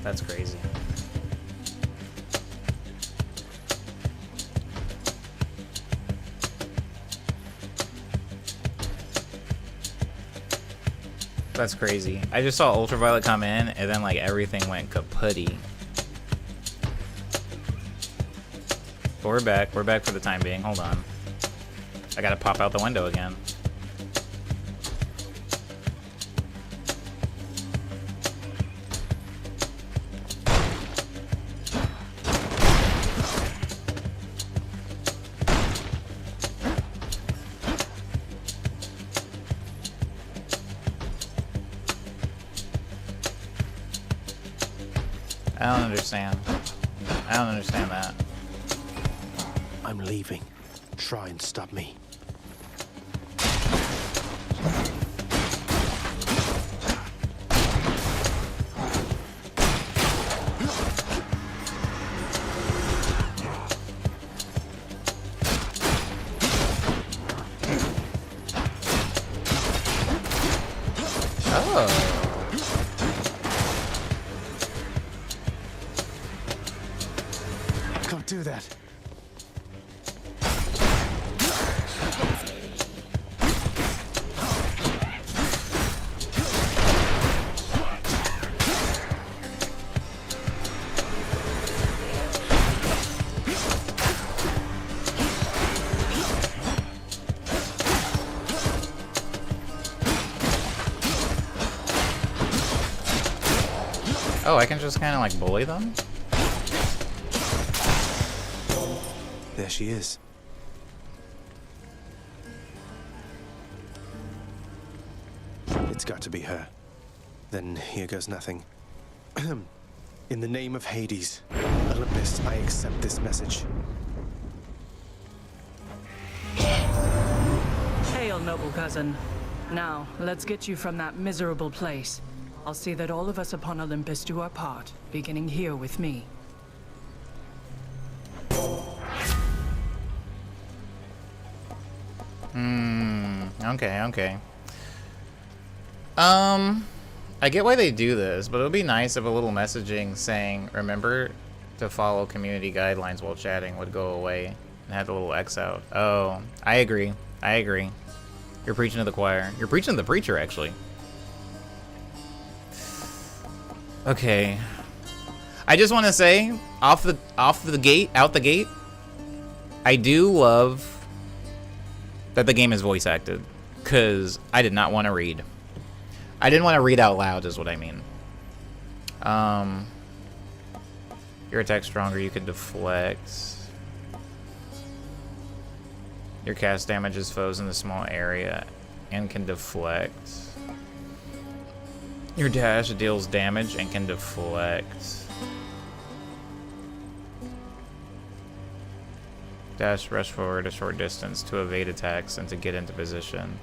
That's crazy. That's crazy. I just saw Ultraviolet come in, and then like everything went kaputty. But we're back. We're back for the time being. Hold on. I gotta pop out the window again. I don't understand. I don't understand that. I'm leaving. Try and stop me. Oh. Can't do that. Oh, I can just kind of like bully them? There she is. It's got to be her. Then here goes nothing. In the name of Hades, Olympus, I accept this message. Hail, noble cousin. Now, let's get you from that miserable place. I'll see that all of us upon Olympus do our part, beginning here with me. Okay. I get why they do this, but it would be nice if a little messaging saying, remember to follow community guidelines while chatting would go away and had the little X out. Oh, I agree. You're preaching to the choir. You're preaching to the preacher, actually. Okay. I just want to say, out the gate, I do love that the game is voice acted, because I did not want to read. I didn't want to read out loud, is what I mean. Your attack's stronger, you can deflect. Your cast damages foes in the small area and can deflect. Your dash deals damage and can deflect. Dash, rush forward a short distance to evade attacks and to get into position.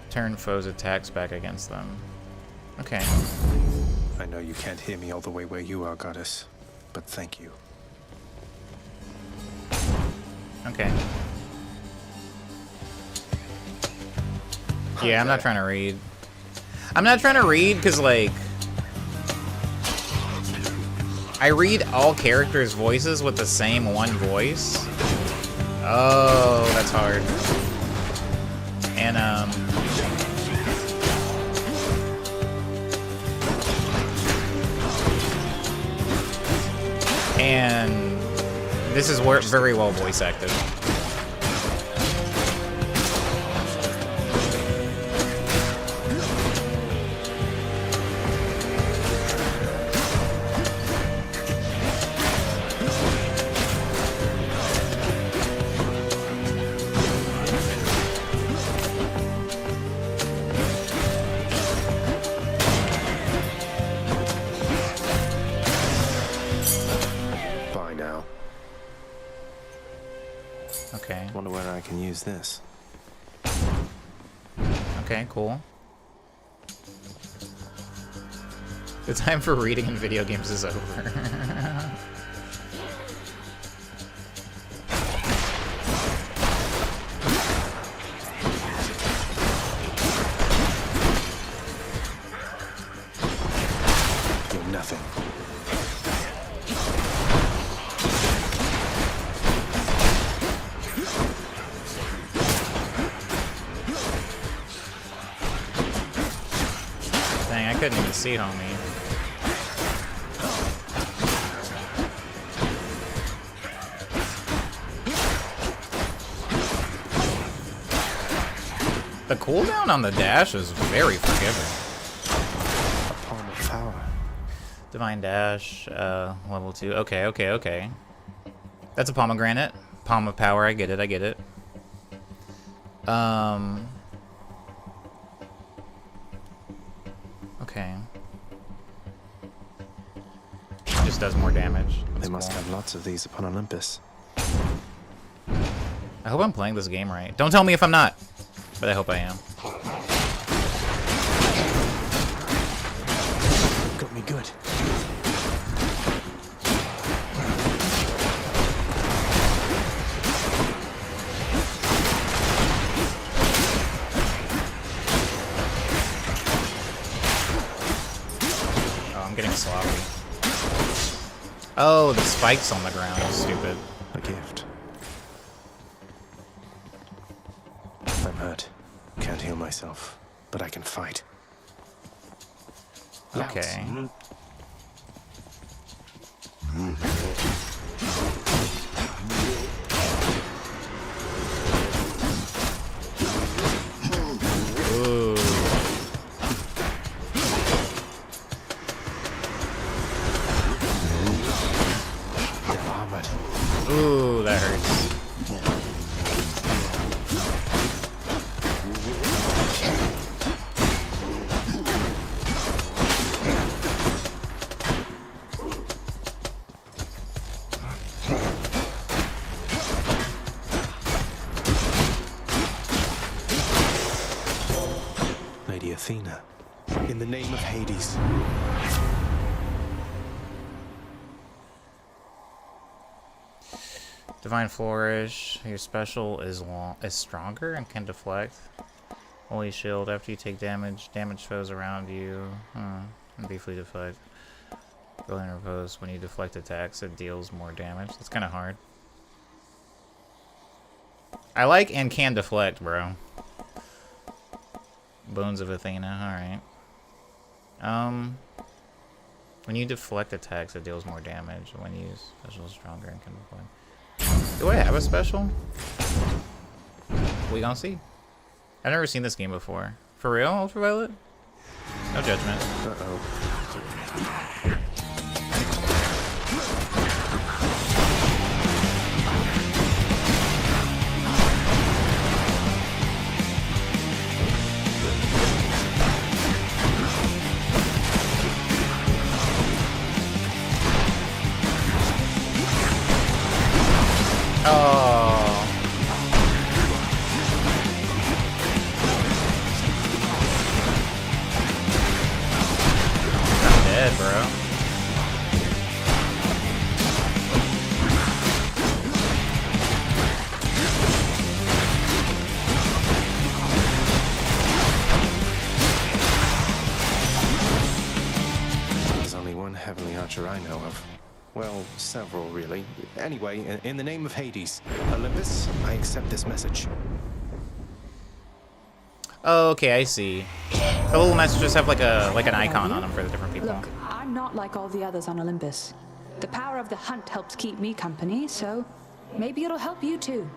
Turn foes' attacks back against them. Okay. I know you can't hear me all the way where you are, Goddess, but thank you. Okay. Yeah, I'm not trying to read. I'm not trying to read because, like, I read all characters' voices with the same one voice. Oh, that's hard. And, this is very well voice acted. Bye now. Okay. Wonder where I can use this. Okay, cool. The time for reading in video games is over. Your nothing. Dang, I couldn't even see homie. The cooldown on the dash is very forgiving. A palm of power. Divine dash, level 2. Okay, okay, okay. That's a pomegranate. Palm of power, I get it, I get it. Okay. Just does more damage. That's They must cool. have lots of these upon Olympus. I hope I'm playing this game right. Don't tell me if I'm not, but I hope I am. Got me good. Oh, I'm getting sloppy. Oh, the spikes on the ground is stupid. A gift. I'm hurt. Can't heal myself, but I can fight. Okay. Ooh. They're armored. Ooh, that hurts. Lady Athena. In the name of Hades. Divine Flourish. Your special is stronger and can deflect. Holy Shield. After you take damage, damage foes around you. And briefly deflect. Go in reverse. When you deflect attacks, it deals more damage. That's kind of hard. I like and can deflect, bro. Bones of Athena. Alright. When you deflect attacks, it deals more damage. When you use special is stronger and can deflect. Do I have a special? We gonna see. I've never seen this game before. For real, Ultraviolet? No judgment. Uh-oh. Oh. I'm dead, bro. There's only one heavenly archer I know of. Well, several, really. Anyway, in the name of Hades, Olympus, I accept this message. Oh, okay, I see. The little messages have like an icon on them for the different people. Look, I'm not like all the others on Olympus. The power of the hunt helps keep me company, so maybe it'll help you too.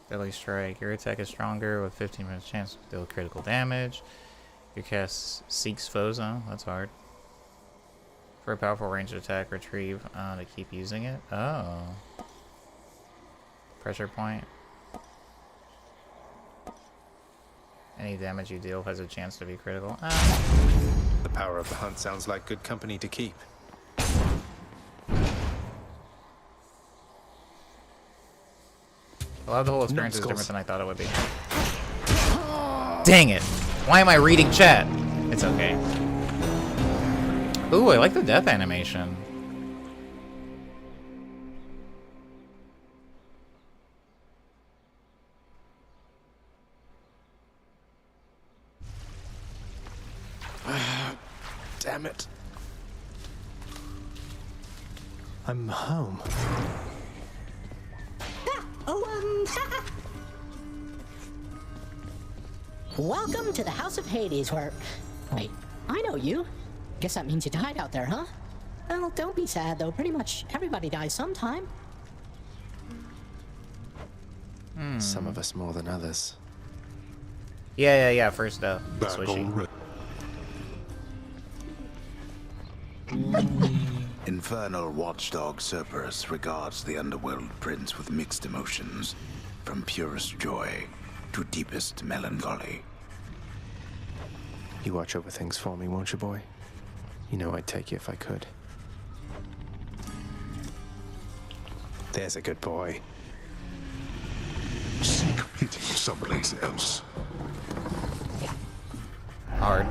Deadly Strike. Your attack is stronger with 15% chance to deal critical damage. Your cast seeks foes. Oh, that's hard. For a powerful ranged attack, retrieve to keep using it. Oh. Pressure point. Any damage you deal has a chance to be critical. The power of the hunt sounds like good company to keep. I love the whole experience is Numbskulls. different than I thought it would be. Dang it! Why am I reading chat? It's okay. Ooh, I like the death animation. damn it. I'm home. Welcome to the House of Hades, where... Wait, I know you. Guess that means you died out there, huh? Well, don't be sad, though. Pretty much everybody dies sometime. Some of us more than others. Yeah. First up, Back Swishy. already. Infernal watchdog Cerberus regards the underworld prince with mixed emotions, from purest joy to deepest melancholy. You watch over things for me, won't you, boy? You know I'd take you if I could. There's a good boy. Seek pity someplace else. Hard.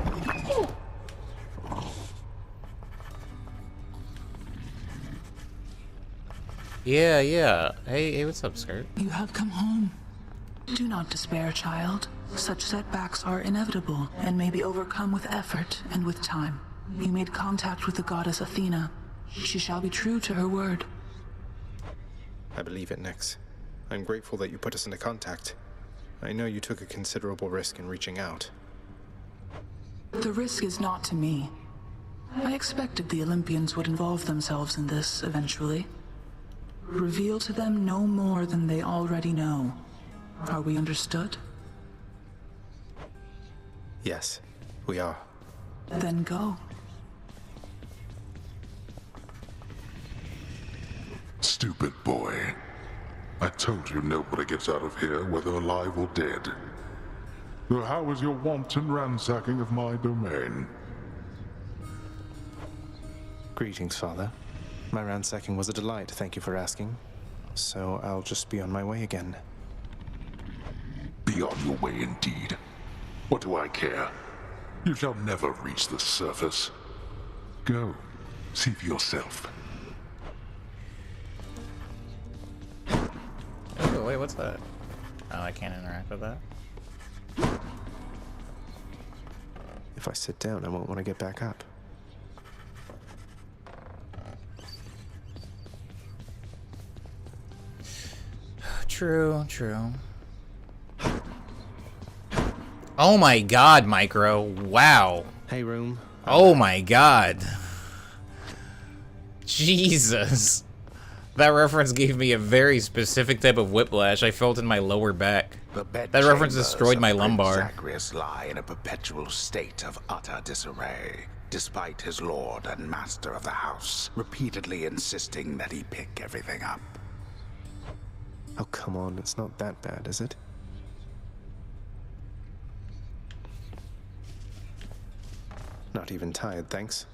Yeah. Hey, what's up, Skirt? You have come home. Do not despair, child. Such setbacks are inevitable and may be overcome with effort and with time. You made contact with the goddess Athena. She shall be true to her word. I believe it, Nyx. I'm grateful that you put us into contact. I know you took a considerable risk in reaching out. The risk is not to me. I expected the Olympians would involve themselves in this eventually. Reveal to them no more than they already know. Are we understood? Yes, we are. Then go. Stupid boy. I told you nobody gets out of here, whether alive or dead. So how was your wanton ransacking of my domain? Greetings, Father. My ransacking was a delight, thank you for asking. So I'll just be on my way again. Be on your way indeed. What do I care? You shall never reach the surface. Go, see for yourself. Oh, wait, what's that? Oh, I can't interact with that. If I sit down, I won't want to get back up. True. Oh my god, Micro. Wow. Hey, room. Oh my god. Jesus. That reference gave me a very specific type of whiplash I felt in my lower back. That reference destroyed my lumbar. Zacharias lie in a perpetual state of utter disarray, despite his lord and master of the house repeatedly insisting that he pick everything up. Oh, come on. It's not that bad, is it? Not even tired, thanks.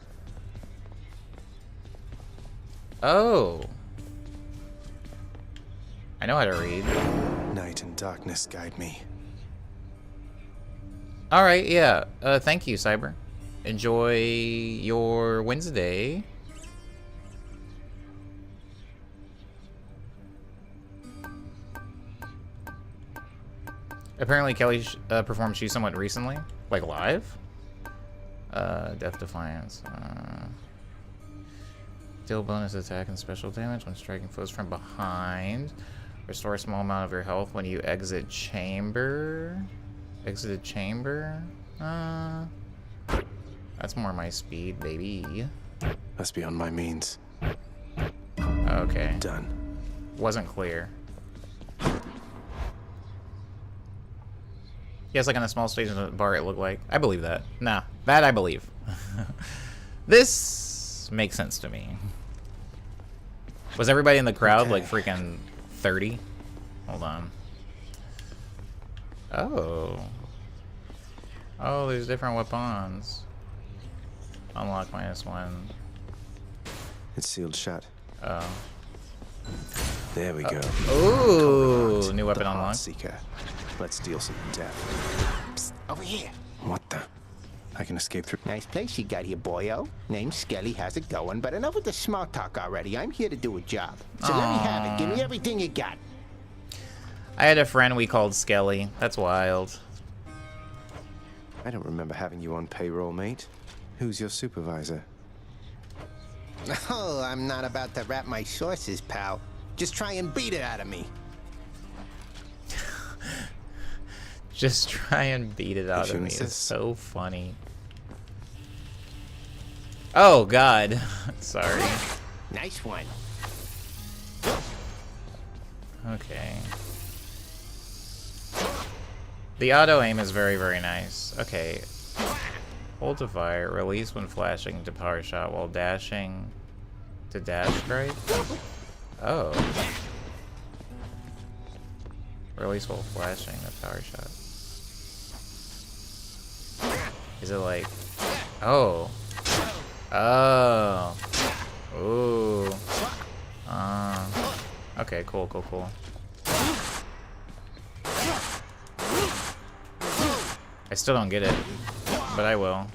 Oh. I know how to read. Night and darkness guide me. Alright, yeah. Thank you, Cyber. Enjoy your Wednesday. Apparently Kelly performed She somewhat recently. Like live? Death Defiance. Deal bonus attack and special damage when striking foes from behind. Restore a small amount of your health when you exit chamber. Exited chamber? That's more my speed, baby. That's beyond my means. Okay. Done. Wasn't clear. Yes, like on a small stage in a bar it looked like. I believe that. Nah, that I believe. This makes sense to me. Was everybody in the crowd like freaking 30? Hold on. Oh. Oh, there's different weapons. Unlock -1. It's sealed shut. Oh. There we go. Ooh, new weapon the Heart unlocked. Seeker. Let's deal some death. Psst, over here. What the? I can escape through. Nice place you got here, boyo. Name's Skelly, how's it going? But enough with the small talk already. I'm here to do a job. So let me have it. Give me everything you got. I had a friend we called Skelly. That's wild. I don't remember having you on payroll, mate. Who's your supervisor? Oh, I'm not about to wrap my sources, pal. Just try and beat it out of me. Just try and beat it out of me. It's insist. so funny. Oh, God. Sorry. Nice one. Okay. The auto aim is very, very nice. Okay. Hold to fire. Release when flashing to power shot while dashing to dash strike. Oh. Release while flashing to power shot. Is it like... Oh. Oh. Ooh. Okay, cool, cool, cool. I still don't get it, but I will.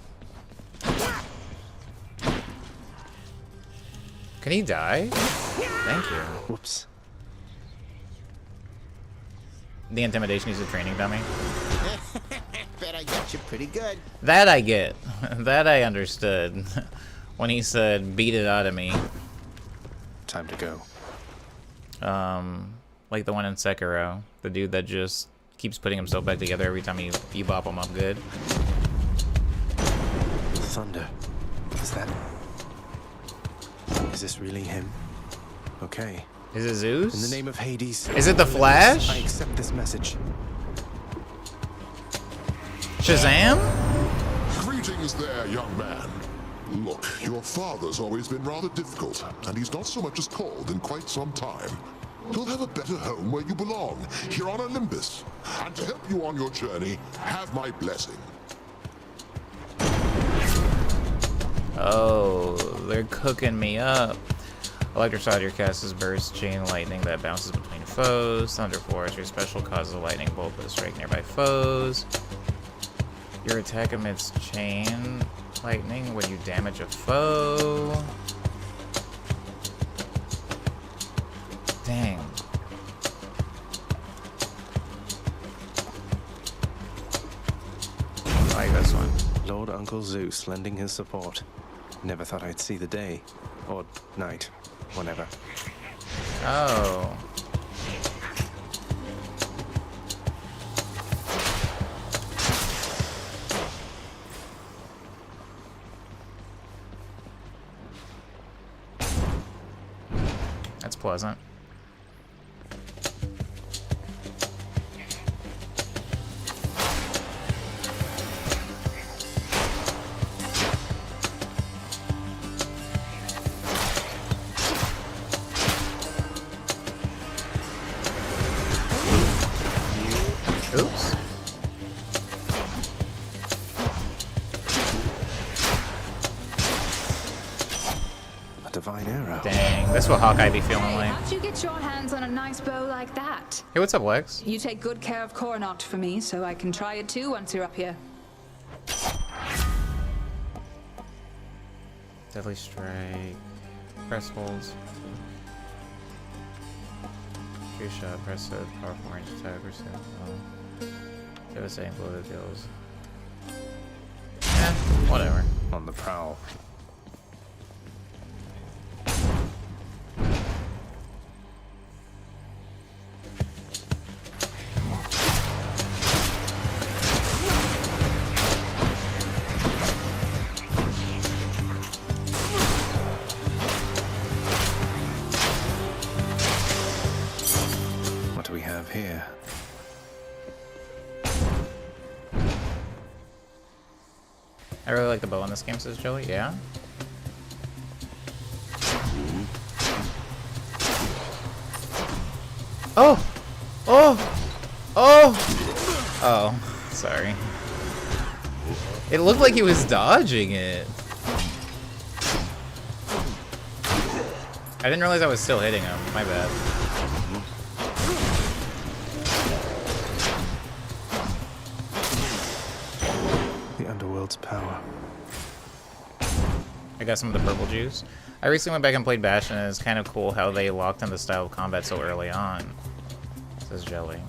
Can he die? Thank you. Whoops. The intimidation is a training dummy. Bet I got you pretty good. That I get. That I understood. When he said, beat it out of me. Time to go. Like the one in Sekiro. The dude that just keeps putting himself back together every time you bop him up good. Thunder. Is that... Is this really him? Okay. Is it Zeus? In the name of Hades. Is it the Flash? I accept this message. Shazam? Greetings there, young man. Look, your father's always been rather difficult, and he's not so much as called in quite some time. You'll have a better home where you belong, here on Olympus. And to help you on your journey, have my blessing. Oh, they're cooking me up. Electrocide casts burst chain lightning that bounces between foes. Thunder Force, your special causes a lightning bolt to strike nearby foes. Your attack emits chain lightning when you damage a foe. Dang. I like this one. Lord Uncle Zeus lending his support. Never thought I'd see the day. Or night. Whenever. Oh. That's pleasant. Oops. A divine arrow. Dang, that's what Hawkeye be feeling like. How'd you get your hands on a nice bow like that? Hey, what's up, Lex? You take good care of Coronach for me, so I can try it too once you're up here. Deadly Strike. Press holds. True shot, press it, powerful range attack, or devastating blow that deals. Eh, whatever. On the prowl. What do we have here? I really like the bow in this game, says Joey. Yeah? Oh! Oh! Oh! Oh, sorry. It looked like he was dodging it. I didn't realize I was still hitting him. My bad. The underworld's power. I got some of the purple juice. I recently went back and played Bastion, and it's kind of cool how they locked in the style of combat so early on. Says Jelly.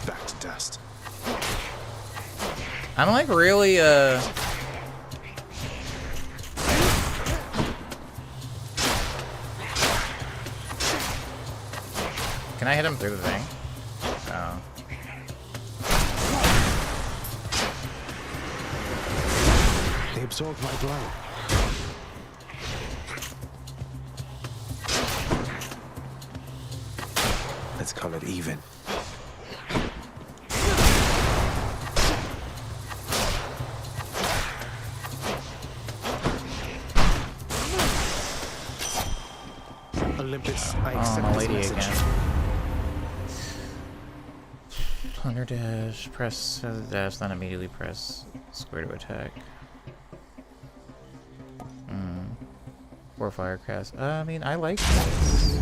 Back to dust. I'm like really Can I hit him through the thing? Oh. They absorbed my blow. Let's call it even. Olympus, I accept my this lady message. again. Under dash, press dash, then immediately press square to attack. Or firecast. I mean, I like this.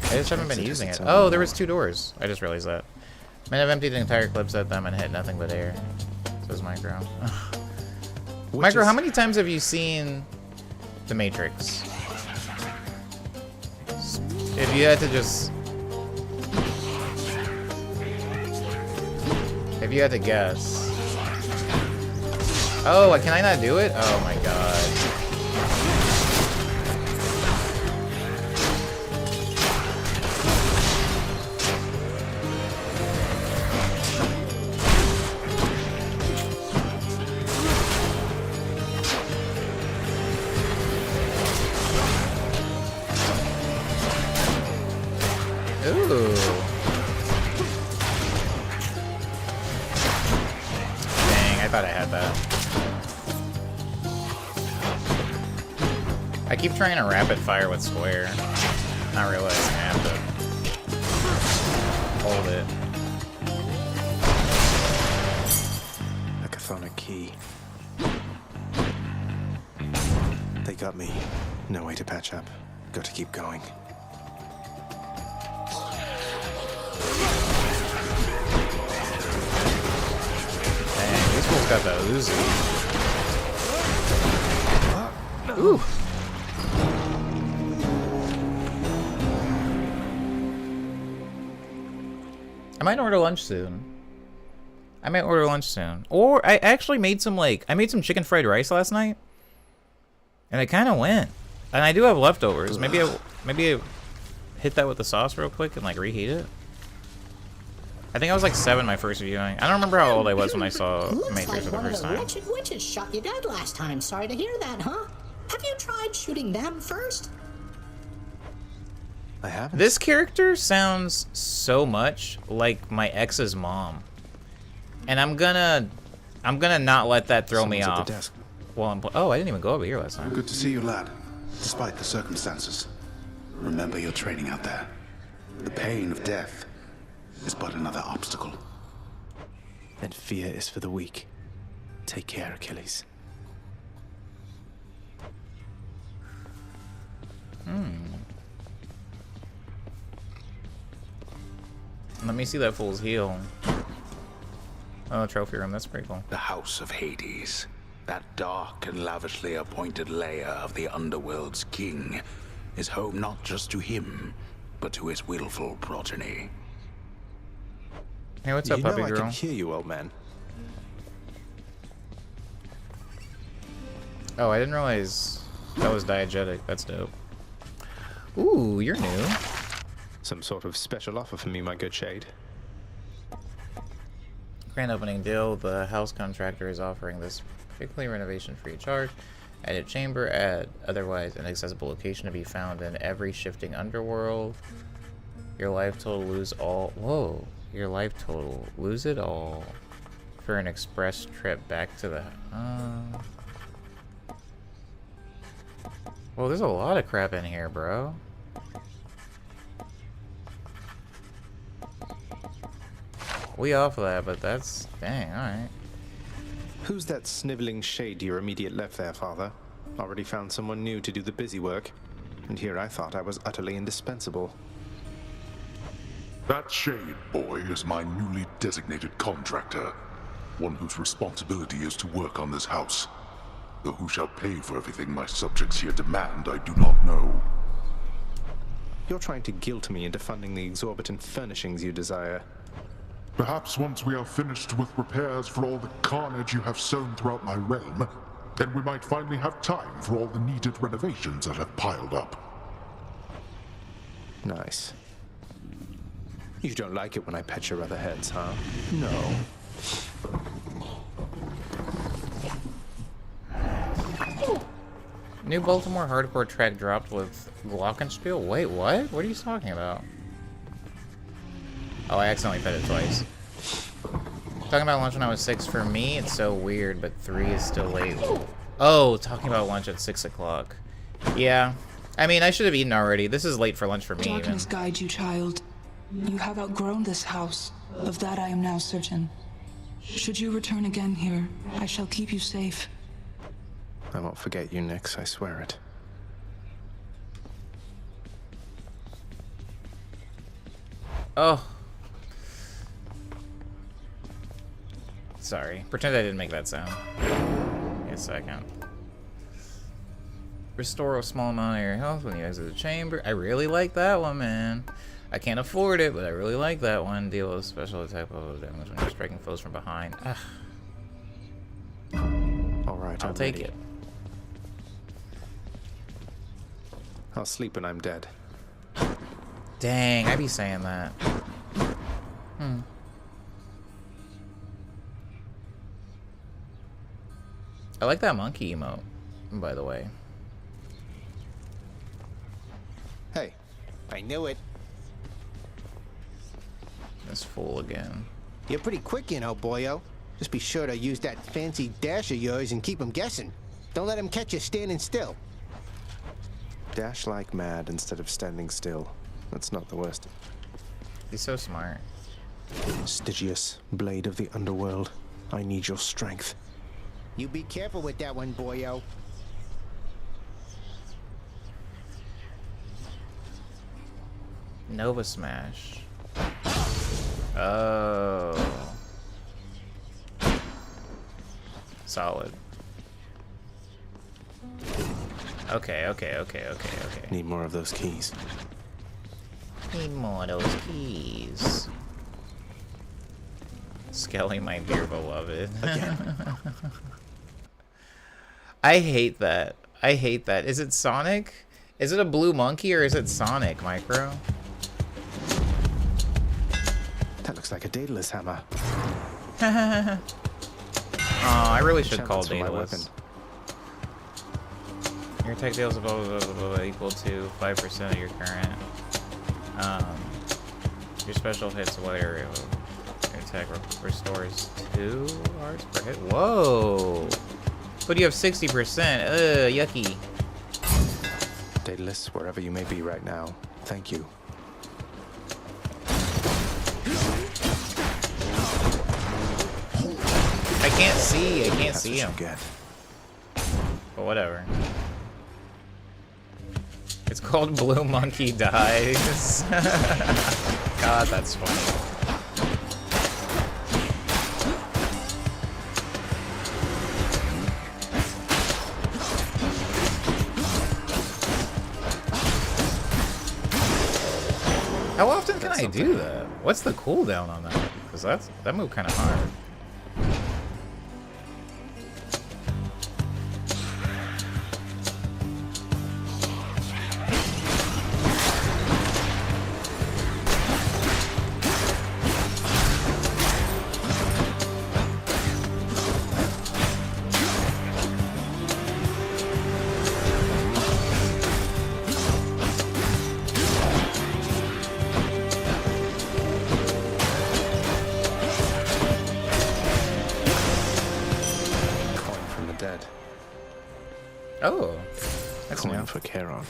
I just haven't been using it. Oh, there was 2 doors. I just realized that. I mean, I've emptied the entire clips at them and hit nothing but air. Says Micro. Micro, how many times have you seen The Matrix? If you had to just... If you had to guess... Oh, can I not do it? Oh my god. Ooh. Dang, I thought I had that. I keep trying to rapid fire with square, not realizing I have to hold it. A chthonic key. They got me. No way to patch up. Got to keep going. Dang, this fool's got the Uzi. Ooh. I might order lunch soon. Or I actually made some I made some chicken fried rice last night. And it kind of went. And I do have leftovers. Maybe I hit that with the sauce real quick and reheat it. I think I was 7 my first viewing. I don't remember how old I was when I saw Matrix for the first time. Wretched witches shot you dead last time. Sorry to hear that, huh? Have you tried shooting them first? I haven't. This character sounds so much like my ex's mom. And I'm gonna not let that throw me Someone's off. at the desk. While oh, I didn't even go over here last time. Good to see you, lad. Despite the circumstances, remember your training out there. The pain of death is but another obstacle. And fear is for the weak. Take care, Achilles. Let me see that fool's heel. Oh, trophy room. That's pretty cool. The House of Hades. That dark and lavishly appointed lair of the underworld's king is home not just to him, but to his willful progeny. Hey, what's up, puppy I girl? can hear you, old man. Oh, I didn't realize that was diegetic. That's dope. Ooh, you're new. Some sort of special offer for me, my good shade. Grand opening deal. The house contractor is offering this particularly renovation free of charge. Added chamber at otherwise inaccessible location to be found in every shifting underworld. Your life total lose all. Whoa. Your life total lose it all for an express trip back to the. Well, there's a lot of crap in here, bro. We off of that, but that's dang. All right. Who's that sniveling shade to your immediate left there, father? Already found someone new to do the busy work. And here I thought I was utterly indispensable. That shade boy is my newly designated contractor. One whose responsibility is to work on this house. Though who shall pay for everything my subjects here demand, I do not know. You're trying to guilt me into funding the exorbitant furnishings you desire. Perhaps once we are finished with repairs for all the carnage you have sown throughout my realm, then we might finally have time for all the needed renovations that have piled up. Nice. You don't like it when I pet your other heads, huh? No. New Baltimore hardcore track dropped with Glockenspiel? Wait, what? What are you talking about? Oh, I accidentally fed it twice. Talking about lunch when I was 6, for me, it's so weird, but 3 is still late. Oh, talking about lunch at 6 o'clock. Yeah. I mean, I should have eaten already. This is late for lunch for me, even. Darkness guide you, child. You have outgrown this house. Of that I am now certain. Should you return again here, I shall keep you safe. I won't forget you, Nyx, I swear it. Oh. Sorry. Pretend I didn't make that sound. Wait a second. Restore a small amount of your health when you exit the chamber. I really like that one, man. I can't afford it, but I really like that one. Deal with special attack level damage when you're striking foes from behind. Ugh. Alright, I'll take it. I'll sleep when I'm dead. Dang, I be saying that. I like that monkey emote, by the way. Hey, I knew it. This fool again. You're pretty quick, you know, boyo. Just be sure to use that fancy dash of yours and keep 'em guessing. Don't let 'em catch you standing still. Dash like mad instead of standing still. That's not the worst. He's so smart. Stygius, blade of the underworld. I need your strength. You be careful with that one, boyo. Nova Smash. Oh. Solid. Okay. Need more of those keys. Need more of those keys. Skelly, my dear beloved. Again. I hate that. I hate that. Is it Sonic? Is it a blue monkey or is it Sonic, Micro? That looks like a Daedalus hammer. Oh, I really should call Channels for my weapon. Daedalus. Your attack deals equal to 5% of your current. Your special hits whatever. Your attack restores 2 hearts per hit. Whoa! But you have 60%. Yucky. Daedalus, wherever you may be right now, thank you. I can't see. I can't That's see what him. you get. But whatever. It's called Blue Monkey Dies. God, that's funny. How often can I do that? What's the cooldown on that? Because that move kind of hard. Oh, that's Coin new. for Charon.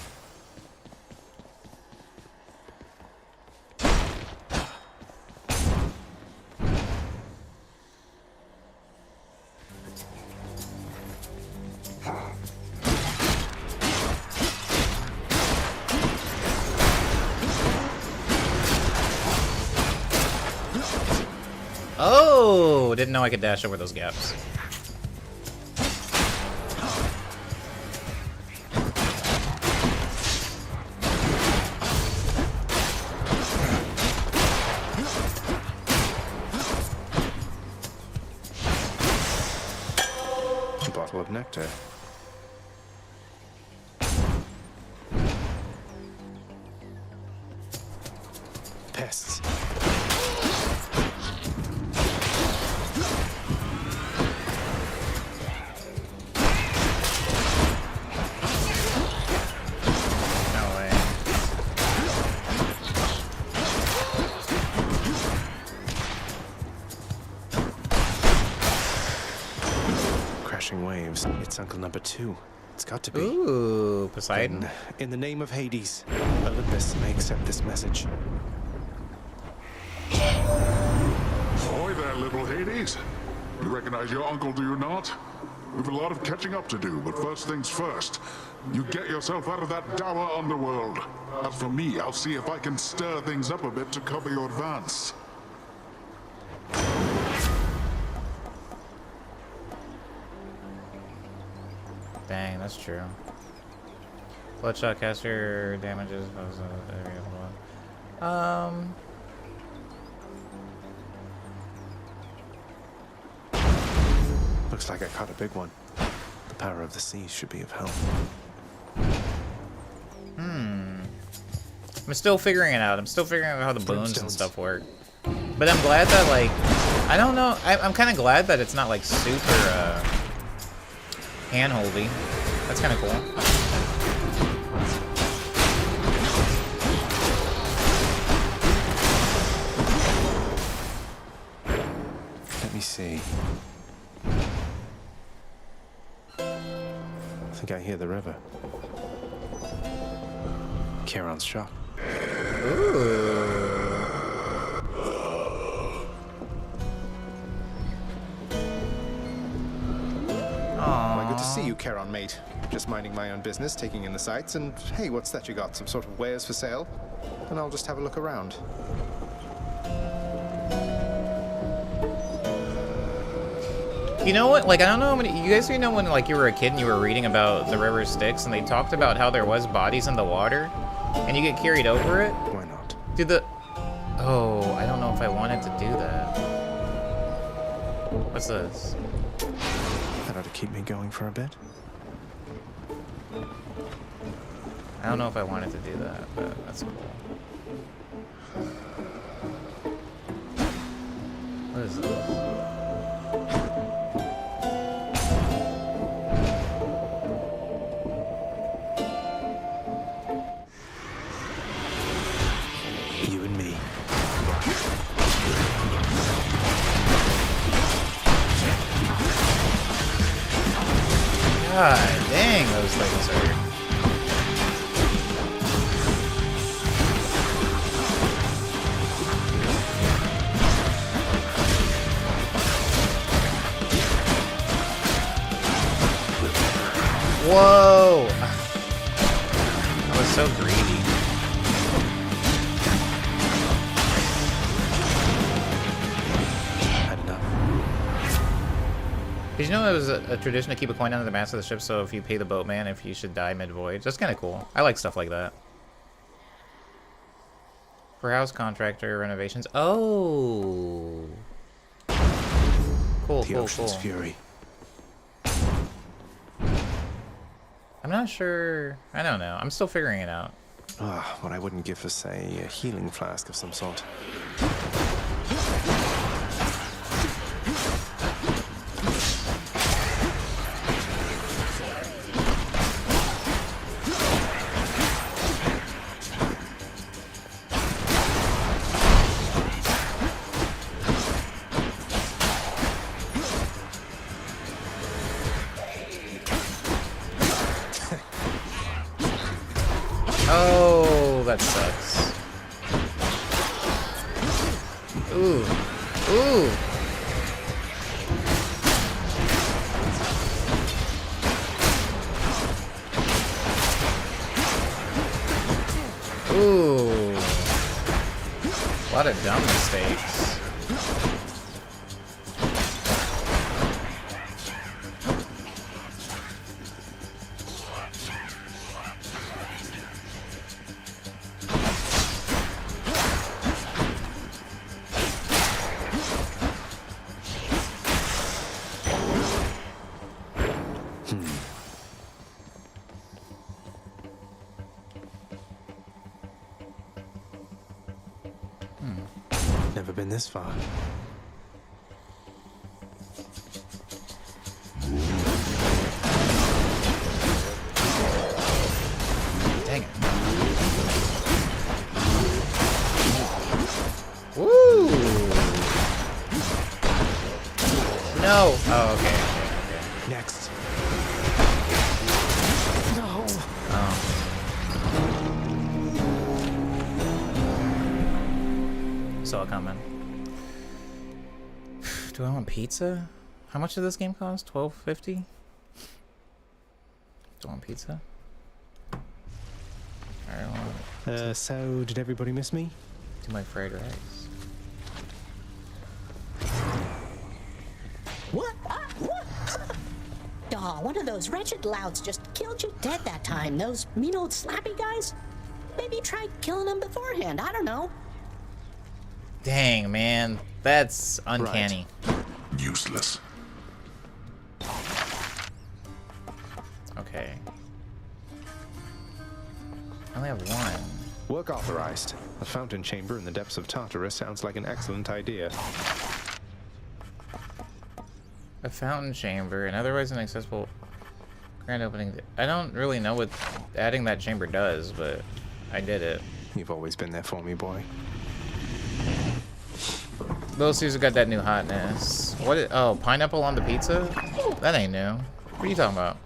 Oh, didn't know I could dash over those gaps. Bottle of nectar. Pests. crashing waves. It's Uncle Number 2. It's got to be. Ooh, Poseidon. Then, in the name of Hades, Olympus may accept this message. Ahoy there, little Hades. You recognize your uncle, do you not? We've a lot of catching up to do, but first things first. You get yourself out of that dour underworld. As for me, I'll see if I can stir things up a bit to cover your advance. Dang, that's true. Bloodshot caster damages. Looks like I caught a big one. The power of the sea should be of help. I'm still figuring it out. I'm still figuring out how the boons and stuff work. But I'm glad that, like, I don't know. I'm kind of glad that it's not, like, super, hand-holdy. That's kind of cool. Let me see. I think I hear the river. Charon's shop. Why, good to see you, Charon, mate. Just minding my own business, taking in the sights, and hey, what's that you got? Some sort of wares for sale? And I'll just have a look around. You know what? Like, I don't know how many. You guys know when, like, you were a kid and you were reading about the river Styx and they talked about how there was bodies in the water and you get carried over it? Why not? Dude, oh, I don't know if I wanted to do that. What's this? That ought to keep me going for a bit. I don't know if I wanted to do that, but that's cool. What is this? You and me. God dang, those things are. Whoa! I was so greedy. Had enough. Did you know it was a tradition to keep a coin under the mast of the ship, so if you pay the boatman, if you should die mid-voyage? That's kind of cool. I like stuff like that. For house contractor renovations. Oh! Cool, The cool, ocean's cool. fury. I'm not sure. I don't know. I'm still figuring it out. Ah, what I wouldn't give for, say, a healing flask of some sort. Oh, that sucks. Ooh. Ooh. Ooh. A lot of dumb mistakes. Never been this far. Dang it. Woo! No! Oh, okay. Next. saw it coming. Do I want pizza? How much does this game cost? $12.50? Do I want pizza? I want So did everybody miss me? do my fried rice. What? What? Aw, one of those wretched louts just killed you dead that time. Those mean old slappy guys? Maybe try killing them beforehand. I don't know. Dang, man. That's uncanny. Useless. Okay. I only have one. Work authorized. A fountain chamber in the depths of Tartarus sounds like an excellent idea. A fountain chamber, and otherwise inaccessible grand opening. I don't really know what adding that chamber does, but I did it. You've always been there for me, boy. Little Caesar got that new hotness. What? Oh, pineapple on the pizza? That ain't new. What are you talking about?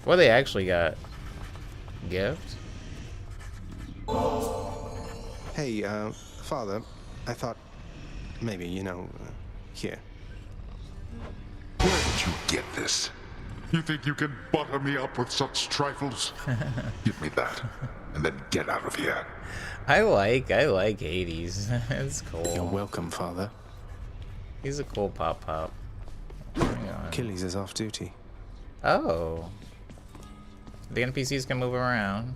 What they actually got? Gift? Hey, Father, I thought maybe, here. Where did you get this? You think you can butter me up with such trifles? Give me that, and then get out of here. I like Hades. It's cool. You're welcome, Father. He's a cool pop. Hang on. Achilles is off duty. Oh. The NPCs can move around.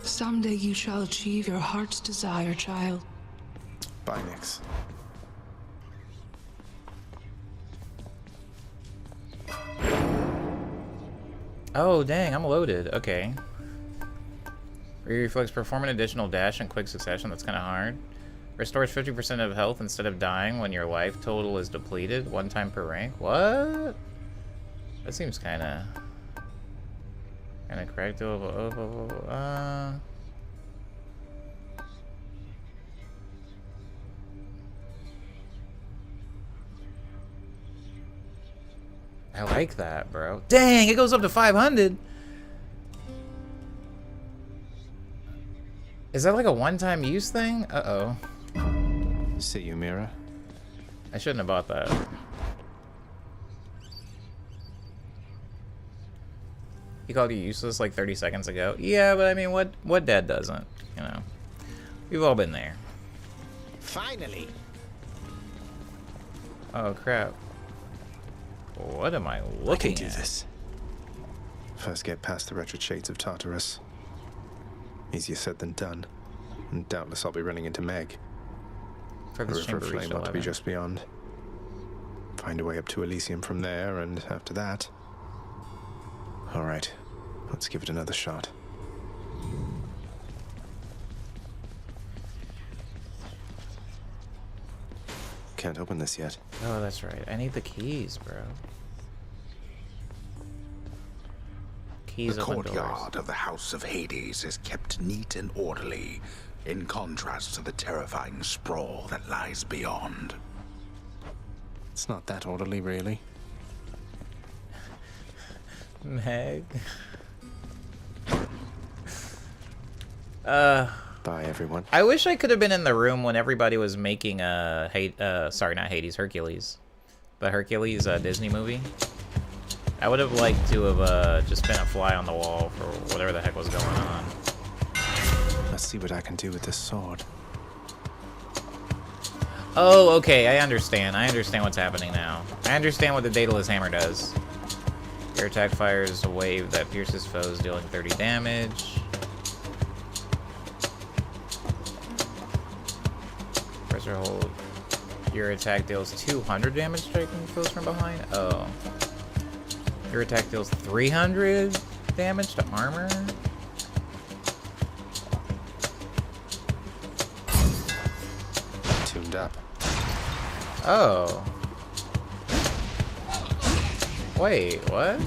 Someday you shall achieve your heart's desire, child. Bye, Nix. Oh, dang, I'm loaded. Okay. Reflex, perform an additional dash in quick succession. That's kind of hard. Restores 50% of health instead of dying when your life total is depleted. 1 time per rank. What? That seems kind of correct. I like that, bro. Dang, it goes up to 500. Is that like a one-time use thing? Uh-oh. See you, Mira. I shouldn't have bought that. He called you useless like 30 seconds ago. Yeah, but I mean, what dad doesn't? You know, we've all been there. Finally. Oh crap! What am I I looking can do at? this. First, get past the wretched shades of Tartarus. Easier said than done. And doubtless I'll be running into Meg. For The this River of chamber Flame reached ought to be 11. just beyond. Find a way up to Elysium from there, and after that... Alright, let's give it another shot. Can't open this yet. Oh, that's right. I need the keys, bro. Keys The open doors. courtyard of the House of Hades is kept neat and orderly, in contrast to the terrifying sprawl that lies beyond. It's not that orderly, really. Meg. Bye, everyone. I wish I could have been in the room when everybody was making sorry, not Hades, Hercules. The Hercules Disney movie. I would have liked to have just been a fly on the wall for whatever the heck was going on. Let's see what I can do with this sword. Oh, okay, I understand. I understand what's happening now. I understand what the Daedalus Hammer does. Your attack fires a wave that pierces foes, dealing 30 damage. Press or hold. Your attack deals 200 damage striking foes from behind? Oh. Your attack deals 300 damage to armor? Tuned up. Oh. Wait, what?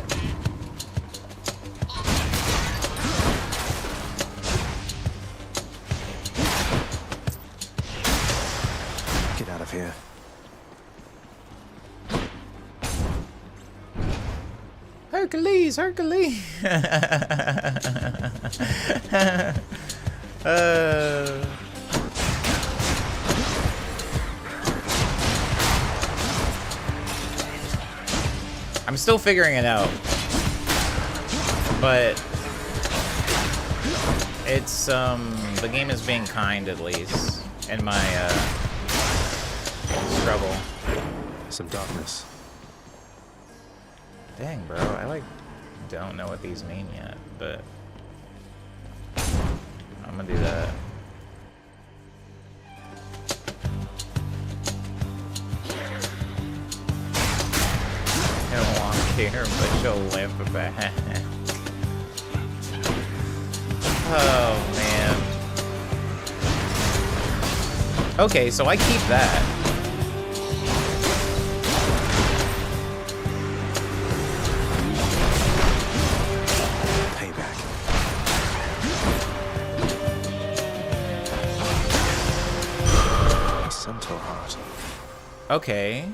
Get out of here. Hercules, Hercules. I'm still figuring it out, but it's the game is being kind, at least in my struggle. Some darkness. Dang, bro, I don't know what these mean yet, but I'm gonna do that. I don't want here, but she'll limp back. Oh man. Okay, so I keep that. Payback. Centaur heart. Okay.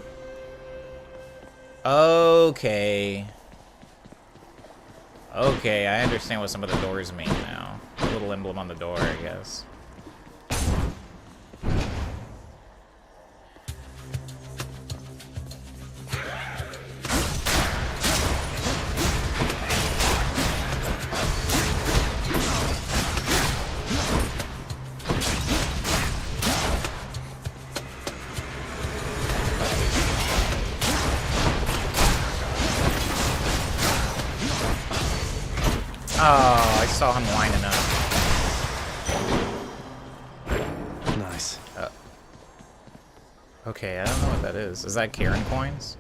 Okay. Okay, I understand what some of the doors mean now. A little emblem on the door, I guess. Oh, I saw him lining up. Nice. Okay, I don't know what that is. Is that Karen coins?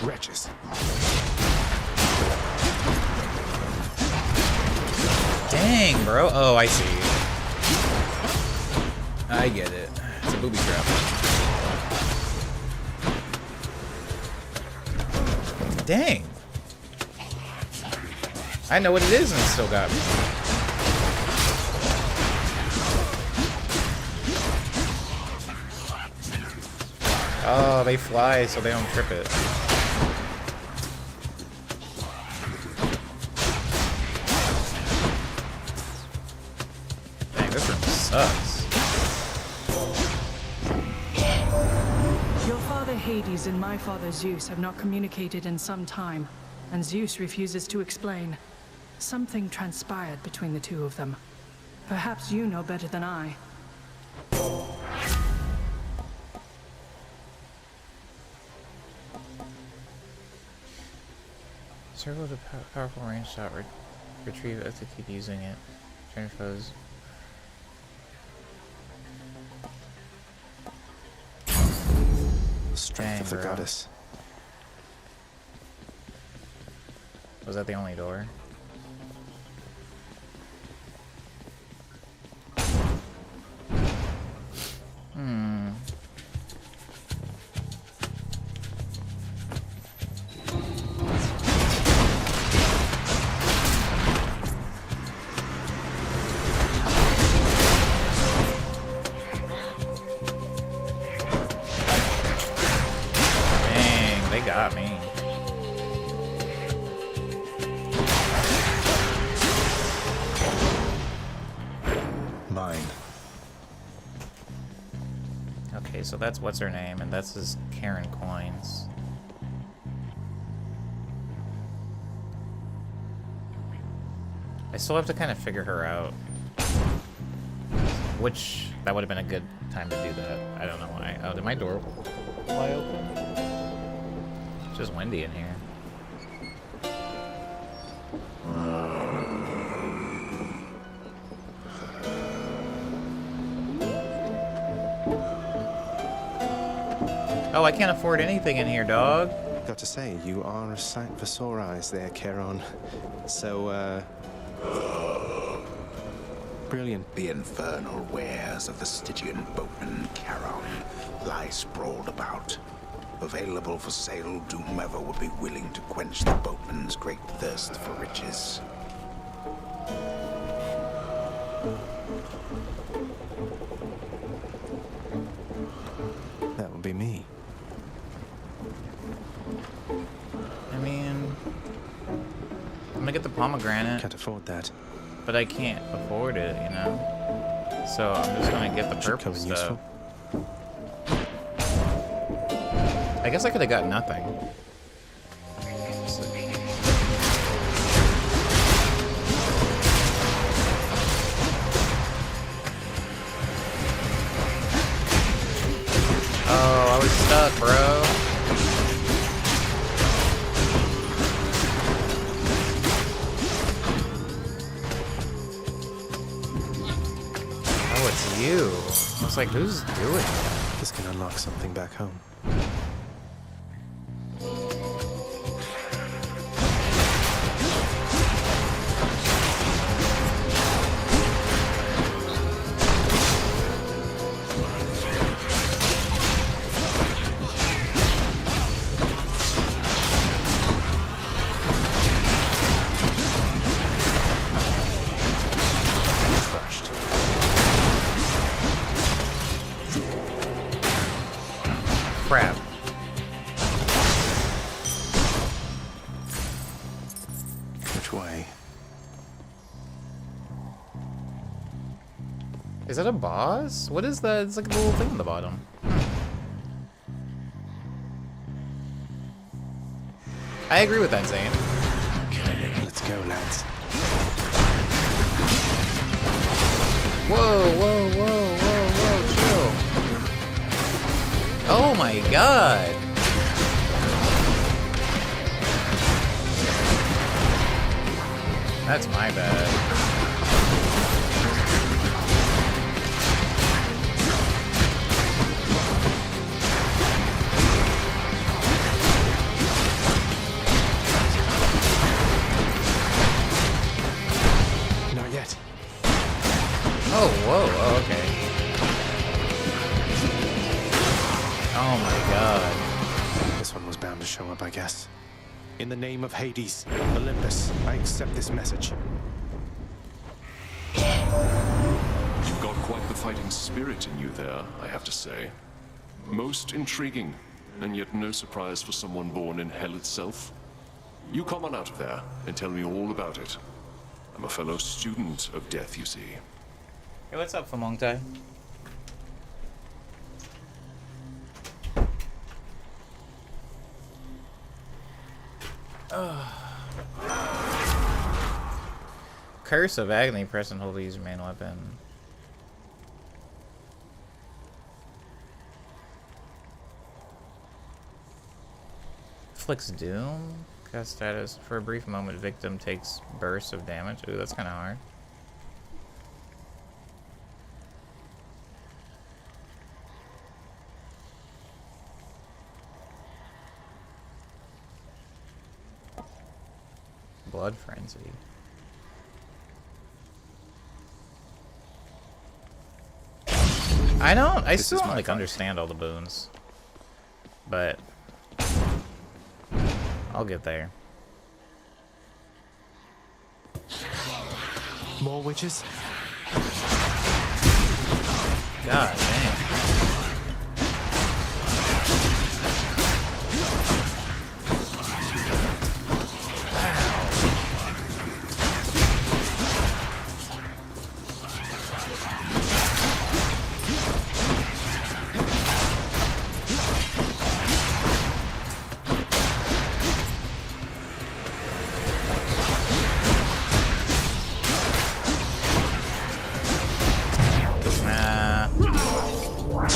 Wretches. Dang, bro. Oh, I see. I get it. It's a booby trap. Dang. I know what it is and it still got me. Oh, they fly so they don't trip it. Dang, this room sucks. Your father Hades and my father Zeus have not communicated in some time, and Zeus refuses to explain. Something transpired between the two of them. Perhaps you know better than I. Circle the powerful range shot. Retrieve it to keep using it. Train foes. Strength of the goddess. Was that the only door? Dang, they got me. Mine. Okay, so that's what's her name, and that's his Karen coins. I still have to kind of figure her out. Which, that would have been a good time to do that. I don't know why. Oh, did my door fly open? It's just windy in here. Oh, I can't afford anything in here, dog. Got to say, you are a sight for sore eyes there, Charon. So, brilliant. The infernal wares of the Stygian boatman Charon lie sprawled about, available for sale to whomever would be willing to quench the boatman's great thirst for riches. That would be me. to get the pomegranate, Can't afford that. but I can't afford it, you know? So I'm just gonna get the Should purple come in stuff. useful. I guess I could have got nothing. Oh, I was stuck, bro. Oh, it's you. I was like, who's doing it? This can unlock something back home. Crap. Which way? Is that a boss? What is that? It's like a little thing on the bottom. I agree with that, Zane. Okay, let's go, lads. Whoa, whoa, whoa, whoa, whoa, chill. Oh my god. That's my bad. Not yet. Oh, whoa, oh, okay. Oh my god. This one was bound to show up, I guess. In the name of Hades, Olympus, I accept this message. You've got quite the fighting spirit in you there, I have to say. Most intriguing, and yet no surprise for someone born in hell itself. You come on out of there and tell me all about it. I'm a fellow student of death, you see. Hey, what's up, Famongtai? Curse of Agony, press and hold to use your main weapon. Flicks Doom? Cast status. For a brief moment, victim takes bursts of damage. Ooh, that's kind of hard. Blood Frenzy. I still don't like understand all the boons. But I'll get there. More witches? God damn.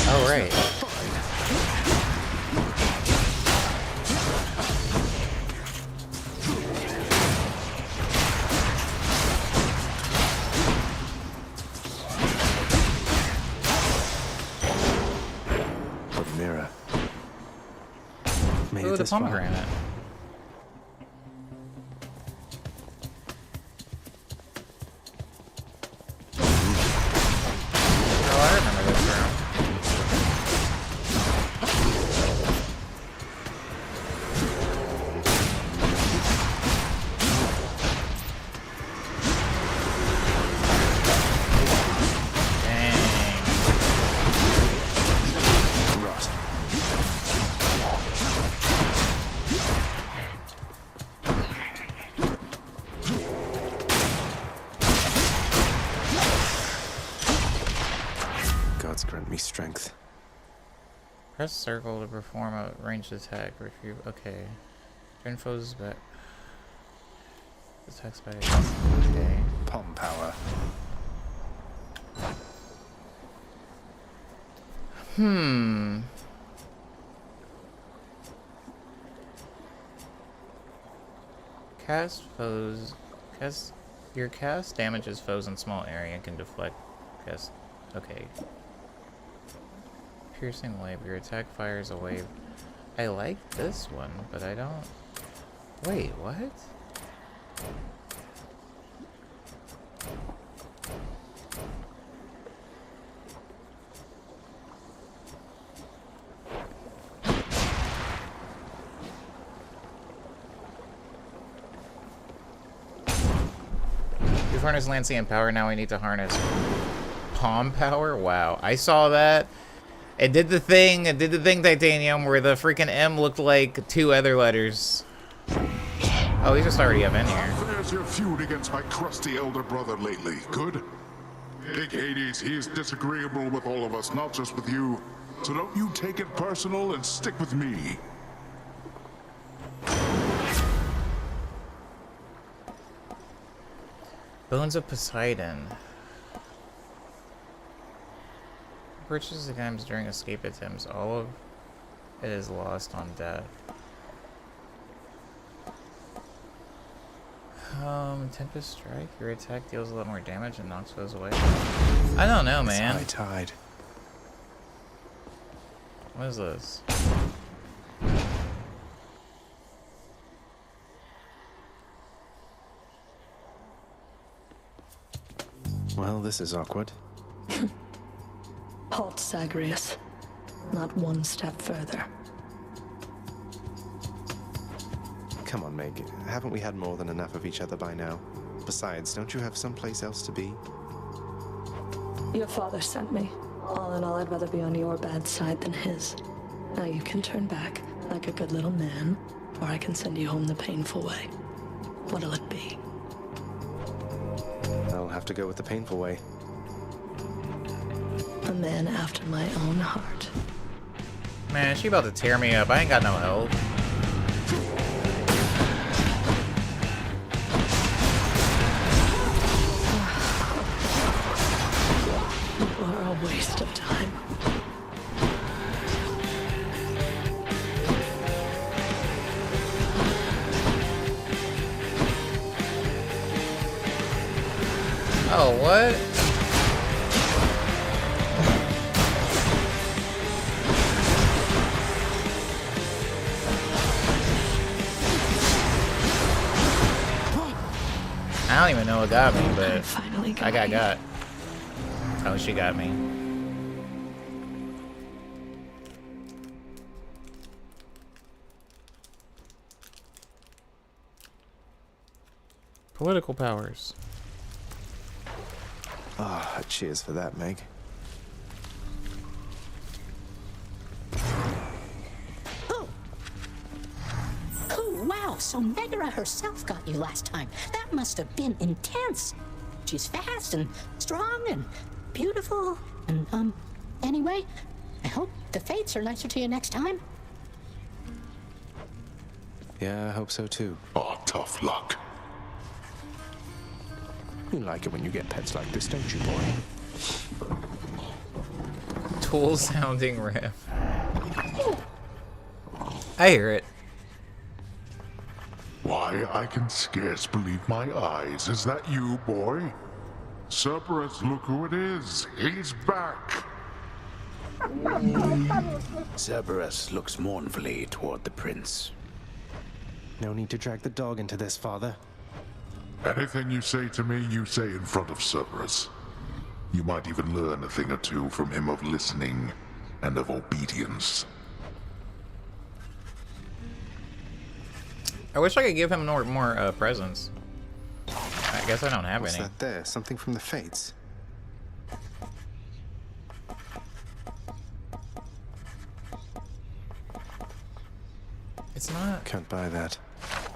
Oh, right. The mirror. Made Ooh, it the this far. pomegranate. Oh, I remember this room. Dang. Rust. me strength. Press circle to perform a ranged attack. Okay. Turn foes back. Attacks by. Okay. Palm power. Cast foes. Your cast damages foes in small area and can deflect. Cast. Okay. Piercing wave. Your attack fires a wave. I like this one, but I don't. Wait, what? We've harnessed Lancian power, now we need to harness palm power? Wow, I saw that. It did the thing, Titanium, where the freaking M looked like 2 other letters. Oh, we just already have in here. There's your feud against my crusty elder brother lately. Good? Big Hades, he's disagreeable with all of us, not just with you. So don't you take it personal and stick with me. Bones of Poseidon. Purchases items during escape attempts. All of it is lost on death. Tempest Strike. Your attack deals a lot more damage and knocks foes away. I don't know, man. It's high tide. What is this? Well, this is awkward. Halt, Zagreus. Not one step further. Come on, Meg. Haven't we had more than enough of each other by now? Besides, don't you have someplace else to be? Your father sent me. All in all, I'd rather be on your bad side than his. Now you can turn back, like a good little man, or I can send you home the painful way. What'll it be? I'll have to go with the painful way. A man after my own heart. Man, she about to tear me up. I ain't got no health. You are a waste of time. Oh, what? I don't even know what got me, but I got. Oh, she got me. Political powers. Ah, cheers for that, Meg. Oh, wow, so Megara herself got you last time. That must have been intense. She's fast and strong and beautiful. And, anyway, I hope the fates are nicer to you next time. Yeah, I hope so too. Oh, tough luck. You like it when you get pets like this, don't you, boy? Tool sounding riff. I hear it. Why, I can scarce believe my eyes. Is that you, boy? Cerberus, look who it is. He's back. Cerberus looks mournfully toward the prince. No need to drag the dog into this, father. Anything you say to me, you say in front of Cerberus. You might even learn a thing or two from him of listening and of obedience. I wish I could give him more presents. I guess I don't have What's any. that there? Something from the Fates? It's not. Can't buy that.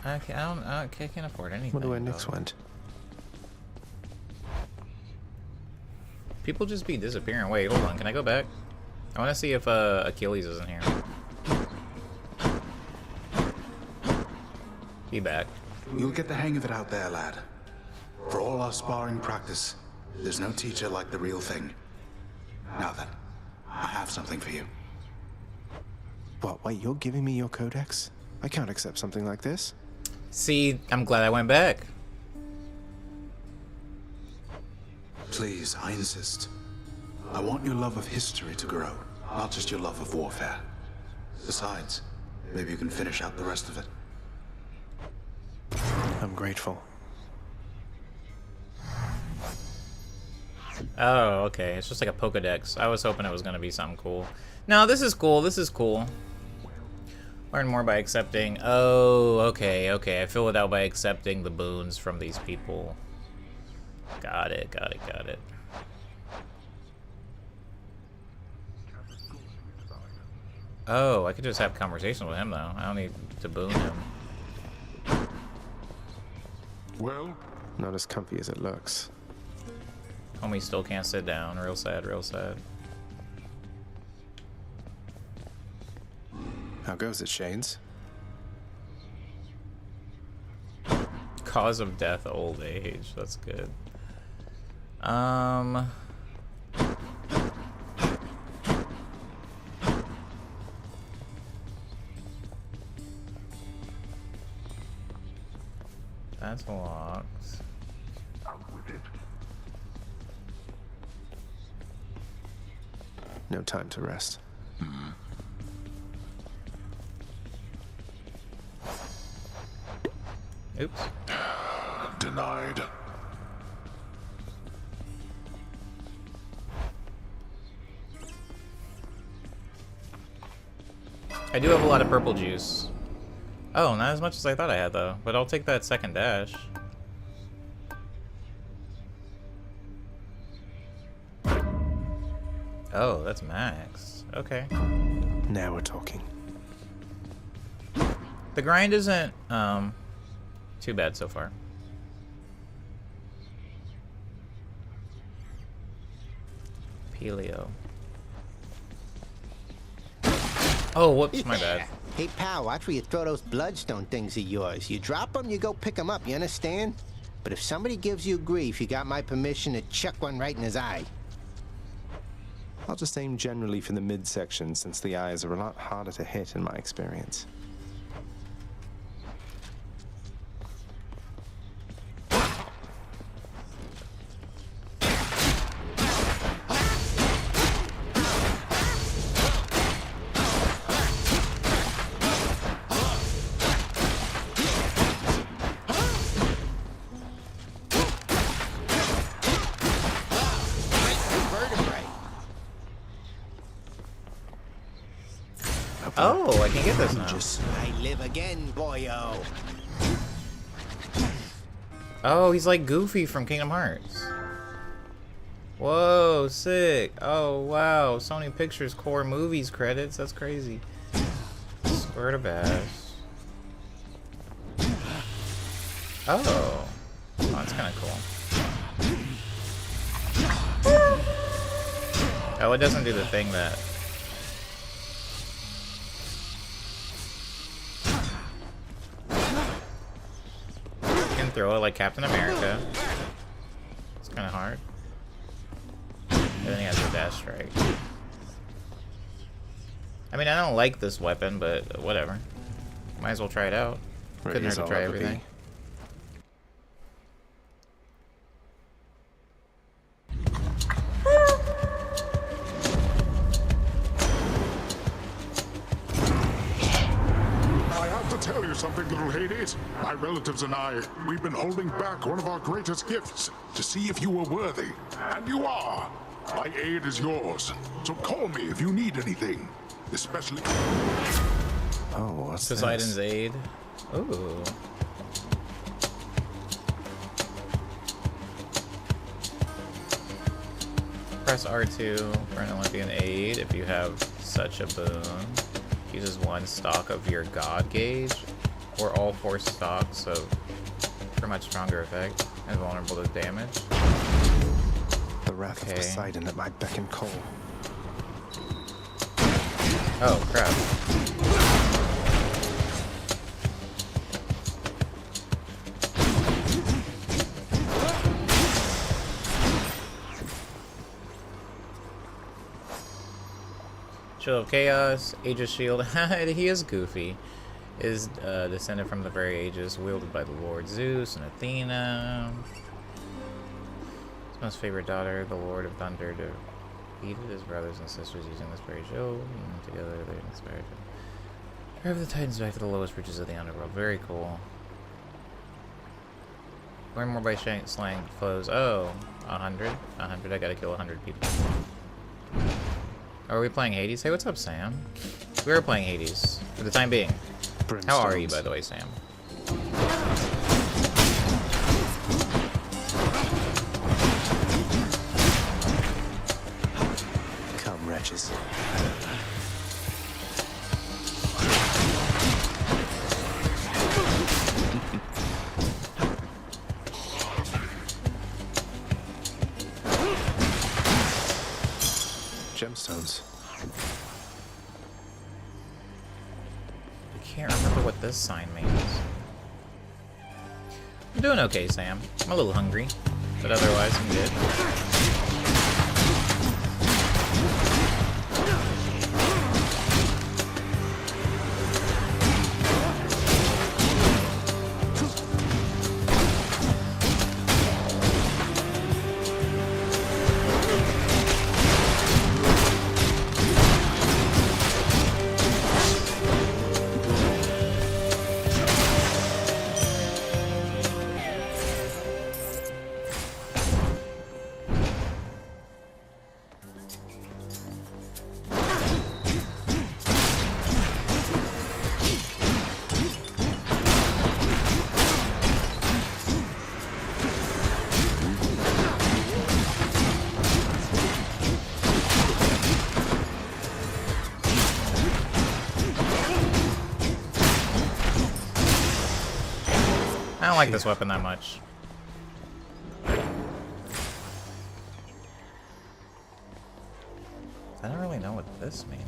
I can't afford anything. Wonder where Nyx though. went. People just be disappearing. Wait, hold on. Can I go back? I want to see if Achilles is in here. Be back. You'll get the hang of it out there, lad. For all our sparring practice, there's no teacher like the real thing. Now then, I have something for you. What, wait, you're giving me your codex? I can't accept something like this. See, I'm glad I went back. Please, I insist. I want your love of history to grow, not just your love of warfare. Besides, maybe you can finish out the rest of it. I'm grateful. Oh, okay. It's just like a Pokedex. I was hoping it was going to be something cool. No, this is cool. This is cool. Learn more by accepting. Oh, okay, okay. I fill it out by accepting the boons from these people. Got it, got it, got it. Oh, I could just have conversation with him, though. I don't need to boon him. Well? Not as comfy as it looks. Homie still can't sit down. Real sad, real sad. How goes it, Shanes? Cause of death, old age. That's good. That's locked. No time to rest. Oops. Denied. I do have a lot of purple juice. Oh, not as much as I thought I had, though. But I'll take that second dash. Oh, that's max. Okay. Now we're talking. The grind isn't, too bad so far. Pelio. Oh, whoops, my bad. Hey, pal, watch where you throw those bloodstone things of yours. You drop them, you go pick them up, you understand? But if somebody gives you grief, you got my permission to chuck one right in his eye. I'll just aim generally for the midsection, since the eyes are a lot harder to hit in my experience. Oh, I can get this now. I live again, boyo. Oh, he's like Goofy from Kingdom Hearts. Whoa, sick. Oh, wow. Sony Pictures Core Movies credits. That's crazy. Squirt of Bass. Oh. Oh, that's kind of cool. Oh, it doesn't do the thing that... throw it like Captain America. It's kind of hard. And then he has a dash strike. I mean, I don't like this weapon, but whatever. Might as well try it out. Couldn't hurt to try everything. Tell you something, little Hades. My relatives and I, we've been holding back one of our greatest gifts to see if you were worthy. And you are. My aid is yours. So call me if you need anything. Especially... Oh, what's Poseidon's this? aid. Ooh. Press R2 for an Olympian aid if you have such a boon. Uses one stock of your god gauge, or all 4 stocks of for much stronger effect, and vulnerable to damage. The wrath of Poseidon at my beck and call. Oh, crap. Shield of Chaos, Aegis Shield. He is goofy. Is descended from the very Aegis, wielded by the Lord Zeus and Athena. His most favorite daughter, the Lord of Thunder, defeated his brothers and sisters using this very shield. And together they inspired to drive the Titans back to the lowest reaches of the underworld. Very cool. Learn more by slaying foes. Oh, 100. 100. I gotta kill 100 people. Are we playing Hades? Hey, what's up, Sam? We are playing Hades for the time being. How are you, by the way, Sam? Come, wretches. Gemstones. I can't remember what this sign means. I'm doing okay, Sam. I'm a little hungry, but otherwise I'm good. I don't like this weapon that much. I don't really know what this means.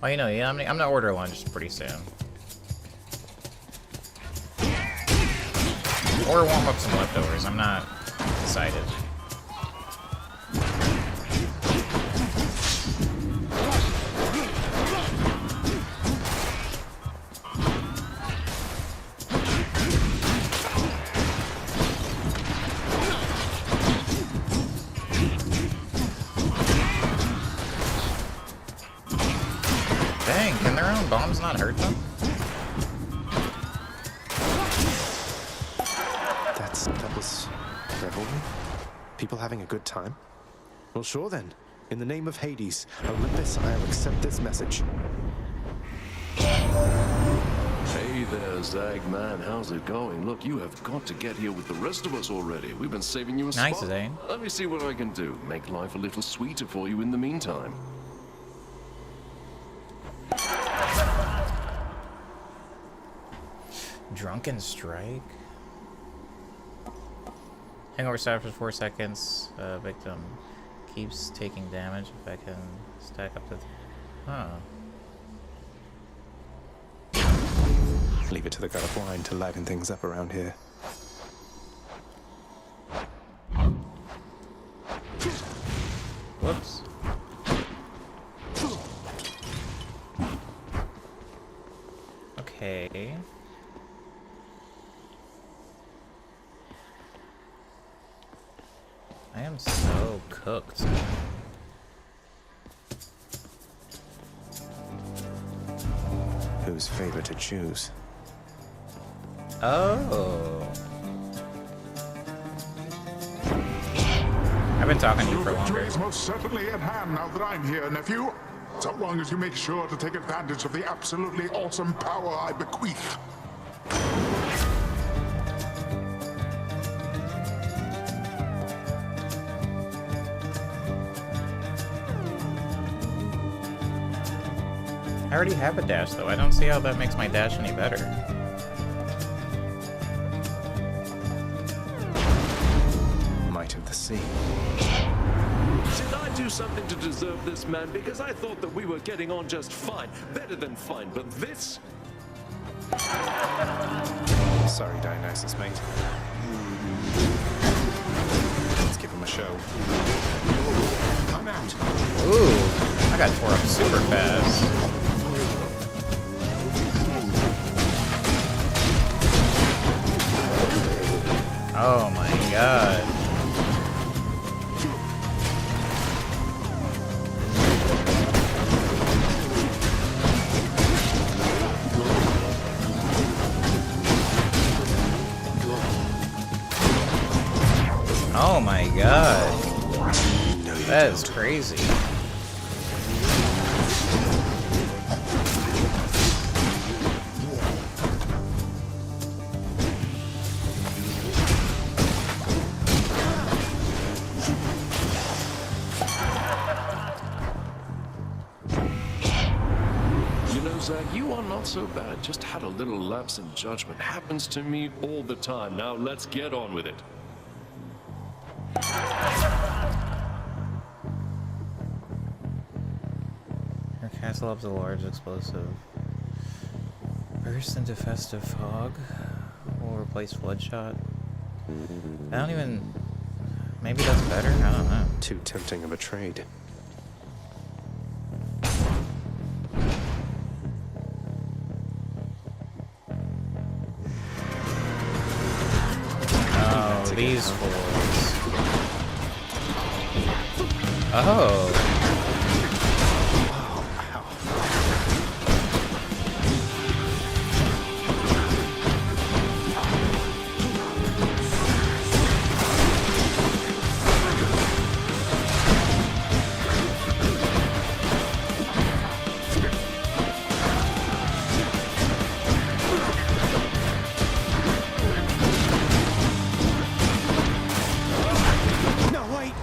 Well, you know, yeah, I'm gonna order lunch pretty soon. Or warm up some leftovers. I'm not decided. Dang, can their own bombs not hurt them? That was revelry? People having a good time? Well, sure then. In the name of Hades, Olympus, I'll accept this message. Hey there, Zagman. How's it going? Look, you have got to get here with the rest of us already. We've been saving you a spot. Nice, Zane. Let me see what I can do. Make life a little sweeter for you in the meantime. Drunken Strike? Hangover staff for 4 seconds. Victim keeps taking damage. If I can stack up to... Huh. Leave it to the god of wine to liven things up around here. Whoops. Okay. I am so cooked. Whose favor to choose? Oh. I've been talking to you for Your victory longer. is most certainly at hand now that I'm here, nephew. So long as you make sure to take advantage of the absolutely awesome power I bequeath. I already have a dash, though. I don't see how that makes my dash any better. Might of the sea. Did I do do something to deserve this, man? Because I thought that we were getting on just fine. Better than fine, but this? Sorry, Dionysus, mate. Let's give him a show. Come out. Ooh, I got tore up super fast. Oh my god. Oh my god. That is crazy. Zag, you are not so bad. Just had a little lapse in judgment. Happens to me all the time. Now let's get on with it. Your castle loves a large explosive. Burst into festive fog. Will replace Floodshot. I don't even... Maybe that's better? I don't know. Too tempting of a trade. Oh, these fools. Oh.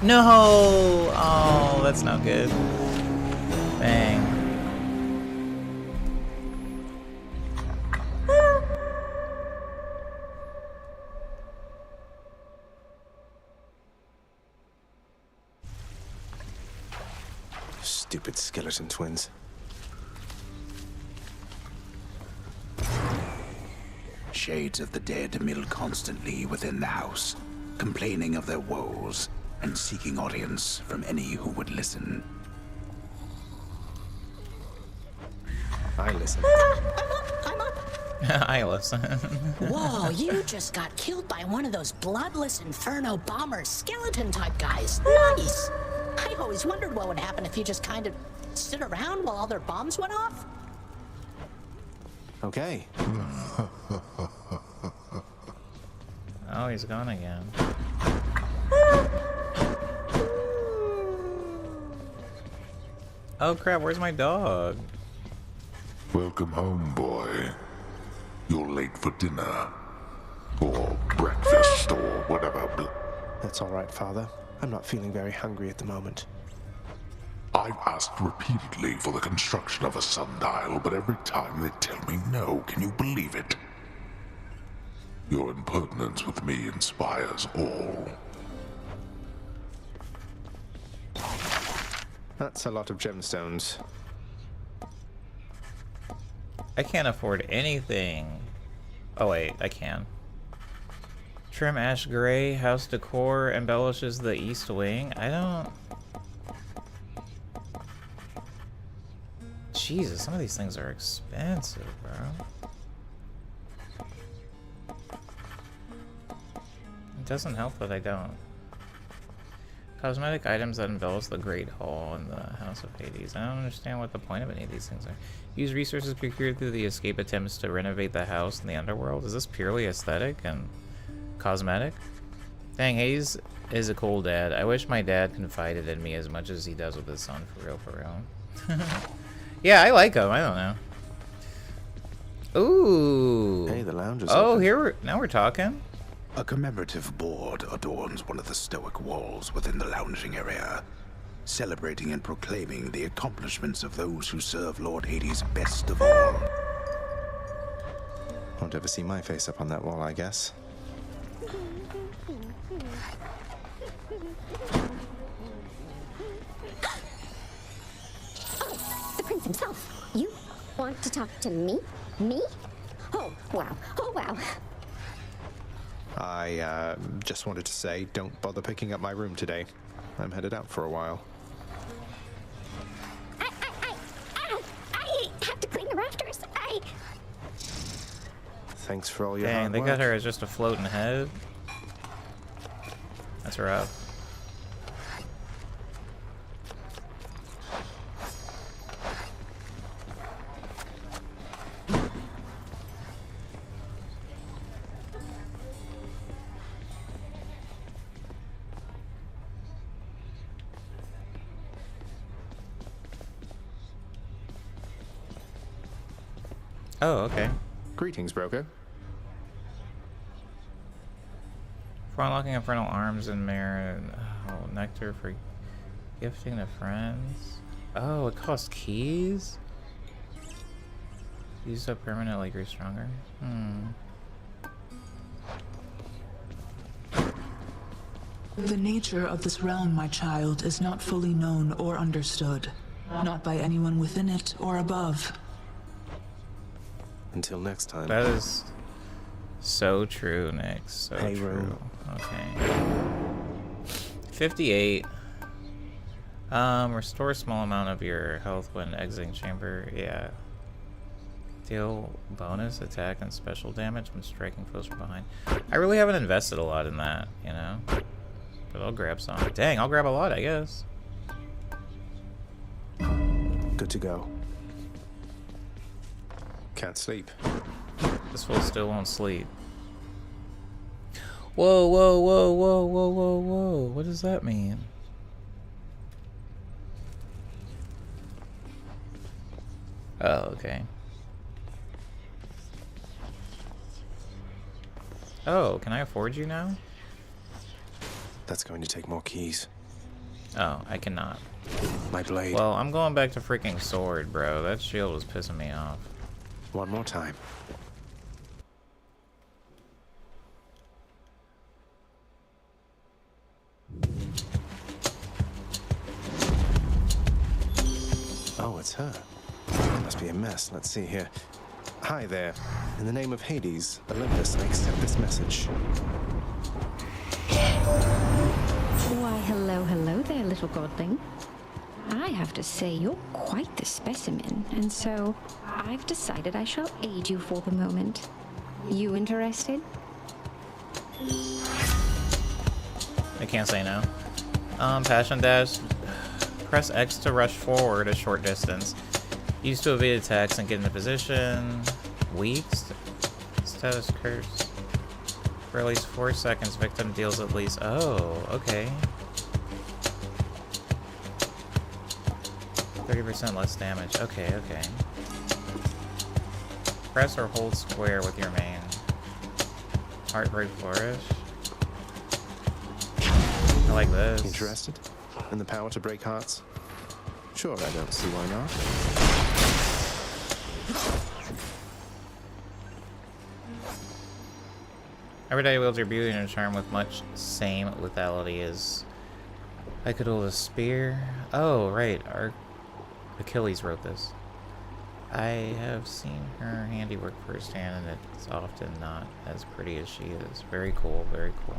No! Oh, that's not good. Dang. Stupid skeleton twins. Shades of the dead mill constantly within the house, complaining of their woes and seeking audience from any who would listen. I listen. I'm up. I listen. Whoa, you just got killed by one of those bloodless inferno bomber skeleton type guys. Nice. I always wondered what would happen if you just kind of stood around while all their bombs went off. Okay. Oh, he's gone again. Oh crap, where's my dog? Welcome home, boy. You're late for dinner. Or breakfast, or whatever. That's all right, Father. I'm not feeling very hungry at the moment. I've asked repeatedly for the construction of a sundial, but every time they tell me no. Can you believe it? Your impertinence with me inspires all. That's a lot of gemstones. I can't afford anything. Oh wait, I can. Trim ash gray, house decor embellishes the east wing. I don't... Jesus, some of these things are expensive, bro. It doesn't help that I don't. Cosmetic items that embellish the Great Hall in the House of Hades. I don't understand what the point of any of these things are. Use resources procured through the escape attempts to renovate the house in the underworld. Is this purely aesthetic and cosmetic? Dang, Hades is a cool dad. I wish my dad confided in me as much as he does with his son, for real, for real. Yeah, I like him. I don't know. Ooh. Hey, the lounge is Oh, open. now we're talking. A commemorative board adorns one of the stoic walls within the lounging area, celebrating and proclaiming the accomplishments of those who serve Lord Hades best of all. Won't ever see my face up on that wall, I guess. want to talk to me? Me? Oh, wow. Oh, wow. I just wanted to say, don't bother picking up my room today. I'm headed out for a while. I have to clean the rafters. Thanks for all your Dang, hard they work. got her as just a floating head. That's rough. Oh, okay. Greetings, broker. For unlocking Infernal Arms and Merit, oh, Nectar for gifting to friends. Oh, it costs keys? Used up permanently, grew stronger. The nature of this realm, my child, is not fully known or understood. Not by anyone within it or above. Until next time. That is so true, Nick. So Hey, true. room. Okay. 58. Restore a small amount of your health when exiting chamber. Yeah. Deal bonus attack and special damage when striking foes from behind. I really haven't invested a lot in that, you know? But I'll grab some. Dang, I'll grab a lot, I guess. Good to go. Can't sleep. This fool still won't sleep. Whoa, whoa, whoa, whoa, whoa, whoa, whoa. What does that mean? Oh, okay. Oh, can I afford you now? That's going to take more keys. Oh, I cannot. My blade. Well, I'm going back to freaking sword, bro. That shield was pissing me off. One more time. Oh, it's her. It must be a mess. Let's see here. Hi there. In the name of Hades, Olympus, I accept this message. Why, hello there, little godling. I have to say, you're quite the specimen, and so I've decided I shall aid you for the moment. You interested? I can't say no. Passion Dash. Press X to rush forward a short distance. Use to evade attacks and get into position. Weak. Status curse. For at least 4 seconds, victim deals at least... Oh, okay. 30% less damage. Okay, okay. Press or hold square with your main. Heartbreak Flourish. I like this. Interested? In the power to break hearts? Sure, I don't see why not. Every day wields your beauty and your charm with much same lethality as I could hold a spear. Oh, right. Our Achilles wrote this. I have seen her handiwork firsthand, and it's often not as pretty as she is. Very cool, very cool.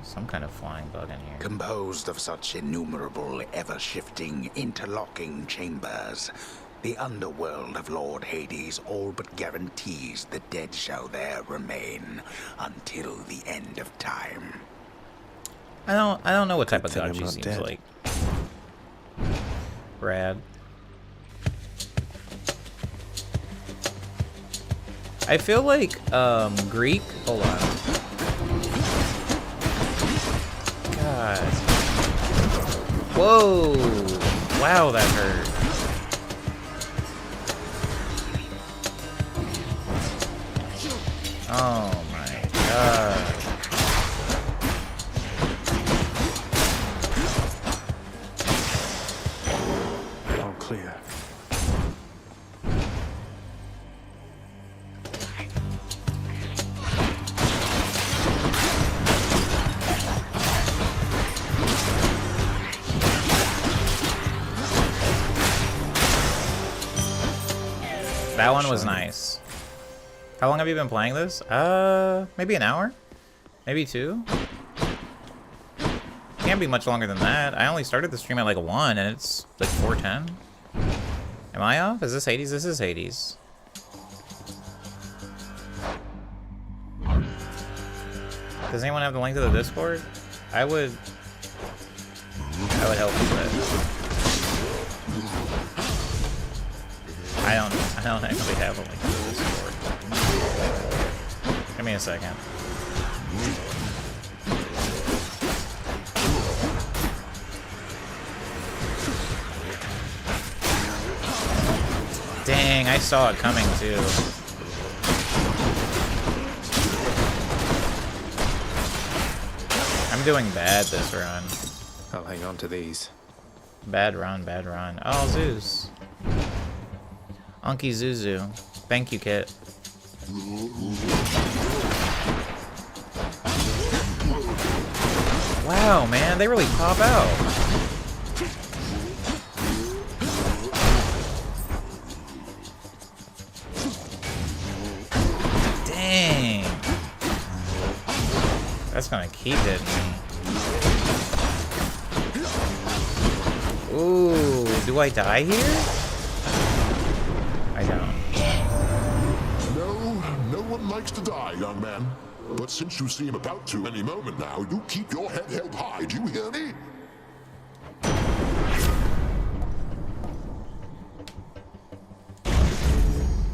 Some kind of flying bug in here. Composed of such innumerable, ever-shifting, interlocking chambers, the underworld of Lord Hades all but guarantees the dead shall there remain until the end of time. I don't know what type of Good thing god I'm she not seems dead. like. Rad. I feel like Greek. Hold on. God. Whoa! Wow, that hurt. Oh my god. All clear. That one was nice. How long have you been playing this? Maybe an hour? Maybe 2? Can't be much longer than that. I only started the stream at like 1 and it's like 4:10. Am I off? Is this Hades? This is Hades. Does anyone have the link to the Discord? I would help with it. I don't actually have a link to the Discord. Give me a second. Dang, I saw it coming too. I'm doing bad this run. I'll hang on to these. Bad run, bad run. Oh, Zeus. Unky Zuzu. Thank you, Kit. Wow, man, they really pop out. Dang. That's gonna keep hitting me. Ooh, do I die here? I don't. No one likes to die, young man. But since you seem about to any moment now, you keep your head held high, do you hear me?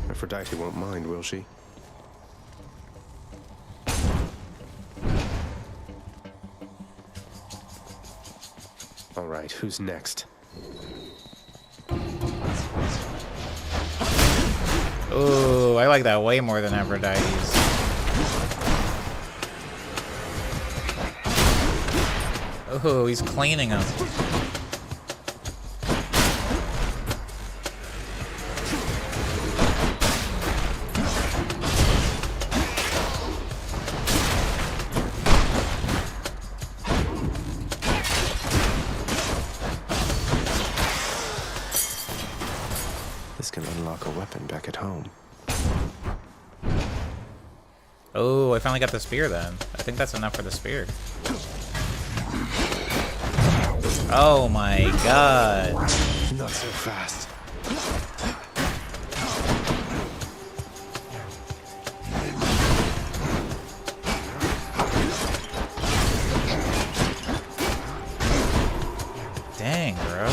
Aphrodite won't mind, will she? All right, who's next? Ooh, I like that way more than Aphrodite's. Ooh, he's cleaning him. This can unlock a weapon back at home. Oh, I finally got the spear then. I think that's enough for the spear. Oh my god. Not so fast. Dang, bro.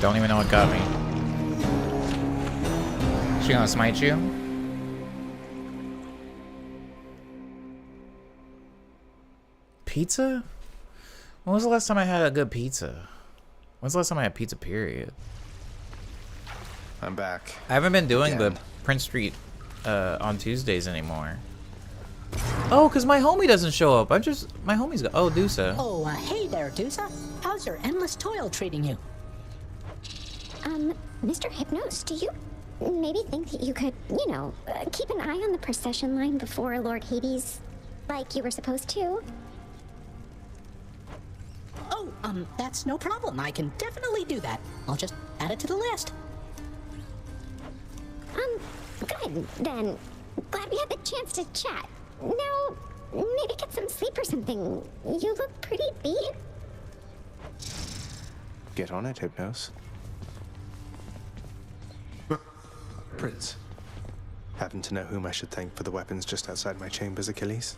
Don't even know what got me. She gonna smite you? Pizza? When was the last time I had a good pizza? When's the last time I had pizza, period? I'm back. I haven't been doing the Prince Street on Tuesdays anymore. Oh, because my homie doesn't show up. My homie's got... Oh, Dusa. Oh, hey there, Dusa. How's your endless toil treating you? Mr. Hypnos, do you maybe think that you could, you know, keep an eye on the procession line before Lord Hades, like you were supposed to? Oh, that's no problem. I can definitely do that. I'll just add it to the list. Good, then. Glad we had the chance to chat. Now, maybe get some sleep or something. You look pretty beat. Get on it, Hypnos. Prince. Happen to know whom I should thank for the weapons just outside my chambers, Achilles?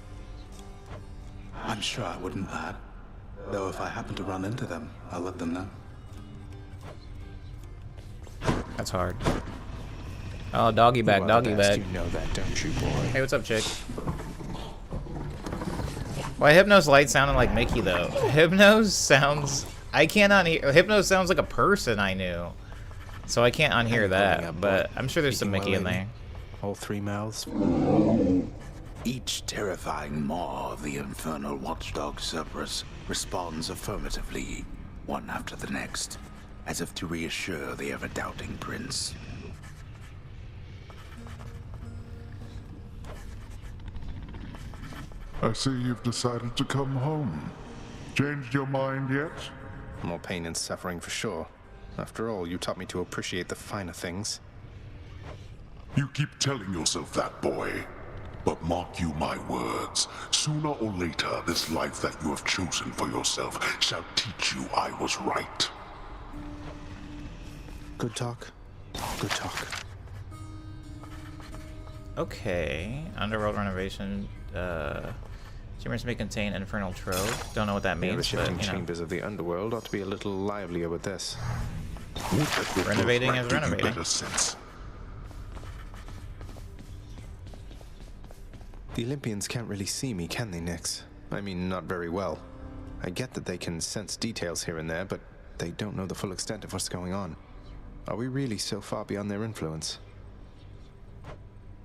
I'm sure I wouldn't, lad. Though if I happen to run into them, I'll let them know. That's hard. Oh, doggy bag, doggy bag. You know that, don't you, boy? Hey, what's up, chick? Why Hypnos light sounded like Mickey though? Hypnos sounds... I cannot hear... Hypnos sounds like a person I knew. So I can't unhear that, but I'm sure there's some Mickey in there. All three mouths. Each terrifying maw of the infernal watchdog Cerberus responds affirmatively, one after the next, as if to reassure the ever-doubting prince. I see you've decided to come home. Changed your mind yet? More pain and suffering for sure. After all, you taught me to appreciate the finer things. You keep telling yourself that, boy. But mark you my words, sooner or later, this life that you have chosen for yourself shall teach you I was right. Good talk. Good talk. Okay. Underworld renovation. Chambers may contain infernal trove. Don't know what that Yeah, the means, shifting but, you know. chambers of the underworld ought to be a little livelier with this. Renovating is renovating. Better sense. The Olympians can't really see me, can they, Nyx? I mean, not very well. I get that they can sense details here and there, but they don't know the full extent of what's going on. Are we really so far beyond their influence?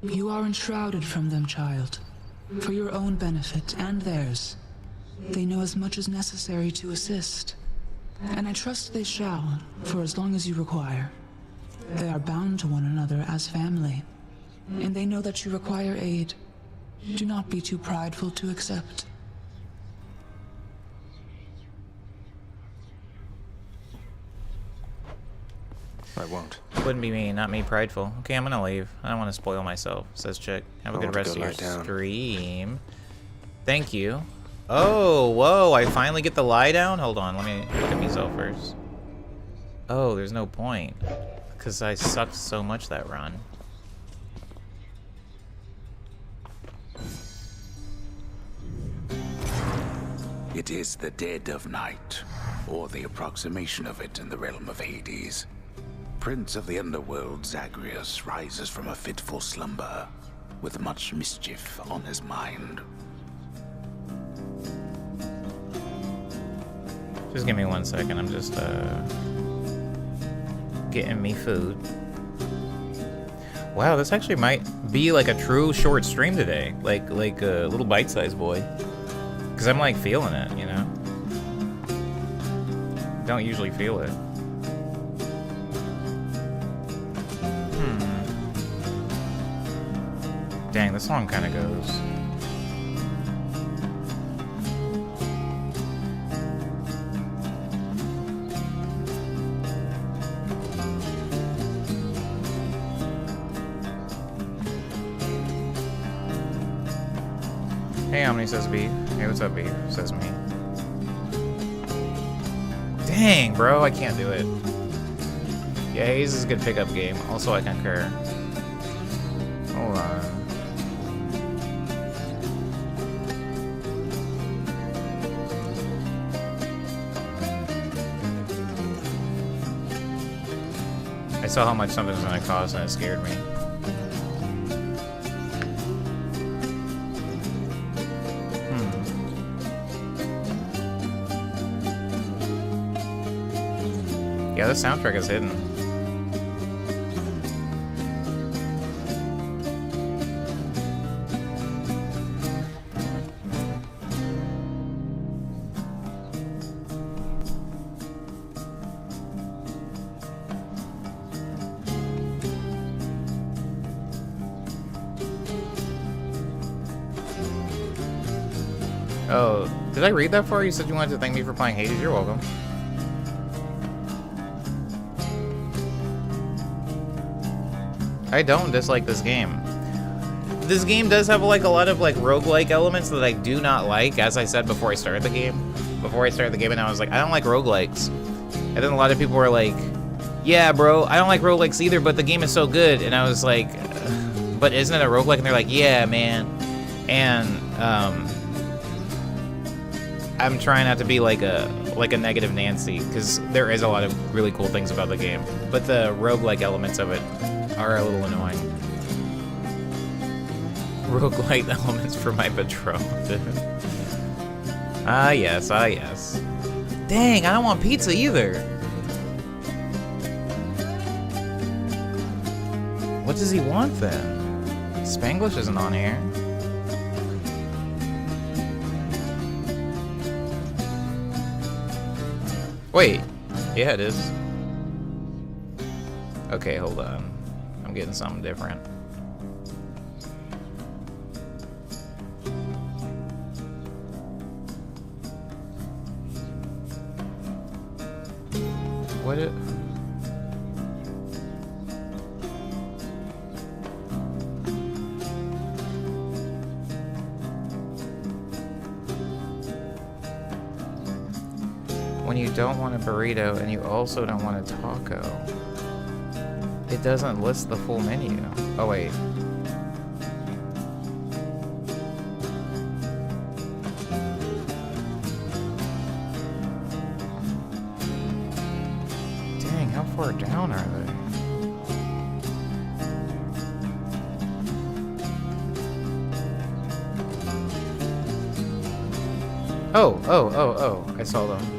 You are enshrouded from them, child. For your own benefit and theirs. They know as much as necessary to assist. And I trust they shall, for as long as you require. They are bound to one another as family. And they know that you require aid. Do not be too prideful to accept. I won't. Wouldn't be me, not me prideful. Okay, I'm gonna leave. I don't want to spoil myself, says Chick. Have a I good want to rest go of your lie down. stream. Thank you. Oh, whoa, I finally get the lie down? Hold on, let me look at myself first. Oh, there's no point. Because I sucked so much that run. It is the dead of night, or the approximation of it in the realm of Hades. Prince of the underworld, Zagreus, rises from a fitful slumber, with much mischief on his mind. Just give me 1 second, I'm just, getting me food. Wow, this actually might be like a true short stream today. Like a little bite-sized boy. Because I'm like feeling it, you know? Don't usually feel it. Dang, this song kind of goes. Hey, Omni, says Beef. Hey, what's up, Beef? Says me. Dang, bro, I can't do it. Yeah, Haze is a good pickup game. Also, I concur. Hold on. I saw how much something was gonna cost and it scared me. Yeah, the soundtrack is hidden. Oh, did I read that for you? You said you wanted to thank me for playing Hades. You're welcome. I don't dislike this game. This game does have like a lot of like roguelike elements that I do not like, as I said before I started the game. And I was like, I don't like roguelikes. And then a lot of people were like, yeah, bro, I don't like roguelikes either, but the game is so good. And I was like, but isn't it a roguelike? And they're like, yeah, man. And I'm trying not to be like a negative Nancy, because there is a lot of really cool things about the game. But the roguelike elements of it are a little annoying. Roguelite elements for my betrothed. Ah, yes, ah, yes. Dang, I don't want pizza either. What does he want then? Spanglish isn't on here. Wait. Yeah, it is. Okay, hold on. I'm getting something different. when you don't want a burrito and you also don't want a taco. It doesn't list the full menu. Oh, wait. Dang, how far down are they? Oh, I saw them.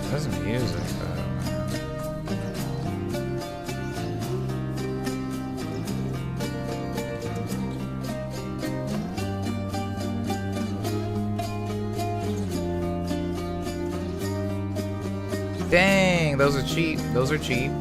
There's music, though. Dang, those are cheap. Those are cheap.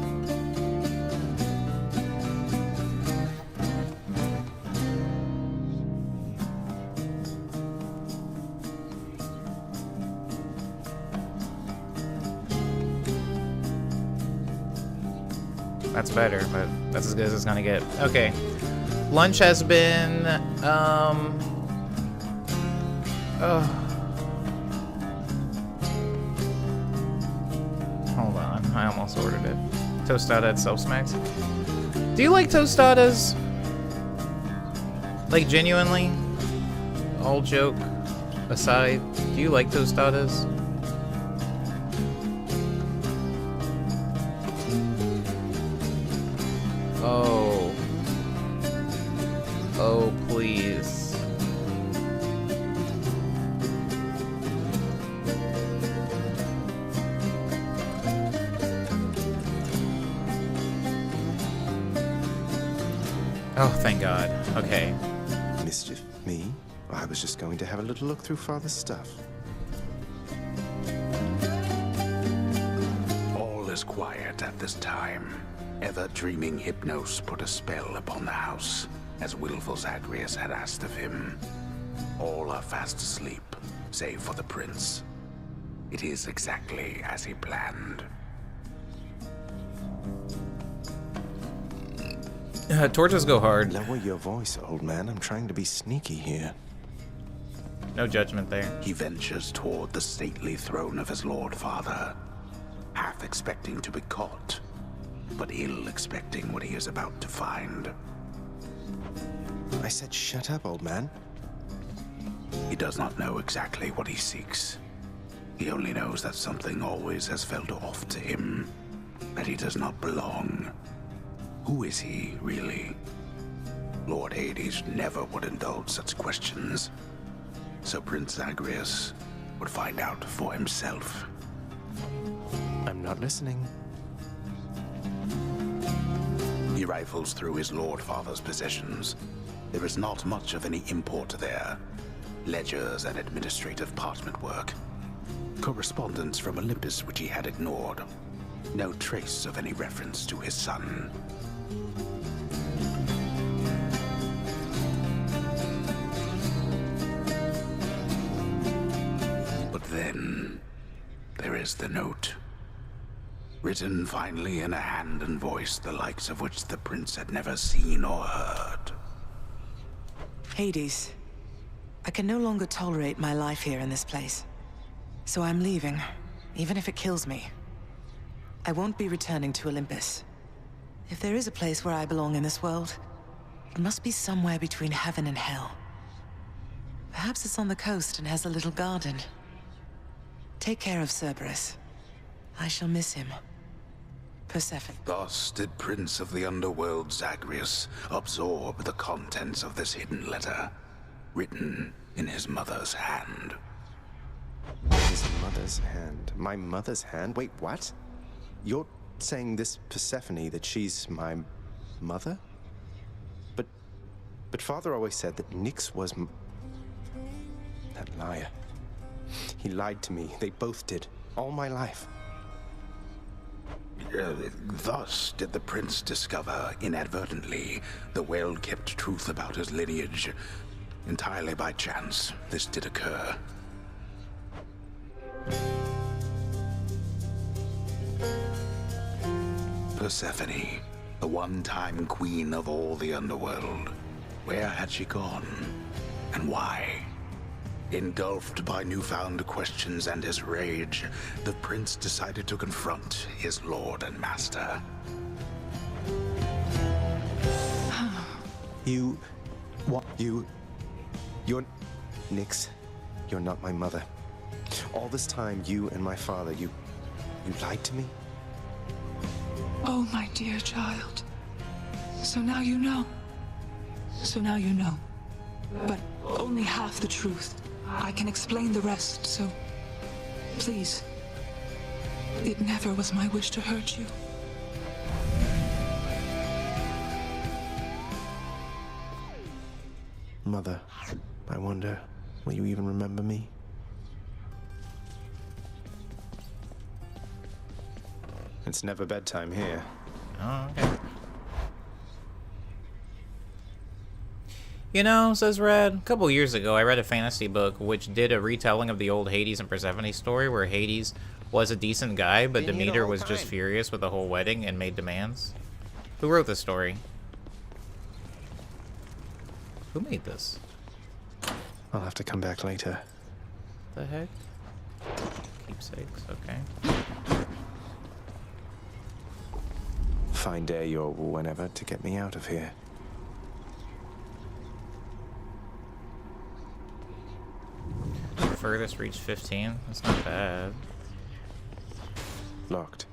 That's better, but that's as good as it's gonna get. Okay. Lunch has been, hold on, I almost ordered it. Tostada at Self Smacks. Do you like tostadas? Like, genuinely? All joke aside, do you like tostadas? Oh. Oh, please. Oh, thank God. Okay. Mischief? Me? I was just going to have a little look through Father's stuff. All is quiet at this time. Ever-dreaming Hypnos put a spell upon the house, as willful Zagreus had asked of him. All are fast asleep, save for the prince. It is exactly as he planned. Torches go hard. Lower your voice, old man. I'm trying to be sneaky here. No judgment there. He ventures toward the stately throne of his lord father, half expecting to be caught, but ill expecting what he is about to find. I said shut up, old man. He does not know exactly what he seeks. He only knows that something always has felt off to him, that he does not belong. Who is he, really? Lord Hades never would indulge such questions, so Prince Zagreus would find out for himself. I'm not listening. He rifles through his lord father's possessions. There is not much of any import there. Ledgers and administrative parchment work. Correspondence from Olympus which he had ignored. No trace of any reference to his son. But then, there is the note. Written finally in a hand and voice the likes of which the prince had never seen or heard. Hades, I can no longer tolerate my life here in this place. So I'm leaving, even if it kills me. I won't be returning to Olympus. If there is a place where I belong in this world, it must be somewhere between heaven and hell. Perhaps it's on the coast and has a little garden. Take care of Cerberus. I shall miss him. Persephone. Thus did Prince of the Underworld Zagreus absorb the contents of this hidden letter, written in his mother's hand. His mother's hand? My mother's hand? Wait, what? You're saying this Persephone, that she's my mother? But Father always said that Nyx was that liar. He lied to me. They both did. All my life. Thus did the prince discover, inadvertently, the well-kept truth about his lineage. Entirely by chance, this did occur. Persephone, the one-time queen of all the underworld. Where had she gone? And why? Engulfed by newfound questions and his rage, the prince decided to confront his lord and master. You're... Nix, you're not my mother. All this time, you and my father, you lied to me? Oh, my dear child. So now you know. So now you know. But only half the truth. I can explain the rest, so... Please. It never was my wish to hurt you. Mother, I wonder, will you even remember me? It's never bedtime here. Oh, okay. You know, says Red, a couple years ago I read a fantasy book which did a retelling of the old Hades and Persephone story where Hades was a decent guy, but Demeter was just furious with the whole wedding and made demands. Who wrote this story? Who made this? I'll have to come back later. The heck? Keepsakes, okay. Find day or whenever to get me out of here. Furthest reach 15? That's not bad. Locked.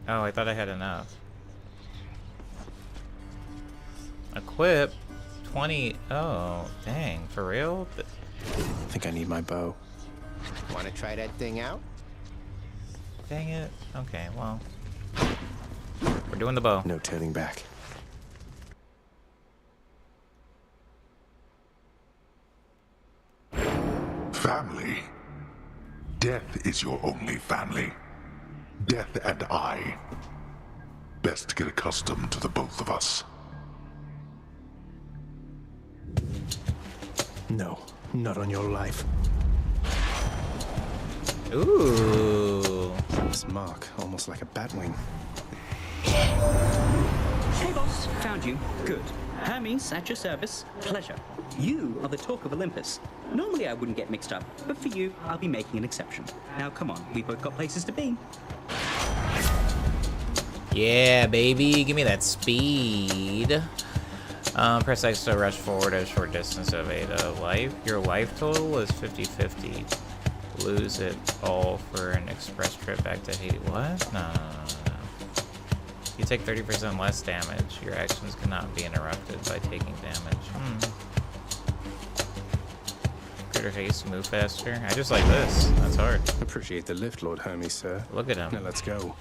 Oh, I thought I had enough. Equip 20. Oh, dang. For real? I think I need my bow. Want to try that thing out? Dang it. Okay, well. We're doing the bow. No turning back. Family. Death is your only family. Death and I. Best get accustomed to the both of us. No, not on your life. Ooh. This mark, almost like a bat wing. Hey boss, found you. Good. Hermes, at your service. Pleasure. You are the talk of Olympus. Normally I wouldn't get mixed up, but for you, I'll be making an exception. Now come on, we've both got places to be. Yeah, baby, give me that speed. Press X to rush forward at a short distance of Ada. Life. Your life total is 50-50. Lose it all for an express trip back to Hades. What? No. You take 30% less damage. Your actions cannot be interrupted by taking damage. Greater haste, move faster. I just like this. That's hard. Appreciate the lift, Lord Hermes, sir. Look at him. Now let's go.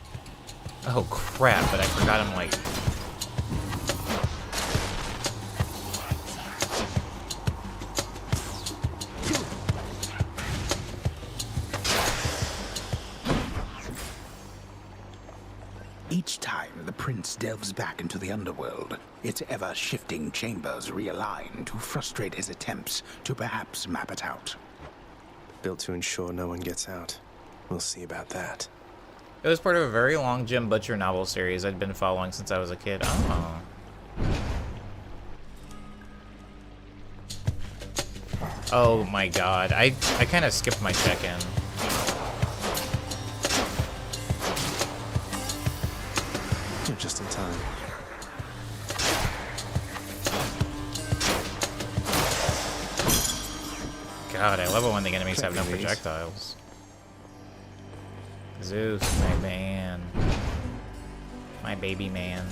Oh crap, but I forgot him like... Each time the prince delves back into the underworld, its ever-shifting chambers realign to frustrate his attempts to perhaps map it out. Built to ensure no one gets out. We'll see about that. It was part of a very long Jim Butcher novel series I'd been following since I was a kid. Oh. Oh my god. I kind of skipped my check-in. You're just in time. God, I love it when the enemies have no projectiles. Zeus, my man. My baby man.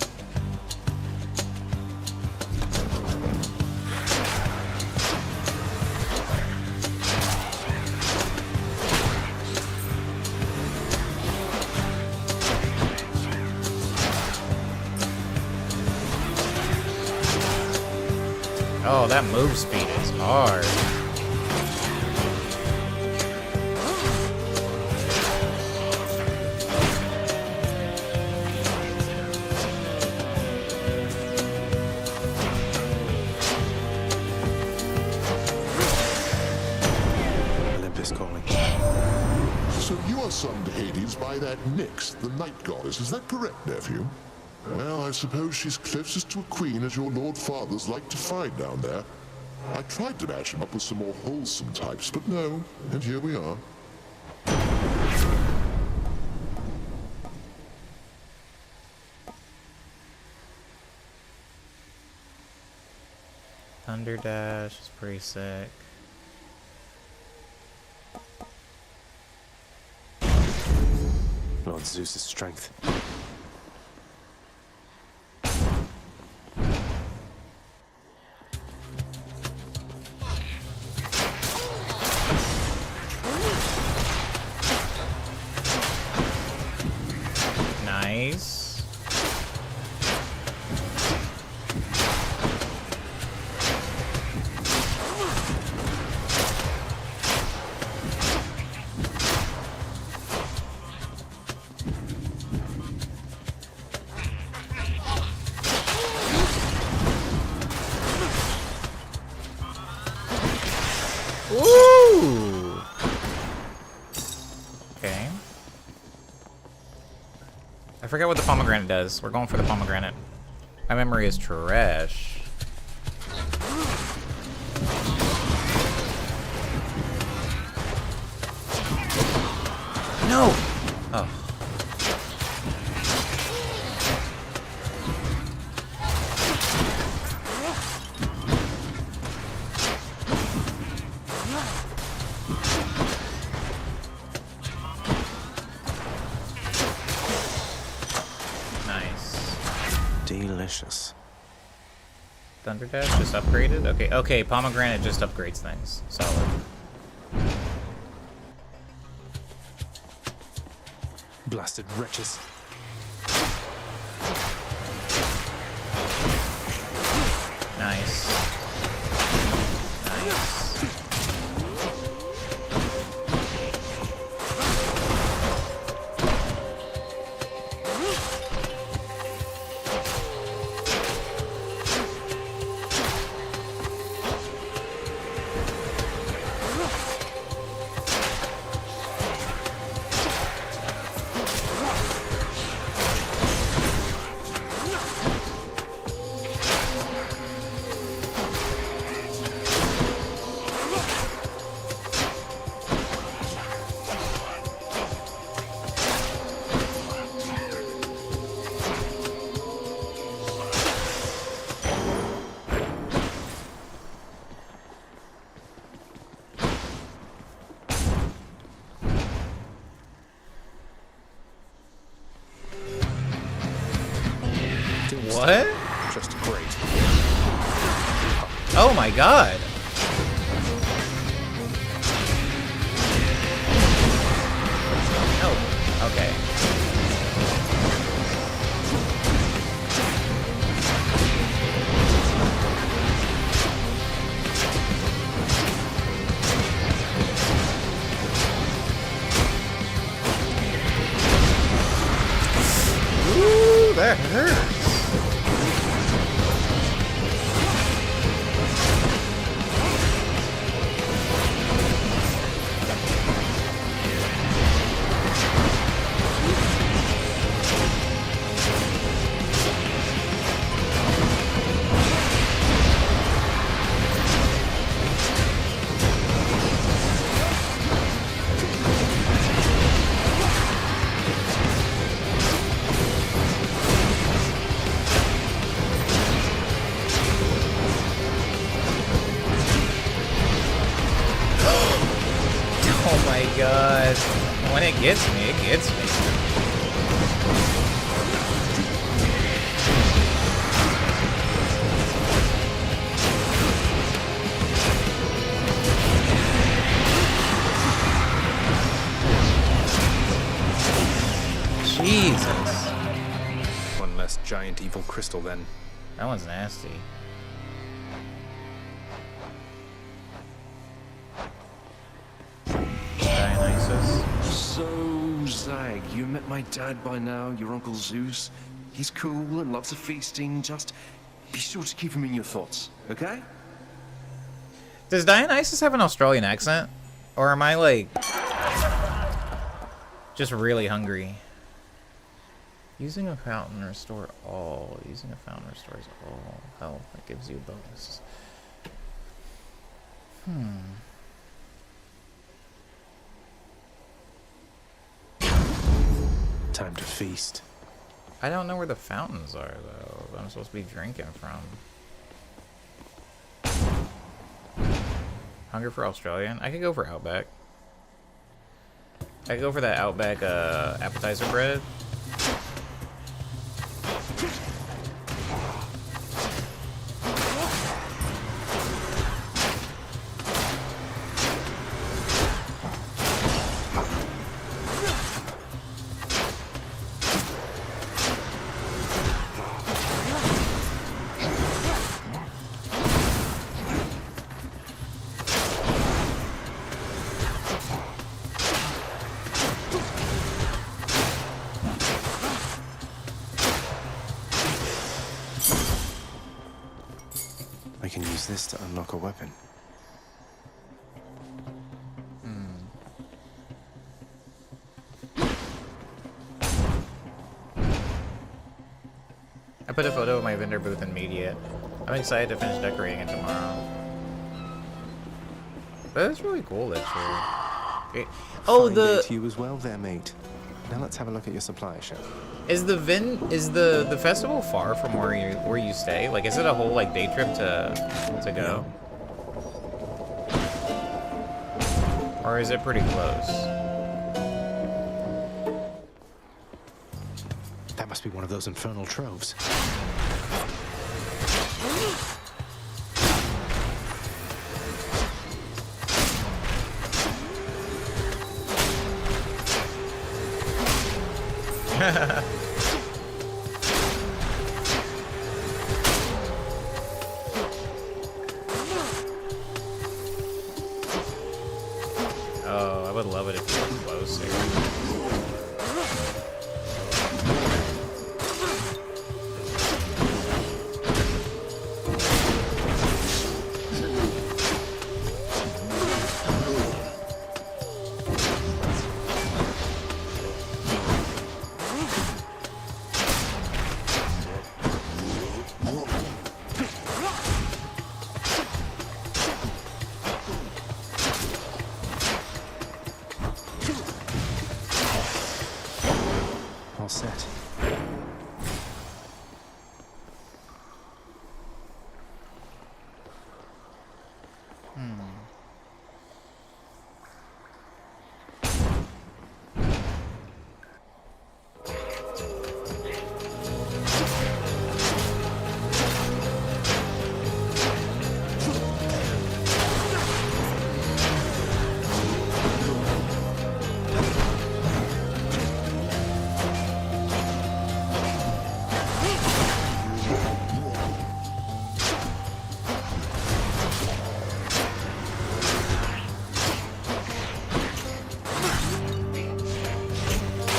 Oh, that move speed is hard. Olympus calling. So you are son to Hades by that Nyx, the night goddess. Is that correct, nephew? Well, I suppose she's closest to a queen as your lord fathers like to find down there. I tried to match him up with some more wholesome types, but no, and here we are. Thunder Dash is pretty sick. Lord Zeus's strength. Nice. Ooh. Okay. I forget what the pomegranate does. We're going for the pomegranate. My memory is trash. No! Oh. Delicious. Thunder Dash just upgraded? Okay, okay, pomegranate just upgrades things. Solid. Blasted wretches. Nice. Nice. What? Just great. Oh my god. Oh, okay. Ooh, that hurts. Oh my god. When it gets me, it gets me. Jesus. One less giant evil crystal then. That one's nasty. Dionysus. So, Zag, you met my dad by now, your Uncle Zeus. He's cool and loves of feasting. Just be sure to keep him in your thoughts, okay? Does Dionysus have an Australian accent? Or am I, like, just really hungry? Using a fountain restore all. Using a fountain restores all health. That gives you a bonus. Time to feast. I don't know where the fountains are, though, that I'm supposed to be drinking from. Hunger for Australian? I could go for Outback. I could go for that Outback appetizer bread. I can use this to unlock a weapon. I put a photo of my vendor booth in media. I'm excited to finish decorating it tomorrow. That's really cool, actually. Oh, Fine day to you as well there, mate. Now let's have a look at your supply shelf. Is the the festival far from where you stay? Like, is it a whole like day trip to go? Or is it pretty close? That must be one of those infernal troves. Oh, I would love it if you were closer. All set.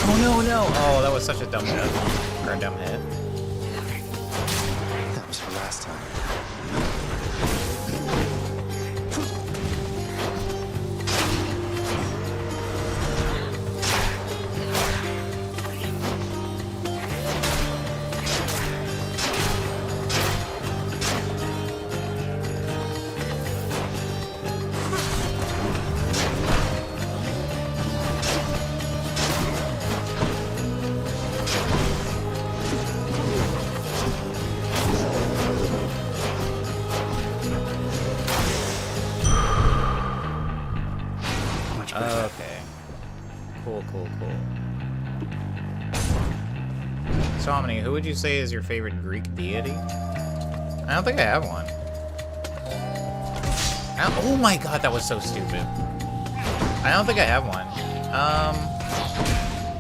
Oh no, no! Oh, that was such a dumb hit. Or a dumb hit. That was for last time. Okay. Cool, cool, cool. Somni, who would you say is your favorite Greek deity? I don't think I have one. Oh my god, that was so stupid. I don't think I have one.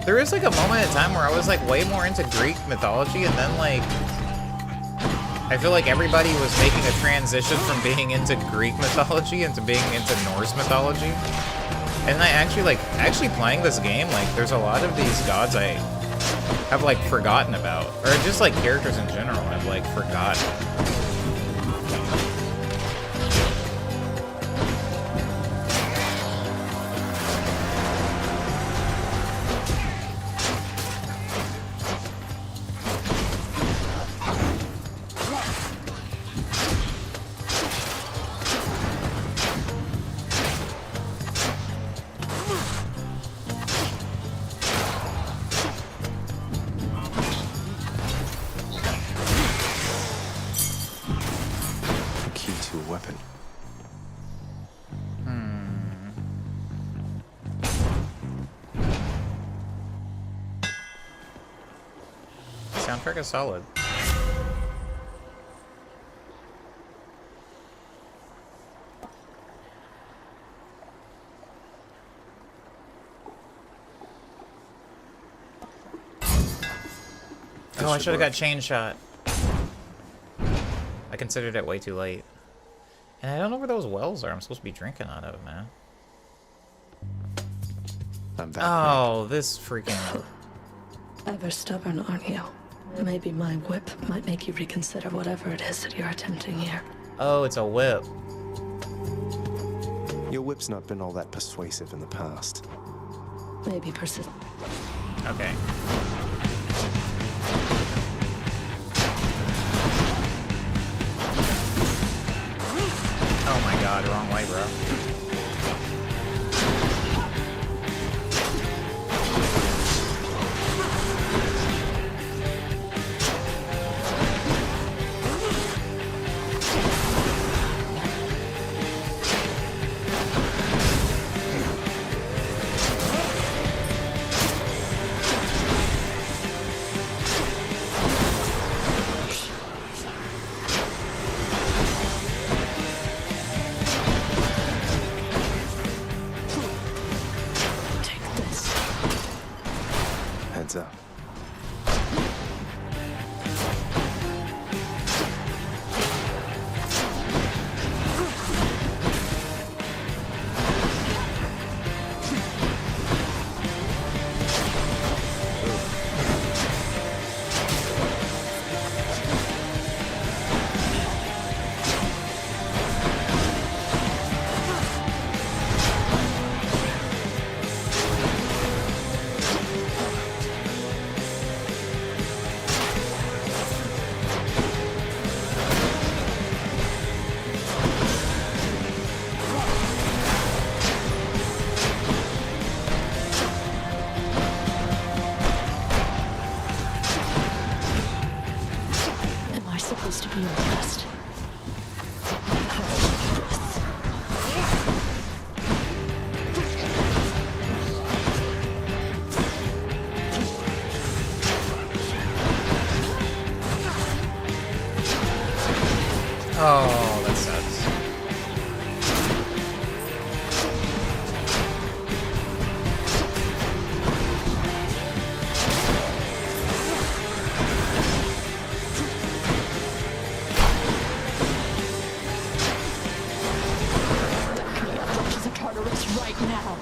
There is like a moment in time where I was like way more into Greek mythology, and then like I feel like everybody was making a transition from being into Greek mythology into being into Norse mythology. And I actually playing this game, like there's a lot of these gods I have like forgotten about, or just like characters in general I've like forgotten. soundtrack is solid. Oh, I should have got chain shot. I considered it way too late. And I don't know where those wells are I'm supposed to be drinking out of, man. Oh, this freaking... Ever stubborn, aren't you? Maybe my whip might make you reconsider whatever it is that you're attempting here. Oh, it's a whip. Your whip's not been all that persuasive in the past. Maybe persist. Okay. Oh my god, wrong way, bro. Heads up. Am I supposed to be impressed? Oh, that sucks. She's a Tartarus right now.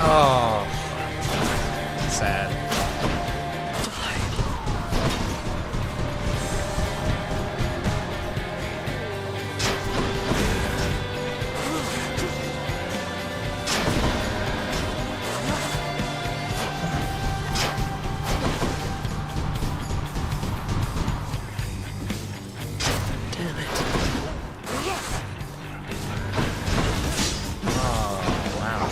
Oh. Sad. Damn it. Oh, wow.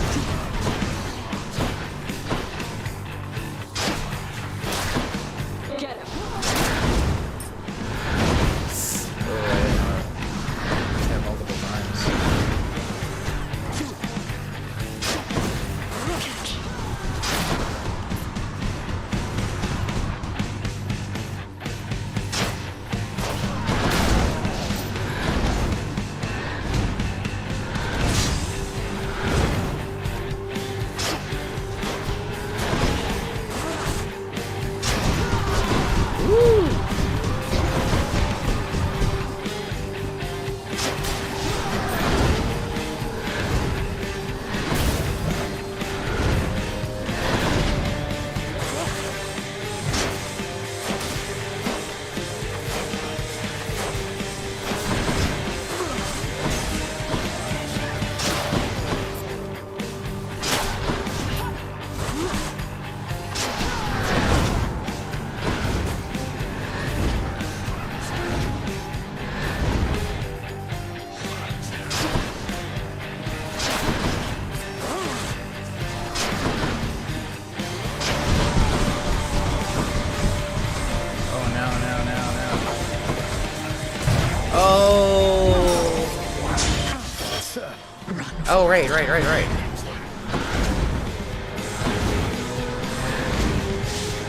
Oh, right.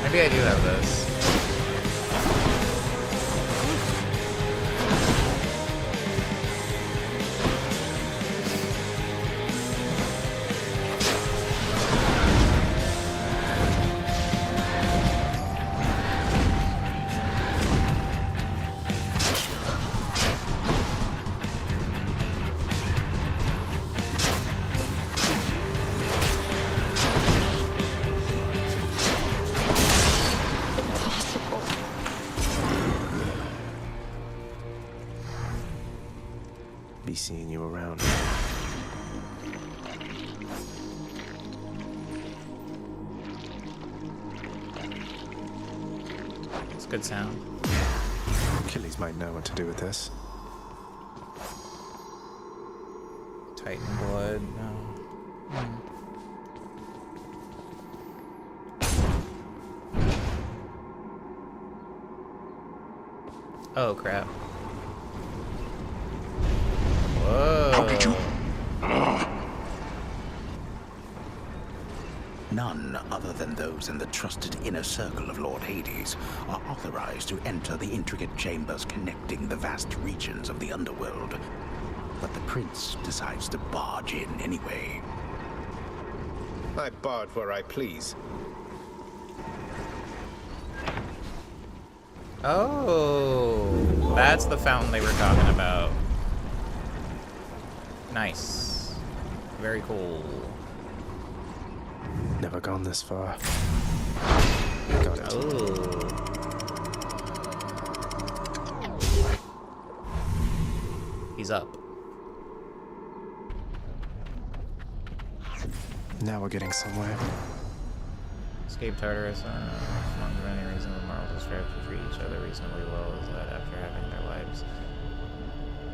Maybe I do have this. Be seeing you around. It's good sound. Achilles might know what to do with this. Titan blood, no. Oh, crap. Whoa. How did you? None other than those in the trusted inner circle of Lord Hades are authorized to enter the intricate chambers connecting the vast regions of the underworld. But the prince decides to barge in anyway. I barge where I please. Oh, that's the fountain they were talking about. Nice. Very cool. Never gone this far. Got it. Oh. He's up. Now we're getting somewhere. Escape Tartarus. Among the many reasons the mortals strive to treat each other reasonably well is that after having their lives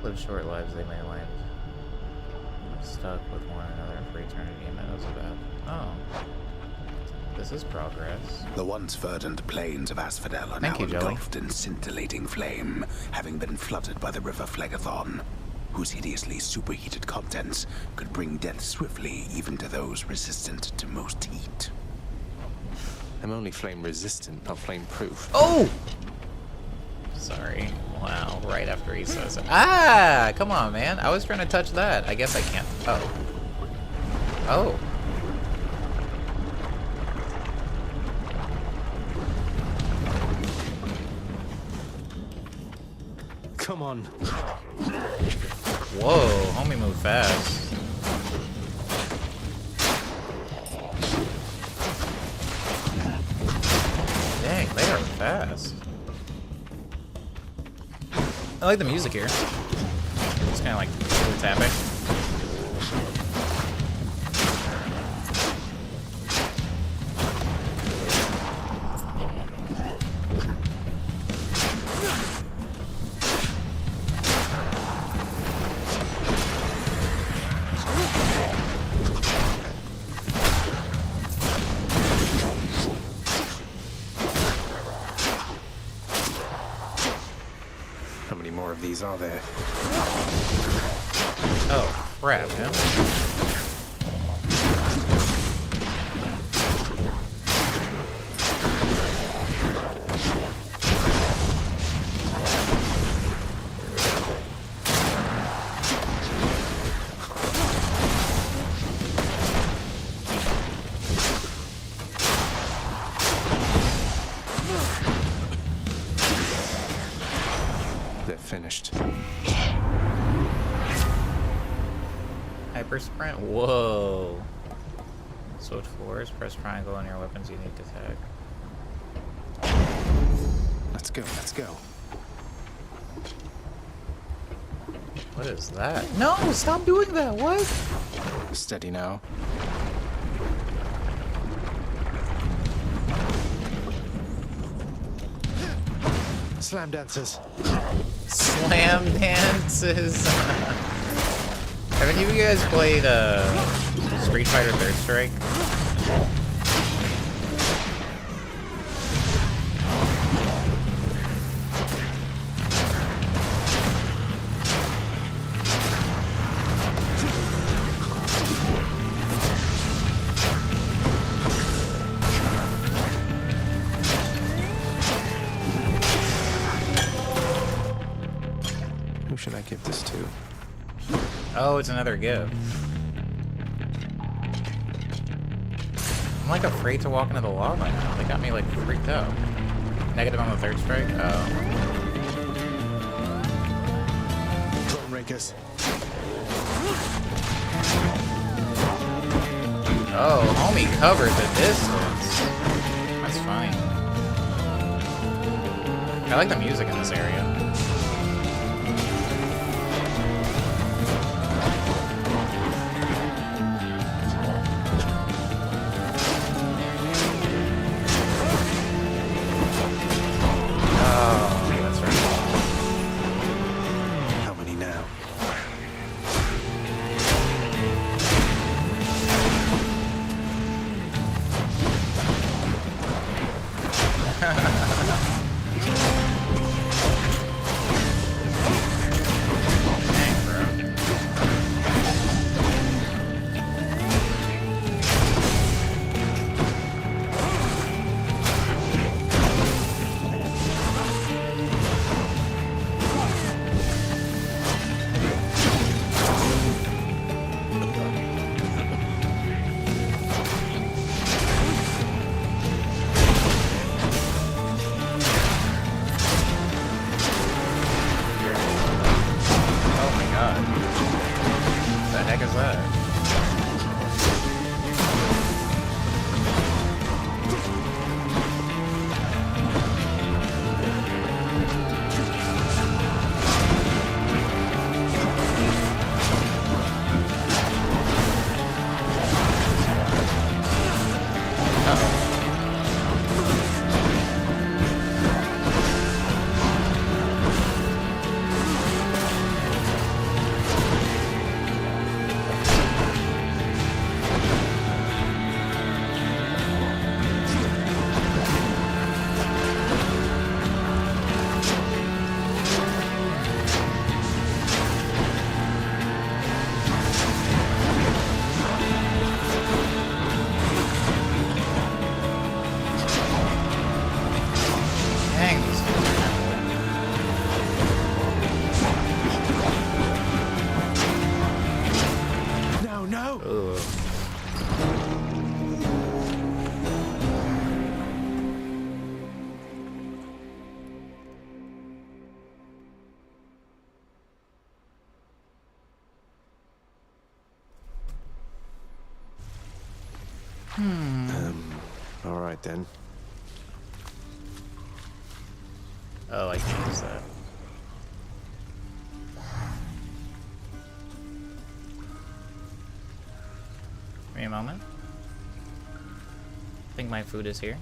lived short lives, they may land stuck with one another for eternity in meadows of death. Oh. This is progress. The once verdant plains of Asphodel are Thank now you, Joey. engulfed in scintillating flame, having been flooded by the river Phlegethon, whose hideously superheated contents could bring death swiftly even to those resistant to most heat. I'm only flame resistant, not flame proof. Oh! Sorry. Wow, right after he says it. Ah! Come on, man. I was trying to touch that. I guess I can't. Oh. Oh. Come on. Whoa, homie move fast. Dang, they are fast. I like the music here. It's kind of like tapping. How many more of these are there? Oh, crap, man. They're finished. Hyper sprint? Whoa. Switch floors, press triangle on your weapon's unique attack. Let's go, let's go. What is that? No, stop doing that. What? Steady now. Slam dancers. Slam dances. Have any of you guys played Street Fighter Third Strike? should I give this to? Oh, it's another gift. I'm like afraid to walk into the lava now. They got me like freaked out. Negative on the third strike? Oh. Drone rakers. Oh, homie covered the distance. That's funny. I like the music in this area. All right then. Oh, I can use that. Give me a moment. I think my food is here.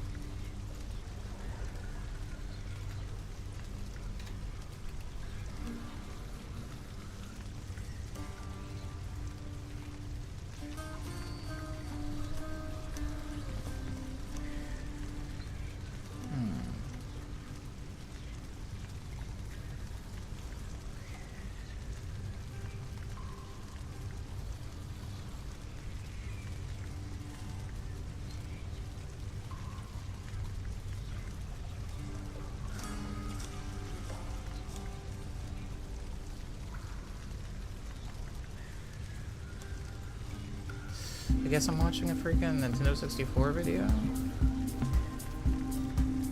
I guess I'm watching a freaking Nintendo 64 video.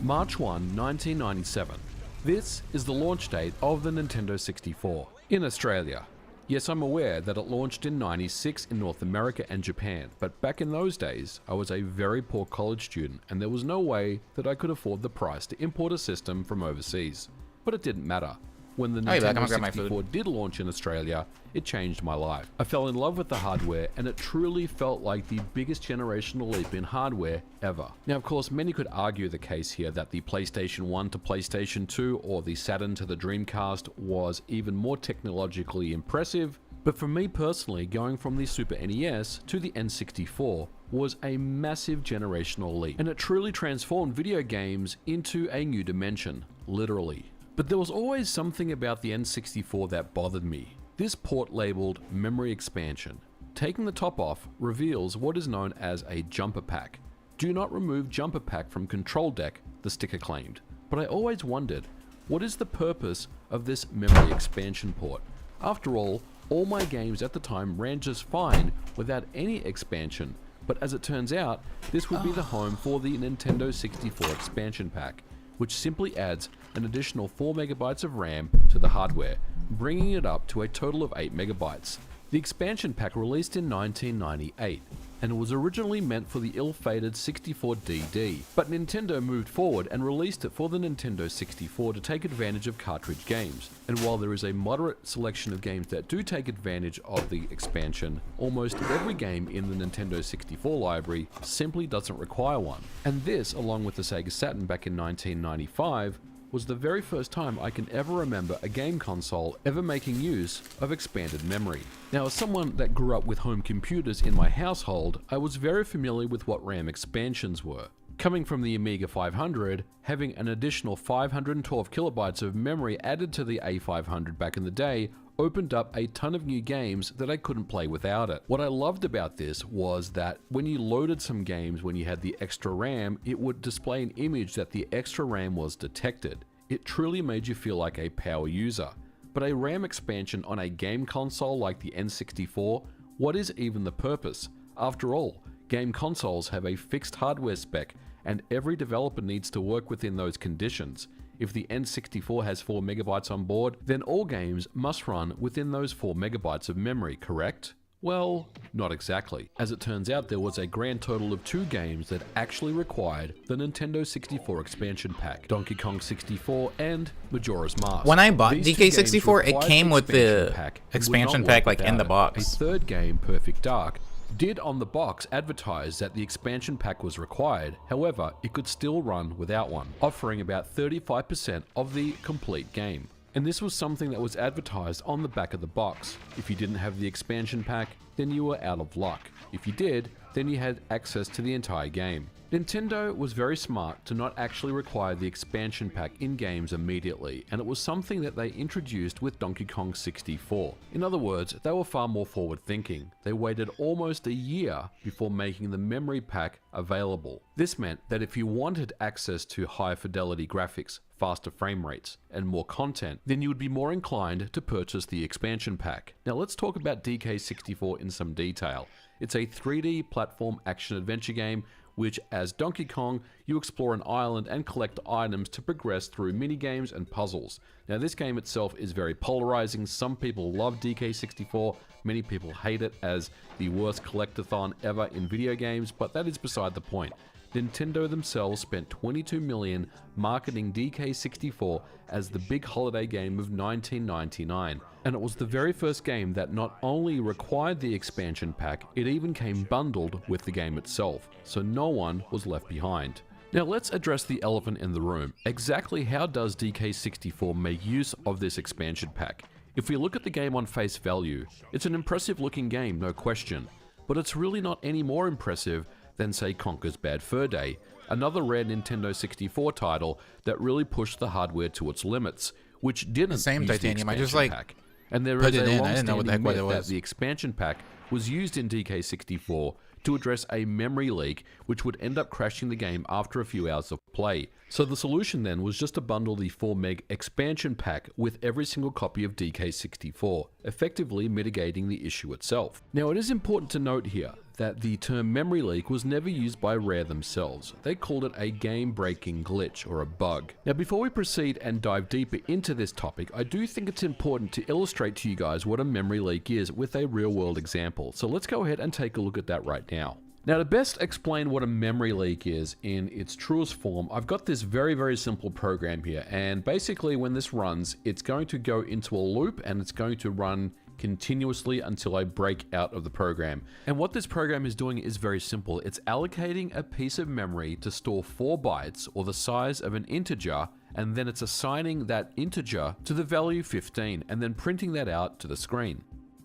March 1, 1997. This is the launch date of the Nintendo 64 in Australia. Yes, I'm aware that it launched in '96 in North America and Japan, but back in those days, I was a very poor college student and there was no way that I could afford the price to import a system from overseas. But it didn't matter. When the Nintendo 64 did launch in Australia, it changed my life. I fell in love with the hardware and it truly felt like the biggest generational leap in hardware ever. Now of course many could argue the case here that the PlayStation 1 to PlayStation 2 or the Saturn to the Dreamcast was even more technologically impressive, but for me personally, going from the Super NES to the N64 was a massive generational leap, and it truly transformed video games into a new dimension, literally. But there was always something about the N64 that bothered me. This port labeled Memory Expansion. Taking the top off reveals what is known as a jumper pack. Do not remove jumper pack from control deck, the sticker claimed. But I always wondered, what is the purpose of this memory expansion port? After all my games at the time ran just fine without any expansion, but as it turns out, this would be the home for the Nintendo 64 expansion pack, which simply adds an additional 4 megabytes of RAM to the hardware, bringing it up to a total of 8 megabytes. The expansion pack released in 1998, and it was originally meant for the ill-fated 64DD, but Nintendo moved forward and released it for the Nintendo 64 to take advantage of cartridge games. And while there is a moderate selection of games that do take advantage of the expansion, almost every game in the Nintendo 64 library simply doesn't require one. And this, along with the Sega Saturn back in 1995, was the very first time I can ever remember a game console ever making use of expanded memory. Now, as someone that grew up with home computers in my household, I was very familiar with what RAM expansions were. Coming from the Amiga 500, having an additional 512 kilobytes of memory added to the A500 back in the day opened up a ton of new games that I couldn't play without it. What I loved about this was that when you loaded some games when you had the extra RAM, it would display an image that the extra RAM was detected. It truly made you feel like a power user. But a RAM expansion on a game console like the N64, what is even the purpose? After all, game consoles have a fixed hardware spec, and every developer needs to work within those conditions. If the N64 has 4 megabytes on board, then all games must run within those 4 megabytes of memory, correct? Well, not exactly. As it turns out, there was a grand total of 2 games that actually required the Nintendo 64 expansion pack, Donkey Kong 64 and Majora's Mask. When I bought These DK64, it came with the and would expansion not pack work like in the without it. box. A third game, Perfect Dark, did on the box advertise that the expansion pack was required, however, it could still run without one, offering about 35% of the complete game. And this was something that was advertised on the back of the box. If you didn't have the expansion pack, then you were out of luck. If you did, then you had access to the entire game. Nintendo was very smart to not actually require the expansion pack in games immediately, and it was something that they introduced with Donkey Kong 64. In other words, they were far more forward thinking. They waited almost a year before making the memory pack available. This meant that if you wanted access to higher fidelity graphics, faster frame rates, and more content, then you would be more inclined to purchase the expansion pack. Now let's talk about DK64 in some detail. It's a 3D platform action-adventure game which, as Donkey Kong, you explore an island and collect items to progress through minigames and puzzles. Now this game itself is very polarizing. Some people love DK64, many people hate it as the worst collectathon ever in video games, but that is beside the point. Nintendo themselves spent $22 million marketing DK64 as the big holiday game of 1999, and it was the very first game that not only required the expansion pack, it even came bundled with the game itself, so no one was left behind. Now let's address the elephant in the room. Exactly how does DK64 make use of this expansion pack? If we look at the game on face value, it's an impressive looking game, no question, but it's really not any more impressive than say Conker's Bad Fur Day, another rare Nintendo 64 title that really pushed the hardware to its limits, which didn't Same use Titanium, the I just expansion like pack. And there put is it a in, I didn't know what the heck long-standing it myth was. that the expansion pack was used in DK64 to address a memory leak which would end up crashing the game after a few hours of play. So the solution then was just to bundle the 4 meg expansion pack with every single copy of DK64, effectively mitigating the issue itself. Now it is important to note here that the term memory leak was never used by Rare themselves. They called it a game-breaking glitch or a bug. Now before we proceed and dive deeper into this topic, I do think it's important to illustrate to you guys what a memory leak is with a real-world example. So let's go ahead and take a look at that right now. Now to best explain what a memory leak is in its truest form, I've got this very simple program here, and basically when this runs, it's going to go into a loop and it's going to run continuously until I break out of the program. And what this program is doing is very simple. It's allocating a piece of memory to store 4 bytes or the size of an integer, and then it's assigning that integer to the value 15 and then printing that out to the screen.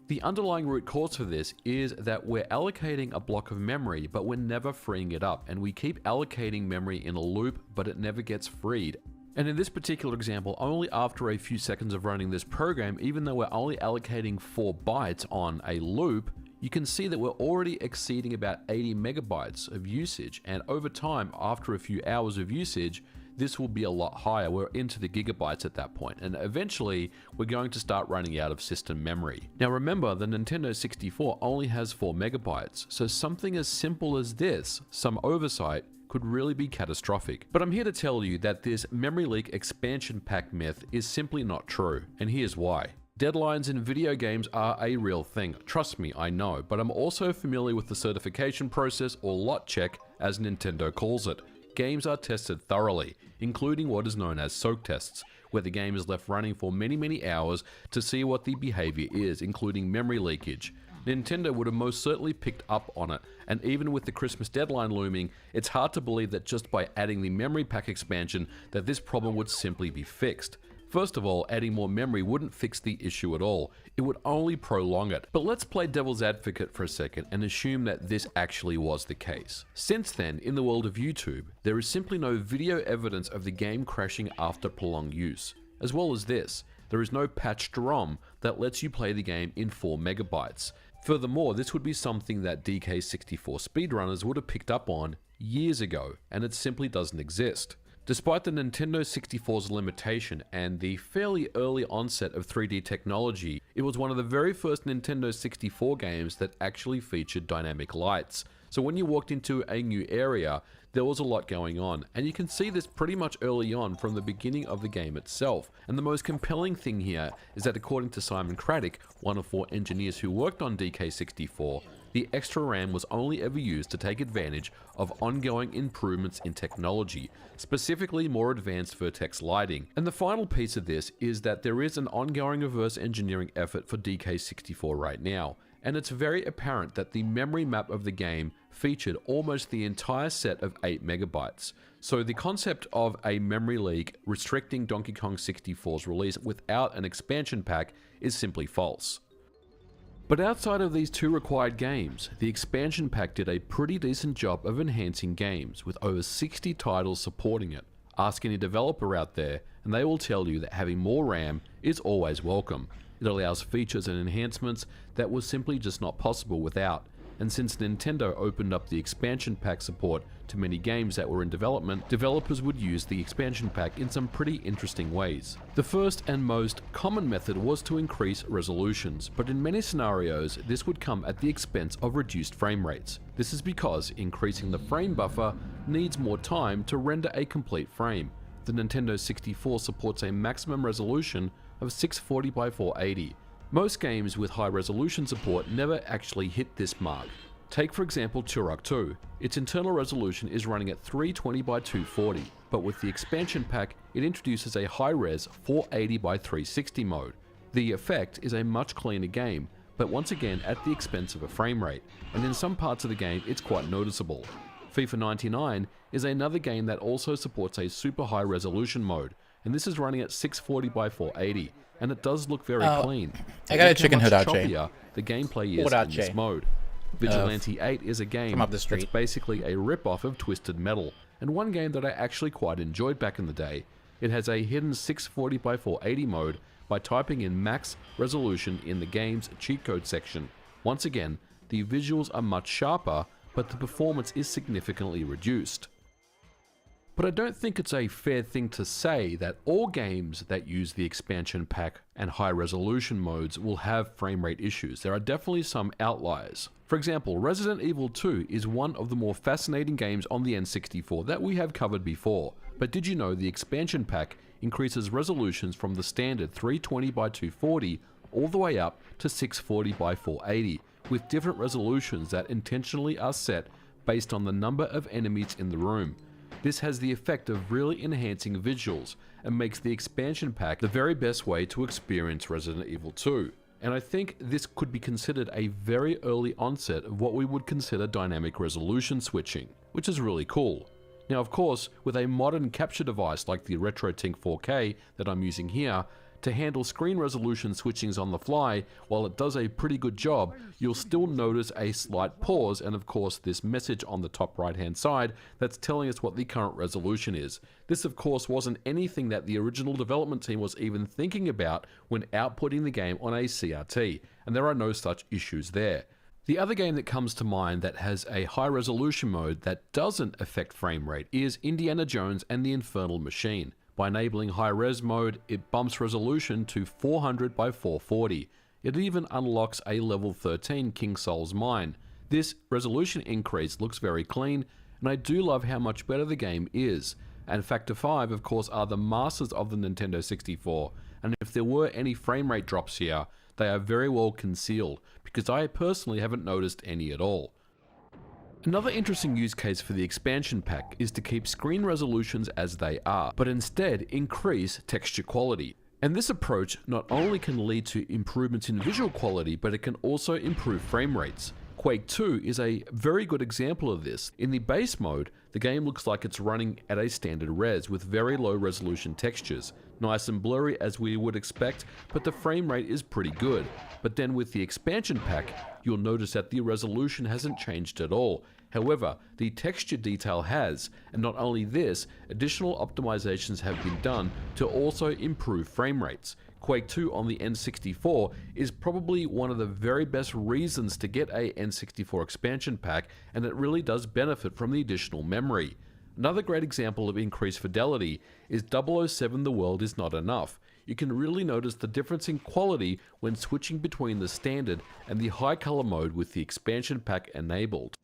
The underlying root cause for this is that we're allocating a block of memory, but we're never freeing it up, and we keep allocating memory in a loop, but it never gets freed. And in this particular example, only after a few seconds of running this program, even though we're only allocating 4 bytes on a loop, you can see that we're already exceeding about 80 megabytes of usage. And over time, after a few hours of usage, this will be a lot higher. We're into the gigabytes at that point, and eventually we're going to start running out of system memory. Now remember, the Nintendo 64 only has 4 megabytes, so something as simple as this, some oversight, could really be catastrophic. But I'm here to tell you that this memory leak expansion pack myth is simply not true, and here's why. Deadlines in video games are a real thing, trust me, I know, but I'm also familiar with the certification process, or lot check as Nintendo calls it. Games are tested thoroughly, including what is known as soak tests, where the game is left running for many hours to see what the behavior is, including memory leakage. Nintendo would have most certainly picked up on it, and even with the Christmas deadline looming, it's hard to believe that just by adding the memory pack expansion that this problem would simply be fixed. First of all, adding more memory wouldn't fix the issue at all, it would only prolong it. But let's play devil's advocate for a second and assume that this actually was the case. Since then, in the world of YouTube, there is simply no video evidence of the game crashing after prolonged use. As well as this, there is no patched ROM that lets you play the game in 4 megabytes. Furthermore, this would be something that DK64 speedrunners would have picked up on years ago, and it simply doesn't exist. Despite the Nintendo 64's limitation and the fairly early onset of 3D technology, it was one of the very first Nintendo 64 games that actually featured dynamic lights. So when you walked into a new area, there was a lot going on, and you can see this pretty much early on from the beginning of the game itself. And the most compelling thing here is that according to Simon Craddock, one of 4 engineers who worked on DK64, the extra RAM was only ever used to take advantage of ongoing improvements in technology, specifically more advanced vertex lighting. And the final piece of this is that there is an ongoing reverse engineering effort for DK64 right now, and it's very apparent that the memory map of the game featured almost the entire set of 8 megabytes. So the concept of a memory leak restricting Donkey Kong 64's release without an expansion pack is simply false. But outside of these 2 required games, the expansion pack did a pretty decent job of enhancing games, with over 60 titles supporting it. Ask any developer out there, and they will tell you that having more RAM is always welcome. It allows features and enhancements that was simply just not possible without. And since Nintendo opened up the expansion pack support to many games that were in development, developers would use the expansion pack in some pretty interesting ways. The first and most common method was to increase resolutions, but in many scenarios this would come at the expense of reduced frame rates. This is because increasing the frame buffer needs more time to render a complete frame. The Nintendo 64 supports a maximum resolution of 640 by 480. Most games with high resolution support never actually hit this mark. Take for example Turok 2. Its internal resolution is running at 320 by 240, but with the expansion pack it introduces a high-res 480 by 360 mode. The effect is a much cleaner game, but once again at the expense of a frame rate, and in some parts of the game it's quite noticeable. FIFA 99 is another game that also supports a super high resolution mode, and this is running at 640 by 480, and it does look very clean. I got a chicken hood out, choppier the gameplay is in this mode. Vigilante 8 is a game that's basically a rip-off of Twisted Metal, and one game that I actually quite enjoyed back in the day. It has a hidden 640 by 480 mode by typing in max resolution in the game's cheat code section. Once again, the visuals are much sharper, but the performance is significantly reduced. But I don't think it's a fair thing to say that all games that use the expansion pack and high resolution modes will have frame rate issues. There are definitely some outliers. For example, Resident Evil 2 is one of the more fascinating games on the N64 that we have covered before. But did you know the expansion pack increases resolutions from the standard 320 by 240 all the way up to 640 by 480, with different resolutions that intentionally are set based on the number of enemies in the room. This has the effect of really enhancing visuals and makes the expansion pack the very best way to experience Resident Evil 2. And I think this could be considered a very early onset of what we would consider dynamic resolution switching, which is really cool. Now of course, with a modern capture device like the RetroTink 4K that I'm using here, to handle screen resolution switchings on the fly, while it does a pretty good job, you'll still notice a slight pause and of course this message on the top right hand side that's telling us what the current resolution is. This of course wasn't anything that the original development team was even thinking about when outputting the game on a CRT, and there are no such issues there. The other game that comes to mind that has a high resolution mode that doesn't affect frame rate is Indiana Jones and the Infernal Machine. By enabling high res mode, it bumps resolution to 400 by 440. It even unlocks a level 13 King Sol's Mine. This resolution increase looks very clean, and I do love how much better the game is. And Factor 5 of course are the masters of the Nintendo 64, and if there were any frame rate drops here, they are very well concealed, because I personally haven't noticed any at all. Another interesting use case for the expansion pack is to keep screen resolutions as they are, but instead increase texture quality. And this approach not only can lead to improvements in visual quality, but it can also improve frame rates. Quake 2 is a very good example of this. In the base mode, the game looks like it's running at a standard res with very low resolution textures. Nice and blurry as we would expect, but the frame rate is pretty good. But then with the expansion pack, you'll notice that the resolution hasn't changed at all. However, the texture detail has, and not only this, additional optimizations have been done to also improve frame rates. Quake 2 on the N64 is probably one of the very best reasons to get a N64 expansion pack, and it really does benefit from the additional memory. Another great example of increased fidelity is 007 The World Is Not Enough. You can really notice the difference in quality when switching between the standard and the high color mode with the expansion pack enabled.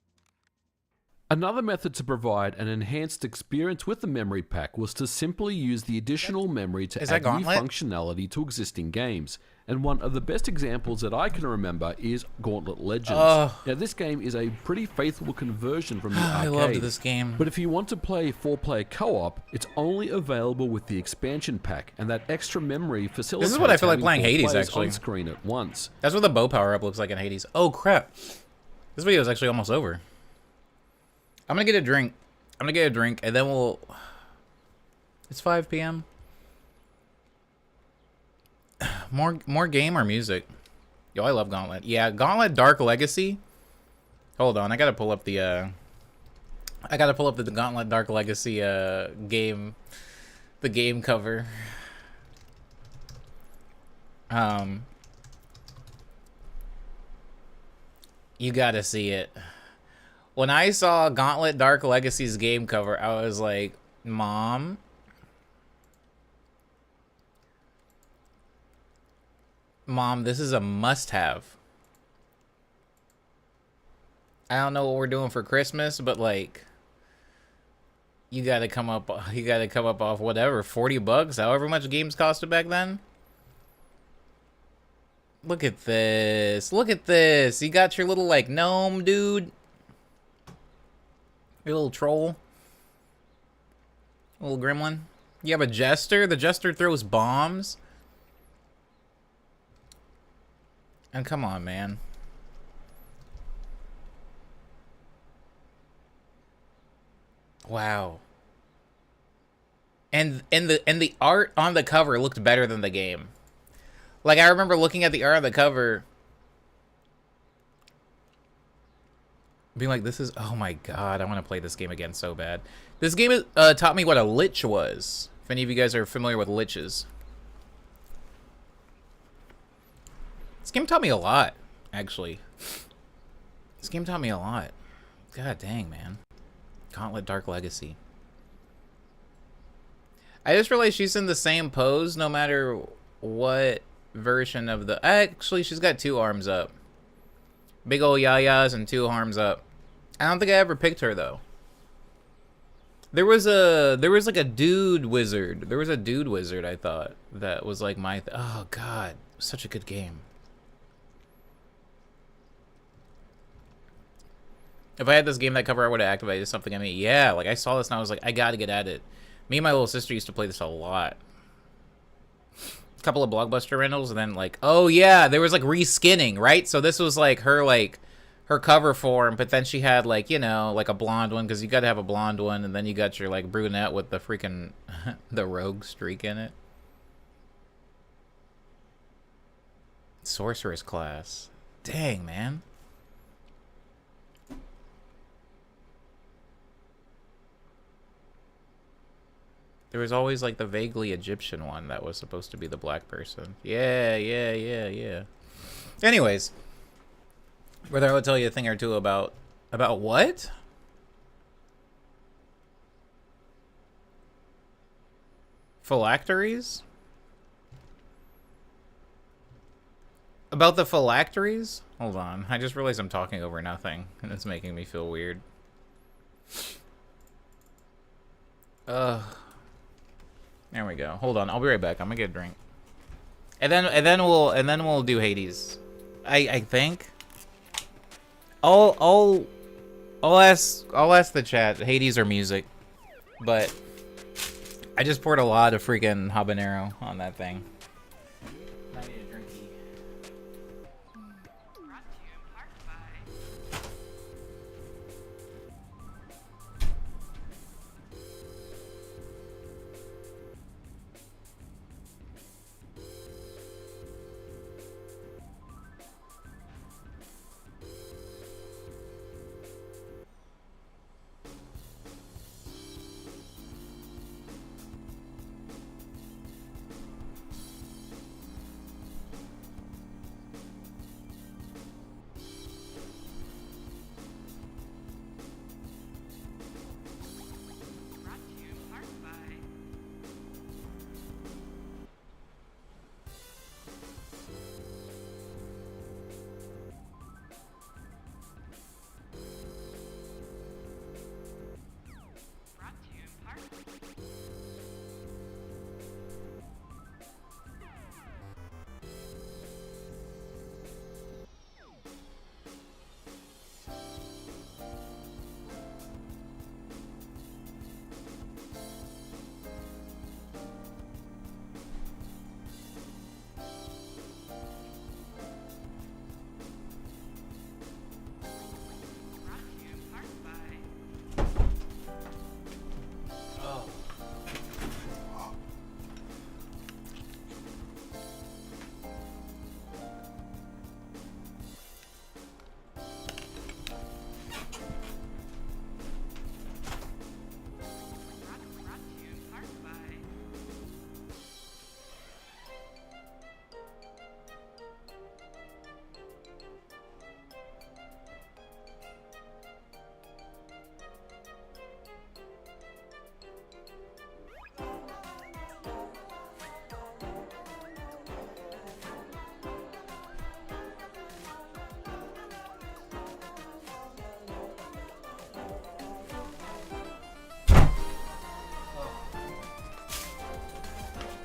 Another method to provide an enhanced experience with the memory pack was to simply use the additional memory to add new functionality to existing games. And one of the best examples that I can remember is Gauntlet Legends. Now this game is a pretty faithful conversion from the arcade. I loved this game. But if you want to play 4-player co-op, it's only available with the expansion pack, and that extra memory facilitates This is what I feel like having playing 4 Hades, players actually. on screen at once. That's what the bow power-up looks like in Hades. Oh, crap. This video is actually almost over. I'm gonna get a drink. And then we'll... It's 5 p.m. More game or music? Yo, I love Gauntlet. Yeah, Gauntlet Dark Legacy. Hold on, I gotta pull up the Gauntlet Dark Legacy game, the game cover. You gotta see it. When I saw Gauntlet Dark Legacy's game cover, I was like, Mom? Mom, this is a must-have. I don't know what we're doing for Christmas, but like, you gotta come up off whatever, 40 bucks, however much games costed back then. Look at this. Look at this. You got your little like gnome dude. Your little troll. Little gremlin. You have a jester. The jester throws bombs. And come on, man. Wow. And the art on the cover looked better than the game. Like, I remember looking at the art on the cover, being like, this is, oh my god, I want to play this game again so bad. This game taught me what a lich was, if any of you guys are familiar with liches. This game taught me a lot, actually. This game taught me a lot. God dang, man. Gauntlet Dark Legacy. I just realized she's in the same pose no matter what version of the... Actually, she's got 2 arms up. Big ol' yayas and 2 arms up. I don't think I ever picked her, though. There was like a dude wizard. There was a dude wizard, I thought, that was like my... Oh, God. Such a good game. If I had this game that cover, I would have activated something in me. Yeah, like I saw this and I was like, I gotta get at it. Me and my little sister used to play this a lot. A couple of Blockbuster rentals, and then like, oh yeah, there was like reskinning, right? So this was like her cover form, but then she had like, you know, like a blonde one, because you gotta have a blonde one, and then you got your like brunette with the freaking the rogue streak in it. Sorceress class. Dang, man. There was always like the vaguely Egyptian one that was supposed to be the black person. Yeah. Anyways, Brother, I will tell you a thing or two about what? Phylacteries? About the phylacteries? Hold on. I just realized I'm talking over nothing, and it's making me feel weird. There we go. Hold on. I'll be right back. I'm gonna get a drink. And then we'll do Hades. I think. I'll ask the chat, Hades or music. But I just poured a lot of freaking habanero on that thing.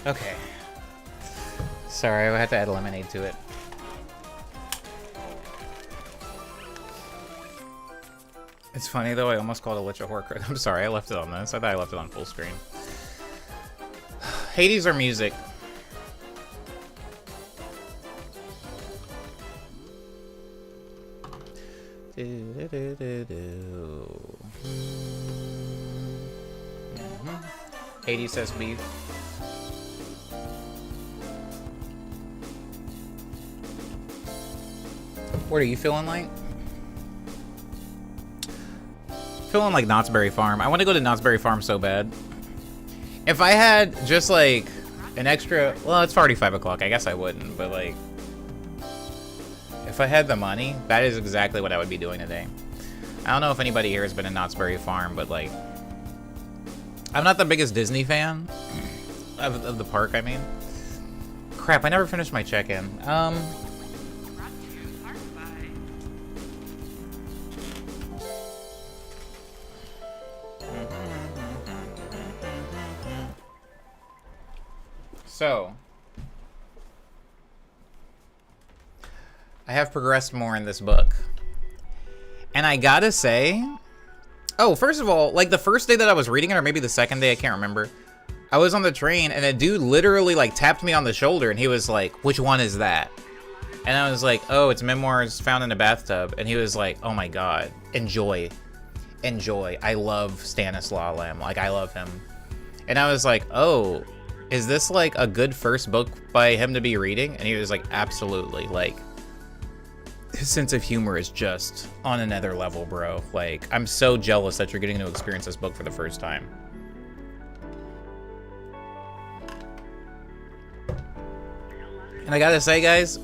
Okay. Sorry, I had to add lemonade to it. It's funny though, I almost called a Lich a Horcrux. I'm sorry, I left it on this. I thought I left it on full screen. Hades or music? Hades says beef. What are you feeling like? Feeling like Knott's Berry Farm. I want to go to Knott's Berry Farm so bad. If I had just like an extra, well, it's already 5 o'clock. I guess I wouldn't, but like, if I had the money, that is exactly what I would be doing today. I don't know if anybody here has been in Knott's Berry Farm, but like, I'm not the biggest Disney fan of the park. I mean, crap, I never finished my check-in. So, I have progressed more in this book. And I gotta say, oh, first of all, like the first day that I was reading it, or maybe the second day, I can't remember. I was on the train and a dude literally like tapped me on the shoulder and he was like, "Which one is that?" And I was like, "Oh, it's Memoirs Found in a Bathtub." And he was like, "Oh my God, enjoy. Enjoy. I love Stanislaw Lem. Like, I love him." And I was like, "Oh, is this like a good first book by him to be reading?" And he was like, "Absolutely. Like, his sense of humor is just on another level, bro. Like, I'm so jealous that you're getting to experience this book for the first time." And I gotta say, guys,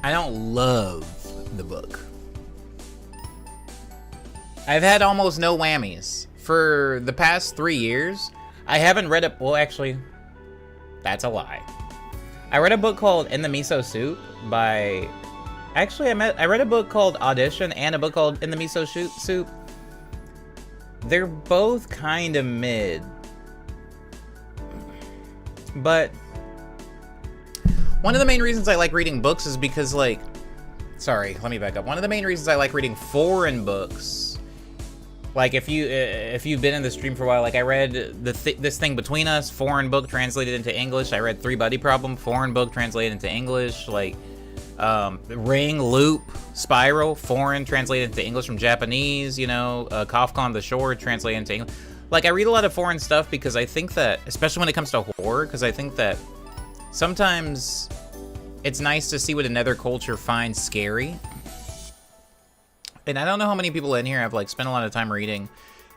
I don't love the book. I've had almost no whammies. For the past 3 years, I haven't read it. Well, actually, that's a lie. I read a book called In the Miso Soup by... Actually, I read a book called Audition and a book called In the Miso Soup. They're both kind of mid. But one of the main reasons I like reading books is because, like... Sorry, let me back up. One of the main reasons I like reading foreign books... Like, if you've been in the stream for a while, like, I read This Thing Between Us, foreign book translated into English. I read Three Buddy Problem, foreign book translated into English. Like, Ring, Loop, Spiral, foreign translated into English from Japanese. You know, Kafka on the Shore translated into English. Like, I read a lot of foreign stuff because I think that, especially when it comes to horror, because I think that sometimes it's nice to see what another culture finds scary. And I don't know how many people in here have, like, spent a lot of time reading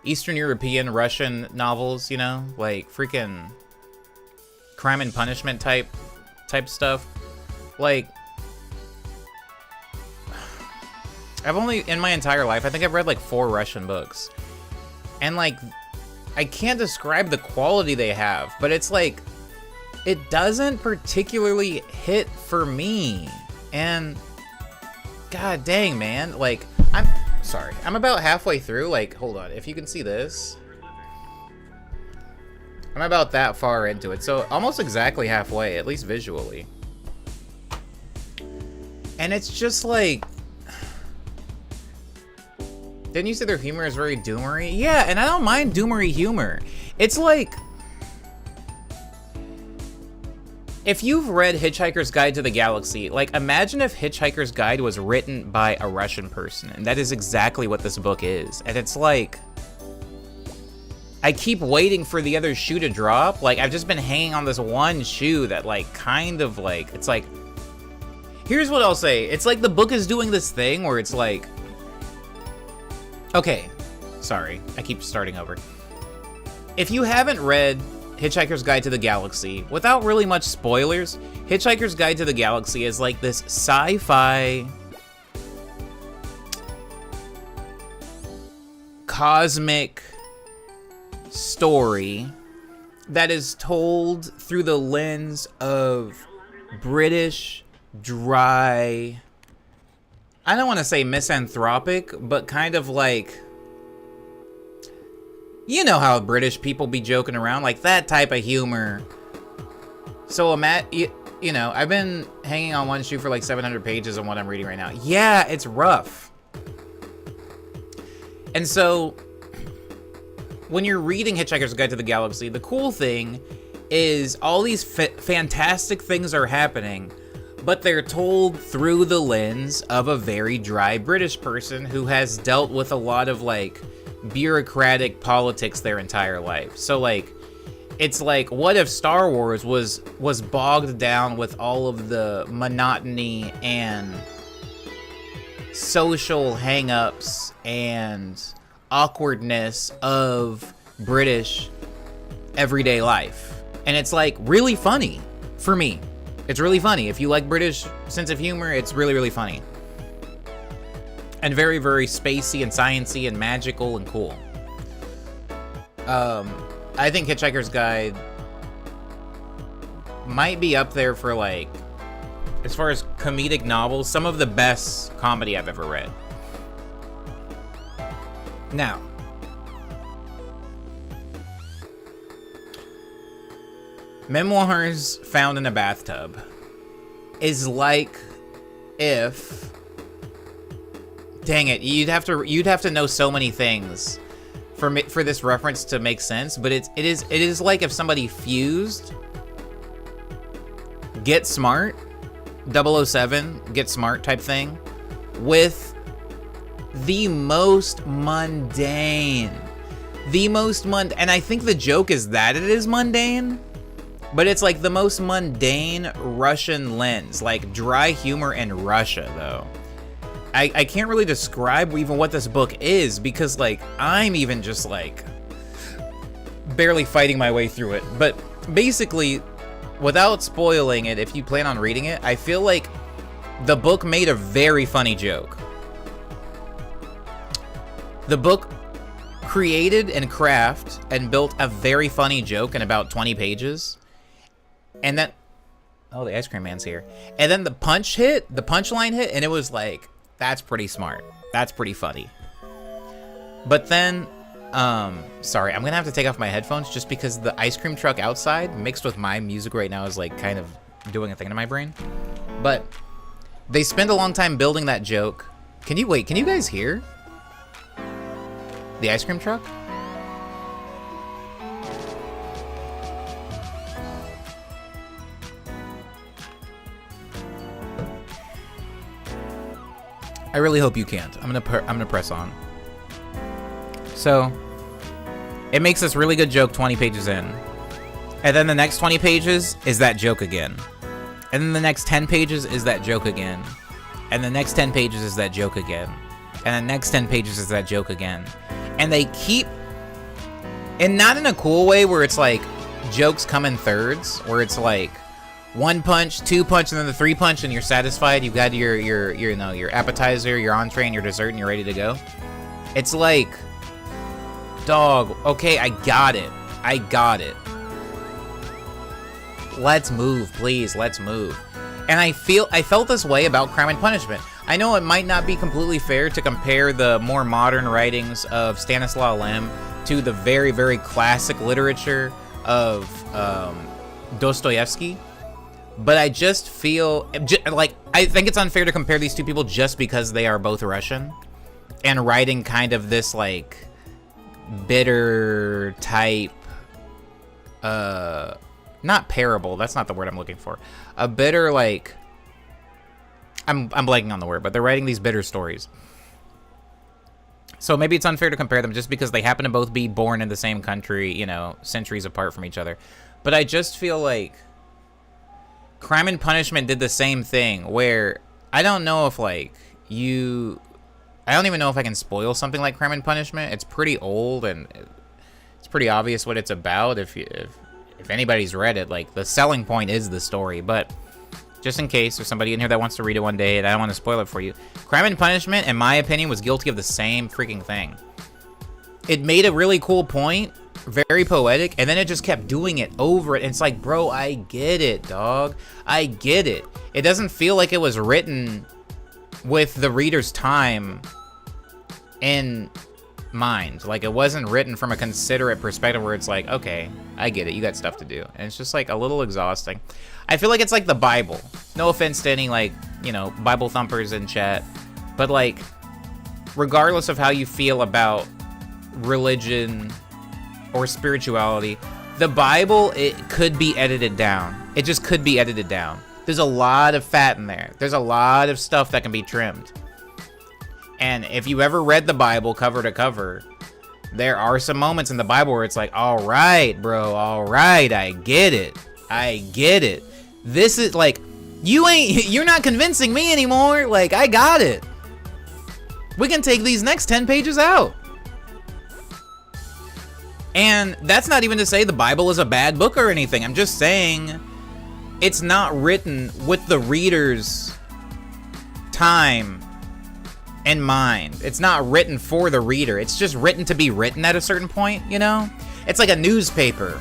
Eastern European, Russian novels, you know? Like, freaking Crime and Punishment type stuff. Like, I've only, in my entire life, I think I've read, like, 4 Russian books. And, like, I can't describe the quality they have, but it's, like, it doesn't particularly hit for me. And, god dang, man, like... I'm sorry. I'm about halfway through. Like, hold on. If you can see this. I'm about that far into it. So, almost exactly halfway, at least visually. And it's just like... Didn't you say their humor is very doomery? Yeah, and I don't mind doomery humor. It's like... If you've read Hitchhiker's Guide to the Galaxy, like, imagine if Hitchhiker's Guide was written by a Russian person, and that is exactly what this book is. And it's like, I keep waiting for the other shoe to drop. Like, I've just been hanging on this one shoe that, like, kind of, like, it's like, here's what I'll say. It's like the book is doing this thing where it's like, okay, sorry, I keep starting over. If you haven't read Hitchhiker's Guide to the Galaxy, without really much spoilers, Hitchhiker's Guide to the Galaxy is like this sci-fi cosmic story that is told through the lens of British, dry, I don't want to say misanthropic, but kind of like, you know how British people be joking around, like that type of humor. So you know, I've been hanging on one shoe for like 700 pages on what I'm reading right now. Yeah, it's rough. And so, when you're reading Hitchhiker's Guide to the Galaxy, the cool thing is all these fantastic things are happening, but they're told through the lens of a very dry British person who has dealt with a lot of, like, bureaucratic politics their entire life. So, like, it's like, what if Star Wars was bogged down with all of the monotony and social hang-ups and awkwardness of British everyday life? And it's, like, really funny for me. It's really funny. If you like British sense of humor, it's really, really funny. And very, very spacey and sciencey and magical and cool. I think Hitchhiker's Guide might be up there for, like, as far as comedic novels, some of the best comedy I've ever read. Now, Memoirs Found in a Bathtub is like if, dang it, you'd have to know so many things for this reference to make sense, but it is like if somebody fused Get Smart, 007, Get Smart type thing, with the most mundane, and I think the joke is that it is mundane, but it's like the most mundane Russian lens, like dry humor in Russia, though. I can't really describe even what this book is because, like, I'm even just, like, barely fighting my way through it. But basically, without spoiling it, if you plan on reading it, I feel like the book made a very funny joke. The book created and crafted and built a very funny joke in about 20 pages. And then, oh, the ice cream man's here. And then the punchline hit, and it was like, that's pretty smart. That's pretty funny. But then, sorry, I'm gonna have to take off my headphones just because the ice cream truck outside mixed with my music right now is like kind of doing a thing to my brain. But they spend a long time building that joke. Can you guys hear the ice cream truck? I really hope you can't. I'm gonna press on. So, it makes this really good joke 20 pages in. And then the next 20 pages is that joke again. And then the next 10 pages is that joke again. And the next 10 pages is that joke again. And the next 10 pages is that joke again. And they keep, and not in a cool way where it's like jokes come in thirds, where it's like 1 punch, 2 punch, and then the 3 punch, and you're satisfied. You've got your appetizer, your entree, and your dessert, and you're ready to go. It's like, dog, okay, I got it. Let's move, please. Let's move. And I felt this way about Crime and Punishment. I know it might not be completely fair to compare the more modern writings of Stanislaw Lem to the very, very classic literature of Dostoevsky. But I just feel like I think it's unfair to compare these two people just because they are both Russian and writing kind of this like bitter type, not parable. That's not the word I'm looking for. A bitter like, I'm blanking on the word, but they're writing these bitter stories. So maybe it's unfair to compare them just because they happen to both be born in the same country, you know, centuries apart from each other. But I just feel like Crime and Punishment did the same thing where I don't know if like I don't even know if I can spoil something like Crime and Punishment. It's pretty old and it's pretty obvious what it's about if anybody's read it. Like the selling point is the story, but just in case there's somebody in here that wants to read it one day and I don't want to spoil it for you. Crime and Punishment, in my opinion, was guilty of the same freaking thing. It made a really cool point, very poetic, and then it just kept doing it over it. And it's like, bro, I get it, dog. I get it. It doesn't feel like it was written with the reader's time in mind. Like it wasn't written from a considerate perspective where it's like, okay, I get it, you got stuff to do. And it's just like a little exhausting. I feel like it's like the Bible. No offense to any like, you know, Bible thumpers in chat, but like regardless of how you feel about religion or spirituality, the Bible, it could be edited down. It just could be edited down. There's a lot of fat in there. There's a lot of stuff that can be trimmed. And if you ever read the Bible cover to cover, there are some moments in the Bible where it's like, all right, bro, all right, I get it. I get it. This is like, you're not convincing me anymore. Like, I got it. We can take these next 10 pages out. And that's not even to say the Bible is a bad book or anything. I'm just saying it's not written with the reader's time in mind. It's not written for the reader. It's just written to be written at a certain point, you know? It's like a newspaper,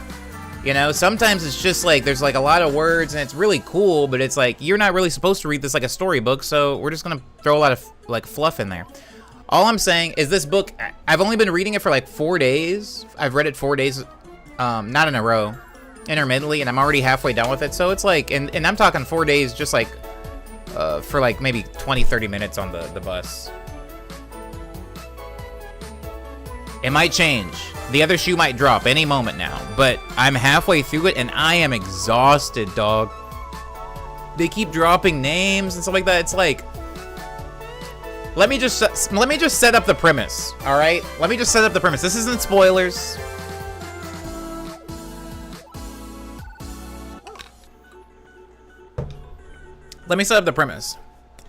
you know? Sometimes it's just like, there's like a lot of words and it's really cool, but it's like, you're not really supposed to read this like a storybook, so we're just gonna throw a lot of like fluff in there. All I'm saying is this book, I've only been reading it for like 4 days. I've read it 4 days, not in a row, intermittently, and I'm already halfway done with it. So it's like, and I'm talking 4 days just like, for like maybe 20-30 minutes on the bus. It might change. The other shoe might drop any moment now, but I'm halfway through it and I am exhausted, dog. They keep dropping names and stuff like that. It's like, let me just set up the premise, all right? Let me just set up the premise. This isn't spoilers. Let me set up the premise.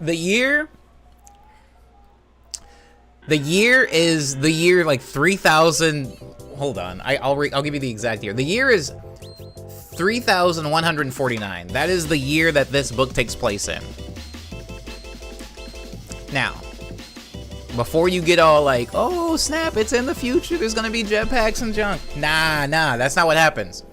The year is the year like 3000. Hold on, I'll give you the exact year. The year is 3149. That is the year that this book takes place in. Now, before you get all like, oh snap, it's in the future, there's gonna be jetpacks and junk. Nah, that's not what happens.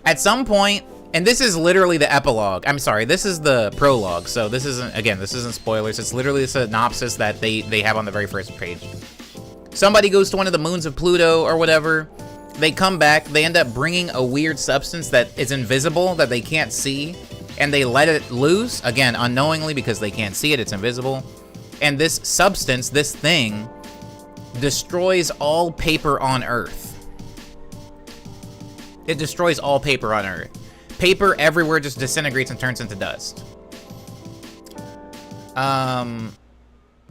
At some point, and this is literally the epilogue. I'm sorry, this is the prologue, so this isn't spoilers. It's literally a synopsis that they have on the very first page. Somebody goes to one of the moons of Pluto or whatever. They come back, they end up bringing a weird substance that is invisible, that they can't see, and they let it loose, again, unknowingly because they can't see it, it's invisible. And this substance, this thing, destroys all paper on Earth. It destroys all paper on Earth. Paper everywhere just disintegrates and turns into dust.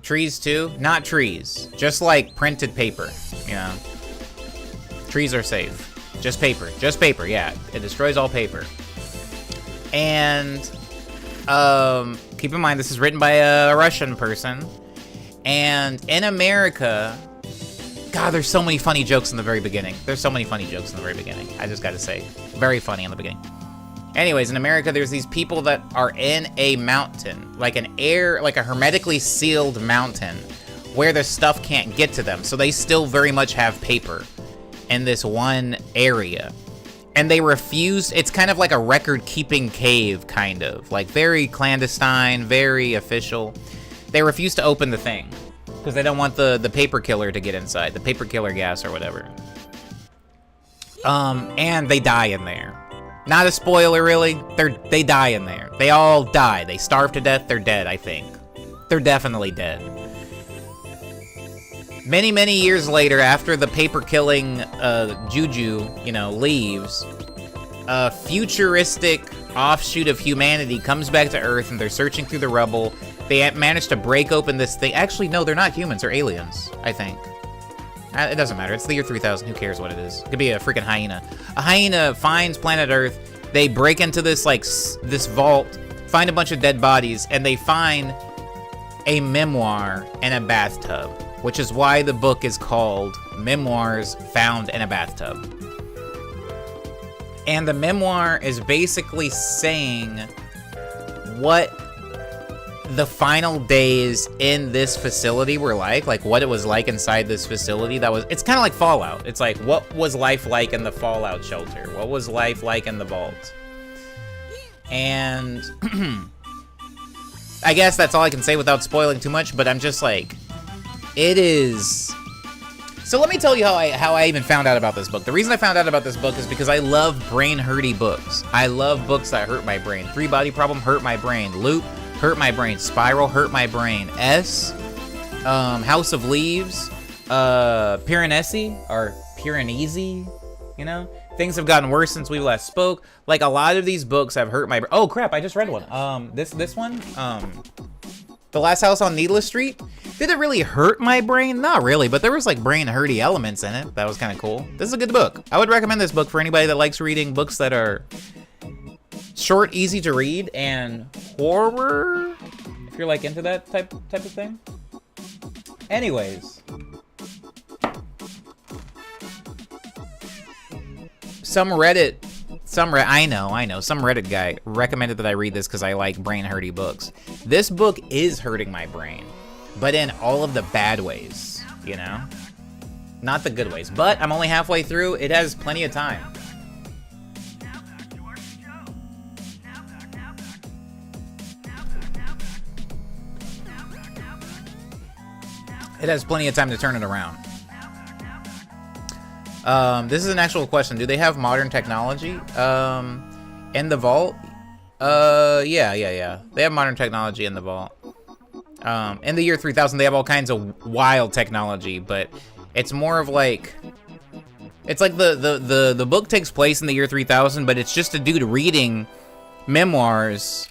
Trees too? Not trees. Just like printed paper, you know. Trees are safe. Just paper. Just paper, yeah. It destroys all paper. And keep in mind, this is written by a Russian person. And in America, God, there's so many funny jokes in the very beginning. There's so many funny jokes in the very beginning. I just gotta say, very funny in the beginning. Anyways, in America, there's these people that are in a mountain, like a hermetically sealed mountain, where the stuff can't get to them. So they still very much have paper in this one area. And they refuse, it's kind of like a record-keeping cave, kind of. Like, very clandestine, very official. They refuse to open the thing, because they don't want the paper killer to get inside, the paper killer gas or whatever. And they die in there. Not a spoiler, really. They die in there. They all die. They starve to death. They're dead, I think. They're definitely dead. Many, many years later, after the paper-killing juju, you know, leaves, a futuristic offshoot of humanity comes back to Earth, and they're searching through the rubble. They manage to break open this thing. Actually, no, they're not humans. They're aliens, I think. It doesn't matter. It's the year 3000. Who cares what it is? It could be a freaking hyena. A hyena finds planet Earth. They break into this, like, this vault, find a bunch of dead bodies, and they find a memoir in a bathtub, which is why the book is called Memoirs Found in a Bathtub. And the memoir is basically saying what the final days in this facility were like what it was like inside this facility. It's kind of like Fallout. It's like, what was life like in the Fallout shelter? What was life like in the vault? And I guess that's all I can say without spoiling too much, but I'm just like, it is. So let me tell you how I even found out about this book. The reason I found out about this book is because I love brain-hurty books. I love books that hurt my brain. Three Body Problem hurt my brain. Loop hurt my brain. Spiral hurt my brain. House of Leaves, Piranesi, or Piranesi, you know? Things have gotten worse since we last spoke. Like, a lot of these books have hurt my brain. Oh, crap, I just read one. This one, The Last House on Needless Street. Did it really hurt my brain? Not really, but there was, like, brain-hurty elements in it. That was kind of cool. This is a good book. I would recommend this book for anybody that likes reading books that are short, easy to read, and horror, if you're like into that type of thing. Anyways, some Reddit guy recommended that I read this because I like brain-hurty books. This book is hurting my brain, but in all of the bad ways, you know? Not the good ways, but I'm only halfway through. It has plenty of time. It has plenty of time to turn it around. This is an actual question. Do they have modern technology in the vault? Yeah. They have modern technology in the vault. In the year 3000, they have all kinds of wild technology, but it's more of like, it's like the book takes place in the year 3000, but it's just a dude reading memoirs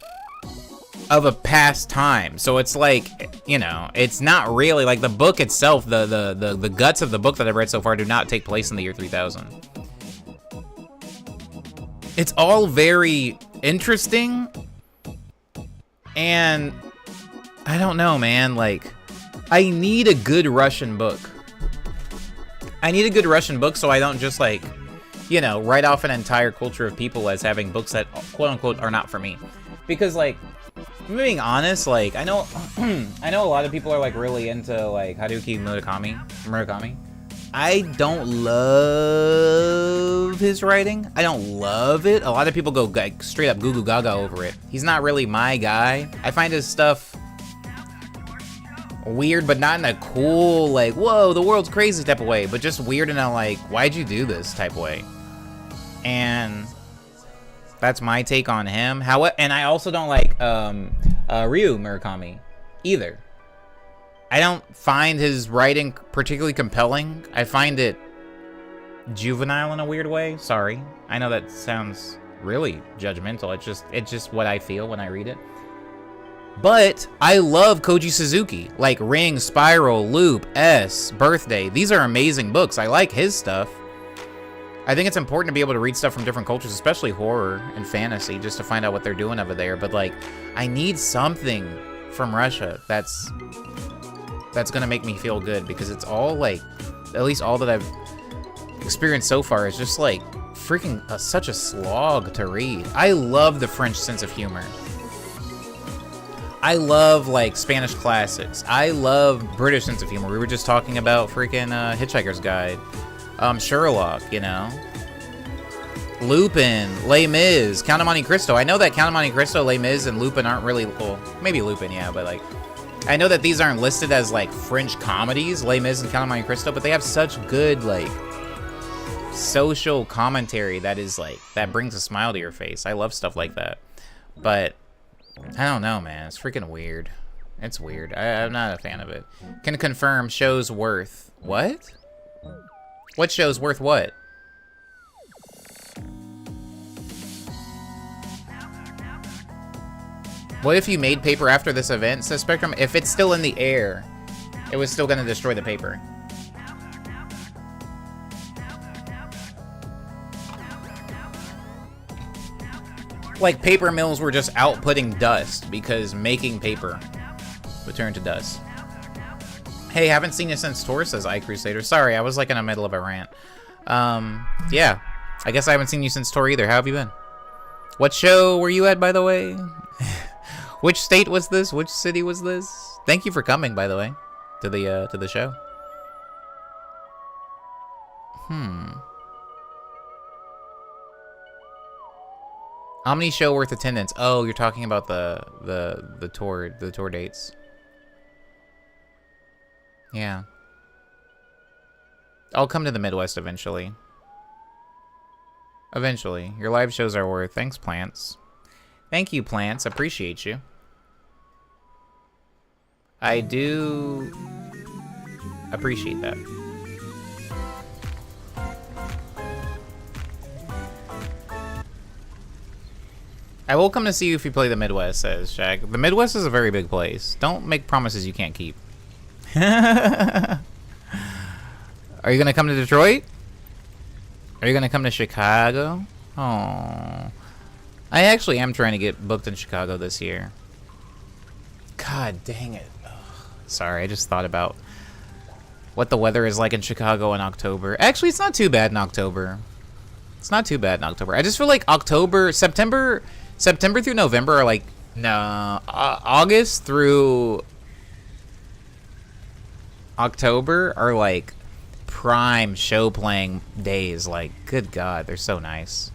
of a past time. So it's like, you know, it's not really like the book itself. The guts of the book that I've read so far do not take place in the year 3000. It's all very interesting, and I don't know, man. Like, I need a good Russian book. I need a good Russian book so I don't just, like, you know, write off an entire culture of people as having books that quote unquote are not for me. Because, like, I'm being honest, like, I know I know a lot of people are like really into like Haruki Murakami. I don't love his writing. I don't love it. A lot of people go like straight up goo goo gaga over it. He's not really my guy. I find his stuff weird, but not in a cool, like, whoa, the world's crazy type of way, but just weird in a like, why'd you do this type of way. And that's my take on him. And I also don't like Ryu Murakami either. I don't find his writing particularly compelling. I find it juvenile in a weird way. Sorry. I know that sounds really judgmental. It's just what I feel when I read it. But I love Koji Suzuki. Like Ring, Spiral, Loop, S, Birthday. These are amazing books. I like his stuff. I think it's important to be able to read stuff from different cultures, especially horror and fantasy, just to find out what they're doing over there. But like, I need something from Russia that's gonna make me feel good, because it's all like, at least all that I've experienced so far is just like freaking such a slog to read. I love the French sense of humor. I love like Spanish classics. I love British sense of humor. We were just talking about freaking Hitchhiker's Guide. Sherlock, you know, Lupin, Les Mis, Count of Monte Cristo. I know that Count of Monte Cristo, Les Mis, and Lupin aren't really, well, maybe Lupin, yeah, but like, I know that these aren't listed as like French comedies, Les Mis and Count of Monte Cristo, but they have such good like social commentary that is like, that brings a smile to your face. I love stuff like that. But I don't know, man, it's freaking weird. It's weird. I'm not a fan of it. Can confirm show's worth what? What show's worth what? What if you made paper after this event? Says Spectrum, if it's still in the air, it was still gonna destroy the paper. Like paper mills were just outputting dust because making paper would turn to dust. Hey, haven't seen you since Tor, says iCrusader. Sorry, I was like in the middle of a rant. Yeah. I guess I haven't seen you since Tor either. How have you been? What show were you at, by the way? Which state was this? Which city was this? Thank you for coming, by the way, to the show. Omni show worth attendance. Oh, you're talking about the tour dates. Yeah. I'll come to the Midwest eventually. Eventually. Your live shows are worth. Thanks, Plants. Thank you, Plants. Appreciate you. I do appreciate that. I will come to see you if you play the Midwest, says Shag. The Midwest is a very big place. Don't make promises you can't keep. Are you gonna come to Detroit? Are you gonna come to Chicago? Oh, I actually am trying to get booked in Chicago this year. God dang it. Ugh. Sorry, I just thought about what the weather is like in Chicago in October. Actually, it's not too bad in October. It's not too bad in October. I just feel like September through November are like, no, August through October are like prime show playing days. Like, good God, they're so nice.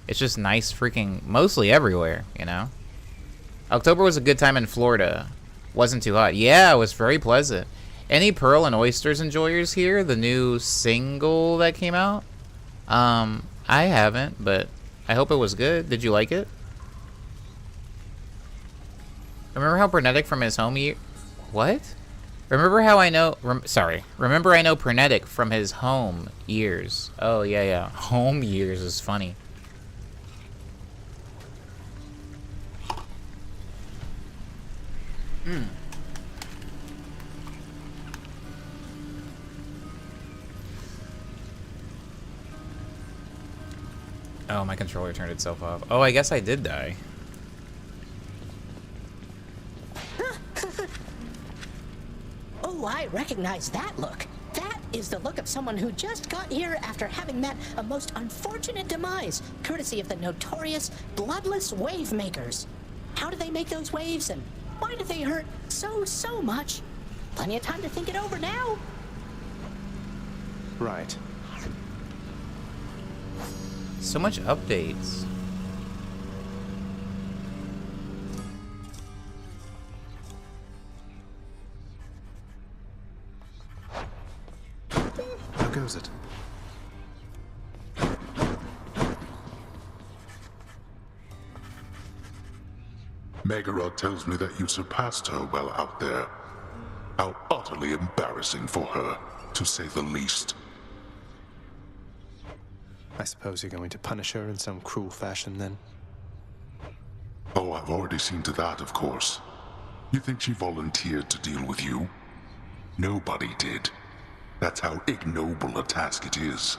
It's just nice freaking mostly everywhere, you know? October was a good time in Florida. Wasn't too hot. Yeah, it was very pleasant. Any Pearl and Oysters enjoyers here? The new single that came out? I haven't, but I hope it was good. Did you like it? Remember how Pernetic from his home year... What? Remember how I know... Remember I know Pernetic from his home years. Oh, yeah. Home years is funny. Oh, my controller turned itself off. Oh, I guess I did die. Oh, I recognize that look. That is the look of someone who just got here after having met a most unfortunate demise, courtesy of the notorious Bloodless Wave Makers. How do they make those waves, and why do they hurt so much? Plenty of time to think it over now. Right. So much updates. How goes it? Megara tells me that you surpassed her well out there. How utterly embarrassing for her, to say the least. I suppose you're going to punish her in some cruel fashion then? Oh, I've already seen to that, of course. You think she volunteered to deal with you? Nobody did. That's how ignoble a task it is.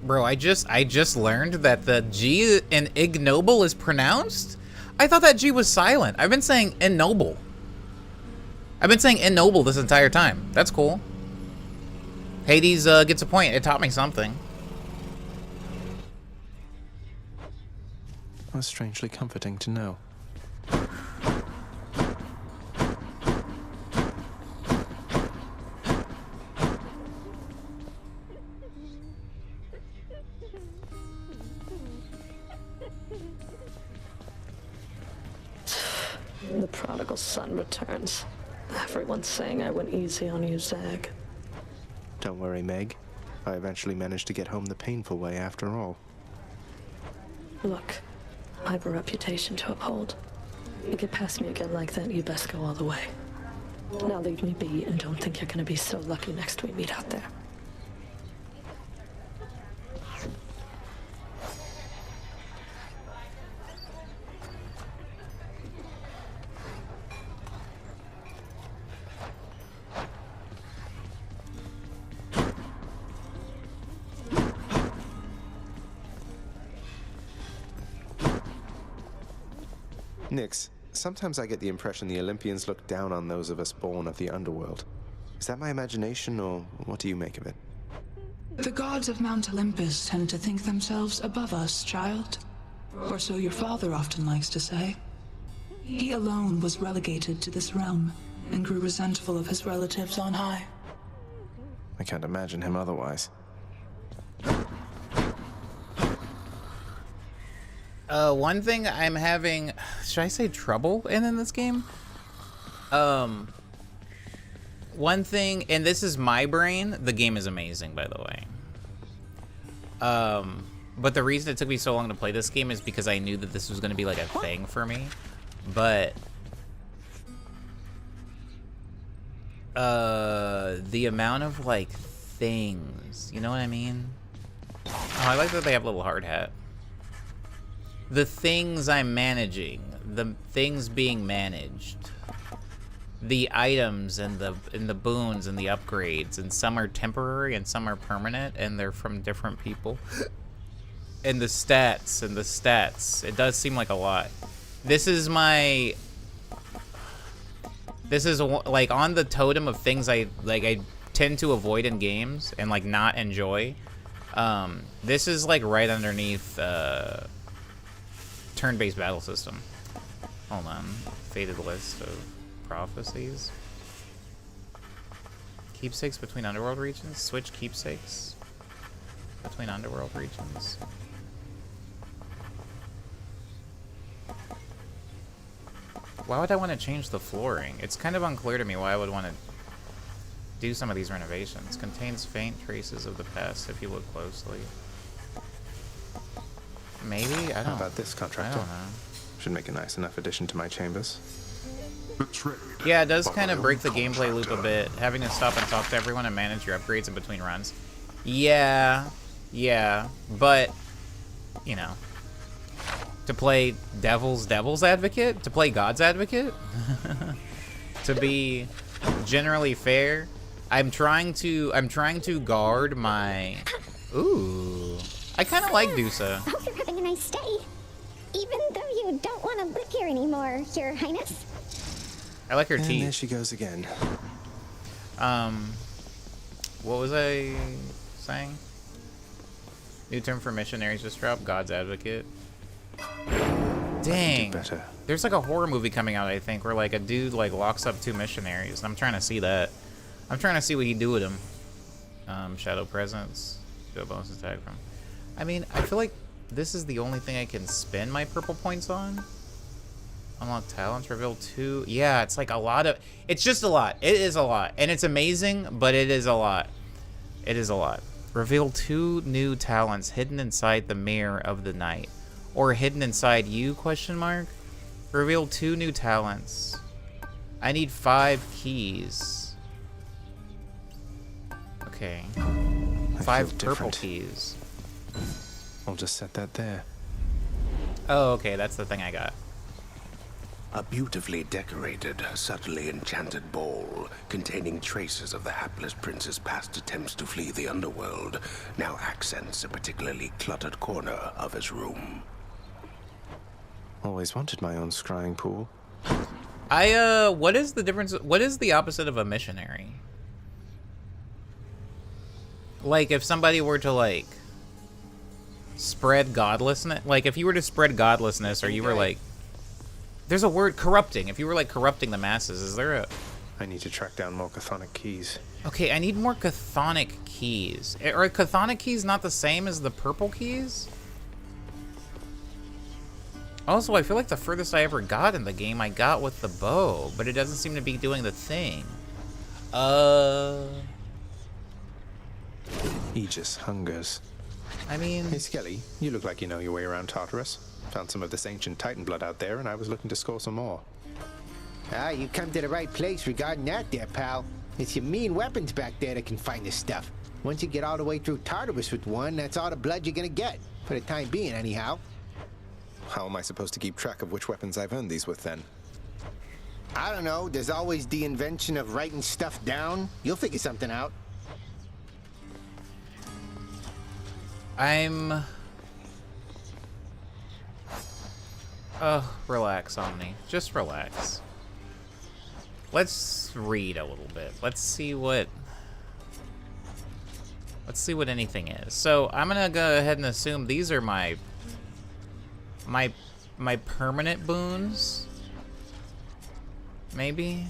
Bro, I just learned that the G in ignoble is pronounced? I thought that G was silent. I've been saying ignoble. I've been saying ignoble this entire time. That's cool. Hades gets a point. It taught me something. That's strangely comforting to know. The prodigal son returns. Everyone's saying I went easy on you, Zag. Don't worry, Meg. I eventually managed to get home the painful way after all. Look, I have a reputation to uphold. You get past me again like that, you best go all the way. Now leave me be and don't think you're gonna be so lucky next we meet out there. Nyx, sometimes I get the impression the Olympians look down on those of us born of the underworld. Is that my imagination, or what do you make of it? The gods of Mount Olympus tend to think themselves above us, child. Or so your father often likes to say. He alone was relegated to this realm and grew resentful of his relatives on high. I can't imagine him otherwise. One thing I'm having, should I say trouble in this game? One thing, and this is my brain, the game is amazing, by the way. But the reason it took me so long to play this game is because I knew that this was going to be like a thing for me. But the amount of like things, you know what I mean? Oh, I like that they have a little hard hat. The things I'm managing, the things being managed, the items and the boons and the upgrades, and some are temporary and some are permanent, and they're from different people. And the stats, it does seem like a lot. This is like on the totem of things I tend to avoid in games and like not enjoy. This is like right underneath turn-based battle system. Hold on. Faded list of prophecies. Keepsakes between underworld regions. Switch keepsakes between underworld regions. Why would I want to change the flooring? It's kind of unclear to me why I would want to do some of these renovations. Contains faint traces of the past if you look closely. Maybe? I don't know. How about this contractor? I don't know. Should make a nice enough addition to my chambers. Yeah, it does kind of break the gameplay loop a bit, having to stop and talk to everyone and manage your upgrades in between runs. Yeah, but, you know, to play devil's advocate, to play God's advocate, to be generally fair, I'm trying to guard my, ooh, I kind of like Dusa. I hope you're having a nice day. Even though you don't want to live here anymore, Your Highness. I like her and teeth. There she goes again. What was I saying? New term for missionaries just dropped. God's advocate. Dang. better. There's like a horror movie coming out, I think, where like a dude like locks up 2 missionaries. I'm trying to see that. I'm trying to see what he do with them. Shadow presence. Do a bonus attack from. I mean, I feel like this is the only thing I can spend my purple points on. Unlock talents, reveal 2. Yeah, it's like a lot of. It's just a lot. It is a lot, and it's amazing, but it is a lot. It is a lot. Reveal 2 new talents hidden inside the mirror of the night, or hidden inside you? Question mark. Reveal 2 new talents. I need 5 keys. Okay. 5 purple keys. I'll just set that there. Oh, okay, that's the thing I got. A beautifully decorated, subtly enchanted ball containing traces of the hapless prince's past attempts to flee the underworld now accents a particularly cluttered corner of his room. Always wanted my own scrying pool. What is the difference? What is the opposite of a missionary? Like, if somebody were to, like, spread godlessness, like, if you were to spread godlessness, or you were, like, there's a word, corrupting. If you were, like, corrupting the masses, is there a... I need to track down more chthonic keys. Okay, I need more chthonic keys. Are chthonic keys not the same as the purple keys? Also, I feel like the furthest I ever got in the game, I got with the bow, but it doesn't seem to be doing the thing. Aegis hungers. I mean... Hey, Skelly, you look like you know your way around Tartarus. Found some of this ancient Titan blood out there, and I was looking to score some more. Ah, you come to the right place regarding that there, pal. It's your mean weapons back there that can find this stuff. Once you get all the way through Tartarus with one, that's all the blood you're gonna get. For the time being, anyhow. How am I supposed to keep track of which weapons I've earned these with, then? I don't know. There's always the invention of writing stuff down. You'll figure something out. Relax, Omni. Just relax. Let's read a little bit. Let's see what anything is. So I'm gonna go ahead and assume these are my permanent boons. Maybe.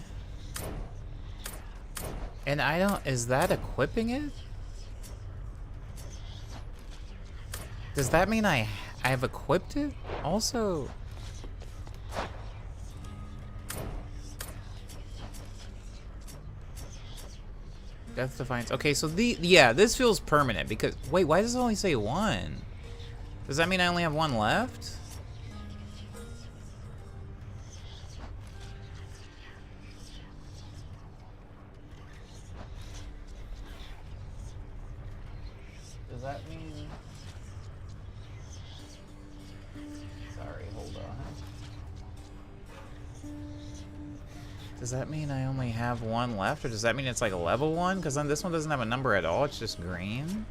And I don't, is that equipping it? Does that mean I have equipped it? Also, Death Defiance. Okay, so yeah, this feels permanent because wait, why does it only say 1? Does that mean I only have 1 left? Does that mean... Sorry, hold on. Does that mean I only have 1 left, or does that mean it's like a level 1? Because then this one doesn't have a number at all, it's just green.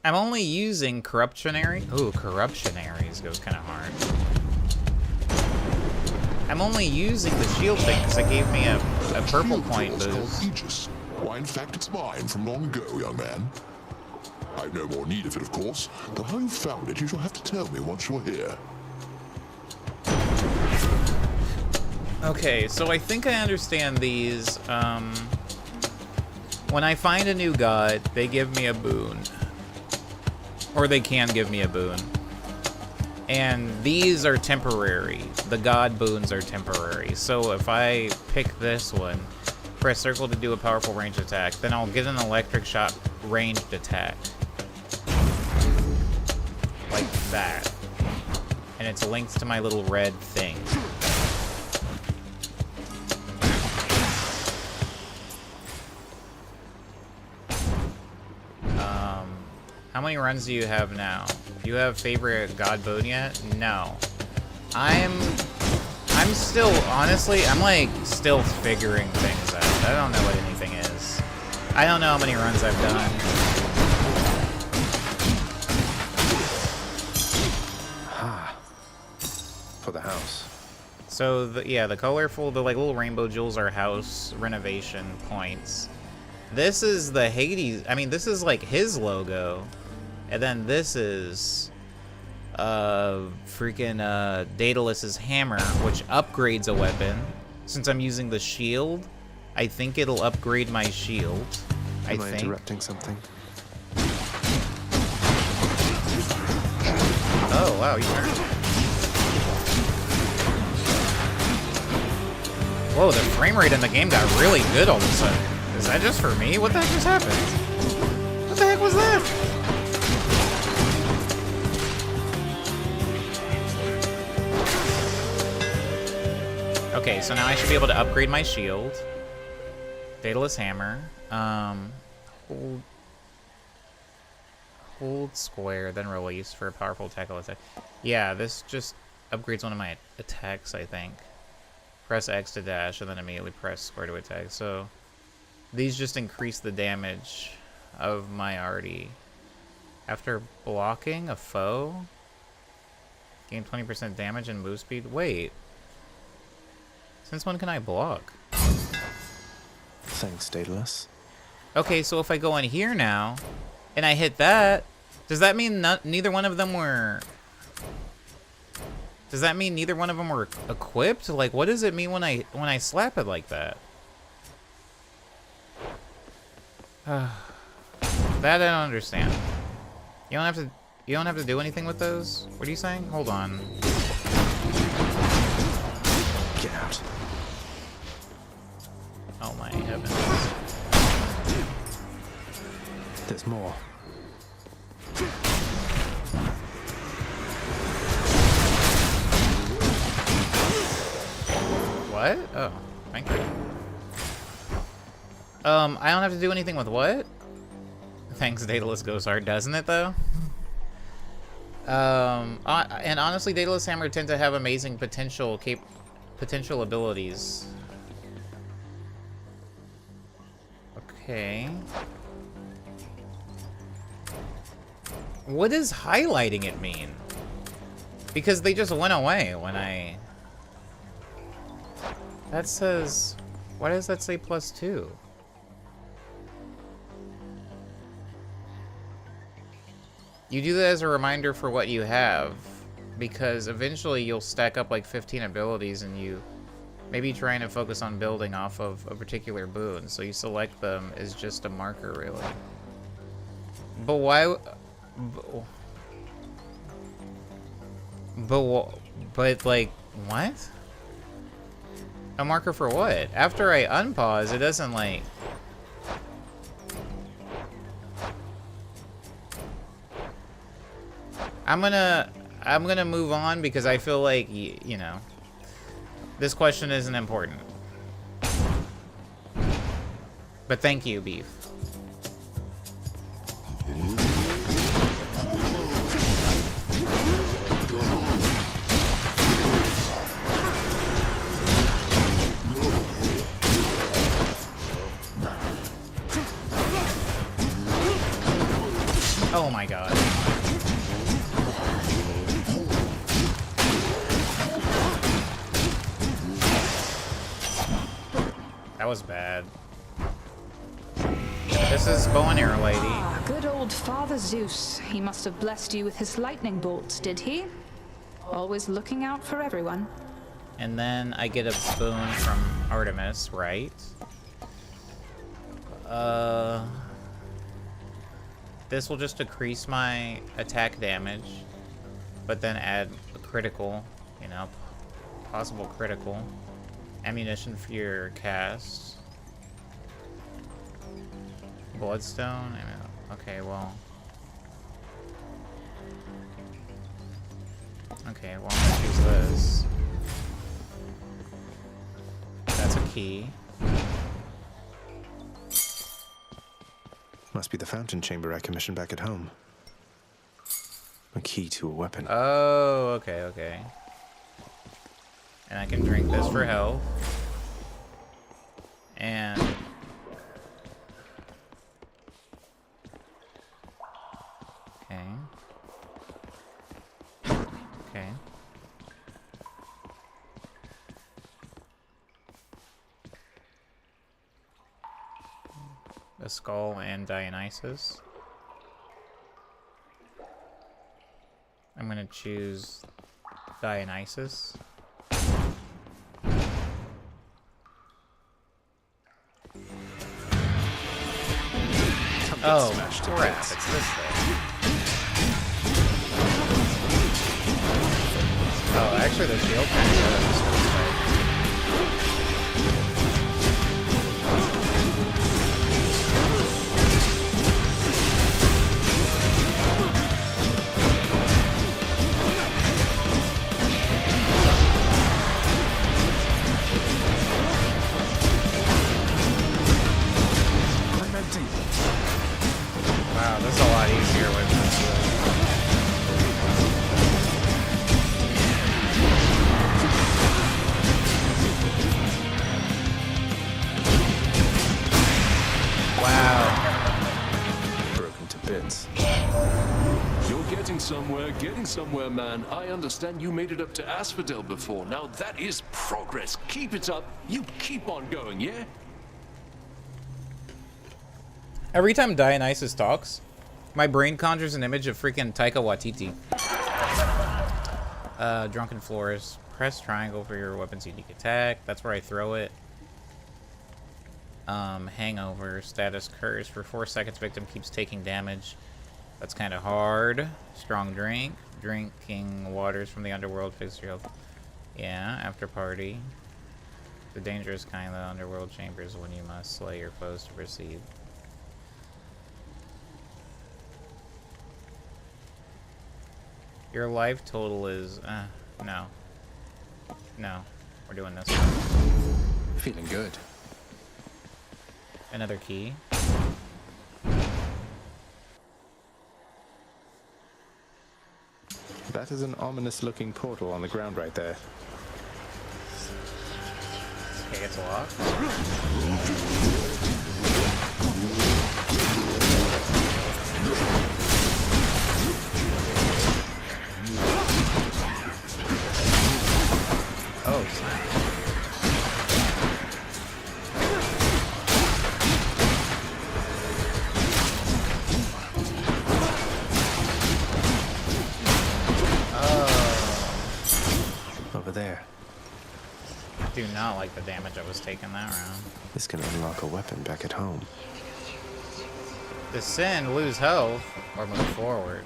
I'm only using Corruptionary. Ooh, Corruptionaries goes kind of hard. I'm only using the shield thing because it gave me a purple point boost. Aegis. Why, in fact, it's mine from long ago, young man. I've no more need of it, of course, though how you found it you shall have to tell me once you're here. Okay, so I think I understand these. When I find a new god, they give me a boon. Or they can give me a boon. And these are temporary. The god boons are temporary. So if I pick this one, press circle to do a powerful ranged attack, then I'll get an electric shot ranged attack. Like that. And it's linked to my little red thing. How many runs do you have now? Do you have favorite god boon yet? No. I'm still, honestly, I'm like still figuring things out. I don't know what anything is. I don't know how many runs I've done. For the house. So, yeah, the colorful, the like little rainbow jewels are house renovation points. This is the Hades, I mean, this is like his logo. And then this is freaking Daedalus's hammer, which upgrades a weapon. Since I'm using the shield, I think it'll upgrade my shield. Am I interrupting something? Oh, wow, you turned. Whoa, the frame rate in the game got really good all of a sudden. Is that just for me? What the heck just happened? What the heck was that? Okay, so now I should be able to upgrade my shield. Daedalus hammer. Hold square, then release for a powerful tackle attack. Yeah, this just upgrades one of my attacks, I think. Press X to dash, and then immediately press square to attack. So these just increase the damage of my already. After blocking a foe, gain 20% damage and move speed. Wait. Since when can I block? Thanks, Daedalus. Okay, so if I go in here now, and I hit that, does that mean neither one of them were... Does that mean neither one of them were equipped? Like, what does it mean when I slap it like that? That I don't understand. You don't have to do anything with those? What are you saying? Hold on. Get out. Oh my heavens. There's more. What? Oh, thank you. I don't have to do anything with what? Thanks, Daedalus goes hard, doesn't it though? And honestly, Daedalus Hammer tend to have amazing potential abilities. Okay. What does highlighting it mean? Because they just went away when I... That says... Why does that say +2? You do that as a reminder for what you have, because eventually you'll stack up like 15 abilities and you maybe trying to focus on building off of a particular boon, so you select them as just a marker, really. But why... But like, what? A marker for what? After I unpause, it doesn't like... I'm gonna move on because I feel like, you know, this question isn't important. But thank you, Beef. Oh my god. That was bad. This is bow and arrow lady. Ah, good old Father Zeus. He must have blessed you with his lightning bolts, did he? Always looking out for everyone. And then I get a boon from Artemis, right? This will just decrease my attack damage, but then add a critical, you know, possible critical. Ammunition for your cast. Bloodstone? I mean, okay, well. Okay, well, I'm gonna choose this. That's a key. Must be the fountain chamber I commissioned back at home. A key to a weapon. Oh, okay, okay. And I can drink this for health. And... Okay. Okay. The skull and Dionysus. I'm gonna choose Dionysus. Oh, crap, it's this thing. Oh, actually the shield kind of goes this way. Wow, this is a lot easier with this. Wow. Broken to bits. You're getting somewhere, man. I understand you made it up to Asphodel before. Now that is progress. Keep it up. You keep on going, yeah? Every time Dionysus talks, my brain conjures an image of freaking Taika Waititi. Drunken Floors. Press triangle for your weapon's unique attack. That's where I throw it. Hangover. Status curse. For 4 seconds, victim keeps taking damage. That's kind of hard. Strong drink. Drinking waters from the underworld. Fix your health. Yeah, after party. The dangerous kind of the underworld chambers when you must slay your foes to proceed. Your life total is, no. No. We're doing this. Feeling good. Another key. That is an ominous looking portal on the ground right there. Okay, it's locked. Oh, snap. Over there. I do not like the damage I was taking that round. This can unlock a weapon back at home. Descend, lose health, or move forward.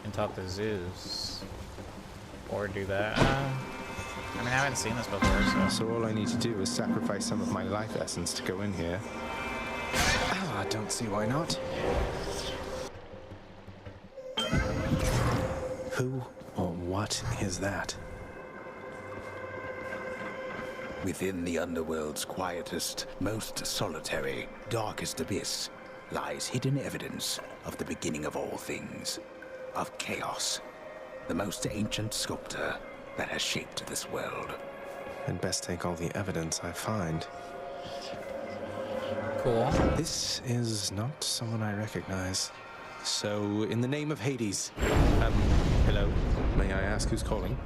And talk to Zeus. Or do that. I mean, I haven't seen this before, So all I need to do is sacrifice some of my life essence to go in here. Oh, I don't see why not. Who or what is that? Within the underworld's quietest, most solitary, darkest abyss lies hidden evidence of the beginning of all things, of chaos, the most ancient sculptor that has shaped this world. I'd best take all the evidence I find. Cool. This is not someone I recognize. So, in the name of Hades, hello, may I ask who's calling?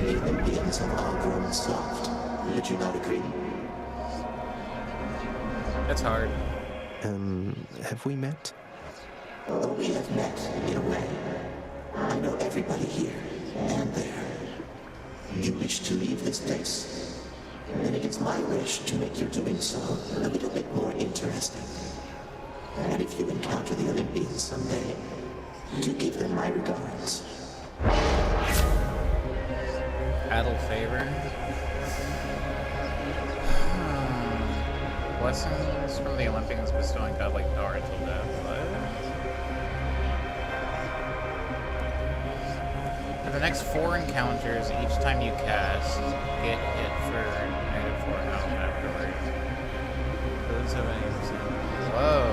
The Olympians have all grown soft. Would you not agree? That's hard. Have we met? Oh, we have met, in a way. I know everybody here and there. You wish to leave this place? Then it is my wish to make your doing so a little bit more interesting. And if you encounter the Olympians someday, do give them my regards. Battle favor. Blessings from the Olympians bestowing godlike power until death. For the next 4 encounters, each time you cast, get hit for -4 health afterwards. Those have any. Whoa.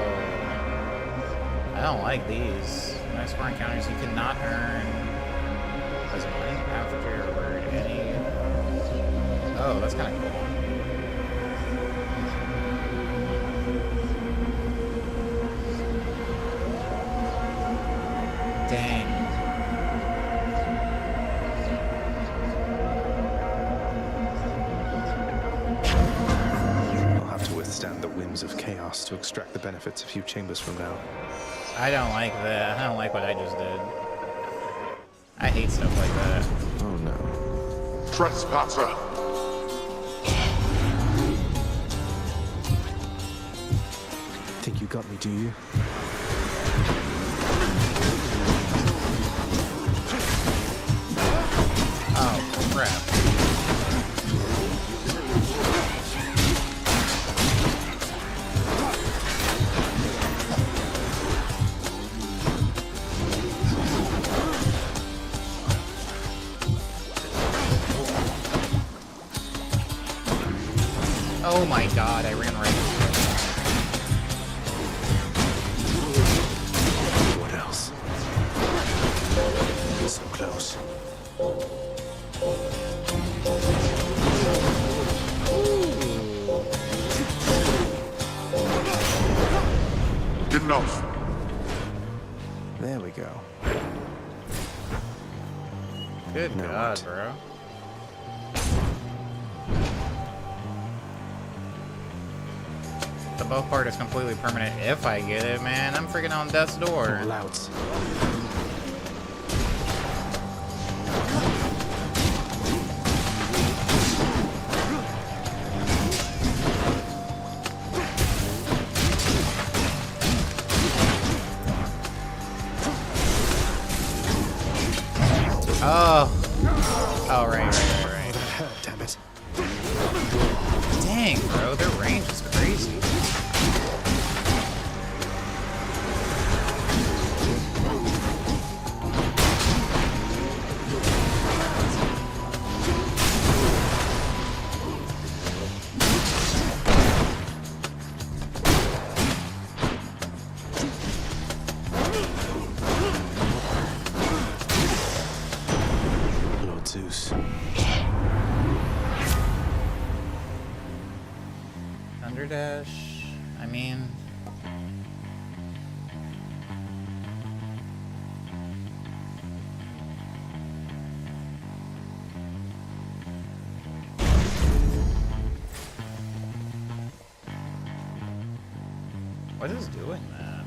I don't like these. The next 4 encounters, you cannot earn as money afterward any. Oh, that's kind of cool. Dang. withstand the whims of chaos to extract the benefits a few chambers from now. I don't like that. I don't like what I just did. I hate stuff like that. Oh no. Trespasser! Think you got me, do you? Oh, crap. Oh my god, I ran right into it. What else? So close. Enough! There we go. Good god, bro. The bow part is completely permanent if I get it, man. I'm freaking on death's door. All out. Oh. Oh, right. That hurt, damn it. Dang, bro. Their range is crazy. Lord Zeus. Thunderdash. I mean. What is doing that?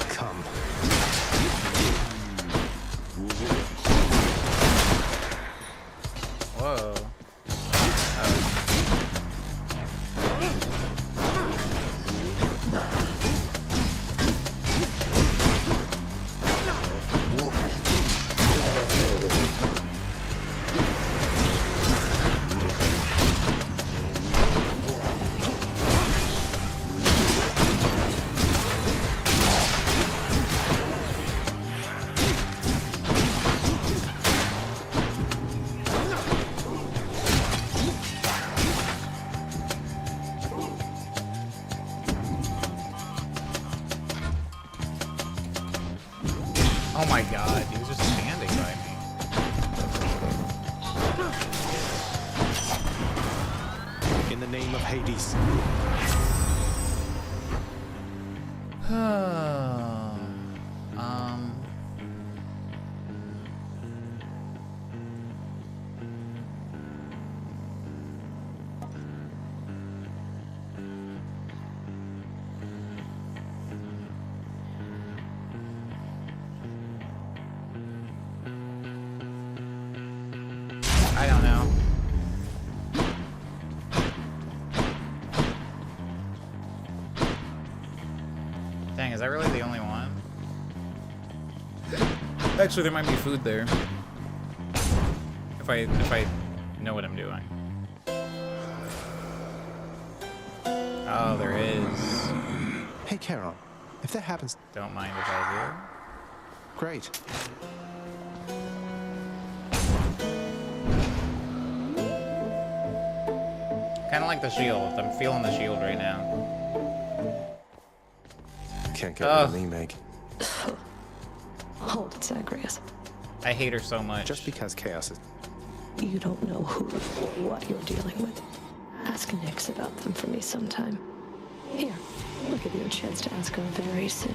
Come. Whoa. Oh my god, he was just standing by me. In the name of Hades. I don't know. Dang, is that really the only one? Actually, there might be food there. If I know what I'm doing. Oh, there is. Hey, Charon, if that happens... Don't mind if I do. Great. kind of like the shield. I'm feeling the shield right now. Can't get rid of me, Meg. Hold it, Zagreus. I hate her so much. Just because Chaos is... You don't know who or what you're dealing with. Ask Nyx about them for me sometime. Here, I'll give you a chance to ask her very soon.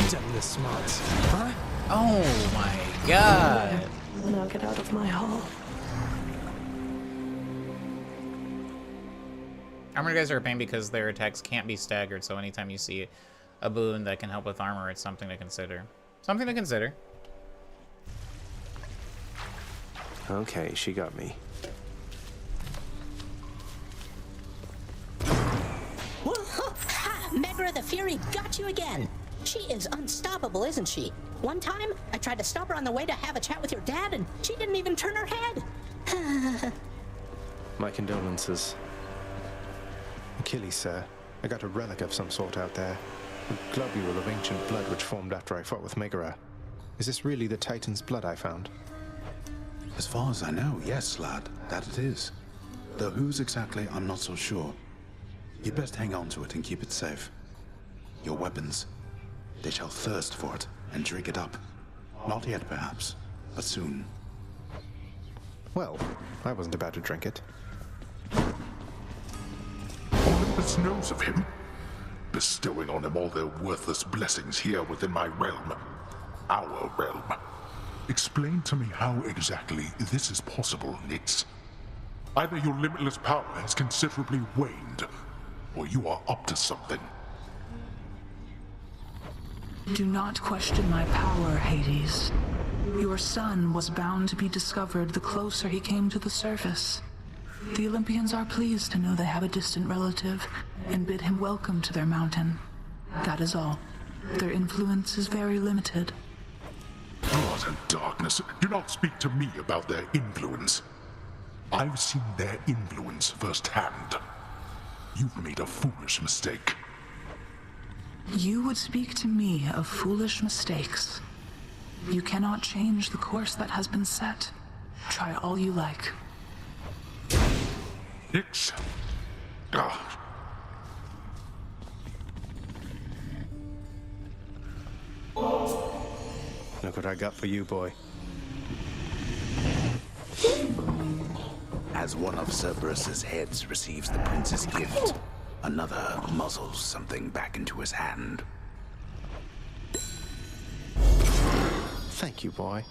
Damn the smarts. Huh? Oh my god. Now get out of my hall. Armored guys are a pain because their attacks can't be staggered, so anytime you see a boon that can help with armor, it's something to consider. Something to consider. Okay, she got me. Ha! Megra the Fury got you again. She is unstoppable, isn't she? One time, I tried to stop her on the way to have a chat with your dad, and she didn't even turn her head. My condolences. Achilles, sir. I got a relic of some sort out there. A globule of ancient blood which formed after I fought with Megara. Is this really the Titan's blood I found? As far as I know, yes, lad, that it is. Though whose exactly, I'm not so sure. You'd best hang on to it and keep it safe. Your weapons, they shall thirst for it and drink it up. Not yet, perhaps, but soon. Well, I wasn't about to drink it. Olympus knows of him, bestowing on him all their worthless blessings here within my realm. Our realm. Explain to me how exactly this is possible, Nyx. Either your limitless power has considerably waned, or you are up to something. Do not question my power, Hades. Your son was bound to be discovered the closer he came to the surface. The Olympians are pleased to know they have a distant relative and bid him welcome to their mountain. That is all. Their influence is very limited. Blood and darkness. Do not speak to me about their influence. I've seen their influence firsthand. You've made a foolish mistake. You would speak to me of foolish mistakes. You cannot change the course that has been set. Try all you like. Nyx. Ah. Look what I got for you, boy. As one of Cerberus's heads receives the prince's gift, another muzzles something back into his hand. Thank you, boy.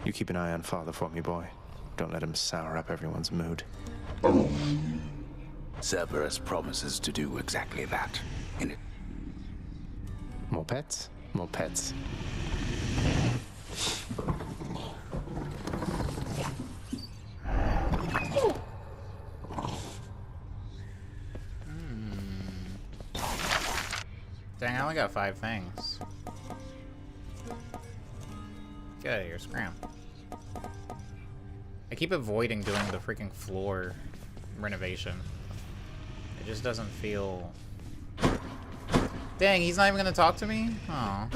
You keep an eye on Father for me, boy. Don't let him sour up everyone's mood. Cerberus promises to do exactly that. In it. More pets? More pets. Dang, I only got 5 things. Get out of here, scram. I keep avoiding doing the freaking floor renovation. It just doesn't feel... Dang, he's not even gonna talk to me? Aw.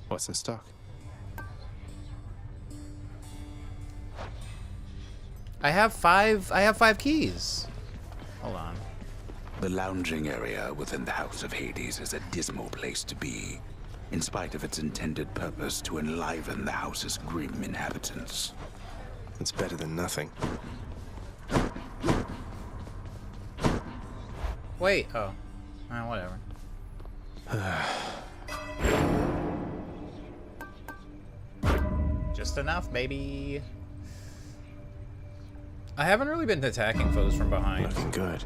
What's in stock? I have five keys. Hold on. The lounging area within the House of Hades is a dismal place to be, in spite of its intended purpose to enliven the house's grim inhabitants. It's better than nothing. Wait, oh. Whatever. Just enough, baby. I haven't really been attacking foes from behind. Looking good.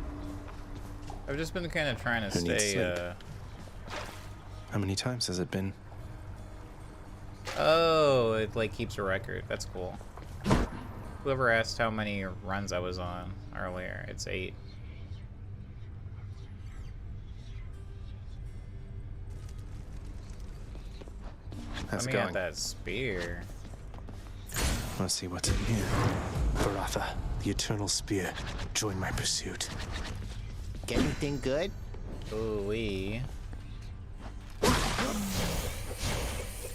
I've just been kind of trying to Who needs stay, sleep? How many times has it been? Oh, it like keeps a record. That's cool. Whoever asked how many runs I was on earlier, it's 8. How's Let it me going? get that spear. Let's see what's in here. Baratha, the Eternal Spear. Join my pursuit. Get anything good? Ooh-wee.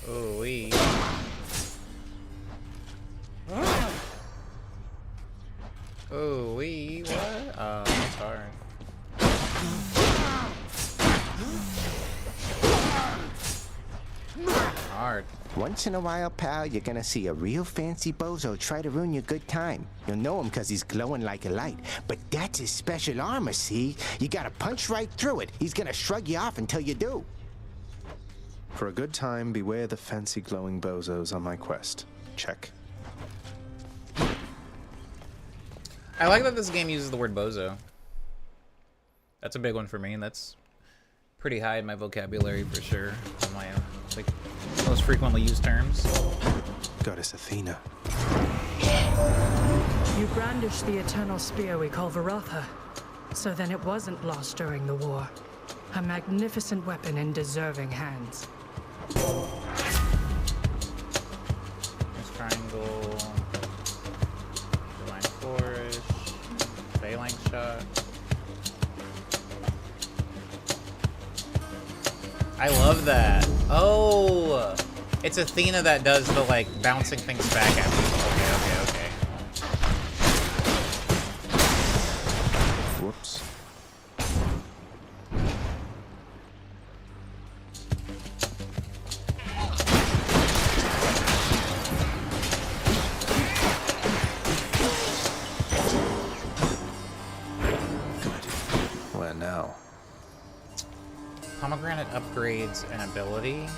Ooh-wee. Ooh-wee, what? Oh, that's hard. Hard. Once in a while, pal, you're gonna see a real fancy bozo try to ruin your good time. You'll know him because he's glowing like a light. But that's his special armor, see? You gotta punch right through it. He's gonna shrug you off until you do. For a good time, beware the fancy glowing bozos on my quest. Check. I like that this game uses the word bozo. That's a big one for me, and that's pretty high in my vocabulary for sure. On my like most frequently used terms. Goddess Athena. You brandish the eternal spear we call Varatha. So then it wasn't lost during the war. A magnificent weapon in deserving hands. This triangle. Divine Flourish. Phalanx Shot. I love that. Oh! It's Athena that does the, like, bouncing things back at people. Okay. Whoops. Where now? Pomegranate upgrades an ability,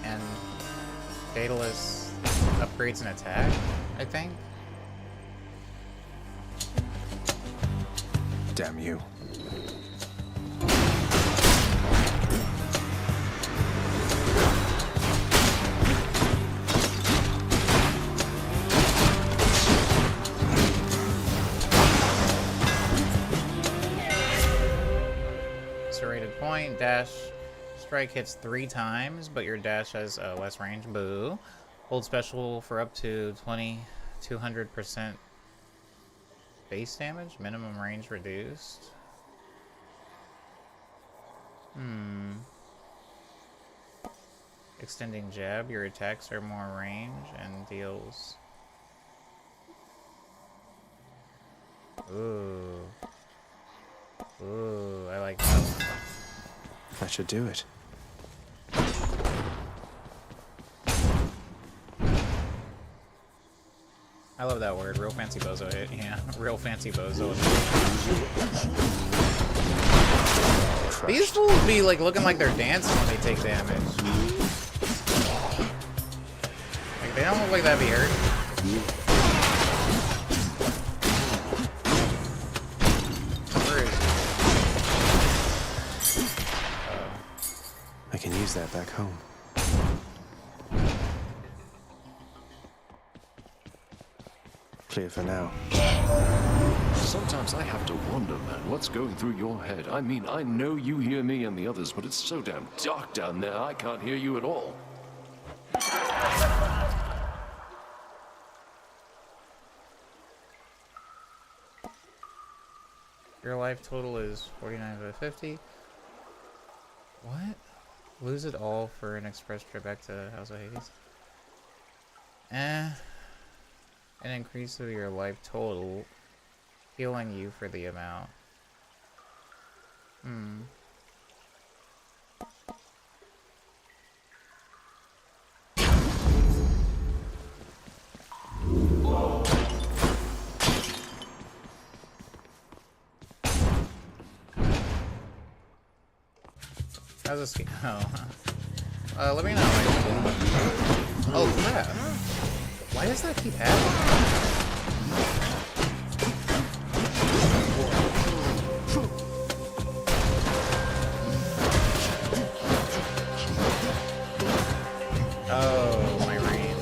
and Daedalus upgrades an attack, I think. Damn you. Serrated point, dash, strike hits 3 times, but your dash has less range. Boo. Hold special for up to 200% base damage. Minimum range reduced. Extending jab. Your attacks are more range and deals. Ooh. Ooh, I like that one. That should do it. I love that word. Real fancy bozo hit. Yeah, real fancy bozo. These fools be like looking like they're dancing when they take damage. Like they don't look like that'd be hurt. Where is it? I can use that back home. Clear for now. Sometimes I have to wonder, man, what's going through your head? I mean, I know you hear me and the others, but it's so damn dark down there, I can't hear you at all. Your life total is 49 out of 50. What? Lose it all for an express trip back to House of Hades? An increase of your life total, healing you for the amount. How's this game? Oh. Let me know. Oh, crap. Why does that keep happening? Oh, my range.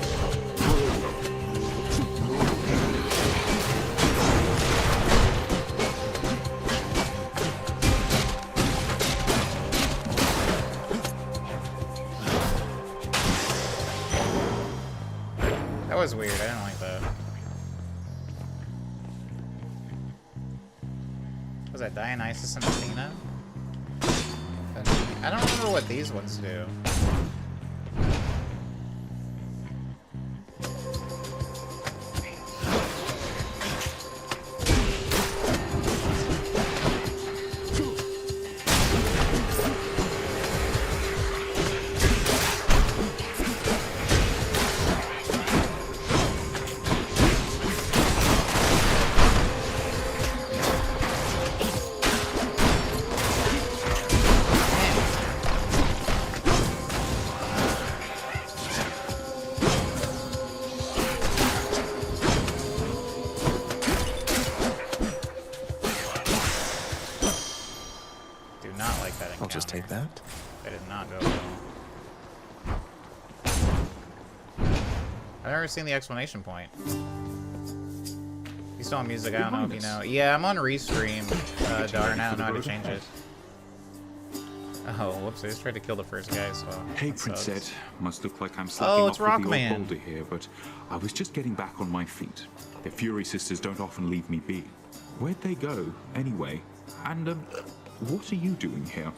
That was weird. I didn't like that. Was that Dionysus and Athena? I don't remember what these ones do. I'll just take that. That did not go well. I've never seen the explanation point. You still on music, I don't know if you know. Yeah, I'm on Restream, Darn. I don't know how to change it. Oh, whoops, I just tried to kill the first guy, so... Hey, Princette. Must look like I'm slacking off with the old boulder here, but I was just getting back on my feet. The Fury Sisters don't often leave me be. Where'd they go, anyway? And, what are you doing here?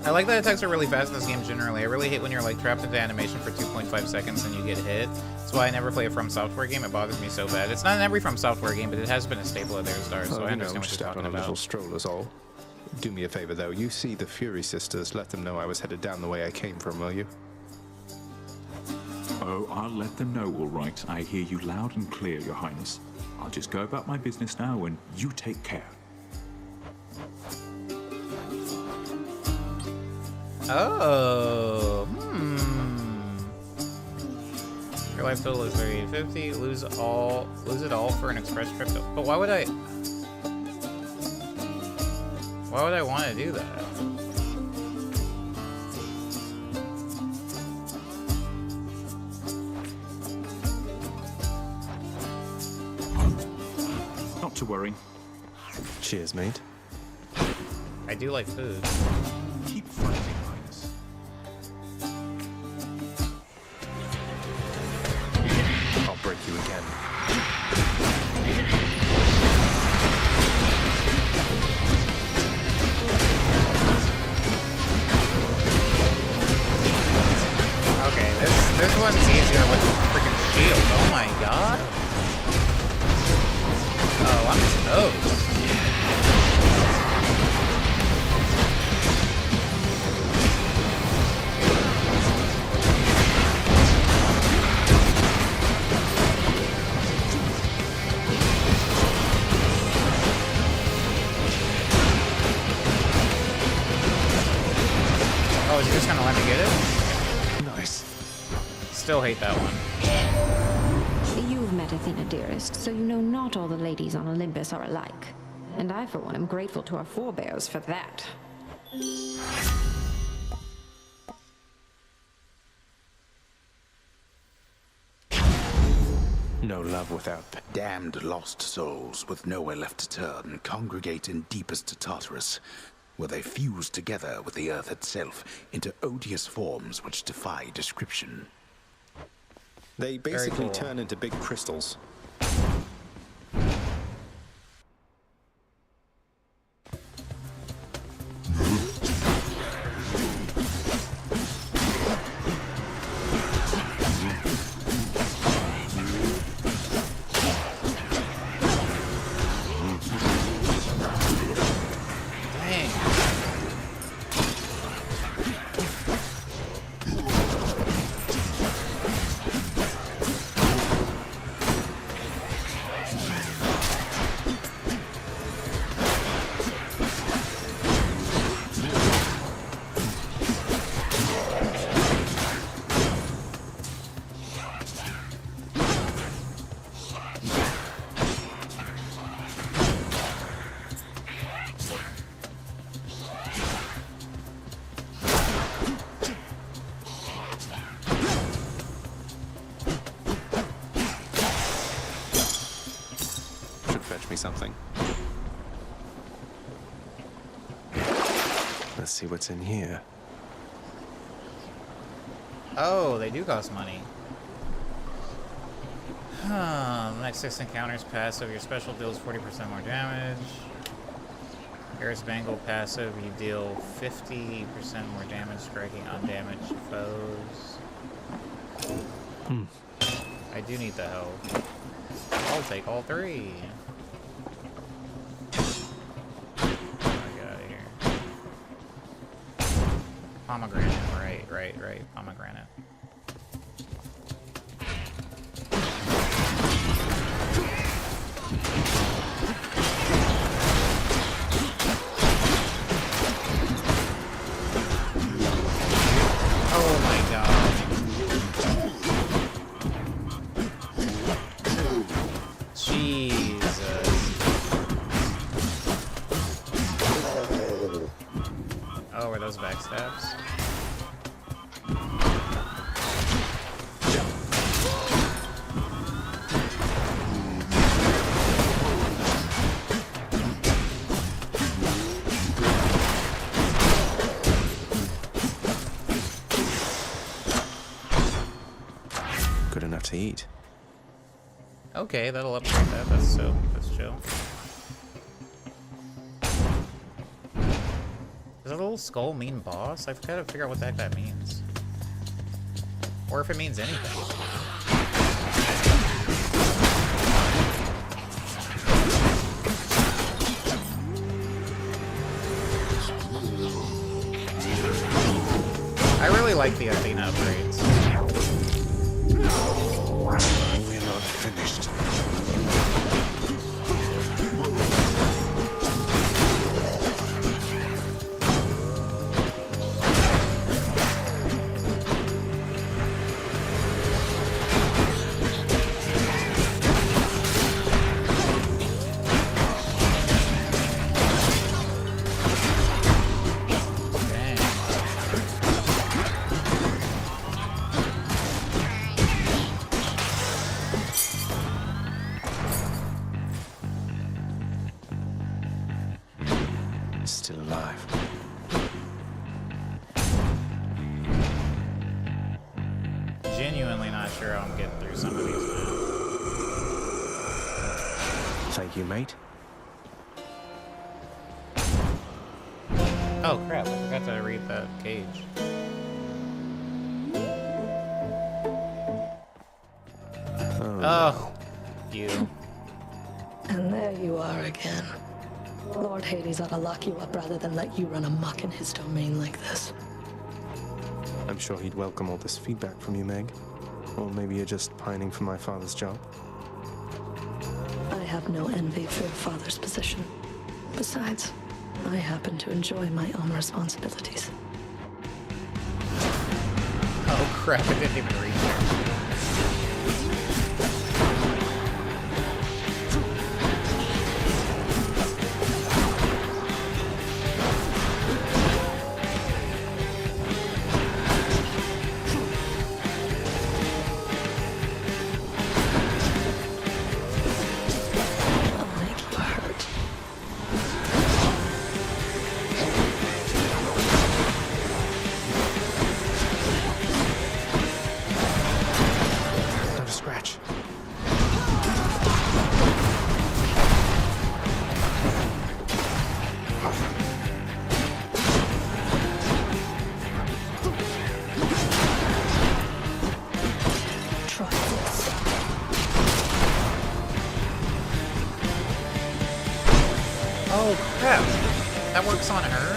I like that attacks are really fast in this game generally. I really hate when you're like trapped into animation for 2.5 seconds and you get hit. That's why I never play a From Software game. It bothers me so bad. It's not in every From Software game, but it has been a staple of their stars, so I understand what you're talking on a about. little stroll is all. Do me a favor though. You see the Fury Sisters. Let them know I was headed down the way I came from, will you? Oh, I'll let them know, all right. I hear you loud and clear, Your Highness. I'll just go about my business now, and you take care. Oh, Your life total is 3850. Lose it all for an express trip. But why would I? Why would I want to do that? Not to worry. Cheers, mate. I do like food. Keep fighting, Highness. I'll break you again. Okay, this one's easier with the freaking shield. Oh my god. Oh, I'm toast. Oh, is he just gonna let me get it? Nice. Still hate that one. You've met Athena, dearest, so you know not all the ladies on Olympus are alike. And I, for one, am grateful to our forebears for that. No love without... Damned lost souls with nowhere left to turn congregate in deepest Tartarus, where they fuse together with the earth itself into odious forms which defy description. They basically turn into big crystals. Something. Let's see what's in here. Oh, they do cost money. Next 6 encounters passive. Your special deals 40% more damage. Harris Bangle passive. You deal 50% more damage striking undamaged foes. I do need the help. I'll take all 3. Pomegranate, right. Pomegranate. Oh my god. Jesus. Oh, were those backstabs? Good enough to eat. Okay, that'll upgrade that. That's chill. Does that little skull mean boss? I've got to figure out what the heck that means. Or if it means anything. I really like the Athena upgrades. We're not finished. Still alive. Genuinely not sure how I'm getting through some of these. Thank you, mate. Oh crap, I forgot to read that cage. Oh, you. And there you are again. Lord Hades ought to lock you up rather than let you run amok in his domain like this. I'm sure he'd welcome all this feedback from you, Meg. Or maybe you're just pining for my father's job. I have no envy for your father's position. Besides, I happen to enjoy my own responsibilities. Oh crap, I didn't even reach there. Oh crap! That works on her?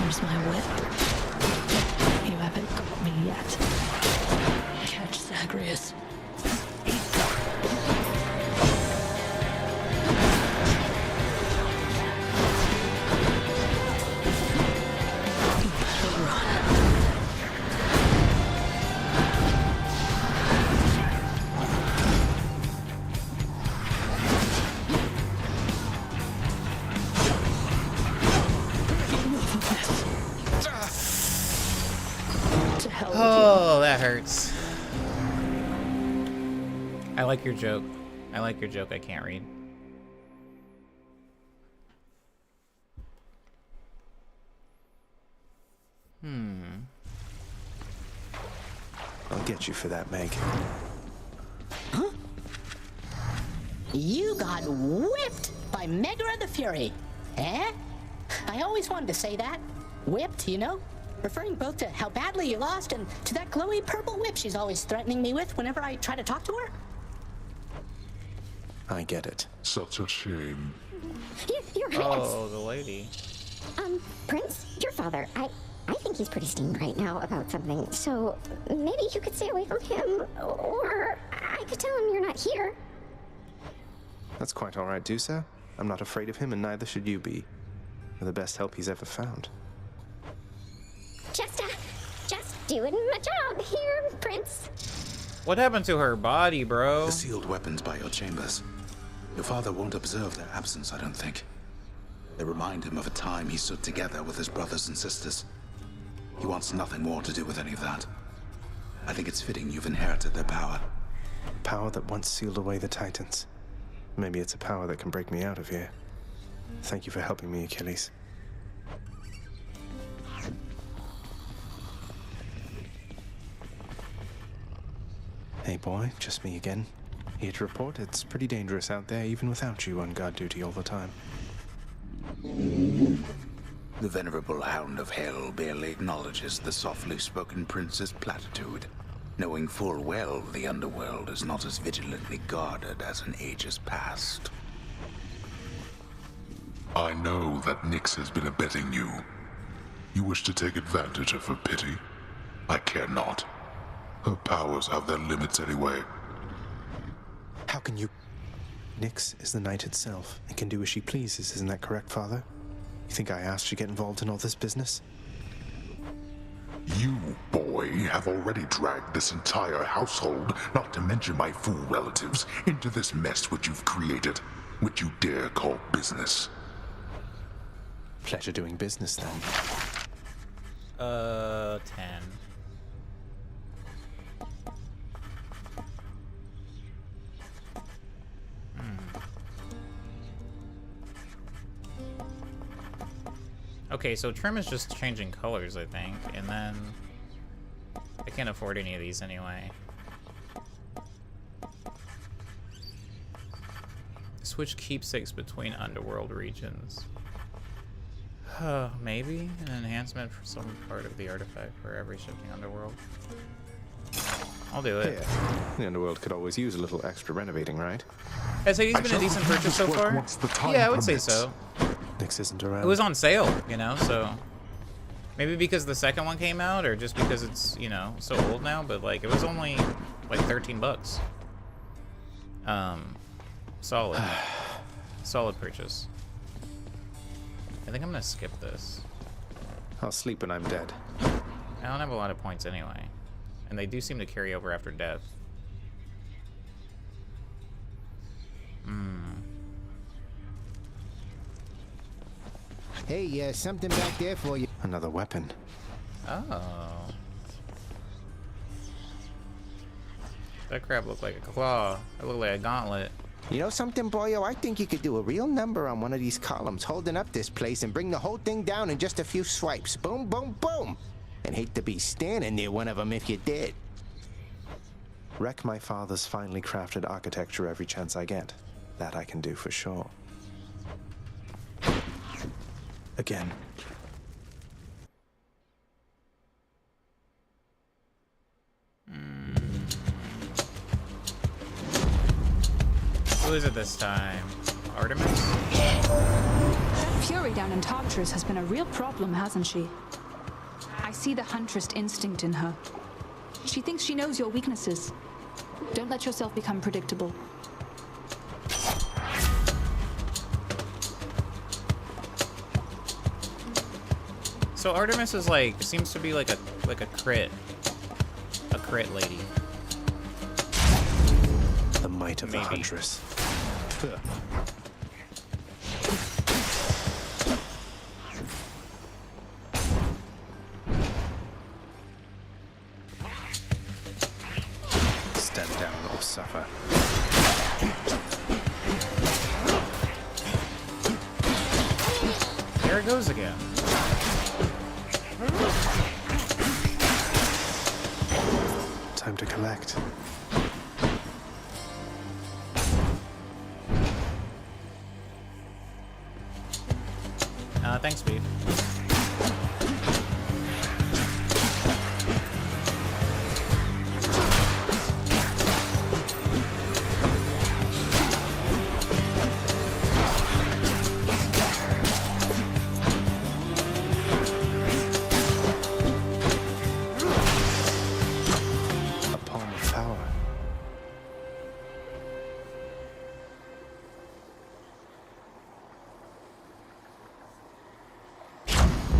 Here's my whip. You haven't got me yet. Catch Zagreus. Oh, that hurts. I like your joke. I like your joke. I can't read. I'll get you for that, Meg. Huh? You got whipped by Megara the Fury, eh? I always wanted to say that. Whipped, you know? Referring both to how badly you lost and to that glowy purple whip she's always threatening me with whenever I try to talk to her. I get it. Such a shame. Your Highness. Oh, the lady. Prince, your father, I think he's pretty steamed right now about something, so maybe you could stay away from him, or I could tell him you're not here. That's quite all right, Dusa. I'm not afraid of him, and neither should you be. You're the best help he's ever found. Just doing my job here, Prince. What happened to her body, bro? The sealed weapons by your chambers. Your father won't observe their absence, I don't think. They remind him of a time he stood together with his brothers and sisters. He wants nothing more to do with any of that. I think it's fitting you've inherited their power. Power that once sealed away the Titans. Maybe it's a power that can break me out of here. Thank you for helping me, Achilles. Hey boy, just me again. Here to report, it's pretty dangerous out there even without you on guard duty all the time. The venerable Hound of Hell barely acknowledges the softly spoken prince's platitude, knowing full well the underworld is not as vigilantly guarded as in ages past. I know that Nyx has been abetting you. You wish to take advantage of her pity? I care not. Her powers have their limits anyway. How can you... Nyx is the night itself and can do as she pleases, isn't that correct, Father? You think I asked you to get involved in all this business? You, boy, have already dragged this entire household, not to mention my fool relatives, into this mess which you've created, which you dare call business. Pleasure doing business, then. 10. Okay, so trim is just changing colors, I think, and then I can't afford any of these anyway. Switch keepsakes between underworld regions. Maybe an enhancement for some part of the artifact for every shifting underworld. I'll do it. Yeah. The underworld could always use a little extra renovating, right? Has Hades been a decent purchase so far? Yeah, I would say so. Nyx isn't around. It was on sale, you know, so maybe because the second one came out or just because it's, you know, so old now, but like it was only like 13 bucks. Solid. Solid purchase. I think I'm gonna skip this. I'll sleep when I'm dead. I don't have a lot of points anyway. And they do seem to carry over after death. Hey, something back there for you. Another weapon. Oh. That crap looked like a claw. That looked like a gauntlet. You know something, boyo? I think you could do a real number on one of these columns, holding up this place and bring the whole thing down in just a few swipes. Boom, boom, boom. And hate to be standing near one of them if you did. Wreck my father's finely crafted architecture every chance I get. That I can do for sure. Again. Who is it this time? Artemis? That Fury Fury down in Tartarus has been a real problem, hasn't she? I see the huntress instinct in her. She thinks she knows your weaknesses. Don't let yourself become predictable. So Artemis is like, seems to be like a crit lady. The might of the Huntress. Ugh. Stand down or suffer. There it goes again. Time to collect. Thanks, Steve. A palm of power.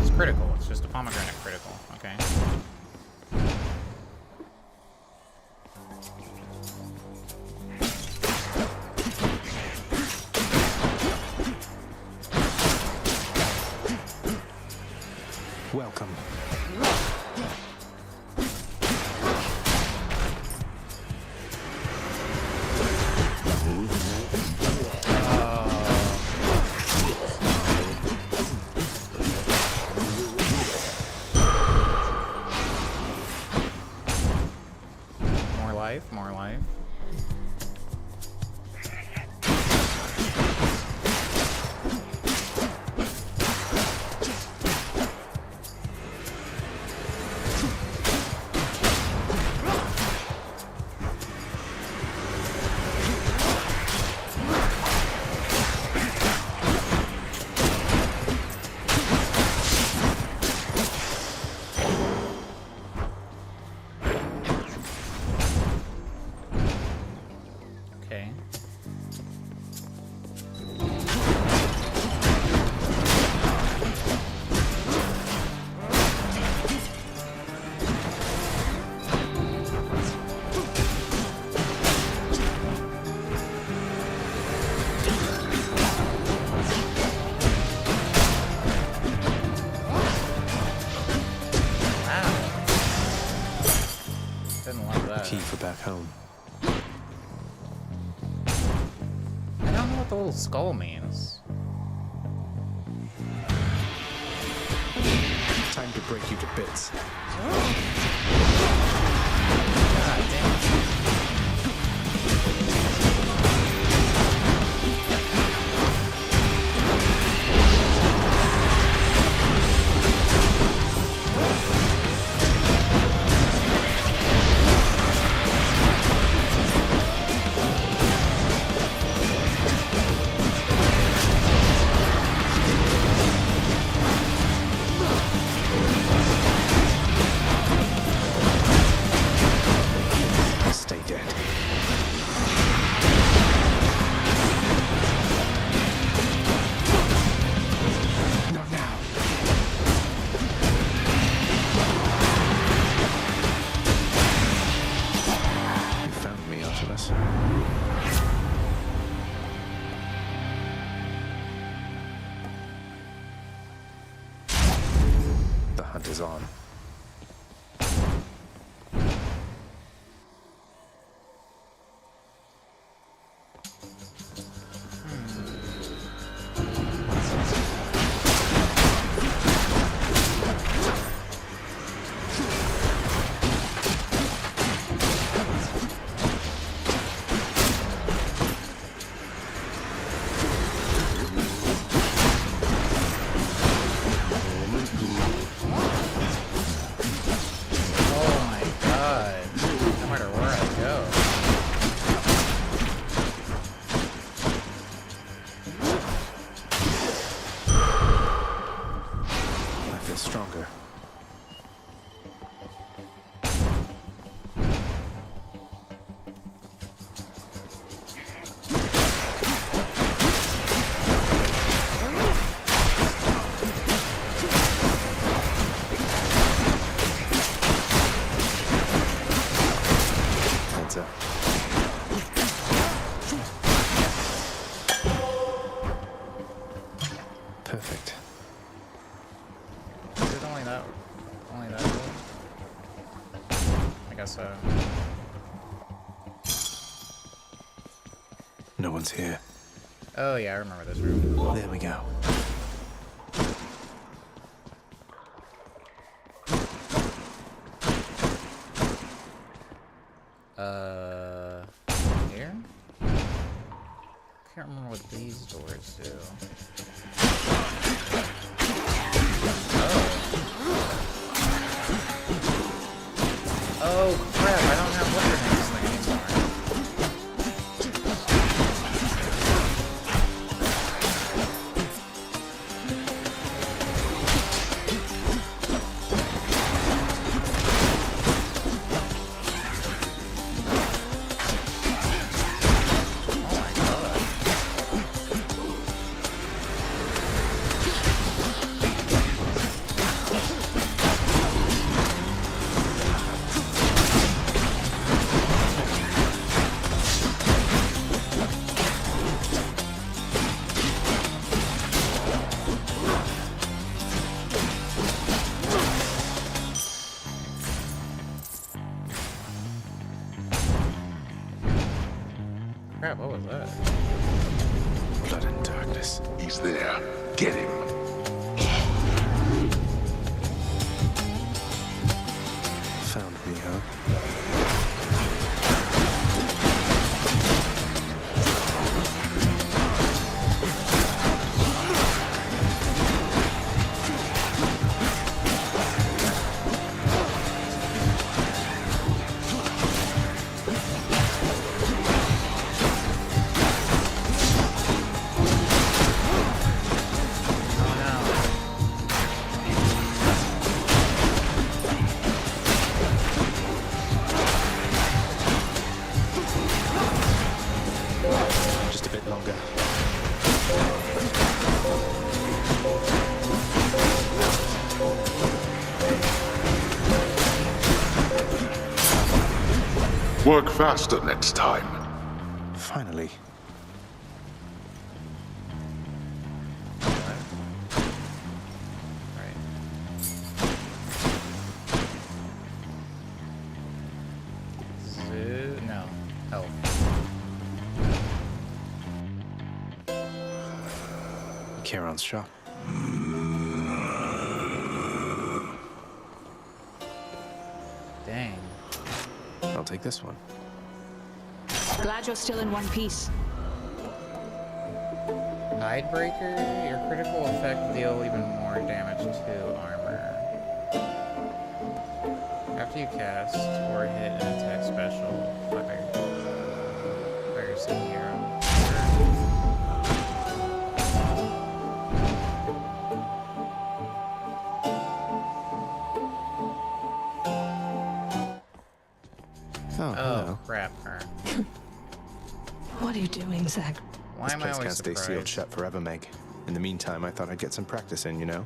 It's critical. It's just a pomegranate critical. Okay. Welcome. More life. Okay. Didn't like that. Key for back home. I don't know what the little skull means. Time to break you to bits. God damn. Stay dead. Not now. You found me, Artemis. The hunt is on. stronger. Heads up. Perfect. Is it only that good? I guess so. No one's here. Oh yeah, I remember this room. There we go. Here? Can't remember what these doors do. Oh crap, I don't have what's her name's thing anymore. Crap, what was that? Blood and darkness. He's there. Get him. Found me, huh? Just a bit longer. Work faster next time. Finally. No. Health. Charon's shop. Dang. I'll take this one. Glad you're still in one piece. Tidebreaker, your critical effect deal even more damage to armor. After you cast or hit an attack special, fire some hero. Oh, hello. Crap, her. What are you doing, Zach? Why This am I place always can't stay sealed surprised? shut forever, Meg. In the meantime, I thought I'd get some practice in, you know?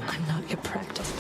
I'm not your practice.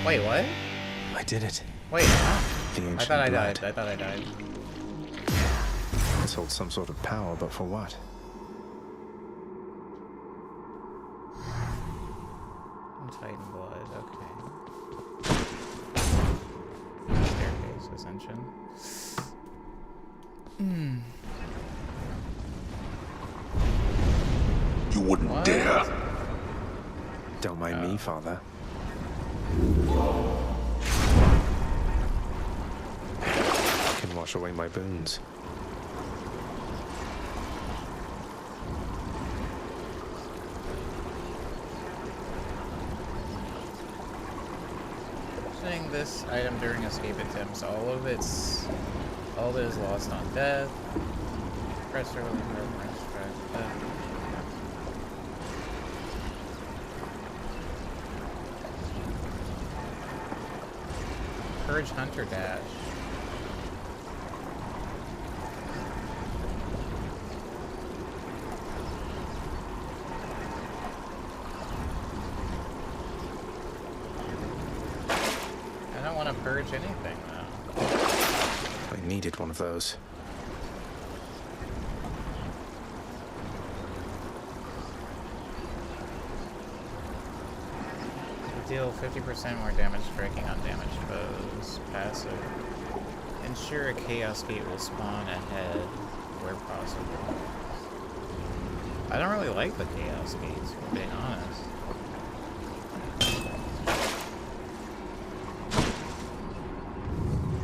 Wait, what? I did it. Wait, The ancient I thought I blood. died. I thought I died. This holds some sort of power, but for what? Titan blood, okay. Staircase ascension. You wouldn't dare. Don't mind me, Father. Can wash away my boons. Using this item during escape attempts, all of it is lost on death. Press or press death. Purge Hunter Dash. I don't want to purge anything though. I needed one of those. Deal 50% more damage striking on damaged foes. Passive. Ensure a Chaos Gate will spawn ahead where possible. I don't really like the Chaos Gates, if I'm being honest.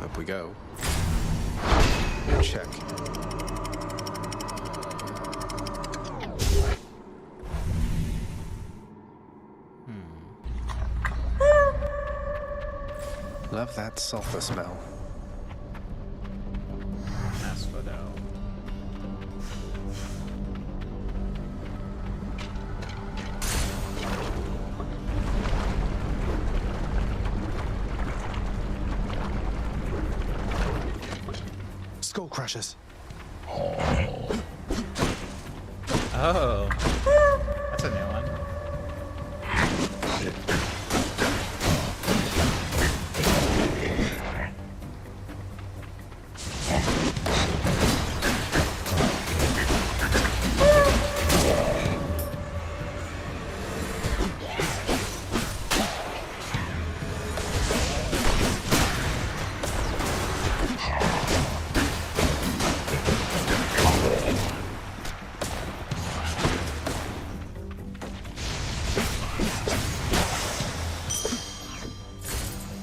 Up we go. Check. Love that sulfur smell. Asphodel. Skull crushers. Oh. That's a new one.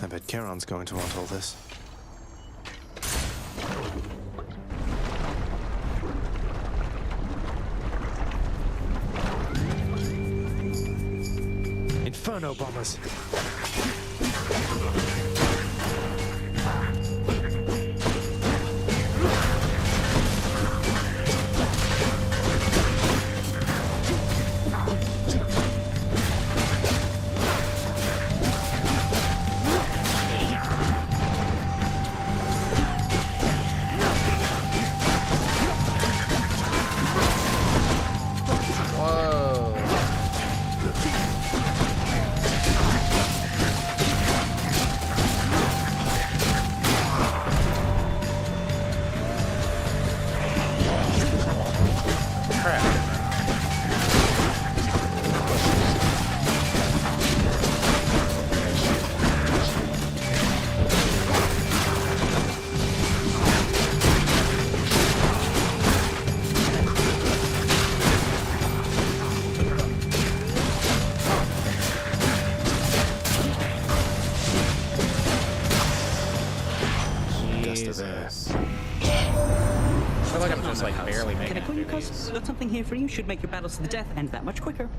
I bet Charon's going to want all this. Inferno bombers! Jesus. I feel like I'm just like barely making Can I it call you through cuz? these. Got something here for you. Should make your battles to the death end that much quicker.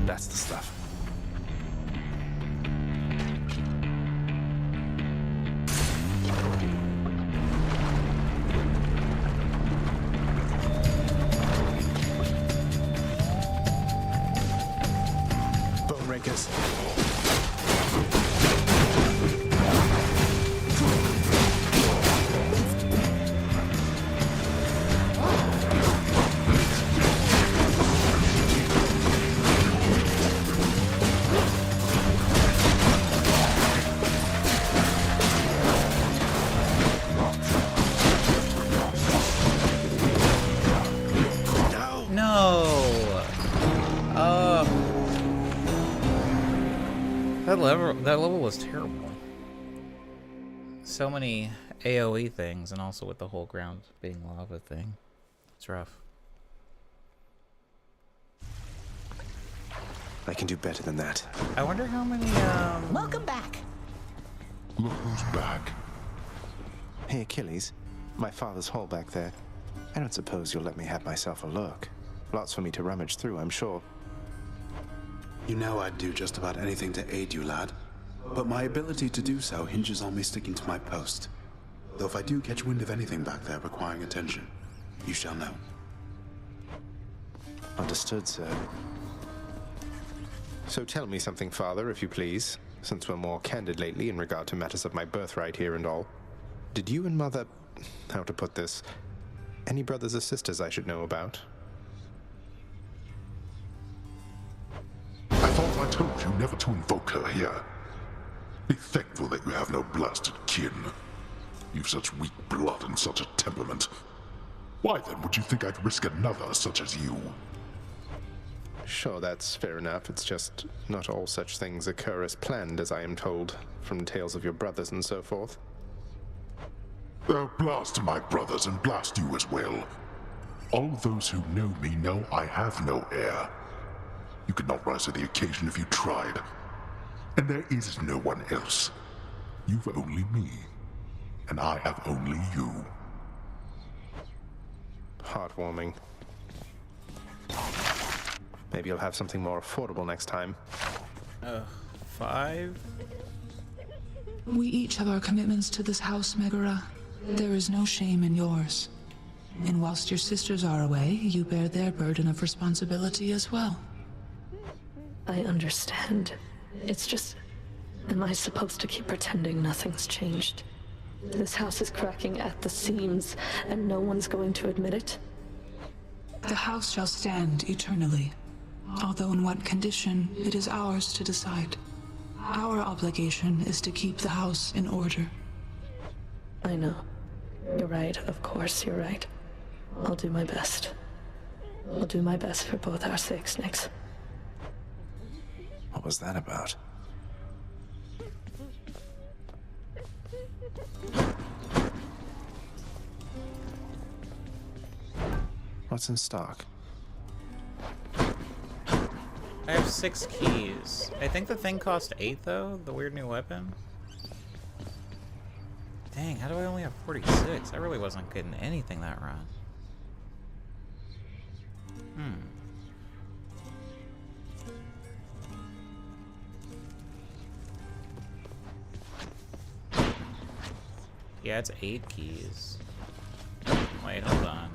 That's the stuff. Bone rakers. That level was terrible. So many AoE things, and also with the whole ground being lava thing. It's rough. I can do better than that. I wonder how many, Welcome back. Look who's back. Hey, Achilles. My father's hall back there. I don't suppose you'll let me have myself a look. Lots for me to rummage through, I'm sure. You know I'd do just about anything to aid you, lad. But my ability to do so hinges on me sticking to my post. Though if I do catch wind of anything back there requiring attention, you shall know. Understood, sir. So tell me something, Father, if you please, since we're more candid lately in regard to matters of my birthright here and all. Did you and Mother... how to put this... any brothers or sisters I should know about? I thought I told you never to invoke her here. Be thankful that you have no blasted kin. You've such weak blood and such a temperament. Why then would you think I'd risk another such as you? Sure, that's fair enough. It's just not all such things occur as planned, as I am told, from tales of your brothers and so forth. Oh, blast my brothers and blast you as well. All those who know me know I have no heir. You could not rise to the occasion if you tried. And there is no one else. You've only me. And I have only you. Heartwarming. Maybe you'll have something more affordable next time. 5? We each have our commitments to this house, Megara. There is no shame in yours. And whilst your sisters are away, you bear their burden of responsibility as well. I understand. It's just... am I supposed to keep pretending nothing's changed? This house is cracking at the seams, and no one's going to admit it? The house shall stand eternally. Although in what condition, it is ours to decide. Our obligation is to keep the house in order. I know. You're right, of course you're right. I'll do my best. I'll do my best for both our sakes, Nyx. What was that about? What's in stock? I have 6 keys. I think the thing cost 8 though, the weird new weapon. Dang, how do I only have 46? I really wasn't getting anything that run. Yeah, it's 8 keys. Wait, hold on.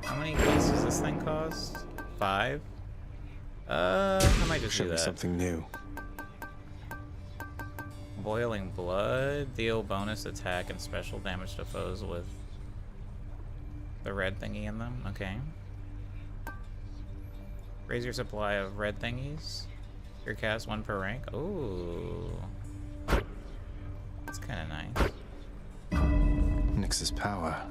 How many keys does this thing cost? 5? I might just do that. Something new. Boiling Blood. Deal bonus attack and special damage to foes with the red thingy in them. Okay. Raise your supply of red thingies. Your cast 1 per rank. Ooh. That's kind of nice. Nyx's power.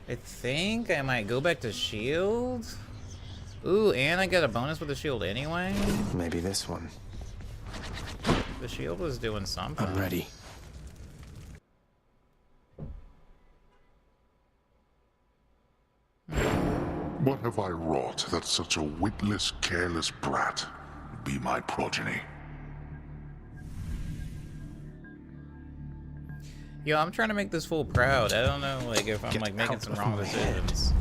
I think I might go back to shield. Ooh, and I get a bonus with the shield anyway. Maybe this one. The shield was doing something. I'm ready. What have I wrought that such a witless, careless brat would be my progeny? Yo, I'm trying to make this fool proud. I don't know, like, if I'm like making some wrong decisions.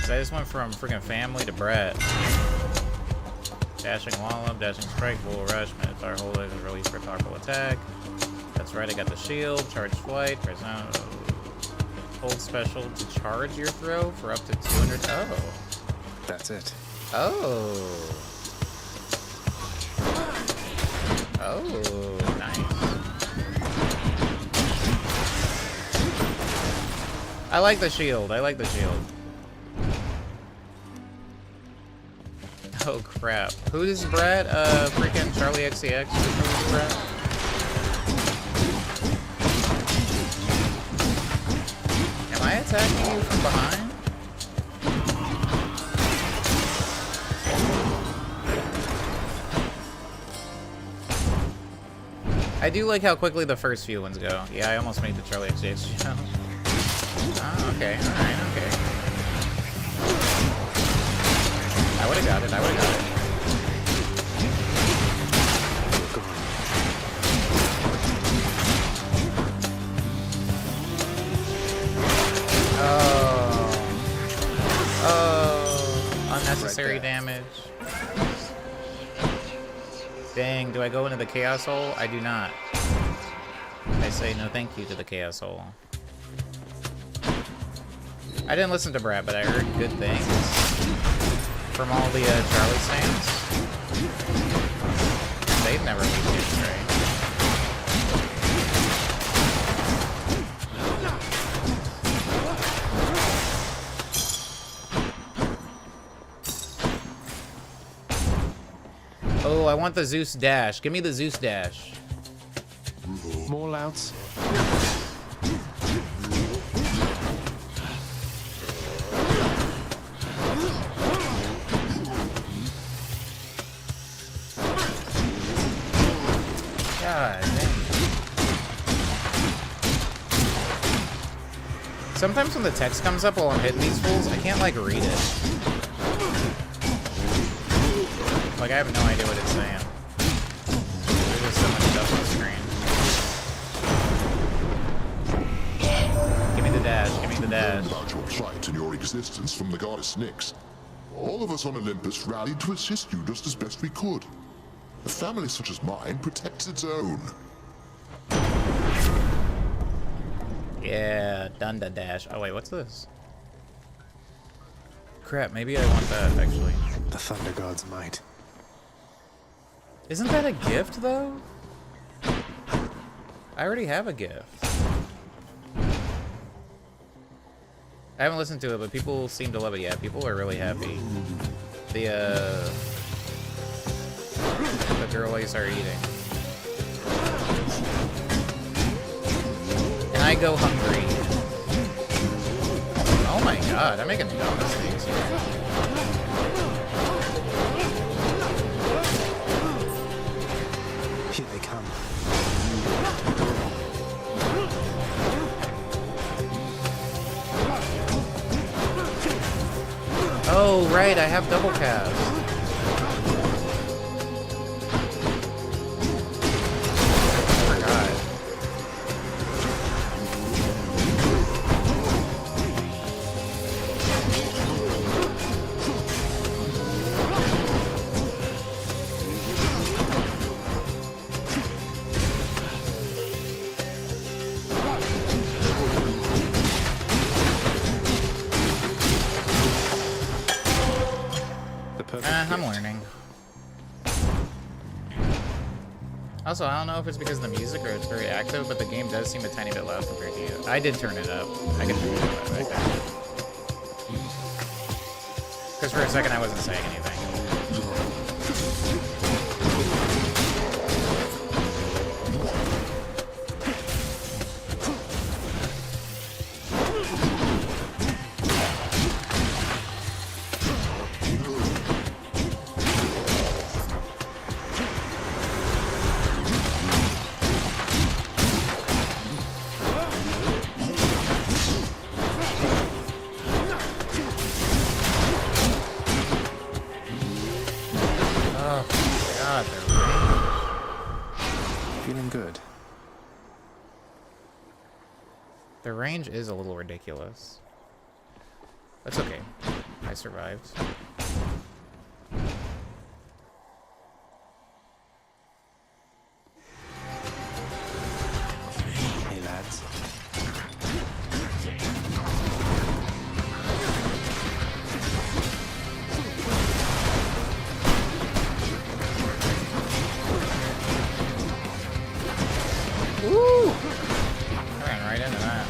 So I just went from freaking family to brat. Dashing Wallop, Dashing Strike, Bull Rush, Minotaur Hold is released for powerful attack. That's right, I got the shield, Charge Flight, Persona, Hold Special to charge your throw for up to 200. Oh. That's it. Oh. Oh, nice. I like the shield. I like the shield. Oh crap. Who is Brett? Freaking Charlie XCX. Who's Brett? attacking you from behind? I do like how quickly the first few ones go. Yeah, I almost made the Charlie XJ challenge. Oh, okay. Alright, okay. I would've got it, I would've got it. Oh, unnecessary damage. Dang, do I go into the Chaos Hole? I do not. I say no thank you to the Chaos Hole. I didn't listen to Brad, but I heard good things from all the Charlie stands. They've never leave me astray. Oh, I want the Zeus dash. Give me the Zeus dash. More louds. God dang. Sometimes when the text comes up while I'm hitting these fools, I can't like read it. Like, I have no idea what it's saying. There's just so much stuff on the screen. Give me the dash, give me the dash. About your plight and your existence from the goddess Nyx. All of us on Olympus rallied to assist you just as best we could. A family such as mine protects its own. Yeah, done the dash. Oh wait, what's this? Crap, maybe I want that actually. The Thunder God's might. Isn't that a gift, though? I already have a gift. I haven't listened to it, but people seem to love it. Yeah, people are really happy. The girlies are eating. And I go hungry. Oh my god, I'm making dumb mistakes here. Here they come. Oh, right, I have double cast. I forgot. I'm learning. Also, I don't know if it's because of the music or it's very active, but the game does seem a tiny bit loud compared to you. I did turn it up. I can turn it up right there. Because for a second I wasn't saying anything. The range is a little ridiculous. That's okay. I survived. Hey, lads. Woo! I ran right into that.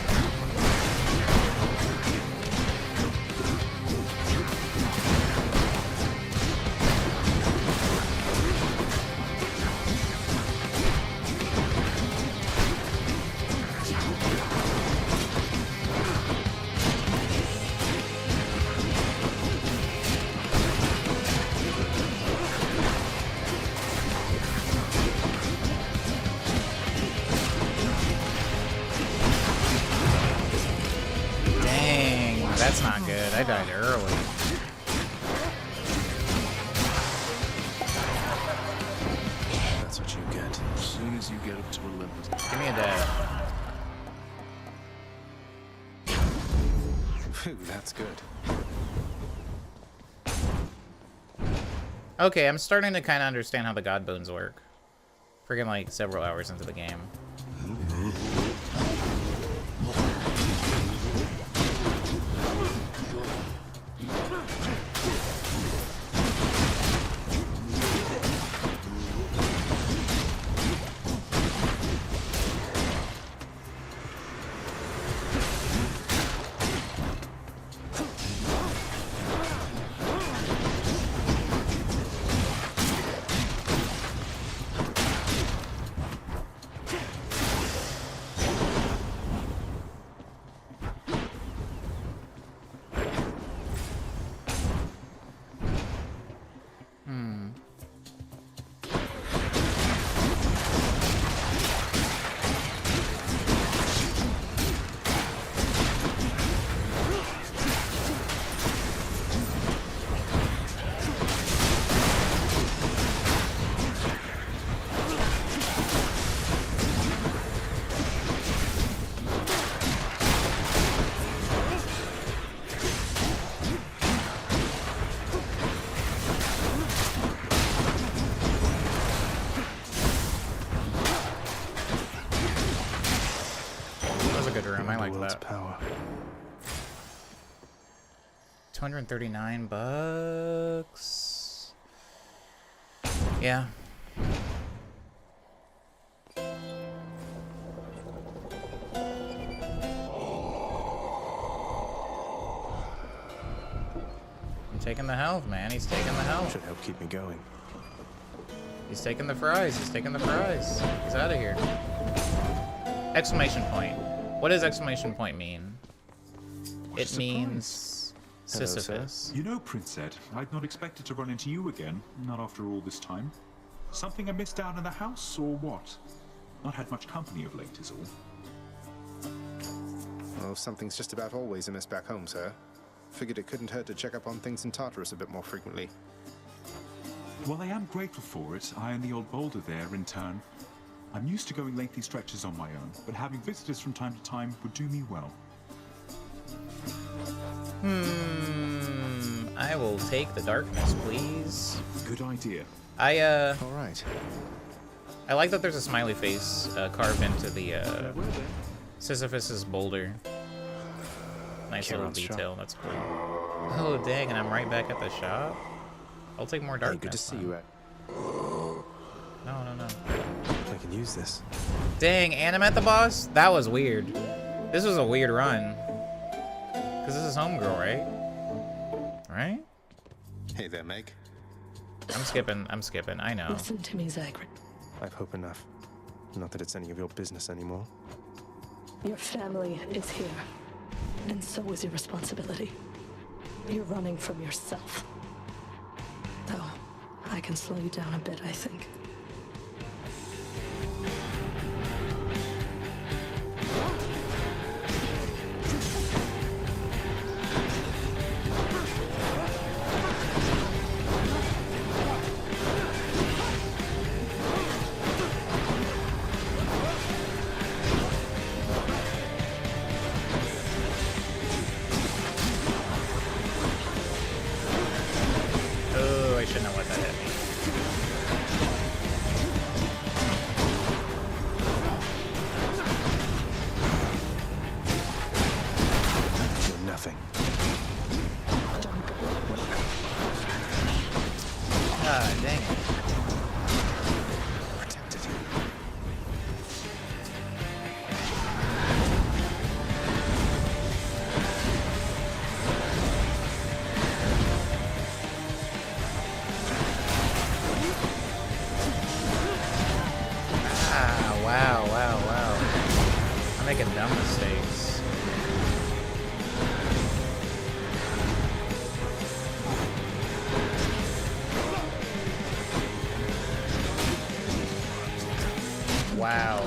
I died early. That's what you get. As soon as you get up to Olympus. Give me a dab. Phew, that's good. Okay, I'm starting to kind of understand how the God Bones work. Freaking like several hours into the game. I like that. Power. 239 bucks. Yeah. I'm taking the health, man. He's taking the health. Should help keep me going. He's taking the fries. He's taking the fries. He's out of here. Exclamation point. What does exclamation point mean? It means Sisyphus. You know, Prince Ed, I'd not expected to run into you again, not after all this time. Something amiss down in the house, or what? Not had much company of late, is all. Well, something's just about always amiss back home, sir. Figured it couldn't hurt to check up on things in Tartarus a bit more frequently. Well, I am grateful for it. I and the old boulder there, in turn. I'm used to going lengthy stretches on my own, but having visitors from time to time would do me well. I will take the darkness, please. Good idea. All right. I like that there's a smiley face carved into the Sisyphus's boulder. Nice little detail. That's cool. Oh dang, and I'm right back at the shop. I'll take more darkness. Hey, good to see you, Ed. No. I can use this. Dang, and I'm at the boss? That was weird. This was a weird run. Because this is homegirl, right? Right? Hey there, Meg. I'm skipping. I know. Listen to me, Zagreus. I've hope enough. Not that it's any of your business anymore. Your family is here. And so is your responsibility. You're running from yourself. Though, I can slow you down a bit, I think. Oh, I shouldn't have let that hit me. You're nothing. Ah, dang it. Protected you. Wow. I'm making dumb mistakes. Wow.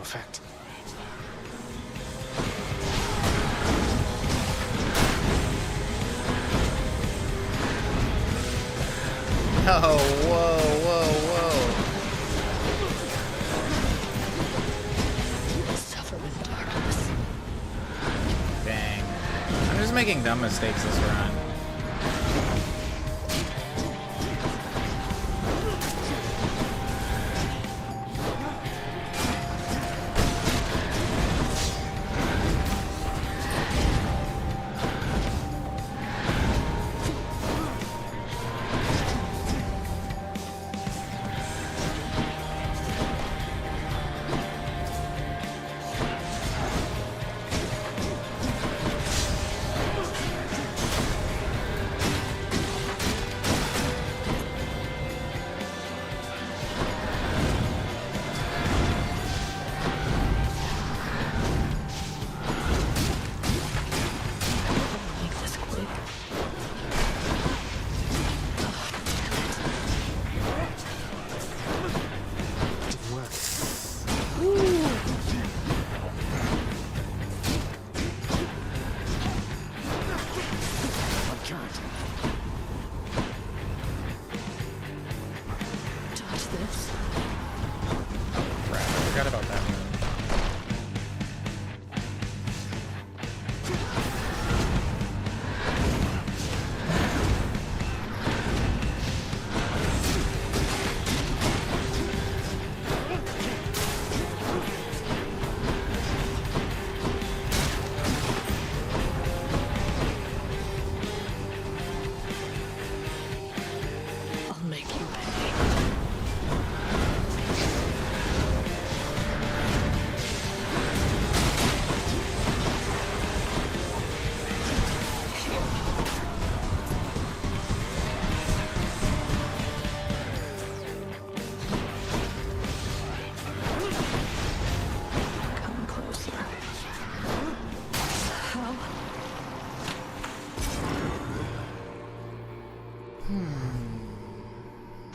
effect. Oh, whoa, whoa, Suffer with darkness. whoa. Dang. I'm just making dumb mistakes this run.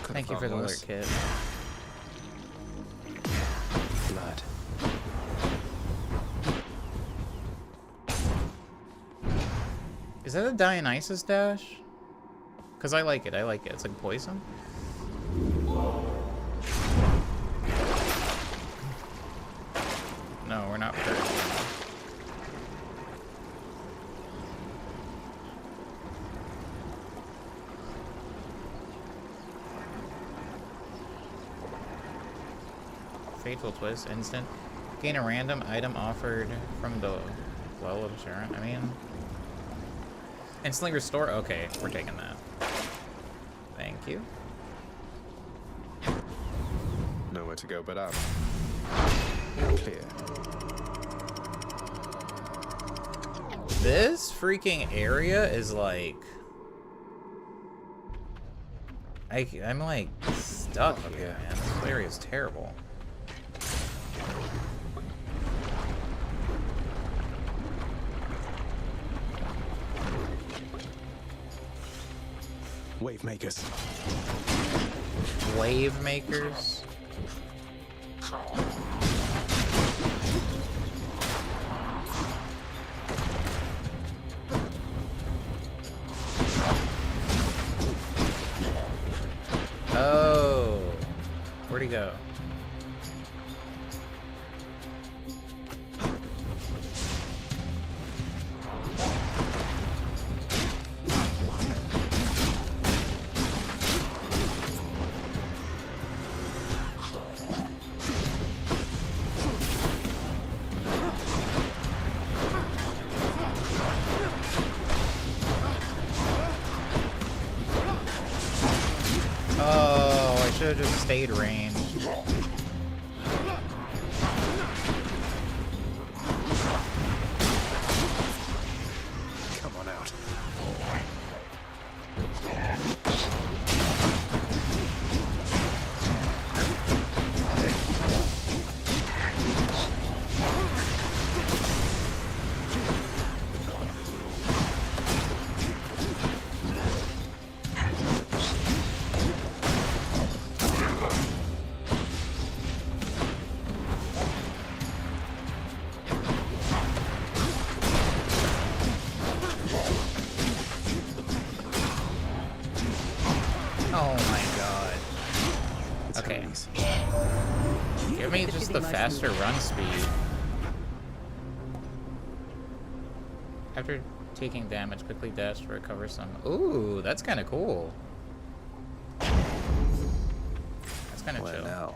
Thank you for the alert, kid. Blood. Is that a Dionysus dash? Because I like it. I like it. It's like poison. No, we're not hurt. Fateful twist, instant. Gain a random item offered from the Well of Sharon. I mean, instantly restore. Okay, we're taking that. Thank you. Nowhere to go but up. Clear. This freaking area is like, I'm like stuck here, man. This area is terrible. Wave makers. Wave makers. Oh, where'd he go? Should have just stayed ranged. Come on out. me just the faster run speed. After taking damage, quickly dash to recover some. Ooh, that's kind of cool. That's kind of chill. Now.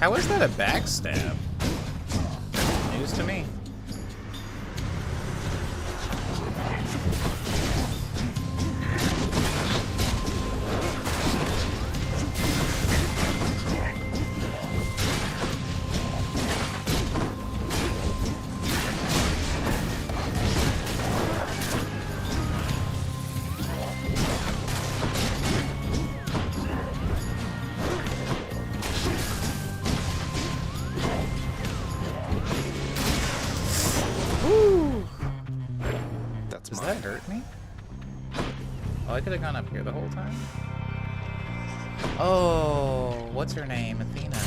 How is that a backstab? News to me. Does that hurt me? Oh, I could have gone up here the whole time. Oh, what's her name? Athena.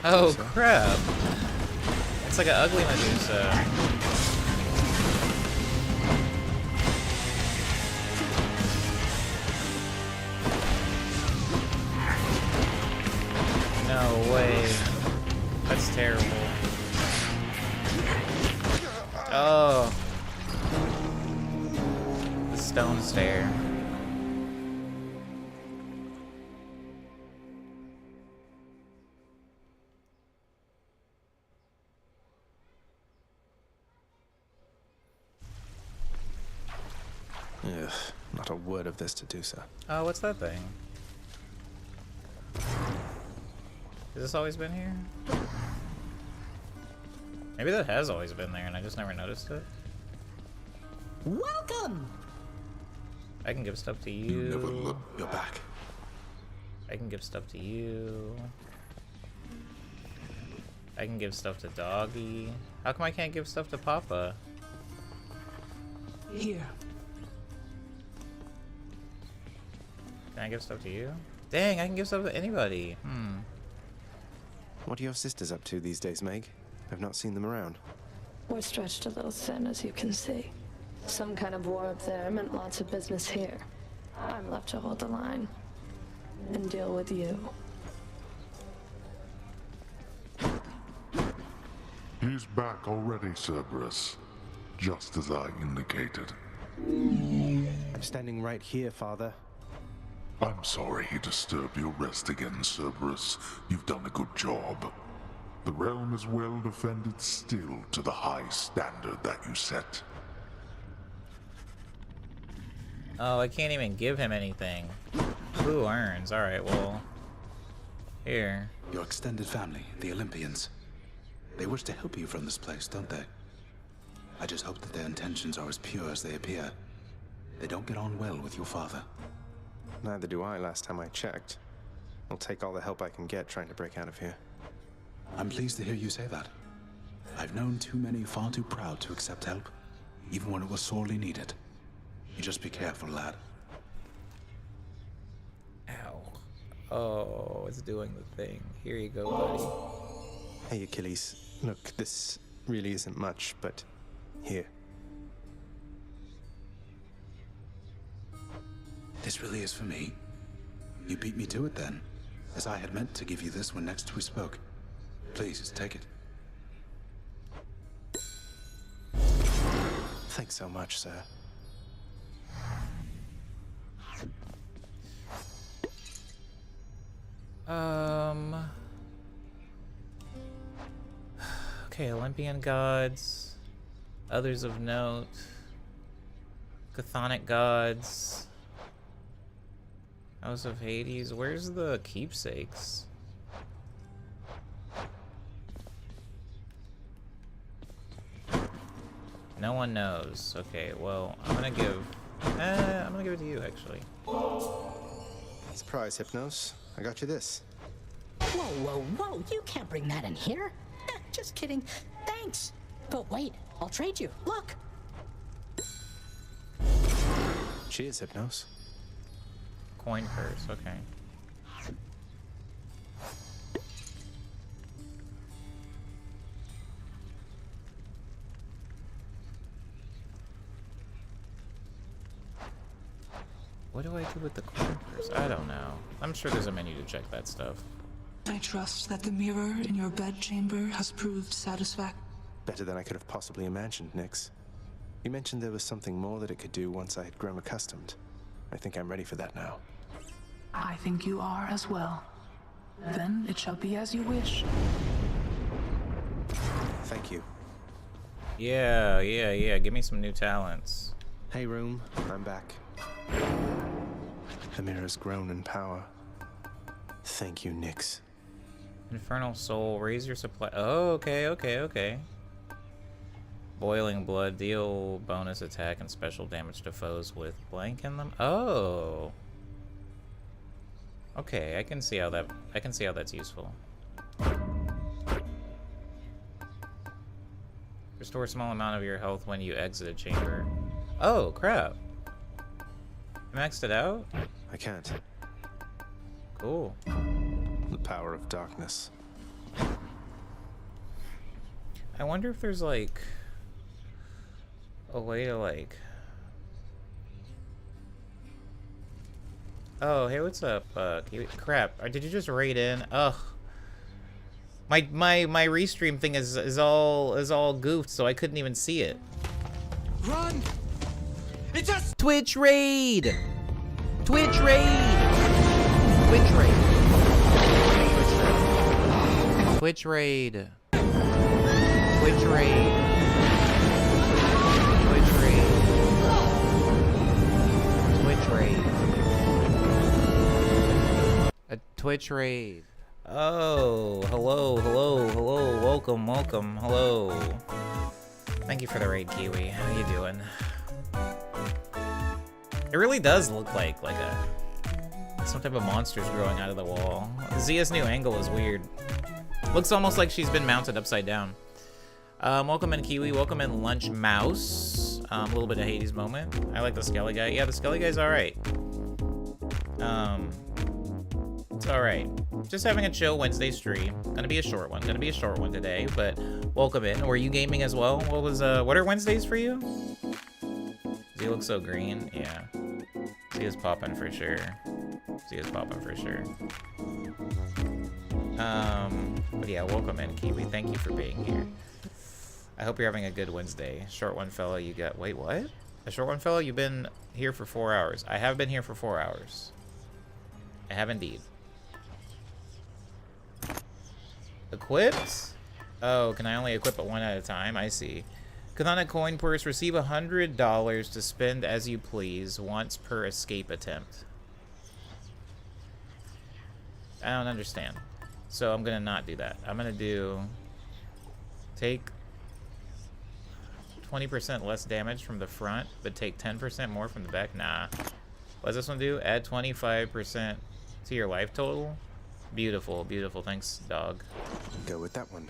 Oh, crap. It's like an ugly Medusa. No way. That's terrible. Oh. The stone stare. Ugh, not a word of this to do so. Oh, what's that thing? Has this always been here? Maybe that has always been there and I just never noticed it. Welcome! I can give stuff to you. You never look. You're back. I can give stuff to you. I can give stuff to Doggy. How come I can't give stuff to Papa? Here. Can I give stuff to you? Dang, I can give stuff to anybody. What are your sisters up to these days, Meg? I've not seen them around. We're stretched a little thin, as you can see. Some kind of war up there meant lots of business here. I'm left to hold the line and deal with you. He's back already, Cerberus. Just as I indicated. I'm standing right here, Father. I'm sorry he disturbed your rest again, Cerberus. You've done a good job. The realm is well defended still to the high standard that you set. Oh, I can't even give him anything. Who earns? Alright, well. Here. Your extended family, the Olympians. They wish to help you from this place, don't they? I just hope that their intentions are as pure as they appear. They don't get on well with your father. Neither do I last time I checked. I'll take all the help I can get trying to break out of here. I'm pleased to hear you say that. I've known too many far too proud to accept help. even when it was sorely needed. You just be careful, lad. Ow. Oh, it's doing the thing. Here you go, buddy. Hey, Achilles. Look, this really isn't much, but here. This really is for me. You beat me to it then, as I had meant to give you this when next we spoke. Please, take it. Thanks so much, sir. Okay, Olympian gods, others of note, Chthonic gods, House of Hades. Where's the keepsakes? No one knows. Okay, well, I'm gonna give it to you, actually. Surprise, Hypnos. I got you this. Whoa, whoa, whoa, you can't bring that in here. Just kidding. Thanks. But wait, I'll trade you. Look. Cheers, Hypnos. Coin purse, okay. What do I do with the coin purse? I don't know. I'm sure there's a menu to check that stuff. I trust that the mirror in your bedchamber has proved satisfactory. Better than I could have possibly imagined, Nyx. You mentioned there was something more that it could do once I had grown accustomed. I think I'm ready for that now. I think you are as well. Then it shall be as you wish. Thank you. Yeah. Give me some new talents. Hey, room. I'm back. The mirror's grown in power. Thank you, Nyx. Infernal Soul, raise your supply. Oh, okay. Boiling Blood, deal bonus attack and special damage to foes with blank in them. Oh. Okay, I can see how that's useful. Restore a small amount of your health when you exit a chamber. Oh, crap. I maxed it out? I can't. Cool. The power of darkness. I wonder if there's like a way to like. Oh, hey, what's up? Crap. Did you just raid in? Ugh. My restream thing is all goofed, so I couldn't even see it. Run! It just Twitch raid. Twitch raid. Twitch raid. Twitch raid. Twitch raid. Twitch raid. Twitch raid. A Twitch raid. Oh, hello. Welcome. Hello. Thank you for the raid, Kiwi. How you doing? It really does look like some type of monster's growing out of the wall. Zia's new angle is weird. Looks almost like she's been mounted upside down. Welcome in, Kiwi. Welcome in, Lunch Mouse. A little bit of Hades moment. I like the Skelly guy. Yeah, the Skelly guy's alright. It's alright. Just having a chill Wednesday stream. Gonna be a short one today, but welcome in. Were you gaming as well? What are Wednesdays for you? Zia looks so green. Yeah. Zia's popping for sure. But yeah, welcome in, Kiwi. Thank you for being here. I hope you're having a good Wednesday. Short one fella, you got... Wait, what? A short one fella? You've been here for 4 hours. I have been here for 4 hours. I have indeed. Equipped? Oh, can I only equip it one at a time? I see. Chthonic coin purse. Receive $100 to spend as you please once per escape attempt. I don't understand. So I'm gonna not do that. I'm gonna do... Take 20% less damage from the front, but take 10% more from the back. Nah. What does this one do? Add 25% to your life total. Beautiful. Thanks, dog. Go with that one.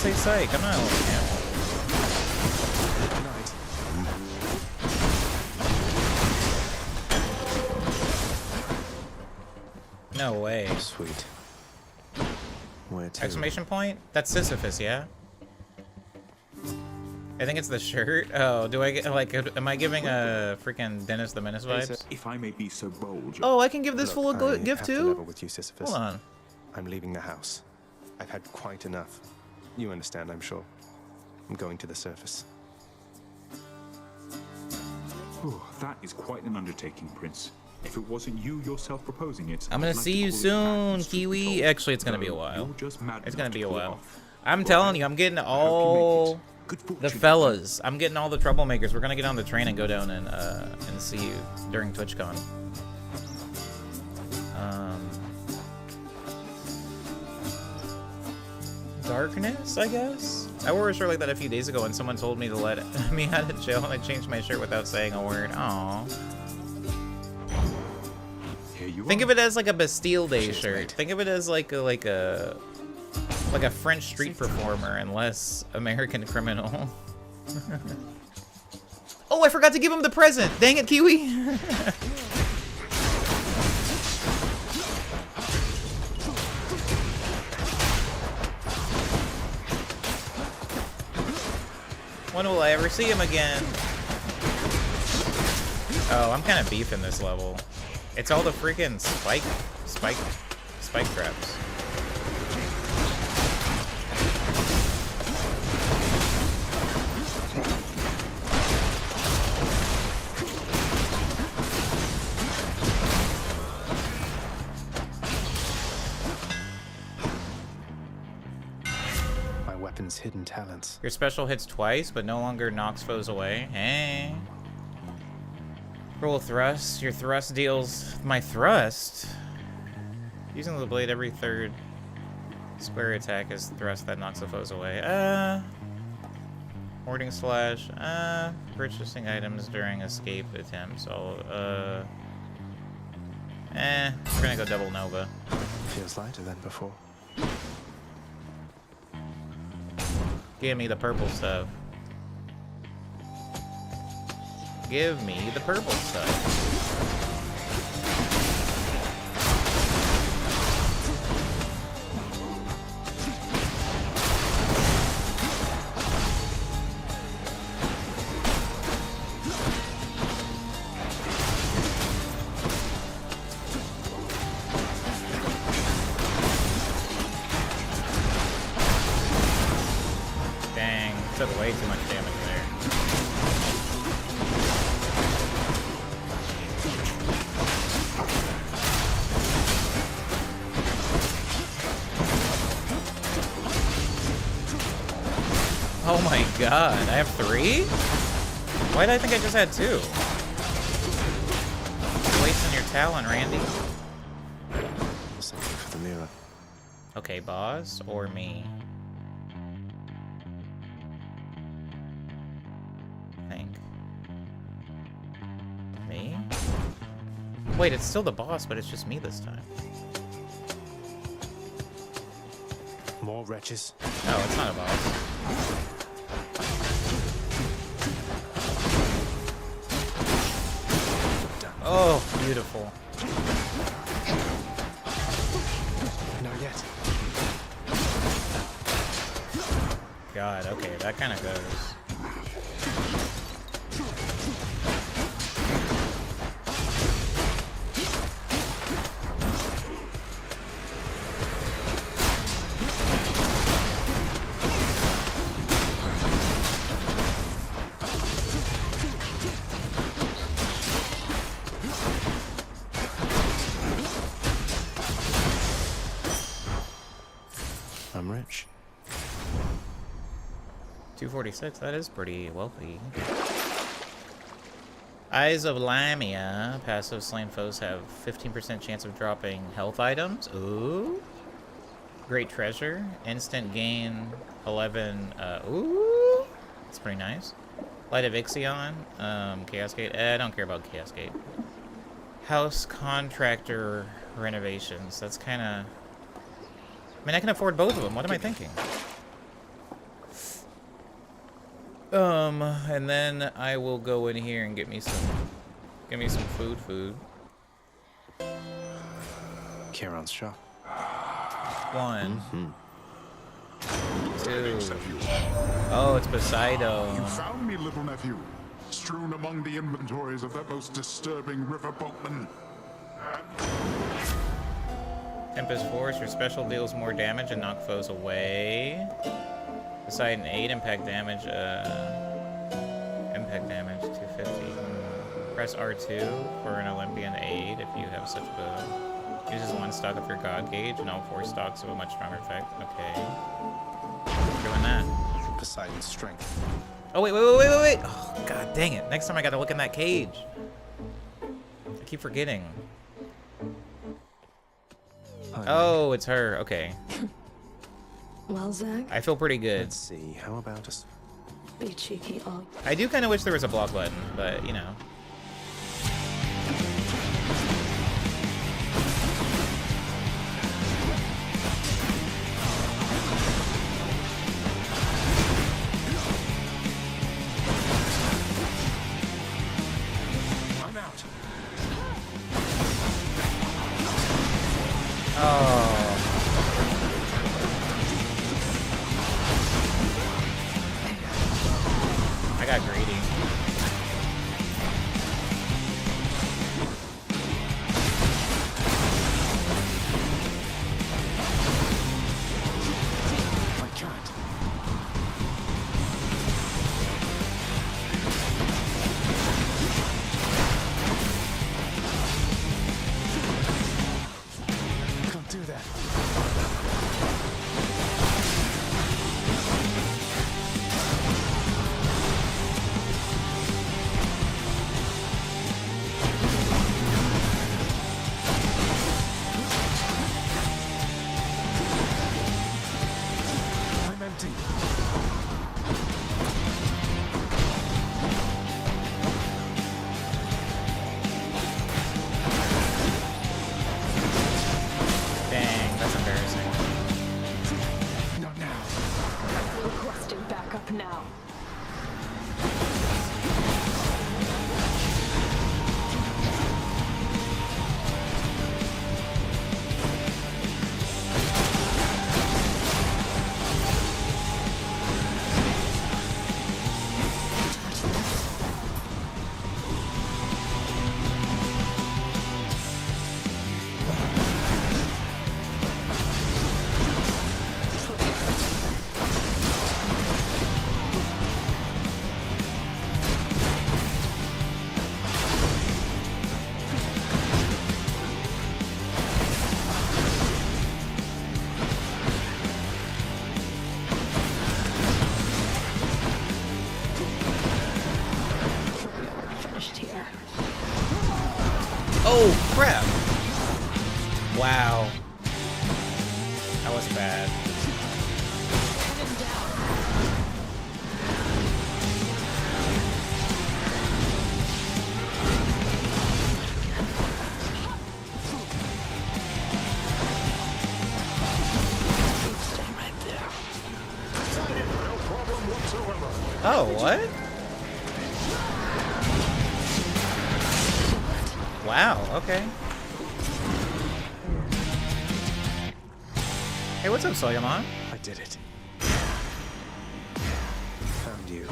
say psych. I'm not a little camp. No way. Sweet. Where to? Exclamation point? That's Sisyphus, yeah? I think it's the shirt. Oh, do I get, like, am I giving a freaking Dennis the Menace vibes? If I may be so bold. Oh, I can give this Look, full I gift have to too? level with you, Sisyphus. Hold on. I'm leaving the house. I've had quite enough. You understand, I'm sure. I'm going to the surface. Oh, that is quite an undertaking, Prince. If it wasn't you yourself proposing it, I'm gonna I'd like see to you call it soon, madness to Kiwi. control. Actually, it's gonna be a Though while. you're just mad It's enough gonna to be a pull it while. off. I'm telling you, I'm getting all the fellas. I'm getting all the troublemakers. We're gonna get on the train and go down and see you during TwitchCon. Darkness, I guess? I wore a shirt like that a few days ago and someone told me to let me out of jail and I changed my shirt without saying a word. Aww. Think of it as like a Bastille Day shirt. Think of it as like a French street performer and less American criminal. Oh, I forgot to give him the present. Dang it, Kiwi. When will I ever see him again? Oh, I'm kind of beefing this level. It's all the freaking spike traps. My weapon's hidden talents. Your special hits twice, but no longer knocks foes away. Hey. Roll thrust. Your thrust deals my thrust. Using the blade every third square attack is thrust that knocks the foes away. Hoarding slash. Purchasing items during escape attempts. We're gonna go double Nova. Feels lighter than before. Give me the purple stuff. Give me the purple stuff. Dang, took way too much damage there. Oh my god, I have 3? Why did I think I just had 2? You're wasting your talent, Randy. Something for the mirror. Okay, boss or me? I think. Me? Wait, it's still the boss, but it's just me this time. More wretches. No, it's not a boss. Oh, beautiful. Not yet. God, okay, that kind of goes. I'm rich. 246, that is pretty wealthy. Eyes of Lamia. Passive slain foes have 15% chance of dropping health items. Ooh. Great treasure. Instant gain 11. Ooh. That's pretty nice. Light of Ixion. Chaos Gate. I don't care about Chaos Gate. House contractor renovations. That's kind of... I mean, I can afford both of them. What am I thinking? And then I will go in here and get me some food. Charon's shop. 1, 2. Oh, it's Poseidon. You found me, little nephew, strewn among the inventories of that most disturbing river boatman. Tempest Force, your special deals more damage and knock foes away. Poseidon 8, impact damage 250. Press R2 for an Olympian aid if you have such a... Uses 1 stock of your god gauge and all 4 stocks of a much stronger effect. Okay. Doing that. Poseidon's strength. Oh, wait. Oh, god dang it. Next time I gotta look in that cage. I keep forgetting. Oh, it's her. Okay. Well, Zach? I feel pretty good. Let's see. How about us? Be cheeky. I do kind of wish there was a block button, but, you know. I'm out. Oh. I got greedy. I can't. Can't do that. I'm empty. Dang, that's embarrassing. Not now. Requesting backup now. Finished here. Oh, crap. Wow. That was bad. Stay right there. No problem whatsoever. Oh, what? Wow, okay. Hey, what's up, Soyamon? I did it. Found you.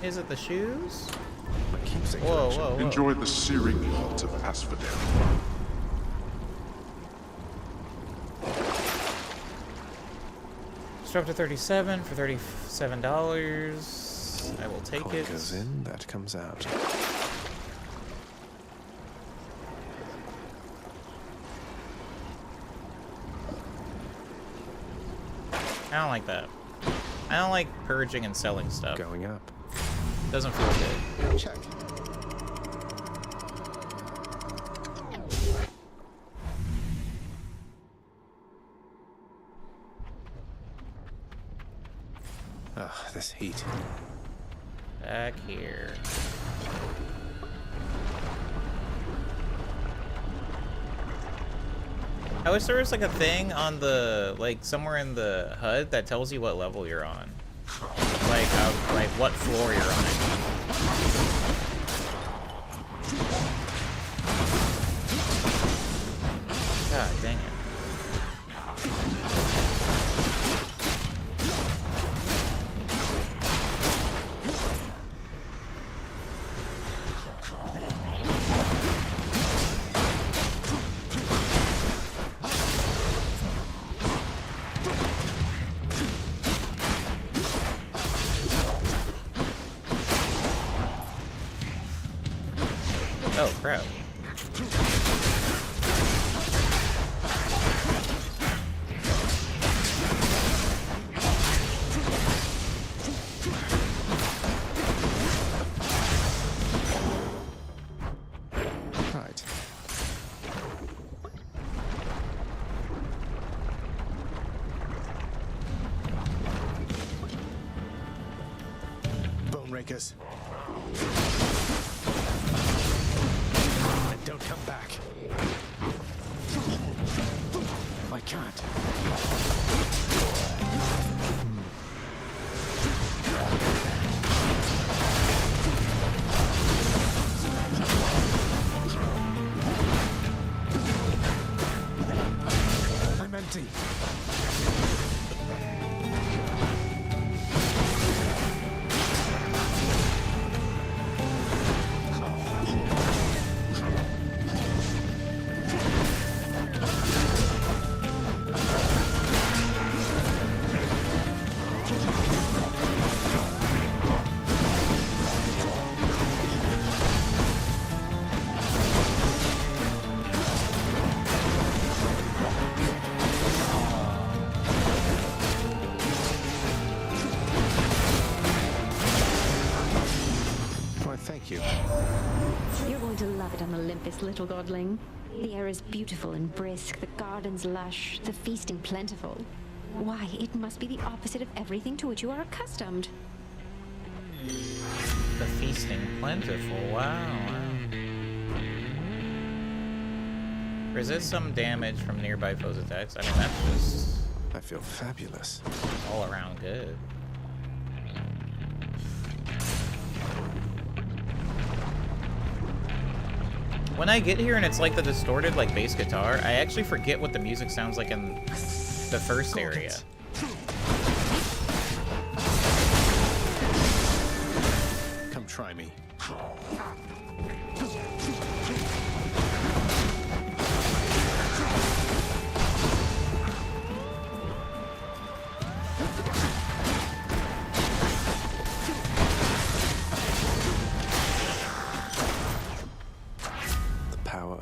Is it the shoes? My keepsake Whoa, collection. whoa, whoa. Enjoy the searing heat of asphodel. Strap to 37 for $37. I will take Coin it. goes in, that comes out. I don't like that. I don't like purging and selling stuff. Going up. Doesn't feel good. Check. Ugh, this heat. Back here. I wish there was like a thing on the, like somewhere in the HUD that tells you what level you're on. Like what floor you're on it. God dang it. Oh, crap. Right. Bone rakers. And don't come back. I can't. I'm empty. Why, thank you. You're going to love it on Olympus, little godling. The air is beautiful and brisk, the gardens lush, the feasting plentiful. Why, it must be the opposite of everything to which you are accustomed. The feasting plentiful. Wow. Resist some damage from nearby foes' attacks. I mean, that's just... I feel fabulous. All around good. When I get here and it's like the distorted, like, bass guitar, I actually forget what the music sounds like in the first area. Come try me.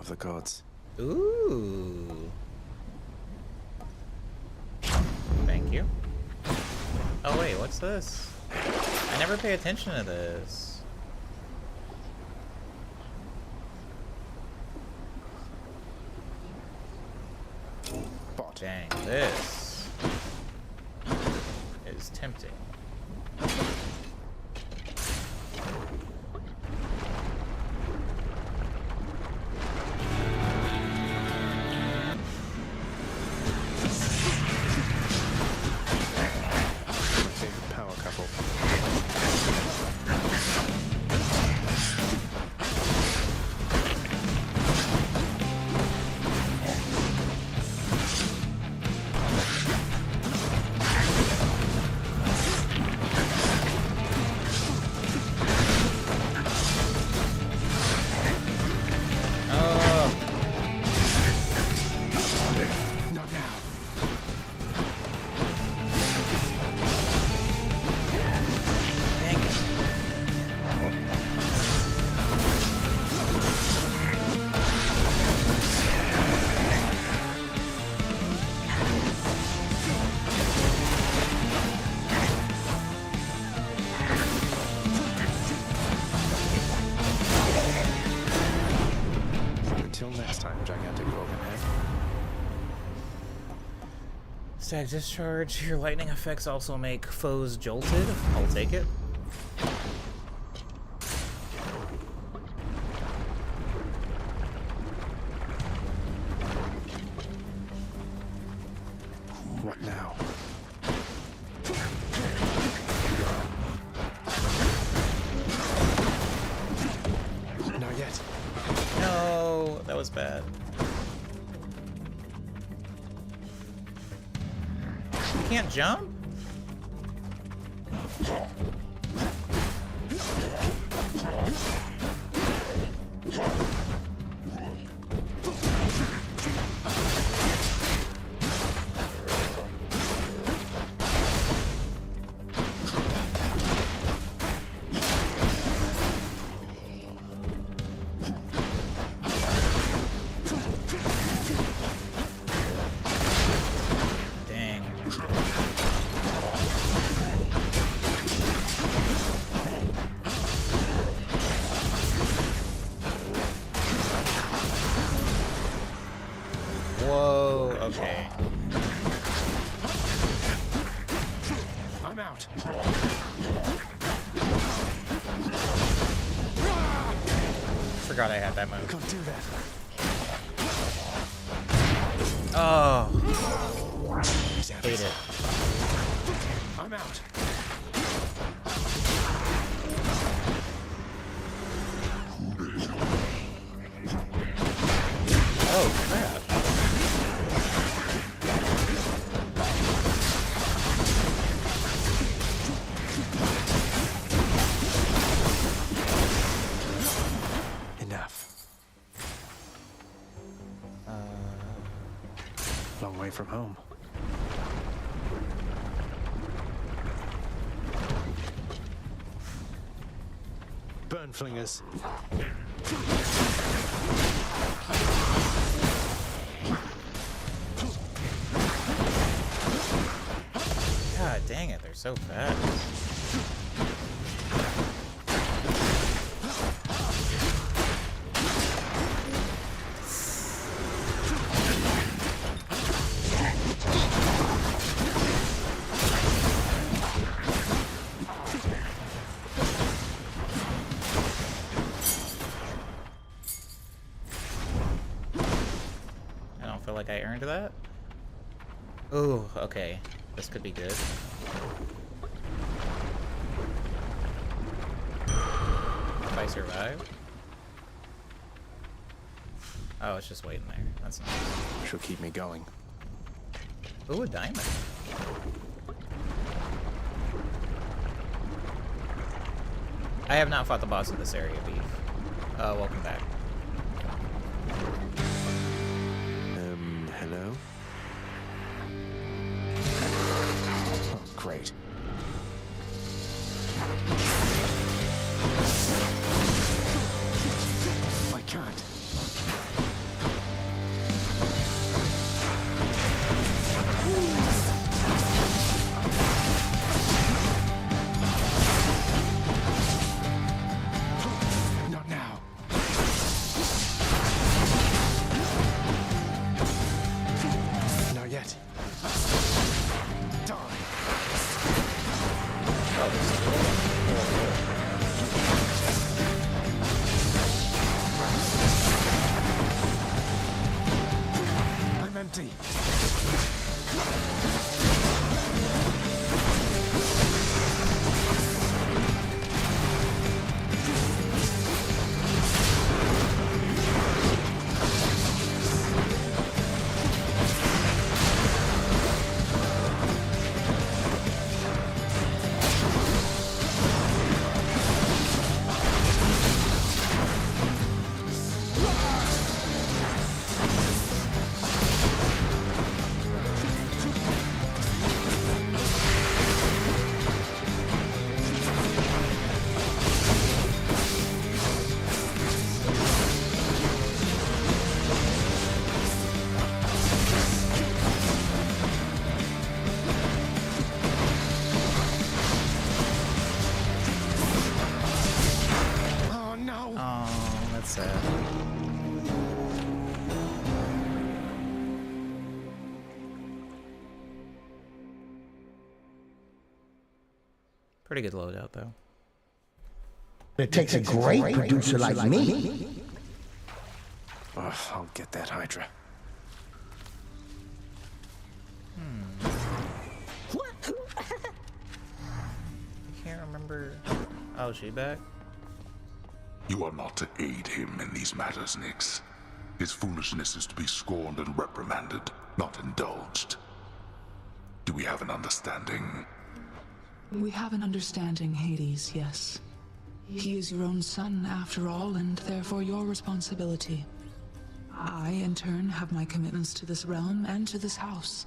The gods. Ooh. Thank you. Oh wait, what's this? I never pay attention to this. Dang, this is tempting. Stag discharge. Your lightning effects also make foes jolted. I'll take it. now. Not yet. No, that was bad. You can't jump? Whoa, okay. I'm out. Forgot I had that move. Can't do that. Oh. Hate it. I'm out. Oh, crap. Enough. Long way from home. Burn flingers. God dang it, they're so fast. I don't feel like I earned that. Ooh, okay. This could be good. If I survive. Oh, it's just waiting there. That's nice. She'll keep me going. Ooh, a diamond. I have not fought the boss of this area, Beef. Welcome back. Hello? Oh, great. I can't. Not now. Not yet. Die. I'm empty. Oh no. Oh, that's sad. Pretty good loadout, though. It takes a great producer like me. Ugh, I'll get that Hydra. chamber? Oh, she back? You are not to aid him in these matters, Nyx. His foolishness is to be scorned and reprimanded, not indulged. Do we have an understanding? We have an understanding, Hades, yes. He is your own son, after all, and therefore your responsibility. I, in turn, have my commitments to this realm and to this house.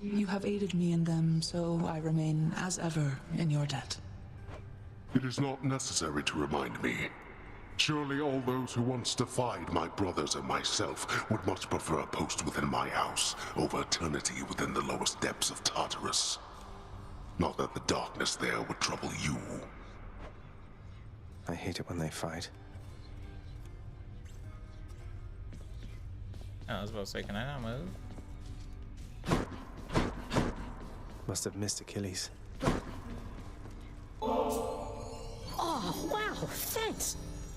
You have aided me in them, so I remain, as ever, in your debt. It is not necessary to remind me. Surely all those who once defied my brothers and myself would much prefer a post within my house over eternity within the lowest depths of Tartarus. Not that the darkness there would trouble you. I hate it when they fight. Oh, I was about to say, can I not move? Must have missed Achilles. Oh, wow, thanks.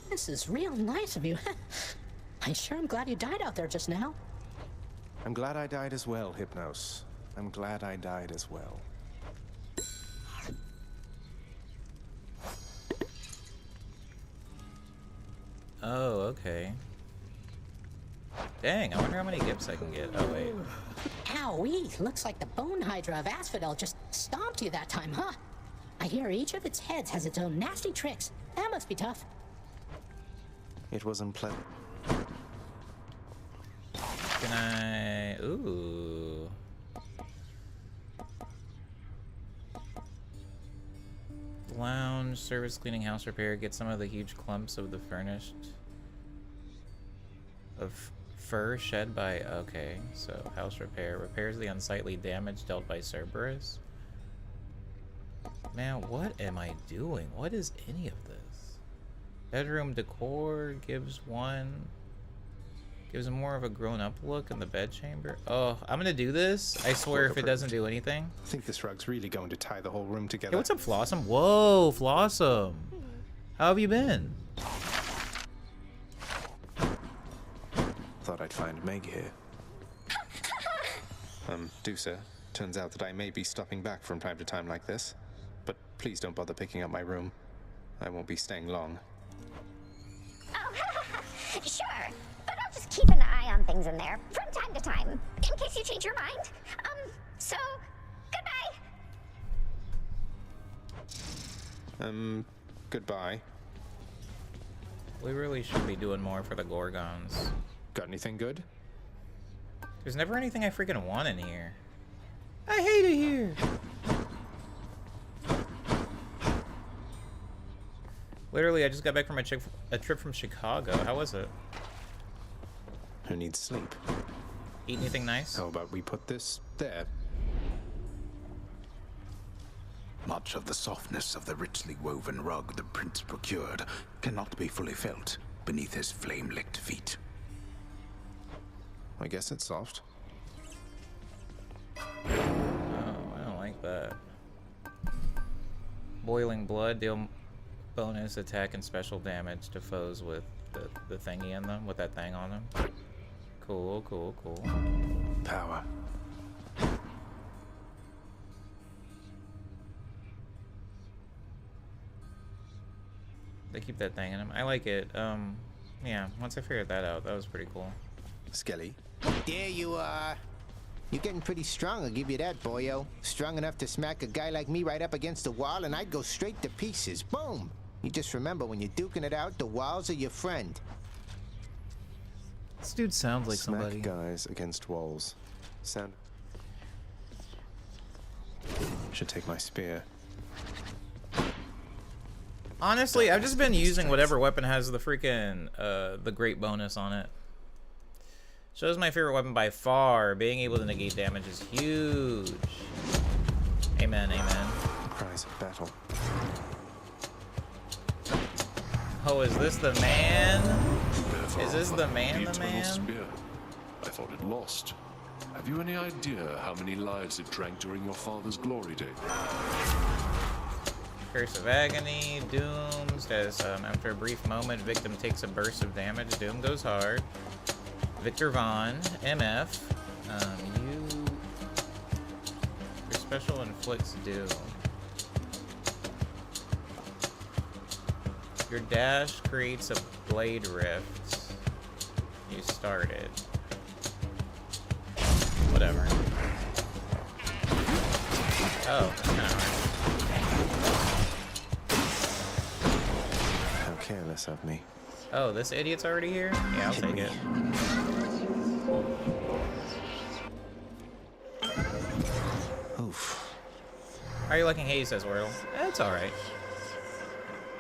This is real nice of you. I sure am glad you died out there just now. I'm glad I died as well, Hypnos. I'm glad I died as well. Oh, okay. Dang, I wonder how many gifts I can get. Oh, wait. Owie, looks like the Bone Hydra of Asphodel just stomped you that time, huh? I hear each of its heads has its own nasty tricks. That must be tough. It was unpleasant. Can I... Ooh. Lounge, service, cleaning, house repair. Get some of the huge clumps of the furnished... of fur shed by... Okay, so house repair. Repairs the unsightly damage dealt by Cerberus. Man, what am I doing? What is any of this? Bedroom decor gives more of a grown-up look in the bedchamber. Oh, I'm gonna do this. I swear if it doesn't do anything. I think this rug's really going to tie the whole room together. Hey, what's up, Flossum? Whoa, Flossum. How have you been? Thought I'd find Meg here. Dusa, turns out that I may be stopping back from time to time like this. But please don't bother picking up my room. I won't be staying long. Oh, sure. But I'll just keep an eye on things in there from time to time, in case you change your mind. So, goodbye. Goodbye. We really should be doing more for the Gorgons. Got anything good? There's never anything I freaking want in here. I hate it here. Literally, I just got back from a trip from Chicago. How was it? Who needs sleep? Eat anything nice? How about we put this there? Much of the softness of the richly woven rug the prince procured cannot be fully felt beneath his flame-licked feet. I guess it's soft. Oh, I don't like that. Boiling blood, deal bonus attack and special damage to foes with the thingy in them, with that thing on them. Cool, cool, cool. Power. They keep that thing in them. I like it. Yeah, once I figured that out, that was pretty cool. Skelly. There you are. You're getting pretty strong, I'll give you that, boyo. Strong enough to smack a guy like me right up against the wall and I'd go straight to pieces. Boom! You just remember, when you're duking it out, the walls are your friend. This dude sounds like Smack somebody. guys against walls. Sound. Should take my spear. Honestly, I've just been using whatever weapon has the freaking, the great bonus on it. Shows my favorite weapon by far. Being able to negate damage is huge. Amen, amen. Cries of battle. Oh, is this the man? Is this the man, the Eternal man? Spear. I thought it lost. Have you any idea how many lives it drank during your father's glory days? Curse of Agony, Doom says, after a brief moment, victim takes a burst of damage. Doom goes hard. Victor Vaughn, MF, your special inflicts Doom. Your dash creates a blade rift. You started. Whatever. Oh, that's kind of hard. How careless of me. Oh, this idiot's already here? Yeah, I'll take it. Oof. How are you liking Hades, says Wordle? It's alright.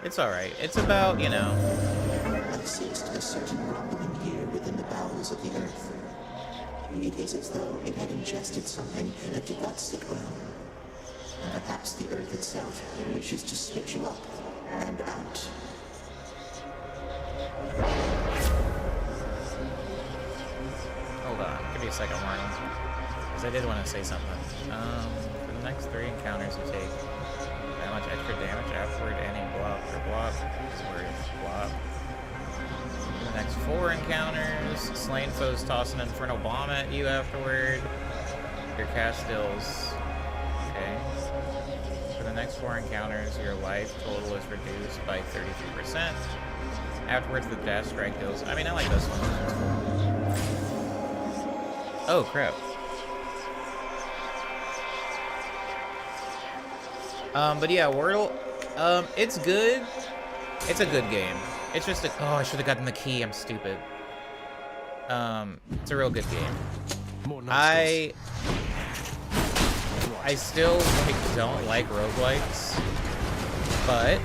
It's alright. It's about, you know. I sensed a certain rumbling here within the bowels of the earth. It is as though it had ingested something that did not sit well. Perhaps the earth itself wishes to spit you up and out. Hold on. Give me a second, Wordle. Because I did want to say something. For the next 3 encounters you take that much extra damage afterward, any block or block. Sorry, block. The next 4 encounters, slain foes toss an infernal bomb at you afterward. Your cast deals. Okay. For the next 4 encounters, your life total is reduced by 33%. Afterwards, the dash strike deals. I mean, I like this one. Oh, crap. But yeah, Wordle, it's good. It's a good game. It's just a, oh, I should have gotten the key. I'm stupid. It's a real good game. I still don't like roguelikes, but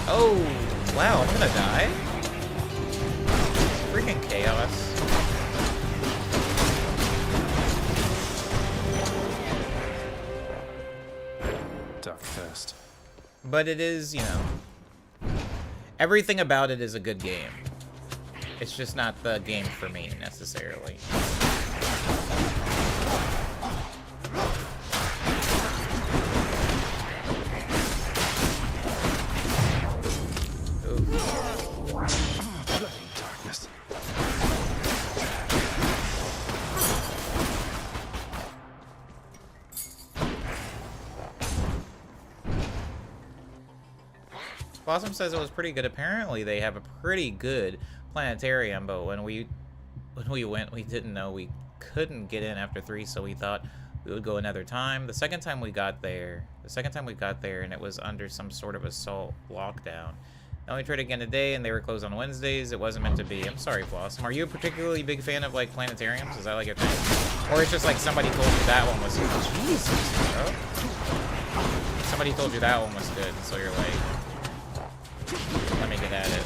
oh wow, I'm gonna die. Freaking chaos. Dark Thirst. But it is, you know, everything about it is a good game. It's just not the game for me, necessarily. Bloody darkness. Blossom says it was pretty good. Apparently, they have a pretty good planetarium, but when we went, we didn't know we couldn't get in after 3, so we thought we would go another time. The second time we got there, and it was under some sort of assault lockdown. Then we tried again today, and they were closed on Wednesdays. It wasn't meant to be. I'm sorry, Blossom. Are you a particularly big fan of, like, planetariums? Is that, like, your thing? Or it's just, like, somebody told you that one was good? Jesus, bro. Somebody told you that one was good, so you're like, let me get at it.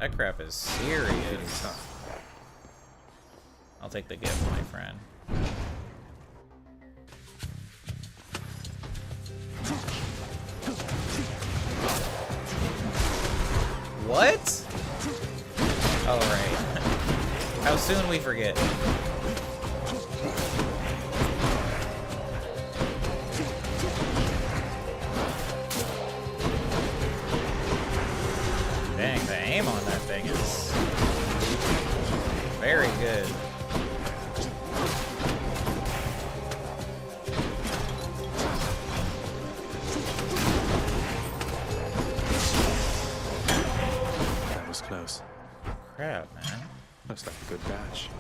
That crap is serious. I'll take the gift, my friend. What? Oh, right. How soon we forget. Dang, the aim on that thing is very good. Close. Crap, man. Looks like a good batch.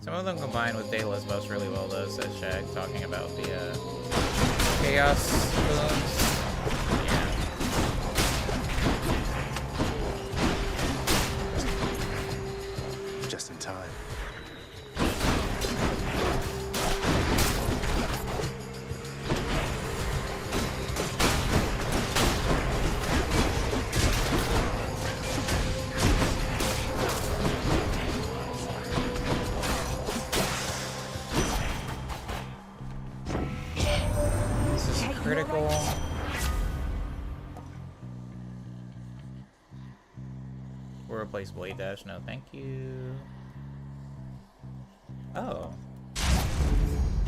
Some of them combine with Dayla's buffs really well, though, says Shag, talking about the chaos wounds. Yeah. Just in time. Critical. Or replace Blade Dash. No, thank you. Oh.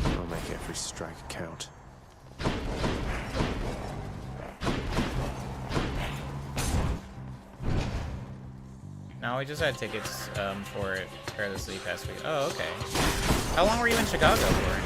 I'll make every strike count. No, we just had tickets for it for the city past week. Oh, okay. How long were you in Chicago for?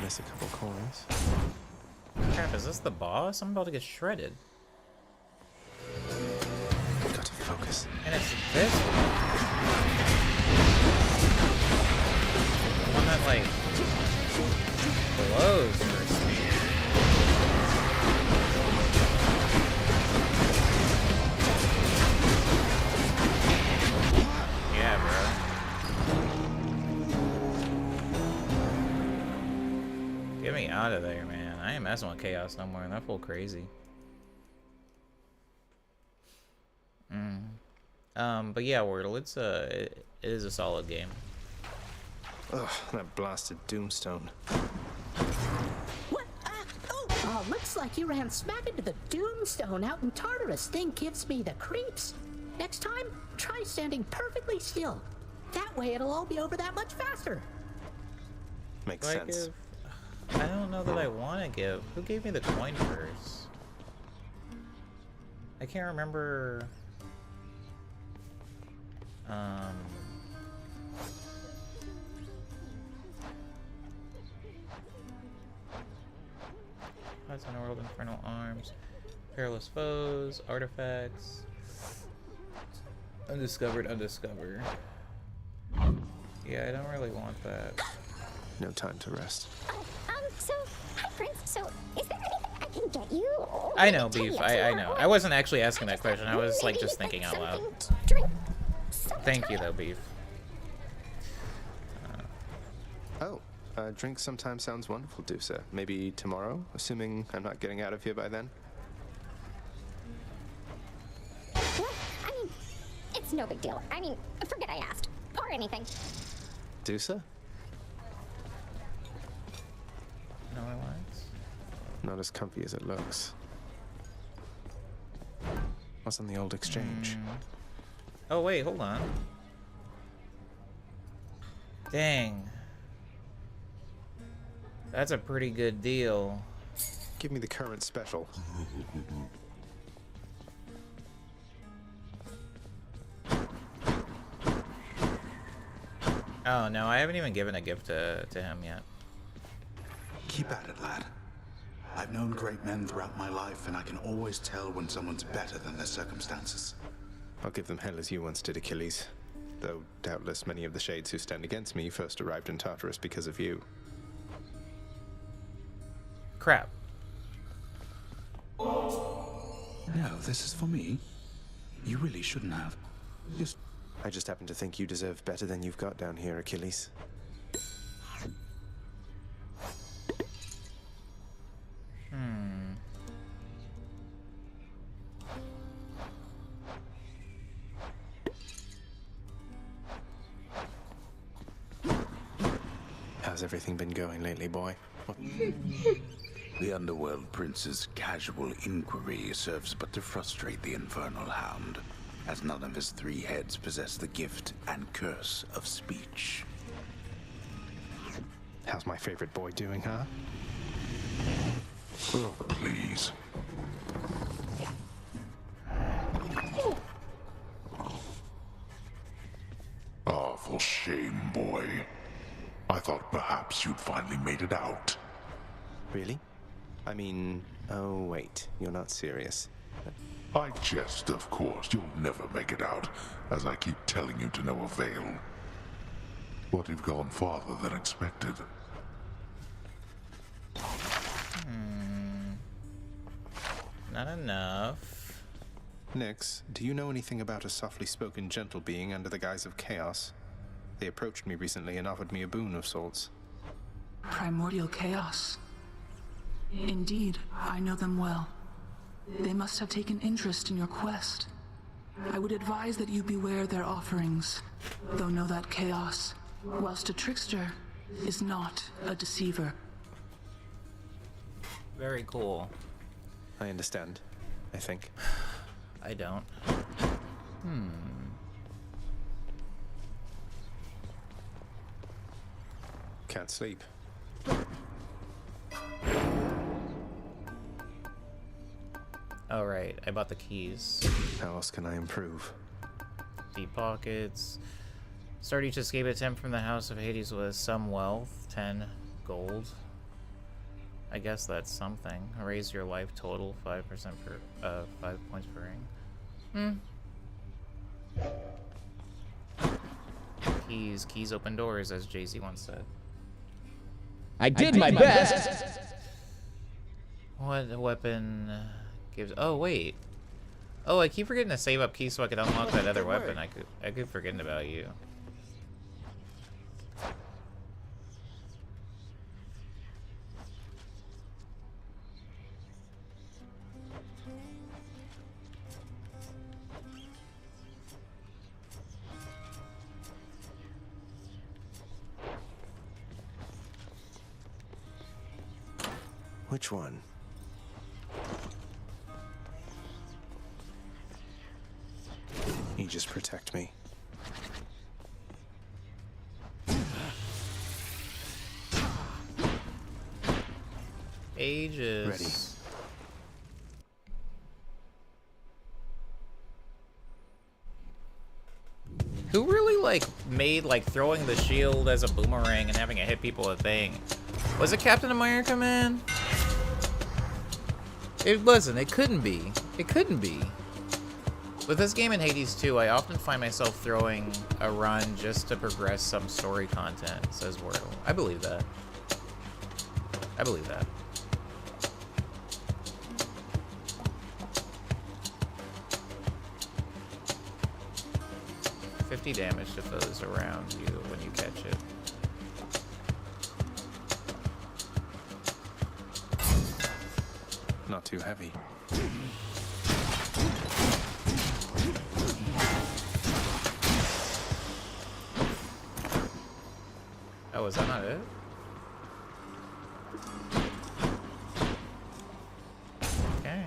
A couple coins. Crap, is this the boss? I'm about to get shredded. Got to focus. And it's this one. The one that, like, blows for speed. Yeah, bro. Get me out of there, man. I ain't messing with Chaos no more. That fool crazy. But yeah, Wordle, it is a solid game. Ugh, that blasted Doomstone. What? Oh, looks like you ran smack into the Doomstone out in Tartarus. Thing gives me the creeps. Next time, try standing perfectly still. That way it'll all be over that much faster. Makes sense. I don't know that I want to give. Who gave me the coin first? I can't remember. That's Underworld, Infernal Arms, Perilous Foes, Artifacts, Undiscovered. Yeah, I don't really want that. No time to rest. So, hi, Prince. So, is there anything I can get you? I know, Beef. I know. I wasn't actually asking that question. I was, like, just thinking out loud. Thank you, though, Beef. Drink sometime sounds wonderful, Dusa. Maybe tomorrow, assuming I'm not getting out of here by then? What? I mean, it's no big deal. I mean, forget I asked. Or anything. Dusa? No, I want. Not as comfy as it looks. What's on the old exchange? Oh, wait, hold on. Dang. That's a pretty good deal. Give me the current special. Oh, no, I haven't even given a gift to him yet. Keep at it, lad. I've known great men throughout my life, and I can always tell when someone's better than their circumstances. I'll give them hell as you once did, Achilles. Though doubtless many of the shades who stand against me first arrived in Tartarus because of you. Crap. No, this is for me. You really shouldn't have. I just happen to think you deserve better than you've got down here, Achilles. How's everything been going lately, boy? The Underworld Prince's casual inquiry serves but to frustrate the Infernal Hound, as none of his three heads possess the gift and curse of speech. How's my favorite boy doing, huh? Oh, please. Ah, for shame, boy. I thought perhaps you'd finally made it out. Really? I mean, oh wait, you're not serious. I jest, of course. You'll never make it out, as I keep telling you to no avail. But you've gone farther than expected. not enough. Nyx, do you know anything about a softly spoken gentle being under the guise of chaos? They approached me recently and offered me a boon of sorts. Primordial chaos. Indeed, I know them well. They must have taken interest in your quest. I would advise that you beware their offerings, though know that chaos, whilst a trickster, is not a deceiver. Very cool. I understand, I think. I don't. Can't sleep. Oh, right. I bought the keys. How else can I improve? Deep pockets. Start each escape attempt from the House of Hades with some wealth. 10 gold. I guess that's something. Raise your life total 5% per 5 points per ring. Keys open doors, as Jay-Z once said. I did my best. What weapon gives? Oh wait. Oh, I keep forgetting to save up keys so I could unlock that other weapon. I keep forgetting about you. Which one? Aegis, protect me. Aegis. Ready. Who really made throwing the shield as a boomerang and having it hit people a thing? Was it Captain America, man? It wasn't. It couldn't be. It couldn't be. With this game in Hades 2, I often find myself throwing a run just to progress some story content, says Wordle. I believe that. I believe that. $50 damage to foes around you when you catch it. Not too heavy. Oh, is that not it? Okay.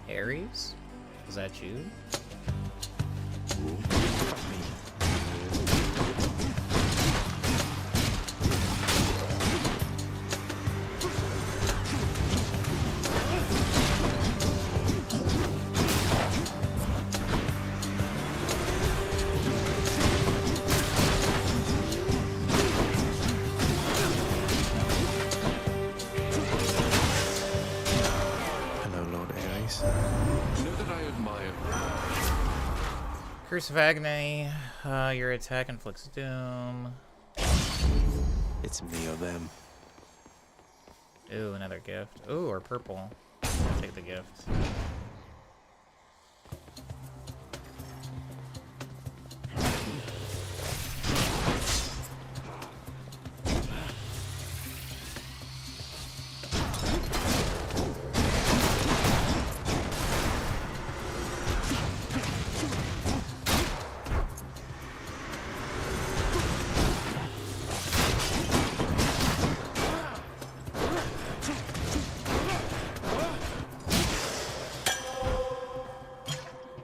Ares? Is that you? Curse of Agony, your attack inflicts doom. It's me or them. Ooh, another gift. Ooh, or purple. I'll take the gift.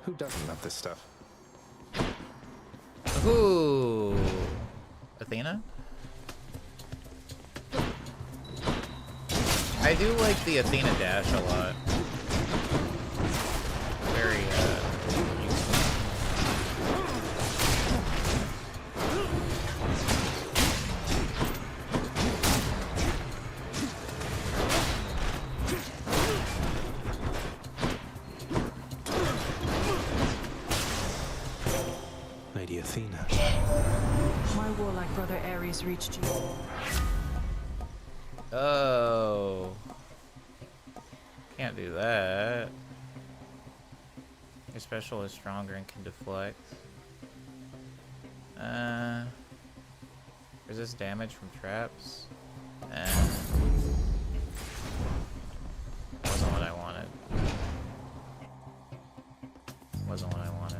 Who doesn't love this stuff? Ooh. Athena? I do like the Athena dash a lot. Very, useful. Lady Athena. My warlike brother Ares reached you. Oh. Can't do that. Your special is stronger and can deflect. Resist damage from traps. Wasn't what I wanted. Wasn't what I wanted.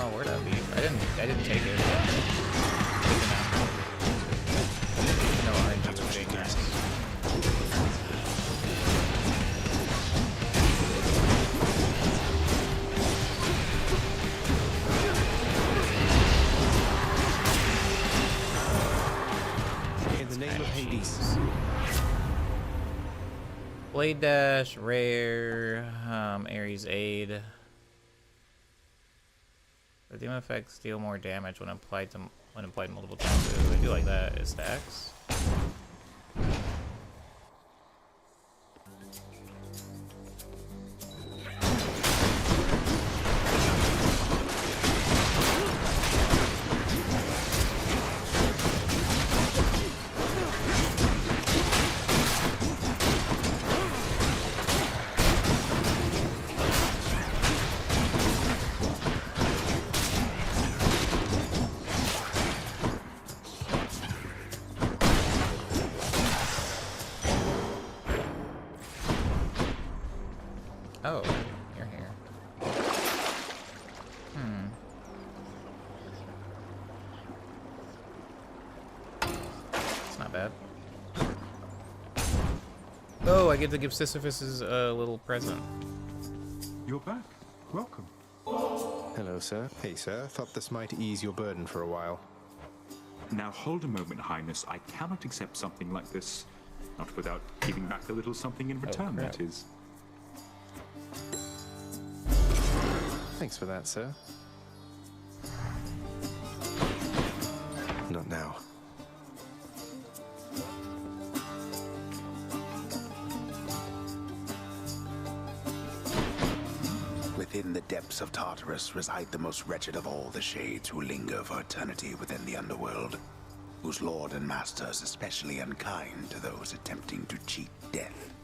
Oh, where'd that be? I didn't take it. No, RNG was being nice. In the name of Hades. Blade Dash, Rare, Ares Aid. The demon effects deal more damage when applied multiple times. Ooh, I do like that. It stacks. Oh, you're here. It's not bad. Oh, I get to give Sisyphus a little present. You're back. Welcome. Hello, sir. Hey, sir. Thought this might ease your burden for a while. Now hold a moment, Highness. I cannot accept something like this. Not without giving back a little something in return, that is. Thanks for that, sir. Not now. Within the depths of Tartarus reside the most wretched of all the shades who linger for eternity within the underworld, whose lord and master is especially unkind to those attempting to cheat death.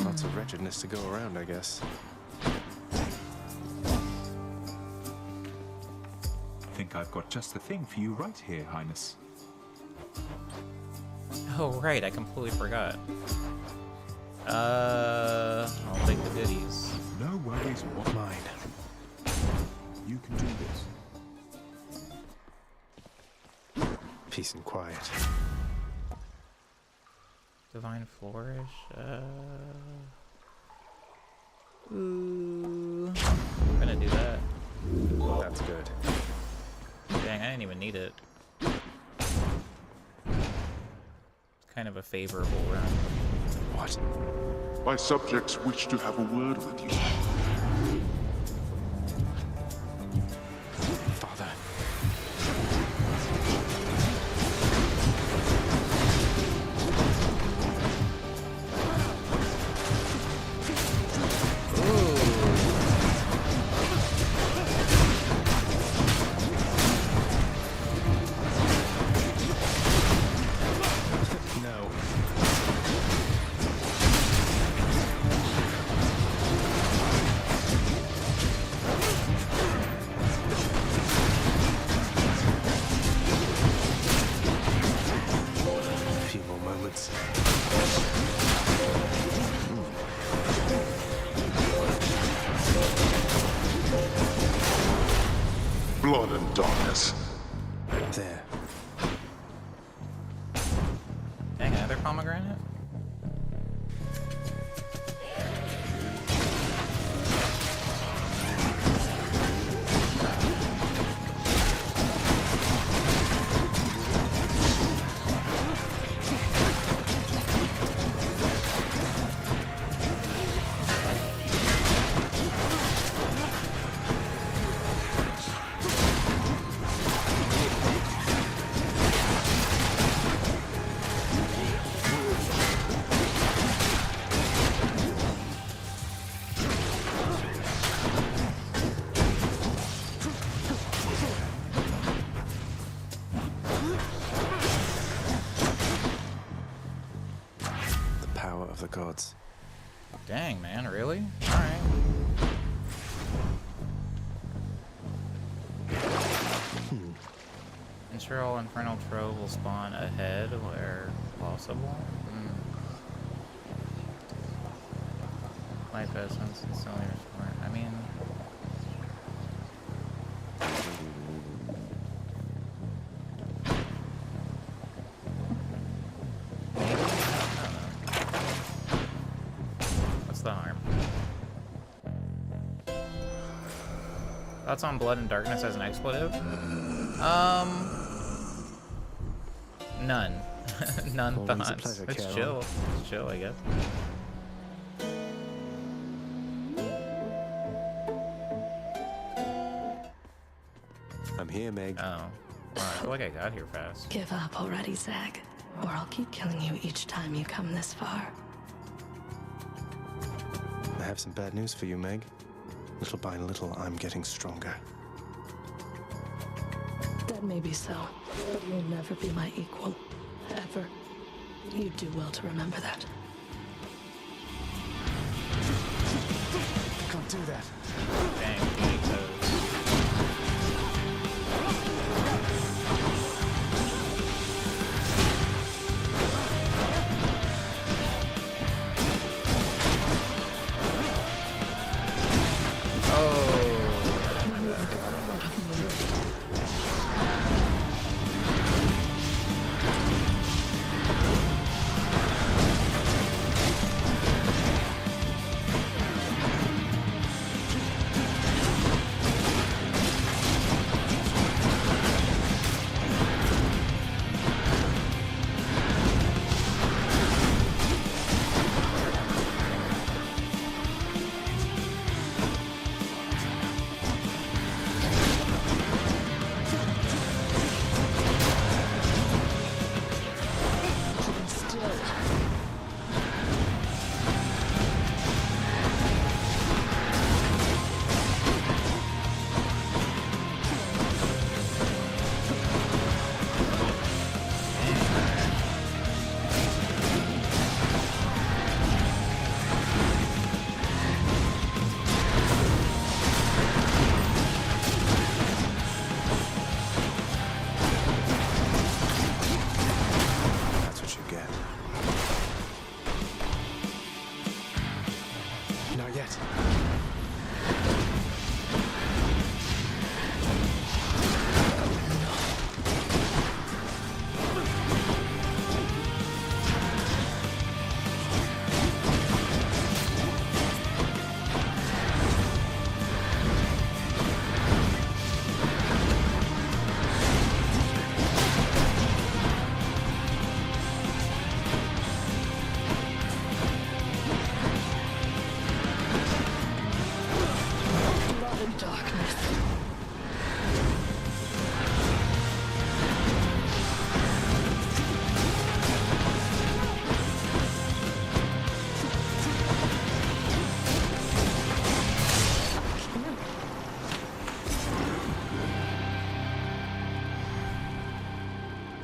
Lots of wretchedness to go around, I guess. I think I've got just the thing for you right here, Highness. Oh, right, I completely forgot. I'll take the goodies. No worries, what mine. You can do this. Peace and quiet. Divine Flourish. Ooh. We're gonna do that. That's good. Dang, I didn't even need it. It's kind of a favorable run. What? My subjects wish to have a word with you. Father. blood and darkness. There. Dang, another pomegranate? The gods. Dang, man, really? Alright. Ensure all Infernal Trove will spawn ahead where possible. Life essence instantly restored. I mean... Thoughts on Blood and Darkness as an expletive? None. None Always a thoughts. pleasure, It's Carol. chill. It's chill, I guess. I'm here, Meg. Oh. Wow, I feel like I got here fast. Give up already, Zag, or I'll keep killing you each time you come this far. I have some bad news for you, Meg. Little by little, I'm getting stronger. That may be so, but you'll never be my equal. Ever. You do well to remember that. Can't do that. Dang, he toes.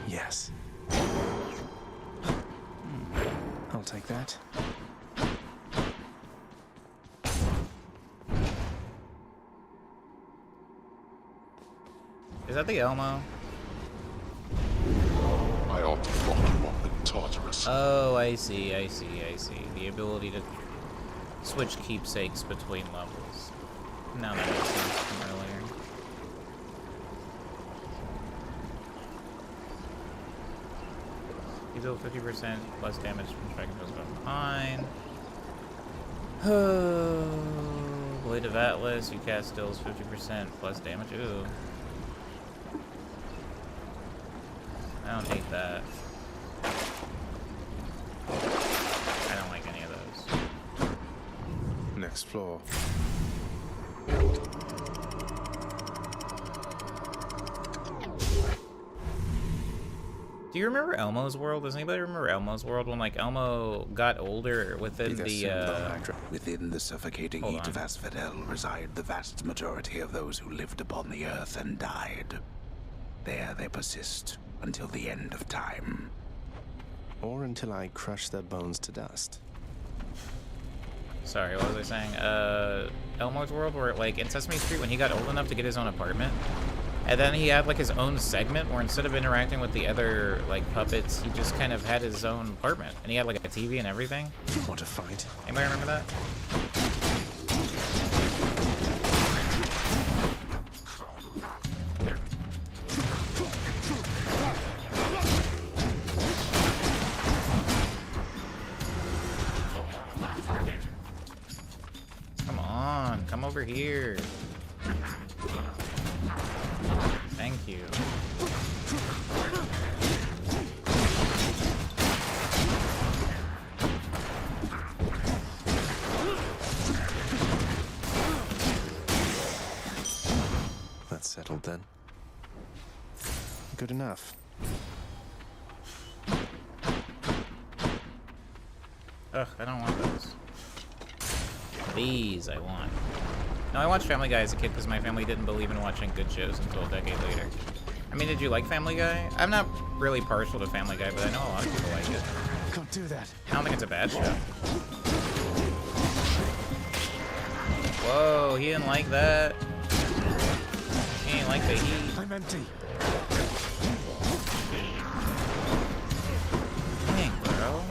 Yes. I'll take that. Is that the Elmo? I ought to lock you up in Tartarus. Oh, I see, I see, I see. The ability to switch keepsakes between levels. Now that makes sense from earlier. You deal 50% less damage from striking those from behind. Blade of Atlas, you cast deals 50% plus damage. Ooh. I don't hate that. I don't like any of those. Next floor. Do you remember Elmo's world? Does anybody remember Elmo's world when, like, Elmo got older within Within the suffocating heat of Asphodel reside the vast majority of those who lived upon the earth and died. There they persist until the end of time. Or until I crush their bones to dust. Sorry, what was I saying? Elmo's world, where, like, in Sesame Street, when he got old enough to get his own apartment, and then he had, like, his own segment where instead of interacting with the other, like, puppets, he just kind of had his own apartment. And he had, like, a TV and everything. What a fight. Anybody remember that? Come on, come over here. Thank you. That's settled then. Good enough. Ugh, I don't want those. These I want. No, I watched Family Guy as a kid because my family didn't believe in watching good shows until a decade later. I mean, did you like Family Guy? I'm not really partial to Family Guy, but I know a lot of people like it. Can't do that. I don't think it's a bad show. Whoa, he didn't like that. He didn't like the heat. I'm empty. Dang, bro.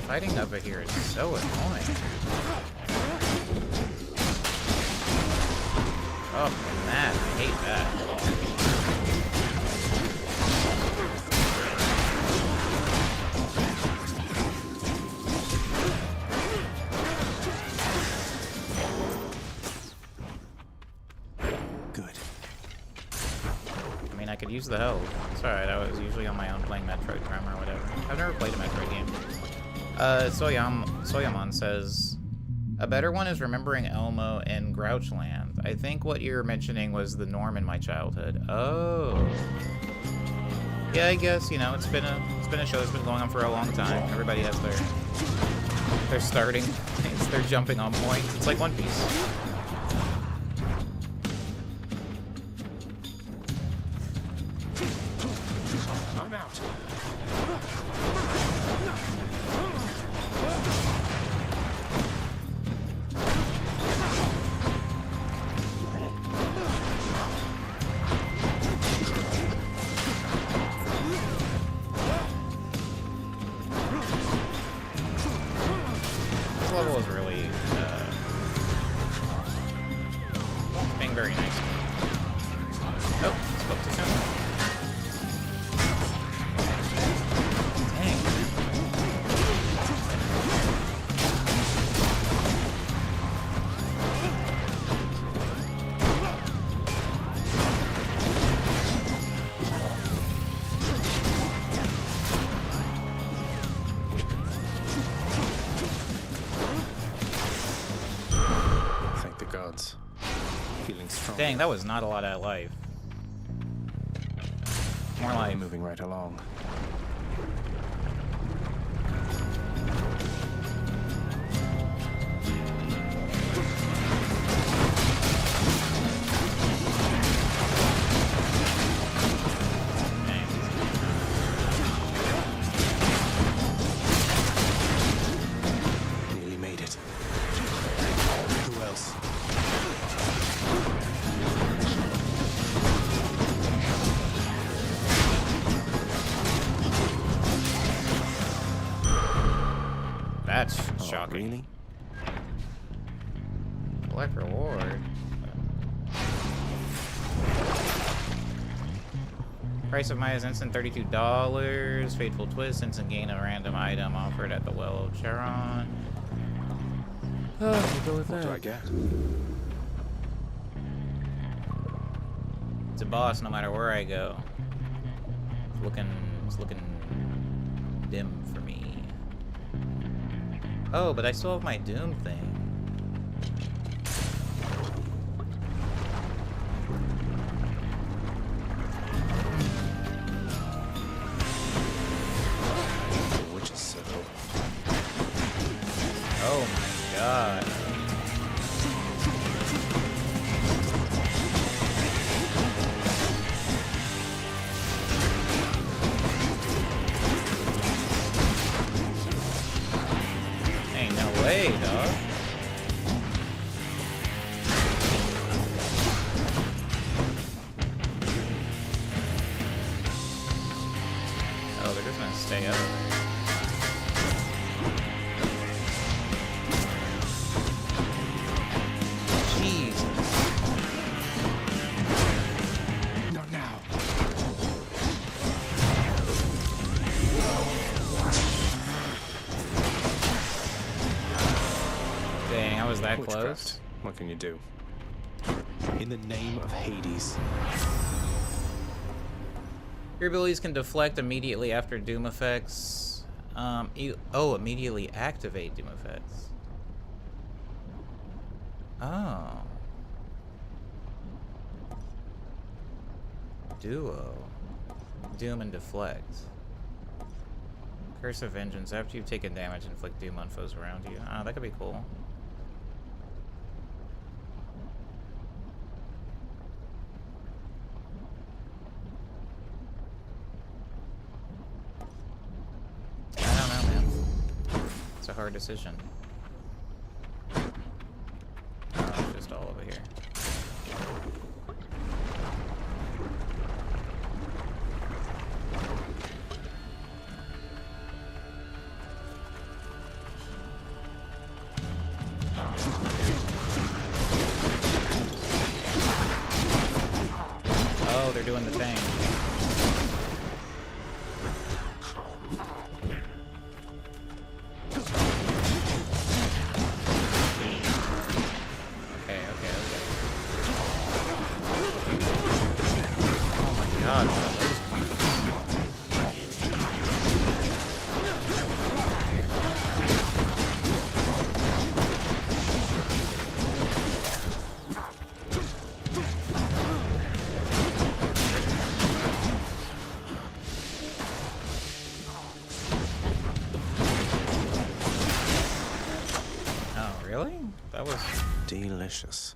Fighting over here is so annoying. Oh, man, I hate that. Good. I mean, I could use the health. It's alright, I was usually on my own playing Metroid Prime or whatever. I've never played a Metroid game. Soyamon says, a better one is remembering Elmo in Grouchland. I think what you're mentioning was the norm in my childhood. Oh. Yeah, I guess, you know, it's been a show that's been going on for a long time. Everybody has their starting points, their jumping on points. It's like One Piece. I'm out. This level is really being very nice. Oh, spoke too soon. Dang. Thank the gods. Feeling strong. Dang, that was not a lot of life. More life. Moving right along. Nearly made it. Who else? That's shocking. Really? Collect reward. Price of Maya's instant $32. Fateful Twist, instant gain a random item offered at the Well of Charon. Oh, we'll go with that. What do I get? It's a boss no matter where I go. It's looking dim for me. Oh, but I still have my Doom thing. Oh my god. Ain't no way, dog. Oh, they're just gonna stay up there. That close? What can you do? In the name of Hades. Your abilities can deflect immediately after Doom effects. Immediately activate Doom effects. Oh. Duo. Doom and deflect. Curse of Vengeance. After you've taken damage, inflict Doom on foes around you. Ah, that could be cool. It's a hard decision. Oh, it's just all over here. Oh, they're doing the thing. That was delicious.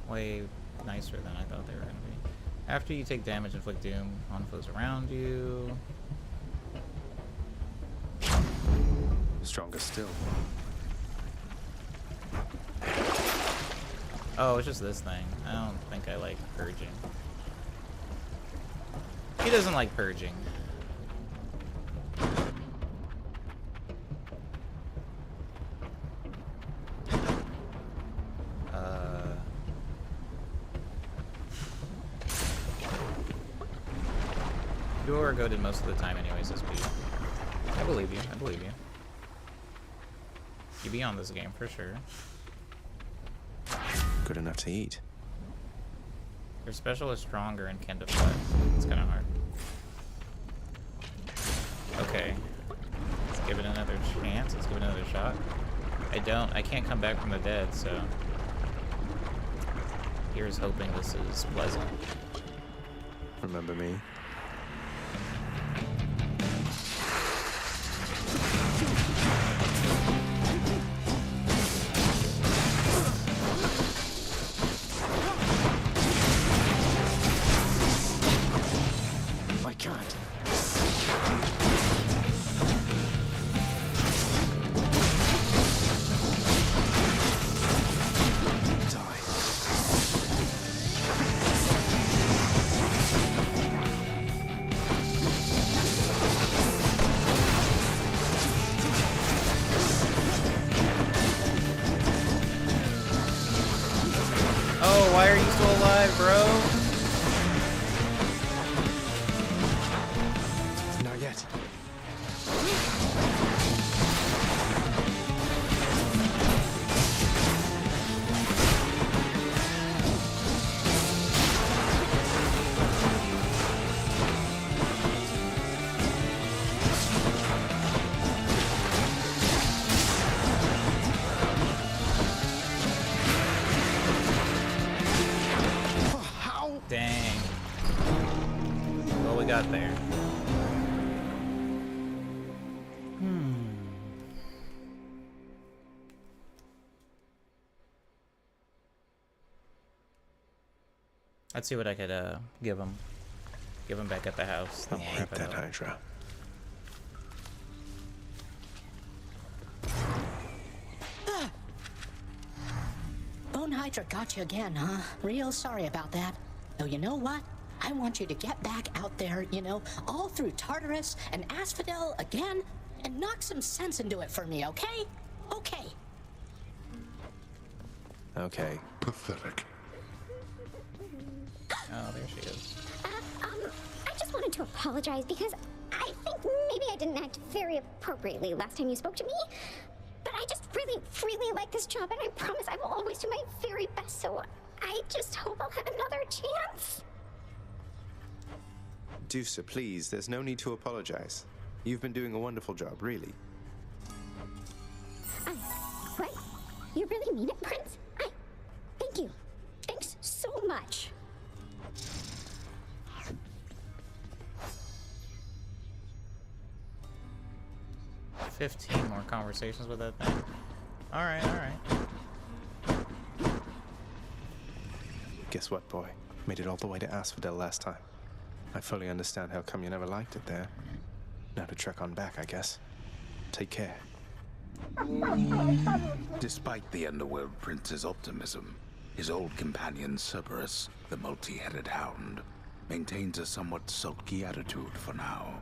Way nicer than I thought they were going to be. After you take damage, inflict Doom on foes around you. Stronger still. Oh, it's just this thing. I don't think I like purging. He doesn't like purging. Or go to most of the time anyways as Pete. I believe you. I believe you. You be on this game for sure. Good enough to eat. Your special is stronger and can deflect. It's kind of hard. Okay. Let's give it another chance. Let's give it another shot. I can't come back from the dead, so here's hoping this is pleasant. Remember me? Why are you still alive, bro? Shit. Dang. What we got there? Let's see what I could give him. Give him back at the house. I hate that Hydra. Bone Hydra got you again, huh? Real sorry about that. Though you know what? I want you to get back out there, you know, all through Tartarus and Asphodel again, and knock some sense into it for me, okay? Okay. Okay. Pathetic. Oh, there she is. I just wanted to apologize because I think maybe I didn't act very appropriately last time you spoke to me. But I just really, really like this job, and I promise I will always do my very best, so I just hope I'll have another chance. Dusa, please, there's no need to apologize. You've been doing a wonderful job, really. What? You really mean it, Prince? Thank you. Thanks so much. Huh. 15 more conversations with that thing. Alright, alright. Guess what, boy? Made it all the way to Asphodel last time. I fully understand how come you never liked it there. Now to trek on back, I guess. Take care. Despite the Underworld Prince's optimism, his old companion Cerberus, the multi-headed hound, maintains a somewhat sulky attitude for now.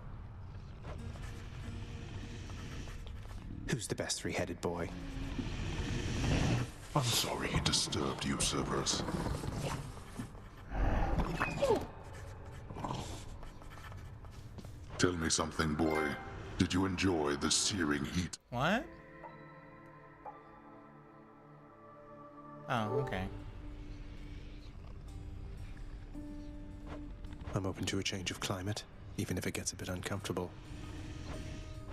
Who's the best three-headed boy? I'm sorry he disturbed you, Cerberus. Tell me something, boy. Did you enjoy the searing heat? What? Oh, okay. I'm open to a change of climate, even if it gets a bit uncomfortable.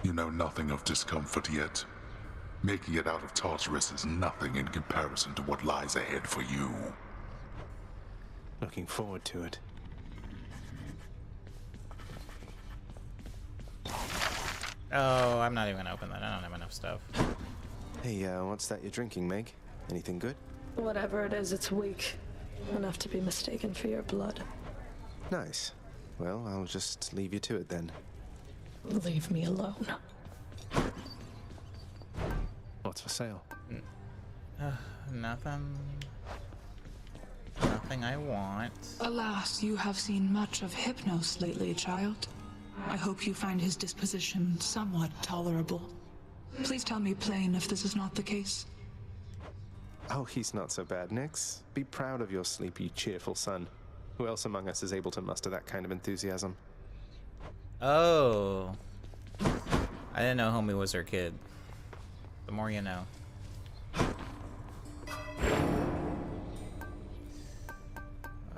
You know nothing of discomfort yet. Making it out of Tartarus is nothing in comparison to what lies ahead for you. Looking forward to it. Oh, I'm not even gonna open that. I don't have enough stuff. Hey, what's that you're drinking, Meg? Anything good? Whatever it is, it's weak. Enough to be mistaken for your blood. Nice. Well, I'll just leave you to it then. Leave me alone. What's for sale? Nothing. Nothing I want. Alas, you have seen much of Hypnos lately, child. I hope you find his disposition somewhat tolerable. Please tell me plain if this is not the case. Oh, he's not so bad, Nix. Be proud of your sleepy, cheerful son. Who else among us is able to muster that kind of enthusiasm? Oh. I didn't know Homie was her kid. The more you know.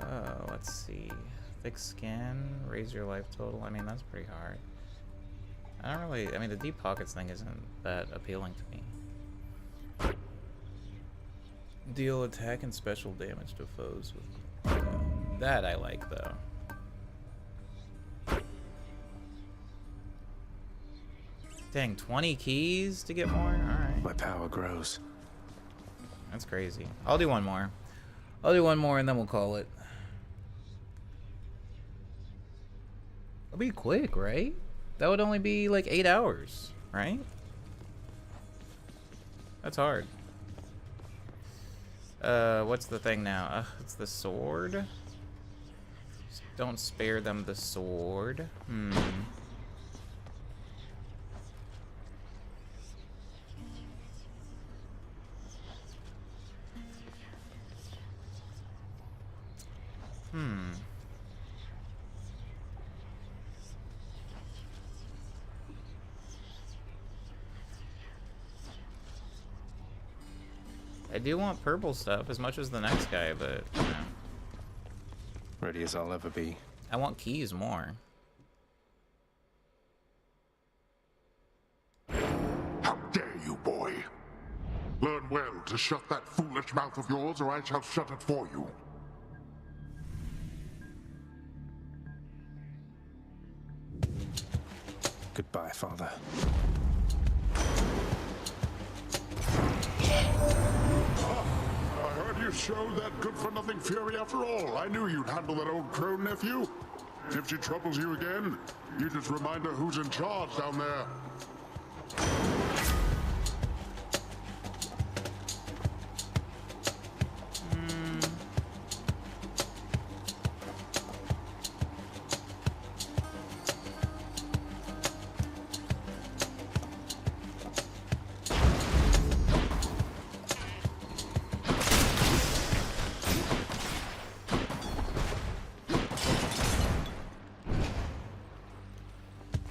Oh, let's see. Thick skin, raise your life total. I mean, that's pretty hard. I don't really... I mean, the deep pockets thing isn't that appealing to me. Deal attack and special damage to foes with... That I like, though. Dang, 20 keys to get more? Alright. My power grows. That's crazy. I'll do one more. I'll do one more and then we'll call it. It'll be quick, right? That would only be like 8 hours, right? That's hard. What's the thing now? It's the sword? Just don't spare them the sword. I do want purple stuff as much as the next guy, but you know. Ready as I'll ever be. I want keys more. How dare you, boy! Learn well to shut that foolish mouth of yours, or I shall shut it for you. Goodbye, Father. I heard you showed that good-for-nothing fury after all. I knew you'd handle that old crone, nephew. If she troubles you again, you just remind her who's in charge down there.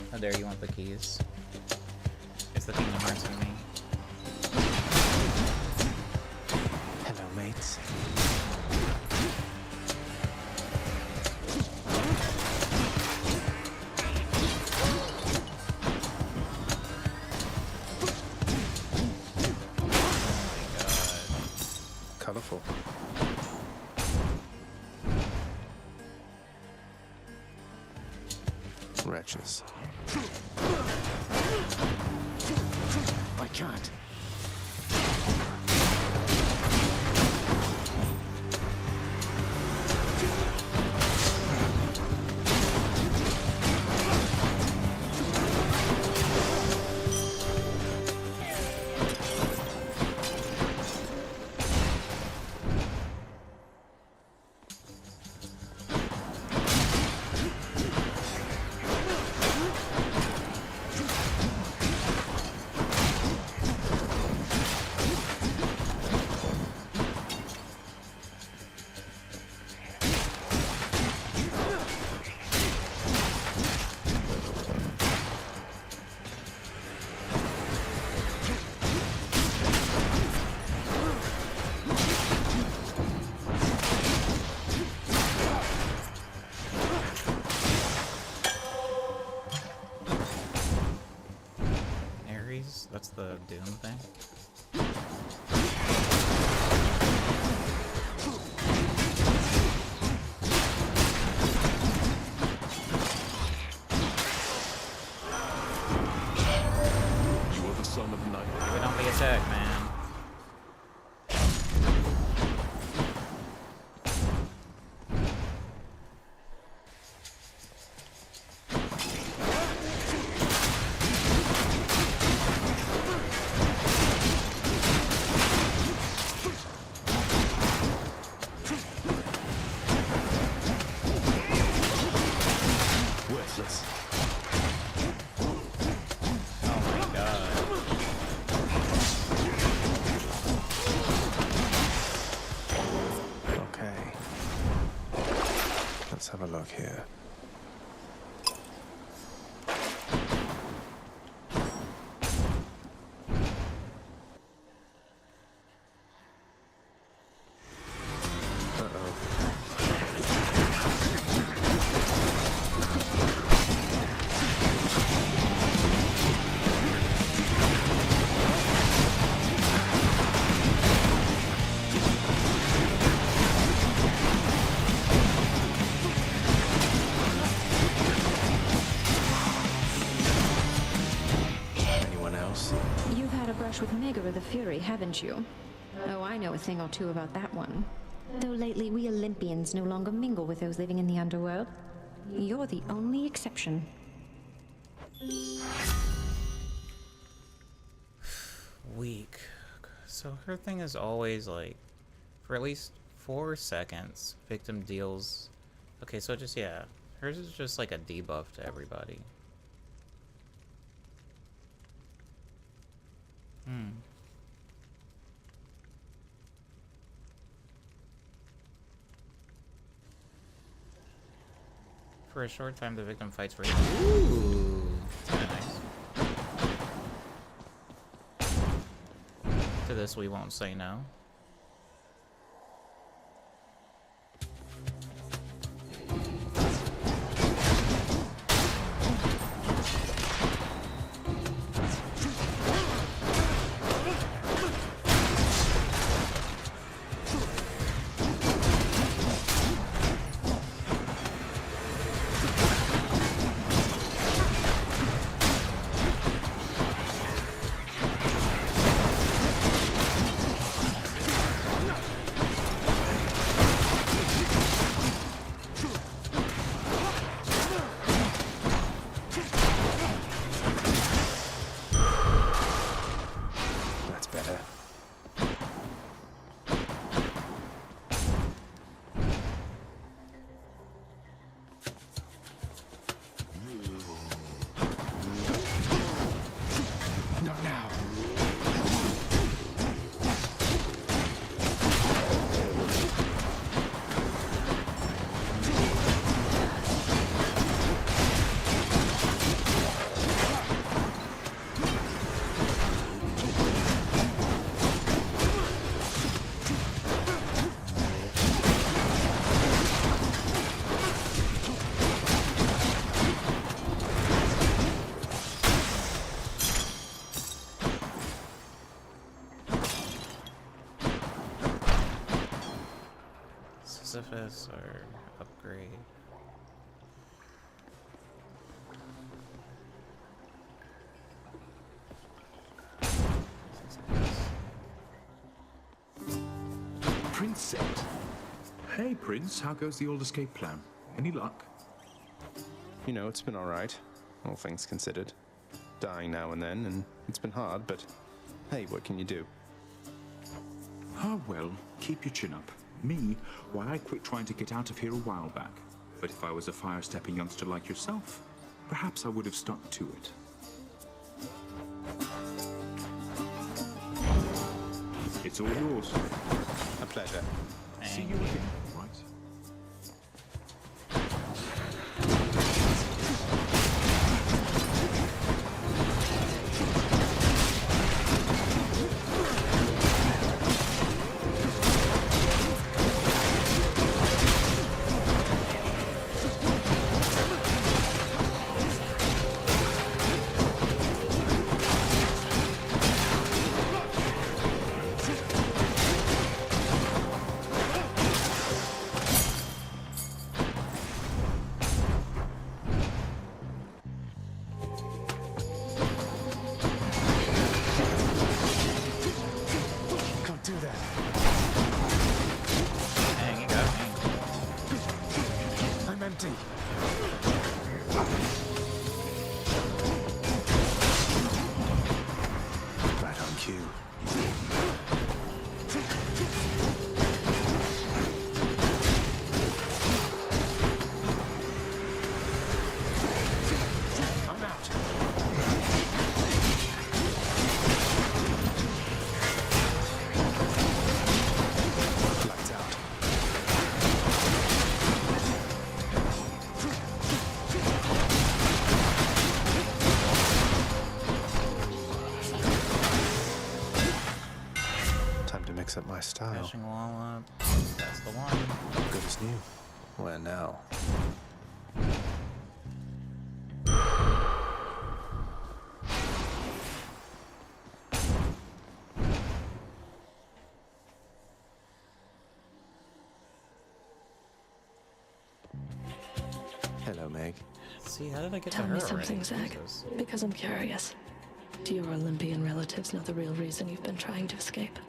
How dare you want the keys? It's the Kingdom Hearts in me. Hello, mates. Colorful. Wretches. I can't. That's the Doom thing. You are the son of night. Give it on the attack, man. Let's have a look here. With Megara the Fury, haven't you? Oh, I know a thing or two about that one. Though lately we Olympians no longer mingle with those living in the underworld. You're the only exception. Weak. So her thing is always like, for at least 4 seconds, victim deals. Okay, so just, yeah. Hers is just like a debuff to everybody. For a short time, the victim fights for you. Ooh, that's kinda nice. To this, we won't say no. Sisyphus or upgrade? Princess. Hey, Prince. How goes the old escape plan? Any luck? You know, it's been alright, all things considered. Dying now and then, and it's been hard, but hey, what can you do? Ah, well, keep your chin up. Me, why, I quit trying to get out of here a while back. But if I was a fire-stepping youngster like yourself, perhaps I would have stuck to it. It's all yours. A pleasure. See you again, right? Right on cue. I'm out. Lights out. Time to mix up my style. Crashing wall up. That's the one. Good as new. Where now? Hello, Meg. See, how did I get Tell to her me something, already? Zach, Jesus. because I'm curious. Do your Olympian relatives know the real reason you've been trying to escape?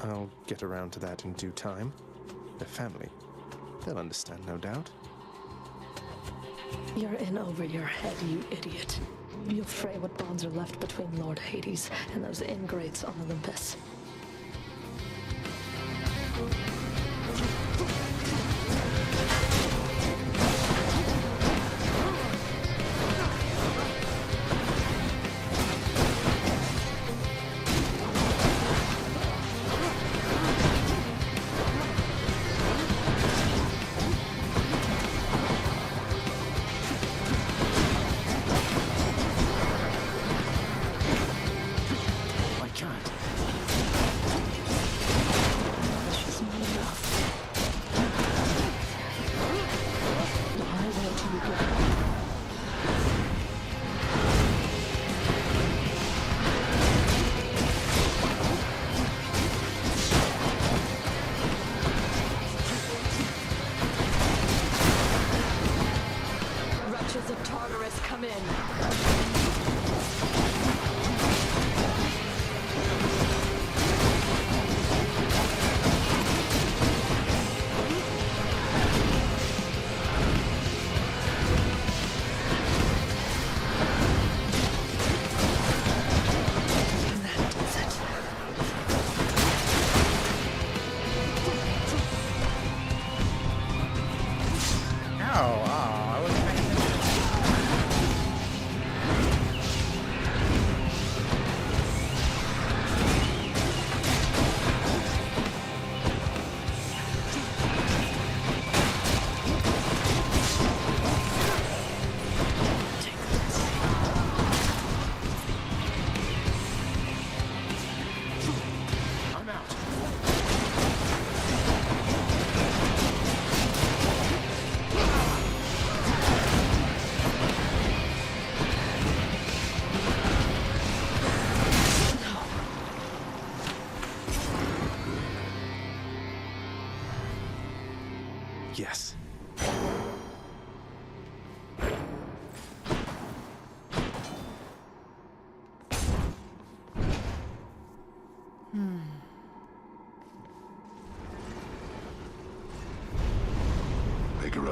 I'll get around to that in due time. They're family. They'll understand, no doubt. You're in over your head, you idiot. You'll fray what bonds are left between Lord Hades and those ingrates on Olympus. I can't.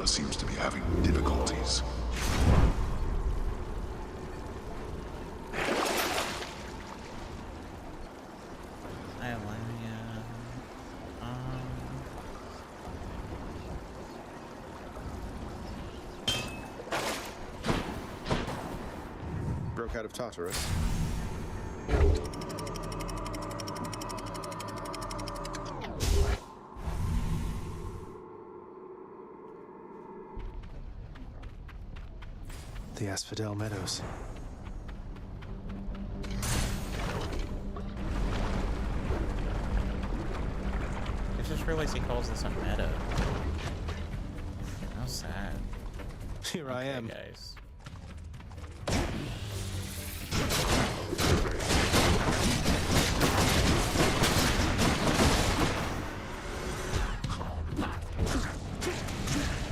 seems to be having difficulties. Broke out of Tartarus. The Asphodel Meadows. I just realized he calls this a meadow. How sad. Here I am. Guys.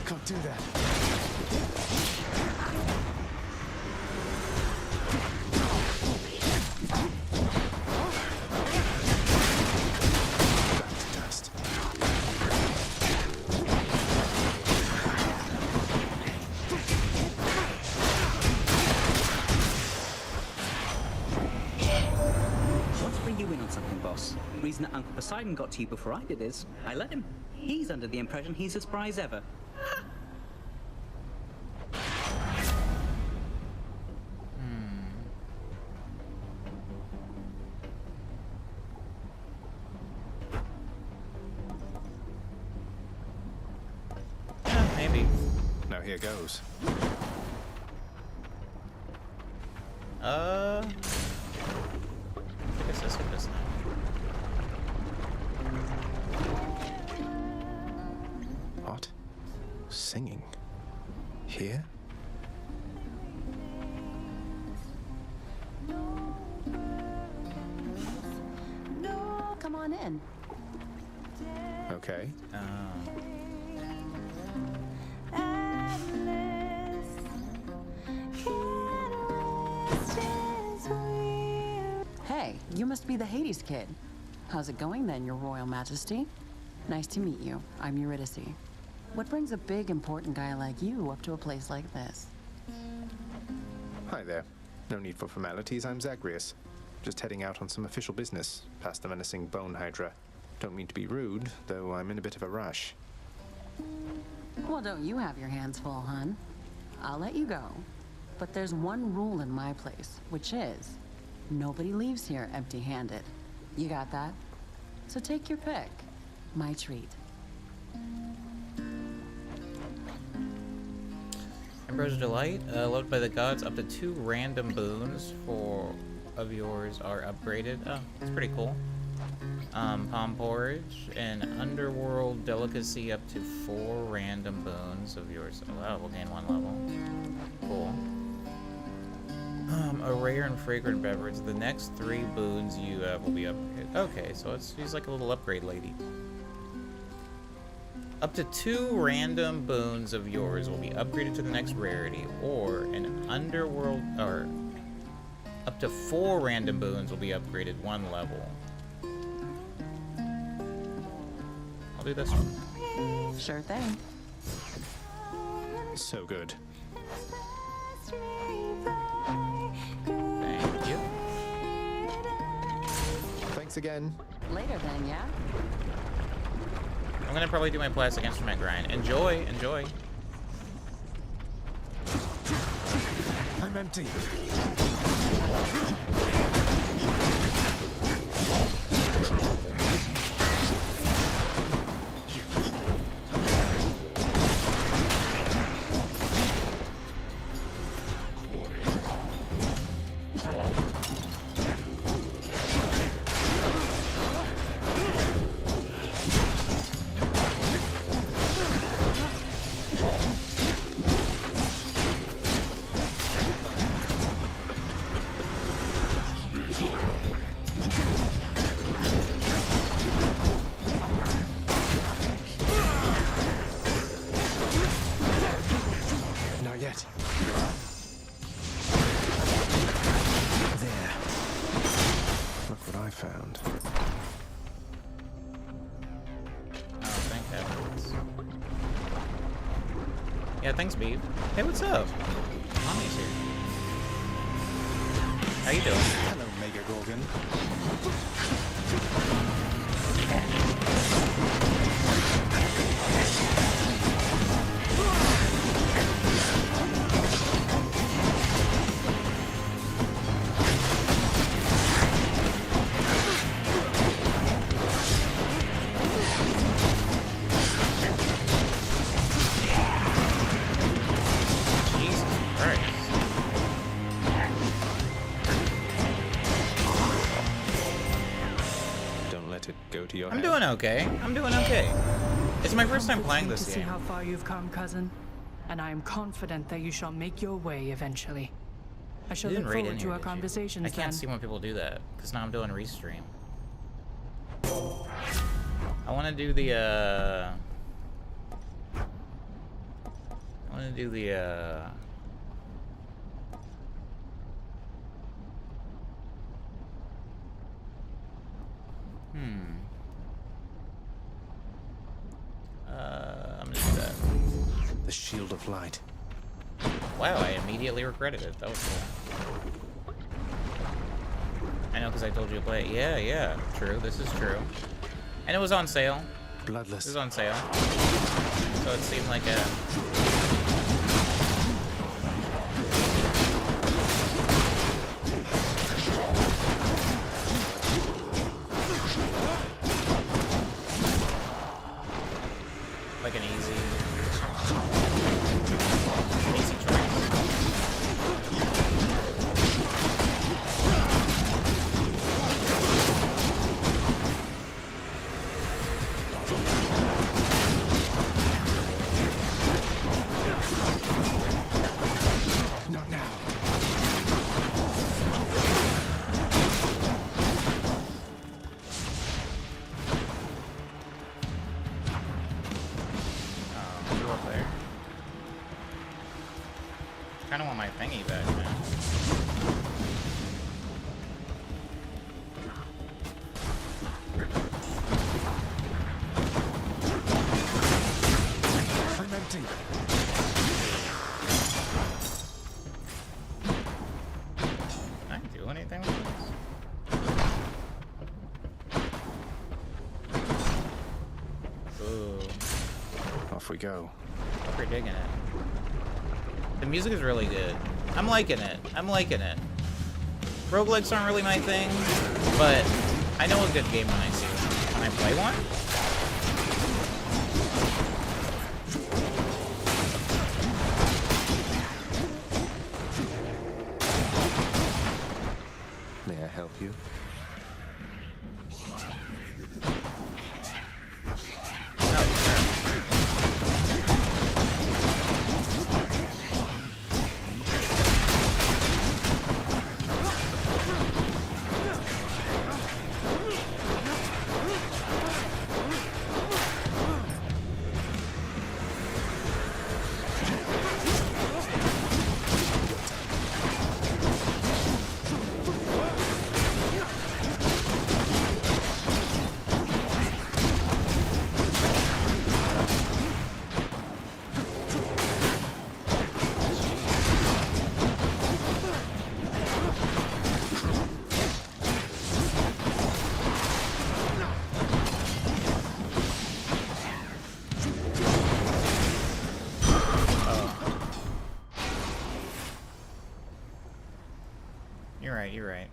Can't do that. Reason that Uncle Poseidon got to you before I did is, I let him. He's under the impression he's as spry as ever. Maybe. Now here goes. I guess let's hit this now. What? Singing? Here? Come on in. Okay. Hey, you must be the Hades kid. How's it going then, Your Royal Majesty? Nice to meet you. I'm Eurydice. What brings a big, important guy like you up to a place like this? Hi there. No need for formalities. I'm Zagreus. Just heading out on some official business, past the menacing Bone Hydra. Don't mean to be rude, though I'm in a bit of a rush. Well, don't you have your hands full, hun? I'll let you go. But there's one rule in my place, which is nobody leaves here empty-handed. You got that? So take your pick. My treat. Ambrosia Delight, loved by the gods. Up to 2 random boons of yours are upgraded. Oh, that's pretty cool. Palm Porridge, and Underworld Delicacy, up to 4 random boons of yours. Oh, wow, we'll gain 1 level. Cool. A rare and fragrant beverage. The next 3 boons you have will be upgraded. Okay, so she's like a little upgrade lady. Up to 2 random boons of yours will be upgraded to the next rarity, or an underworld, or up to 4 random boons will be upgraded 1 level. I'll do this one. Sure thing. So good. Thank you. Thanks again. Later then, yeah? I'm gonna probably do my plastic instrument grind. Enjoy, enjoy. I'm empty. Yeah, thanks, Beef. Hey, what's up? Mommy's here. How you doing? Hello, Mega Gorgon. I'm doing okay. I'm doing okay. It's my first time playing this to see game. how far you've come, cousin, and I am confident that you shall make your way eventually. I shall You look didn't raid forward in to here, our did you? conversations I can't then. see when people do that because now I'm doing restream. I want to do the I'm gonna do that. The Shield of Light. Wow, I immediately regretted it. That was cool. I know because I told you to play it. Yeah, yeah, true. This is true. And it was on sale. Bloodless. It was on sale. So it seemed like a... like an easy choice. Not now. Go up there. Kind of want my thingy back, man. I'm empty. Can I do anything with this? Ooh. Off we go. Hope you're digging it. The music is really good. I'm liking it. I'm liking it. Roguelikes aren't really my thing, but I know a good game when I see one. Can I play one? May I help you? You're right.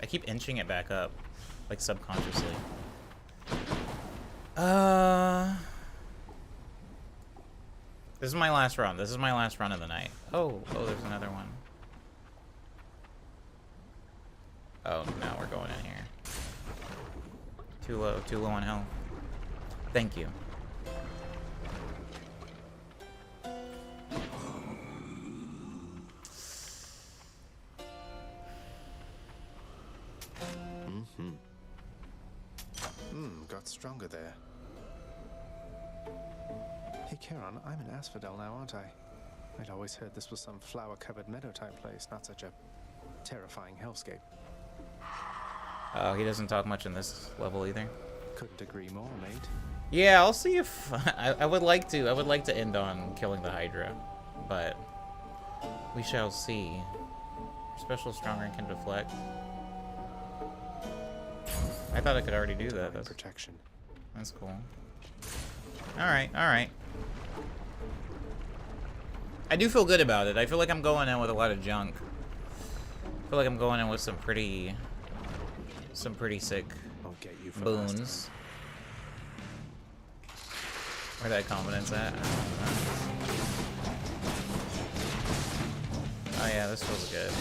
I keep inching it back up, like subconsciously. This is my last run. This is my last run of the night. Oh, there's another one. Oh, now we're going in here. Too low on health. Thank you. Got stronger there. Hey, Charon, I'm in Asphodel now, aren't I? I'd always heard this was some flower-covered meadow-type place, not such a terrifying hellscape. Oh, he doesn't talk much in this level either. Couldn't agree more, mate. Yeah, I'll see if I would like to. I would like to end on killing the Hydra, but we shall see. Special stronger and can deflect. I thought I could already do that. That's protection. That's cool. All right, all right. I do feel good about it. I feel like I'm going in with a lot of junk. I feel like I'm going in with some pretty sick boons. Where that confidence at? I don't know. Oh yeah, this feels good.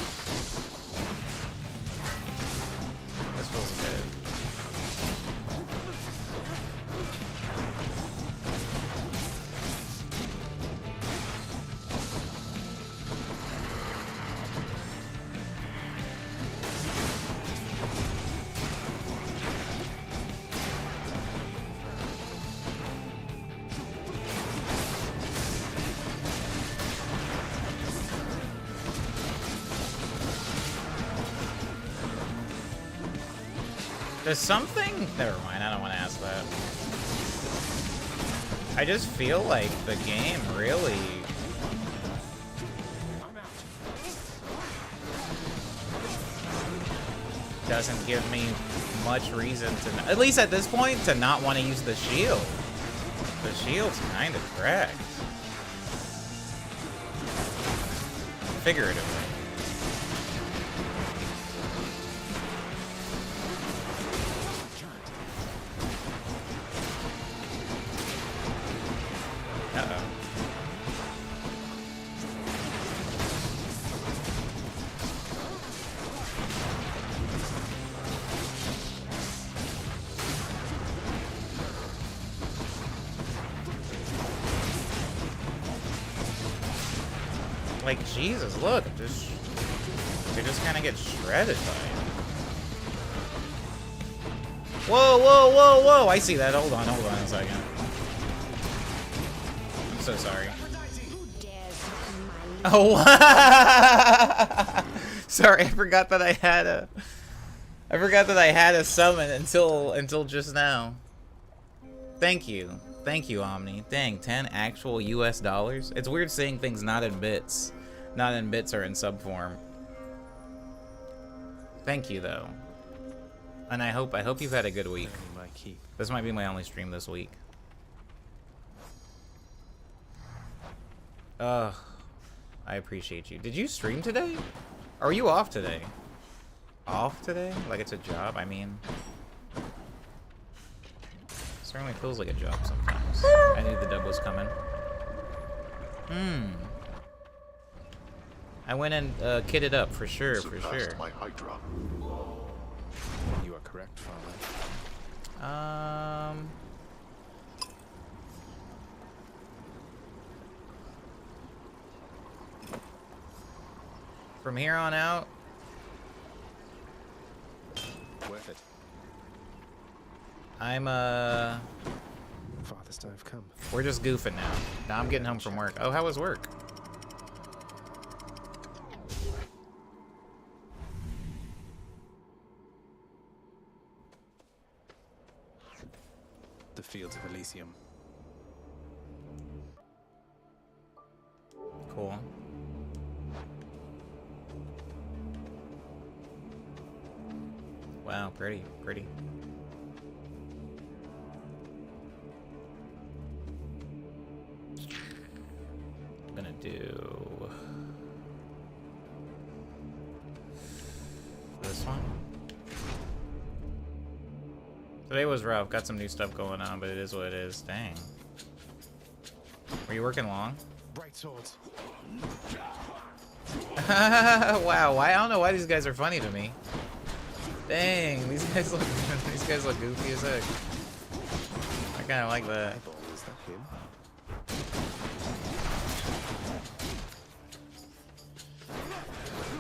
This feels good. There's something... Never mind, I don't want to ask that. I just feel like the game really... doesn't give me much reason to... At least at this point, to not want to use the shield. The shield's kind of cracked. Figuratively. Like, Jesus, look, they just kind of get shredded by it. Whoa, whoa, whoa, whoa! I see that. Hold on a second. I'm so sorry. Oh, sorry, I forgot that I had a summon until just now. Thank you. Thank you, Omni. Dang, 10 actual US dollars? It's weird seeing things not in bits. Not in bits or in sub form. Thank you, though. And I hope you've had a good week. This might be my only stream this week. Ugh. I appreciate you. Did you stream today? Or are you off today? Off today? Like it's a job? I mean... certainly feels like a job sometimes. I knew the dub was coming. I went and kitted up for sure, for sure. My Hydra. You are correct, Father. From here on out. Worth it. I'm Farthest I've come. We're just goofing now. Now I'm getting home from work. Oh, how was work? The fields of Elysium. Cool. Wow, pretty, pretty. I'm gonna do this one. Today was rough. Got some new stuff going on, but it is what it is. Dang. Were you working long? Bright swords. Wow, I don't know why these guys are funny to me. Dang, these guys look goofy as heck. I kind of like that. Is that him?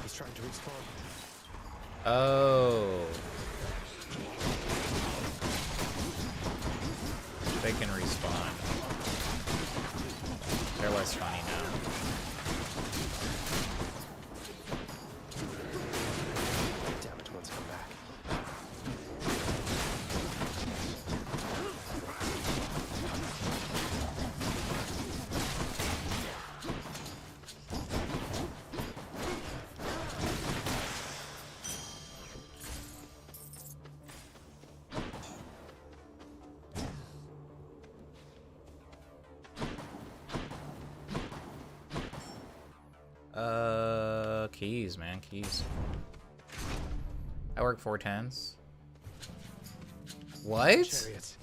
He's trying to respawn. Oh. They can respawn. They're less funny now. Damn it, one's come back. keys, man, keys. I work 410s. What? Chariots.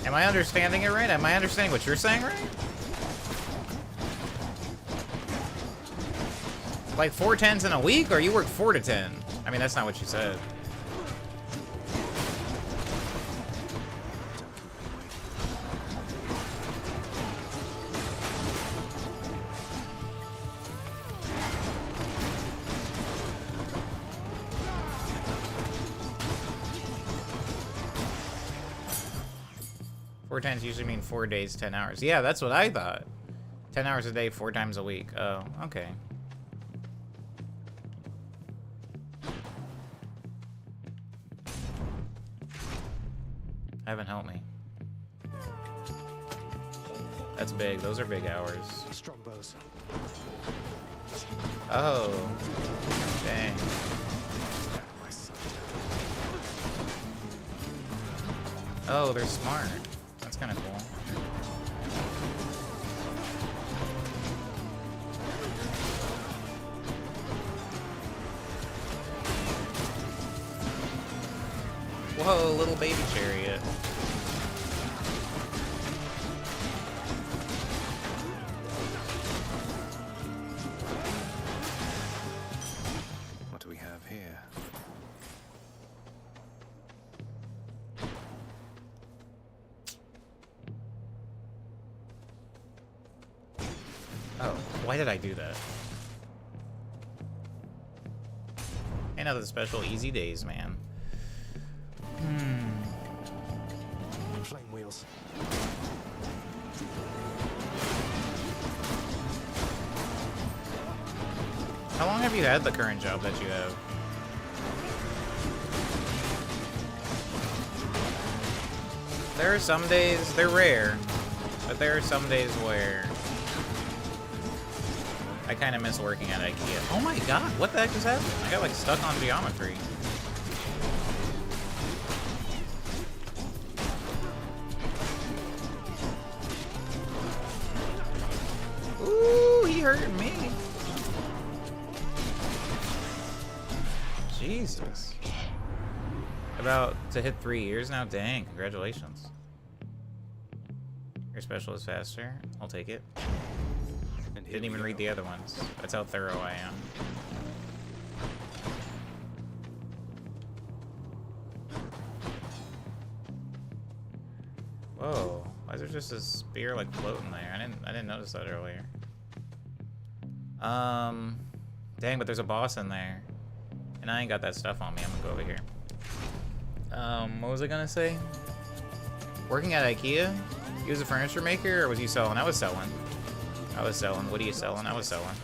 Am I understanding it right? Am I understanding what you're saying right? Like 410s in a week, or you work 4 to 10? I mean, that's not what you said. Four times usually mean 4 days, 10 hours. Yeah, that's what I thought. 10 hours a day, 4 times a week. Oh, okay. Haven't helped me. That's big. Those are big hours. Strongbows. Oh. Dang. Oh, they're smart. That's kind of cool. Whoa, little baby chariot. What do we have here? Oh, why did I do that? Another special easy days, man. Flame wheels. How long have you had the current job that you have? There are some days, they're rare, but there are some days where I kind of miss working at IKEA. Oh my god, what the heck just happened? I got like stuck on geometry. Ooh, he hurt me. Jesus. About to hit 3 years now? Dang, congratulations. Your special is faster. I'll take it. Didn't even read the other ones. That's how thorough I am. Whoa. Why is there just a spear like floating there? I didn't notice that earlier. Dang, but there's a boss in there. And I ain't got that stuff on me. I'm gonna go over here. What was I gonna say? Working at IKEA? You was a furniture maker, or was you selling? I was selling. I was selling. What are you selling? I was selling.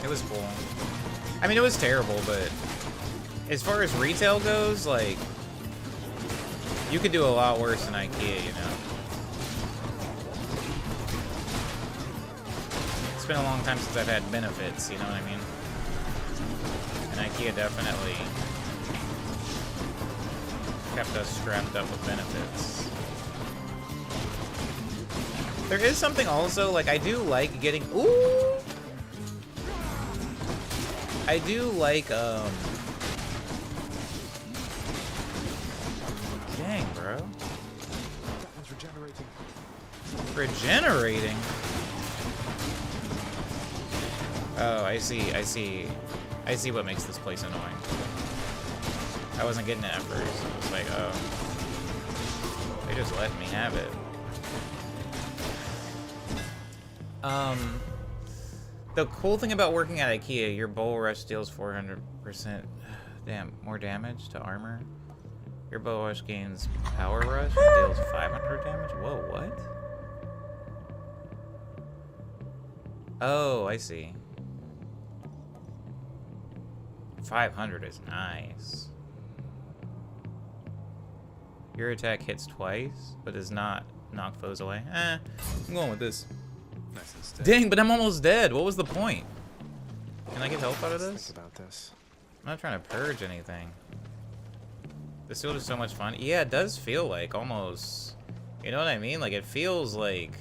It was cool. I mean, it was terrible, but as far as retail goes, like, you could do a lot worse than IKEA, you know? It's been a long time since I've had benefits, you know what I mean? And IKEA definitely kept us strapped up with benefits. There is something also, like, I do like getting... Ooh! I do like, Dang, bro. That one's regenerating. Regenerating? Oh, I see, I see. I see what makes this place annoying. I wasn't getting it at first. It was like, oh. They just let me have it. The cool thing about working at IKEA, your bow rush deals 400%, more damage to armor. Your bow rush gains power rush, deals 500 damage. Whoa, what? Oh, I see. 500 is nice. Your attack hits twice, but does not knock foes away. I'm going with this. Nice and steady. Dang, but I'm almost dead. What was the point? Can I get help out of this? Think about this. I'm not trying to purge anything. This field is so much fun. Yeah, it does feel like almost You know what I mean? Like, it feels like...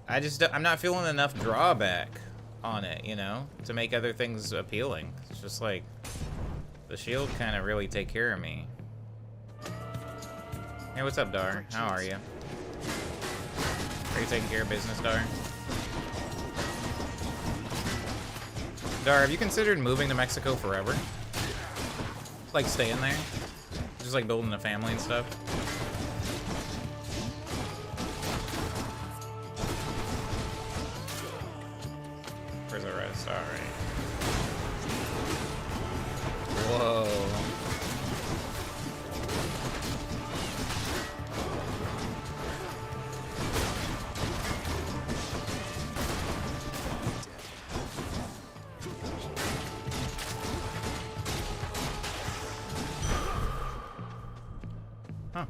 I'm not feeling enough drawback on it, you know? To make other things appealing. It's just like... The shield kind of really take care of me. Hey, what's up, Dar? How are you? Are you taking care of business, Dar? Dar, have you considered moving to Mexico forever? Like, staying there? Just like building a family and stuff? Where's the rest? Alright. Whoa. Huh.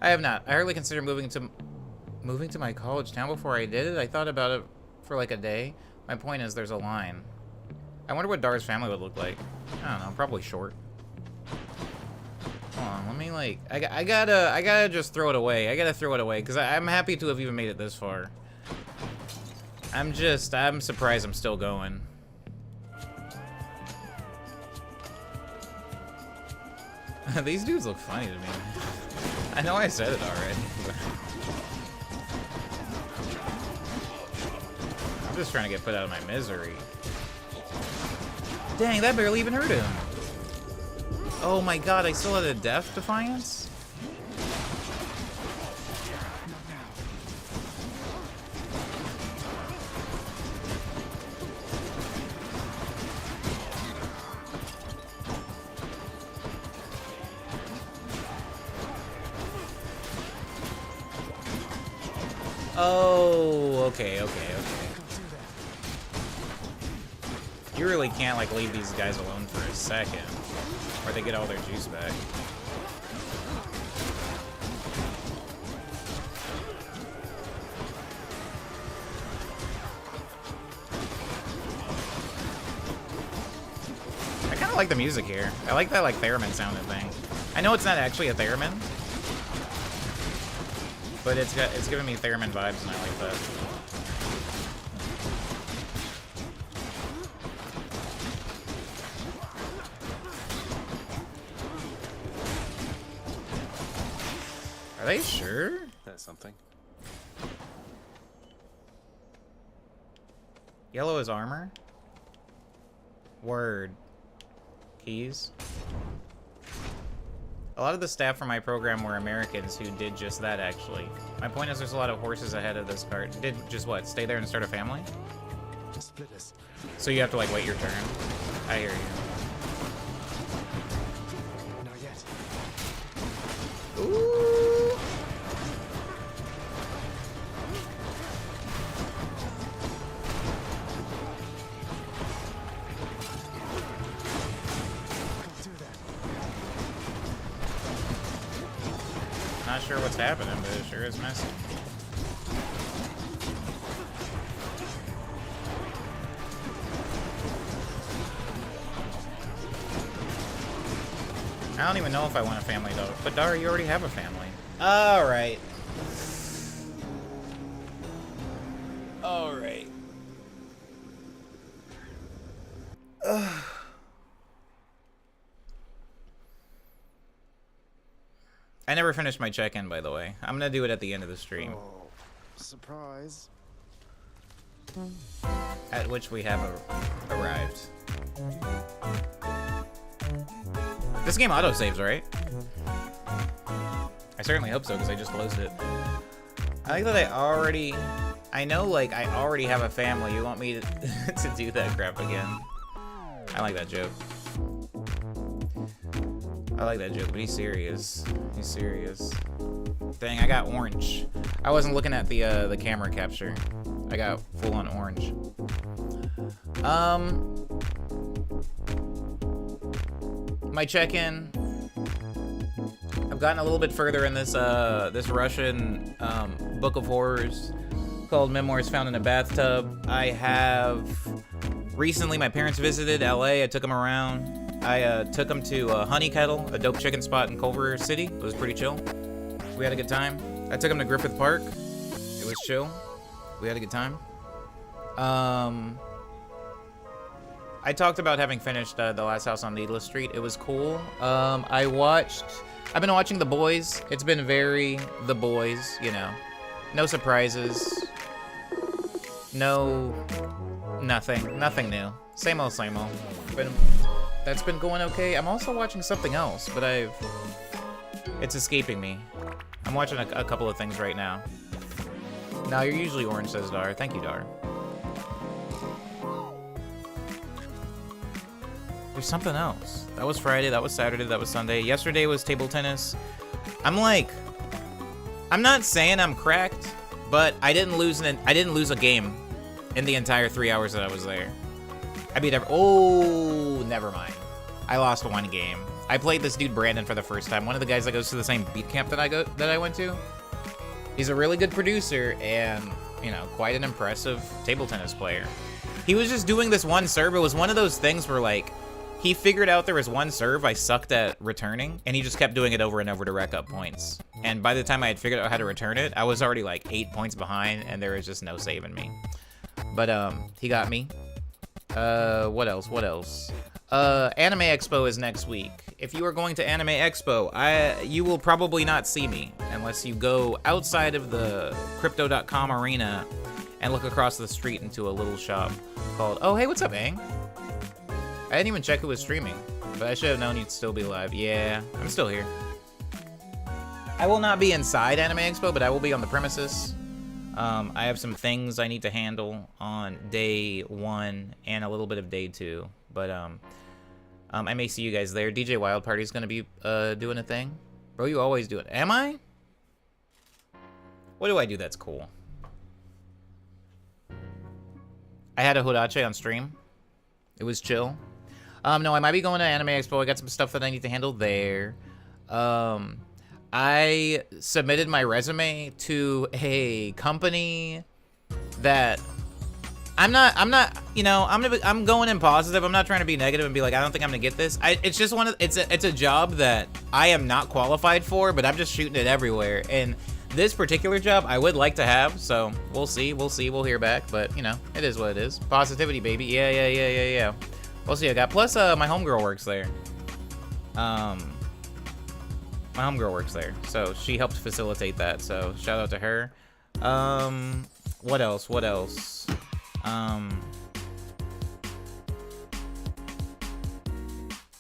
I have not. I hardly considered moving to my college town before I did it. I thought about it for like a day. My point is there's a line. I wonder what Dar's family would look like. I don't know, probably short. Hold on, let me like I gotta just throw it away. I gotta throw it away because I'm happy to have even made it this far. I'm surprised I'm still going. These dudes look funny to me. I know I said it already, but I'm just trying to get put out of my misery. Dang, that barely even hurt him. Oh my god, I still had a death defiance? Oh, okay. You really can't like leave these guys alone for a second, or they get all their juice back. I kind of like the music here. I like that like theremin sounding thing. I know it's not actually a theremin, but it's giving me theremin vibes, and I like that. Are they sure? That's something. Yellow is armor? Word. Keys? A lot of the staff from my program were Americans who did just that, actually. My point is there's a lot of horses ahead of this cart. Did just what? Stay there and start a family? Split us. So you have to, like, wait your turn? I hear you. Not yet. Ooh! Not sure what's happening, but it sure is messy. I don't even know if I want a family though. But Dara, you already have a family. Alright. Alright. I never finished my check-in, by the way. I'm gonna do it at the end of the stream. Oh, surprise. At which we have arrived. This game autosaves, right? I certainly hope so, because I just closed it. I like that I know, like, I already have a family. You want me to do that crap again. I like that joke. I like that joke, but he's serious. He's serious. Dang, I got orange. I wasn't looking at the camera capture. I got full on orange. My check-in. I've gotten a little bit further in this this Russian book of horrors called Memoirs Found in a Bathtub. I have recently, my parents visited LA. I took them around. I took him to Honey Kettle, a dope chicken spot in Culver City. It was pretty chill. We had a good time. I took him to Griffith Park. It was chill. We had a good time. I talked about having finished The Last House on Needless Street. It was cool. I've been watching The Boys. It's been very The Boys, you know. No surprises. Nothing new. Same old, same old. That's been going okay. I'm also watching something else, but it's escaping me. I'm watching a couple of things right now. No, you're usually orange, says Dar. Thank you, Dar. There's something else. That was Friday, that was Saturday, that was Sunday. Yesterday was table tennis. I'm not saying I'm cracked, but I didn't lose a game in the entire 3 hours that I was there. I beat never mind. I lost one game. I played this dude Brandon for the first time. One of the guys that goes to the same beat camp that I went to. He's a really good producer and, you know, quite an impressive table tennis player. He was just doing this one serve. It was one of those things where, like, he figured out there was one serve I sucked at returning, and he just kept doing it over and over to rack up points. And by the time I had figured out how to return it, I was already like 8 points behind, and there was just no saving me. But he got me. What else? Anime Expo is next week. If you are going to Anime Expo, you will probably not see me unless you go outside of the Crypto.com arena and look across the street into a little shop called... Oh, hey, what's up, Aang? I didn't even check who was streaming, but I should have known you'd still be live. Yeah, I'm still here. I will not be inside Anime Expo, but I will be on the premises. I have some things I need to handle on day 1 and a little bit of day 2, but I may see you guys there. DJ Wild Party's gonna be doing a thing. Bro, you always do it. Am I? What do I do that's cool? I had a Hodache on stream. It was chill. No, I might be going to Anime Expo. I got some stuff that I need to handle there. I submitted my resume to a company that I'm not, you know, I'm going in positive. I'm not trying to be negative and be like, I don't think I'm gonna get this. It's just it's a job that I am not qualified for, but I'm just shooting it everywhere. And this particular job I would like to have, so we'll see, we'll hear back, but you know, it is what it is. Positivity, baby. Yeah. We'll see. I got plus my homegirl works there. My homegirl works there, so she helped facilitate that, so shout out to her. What else?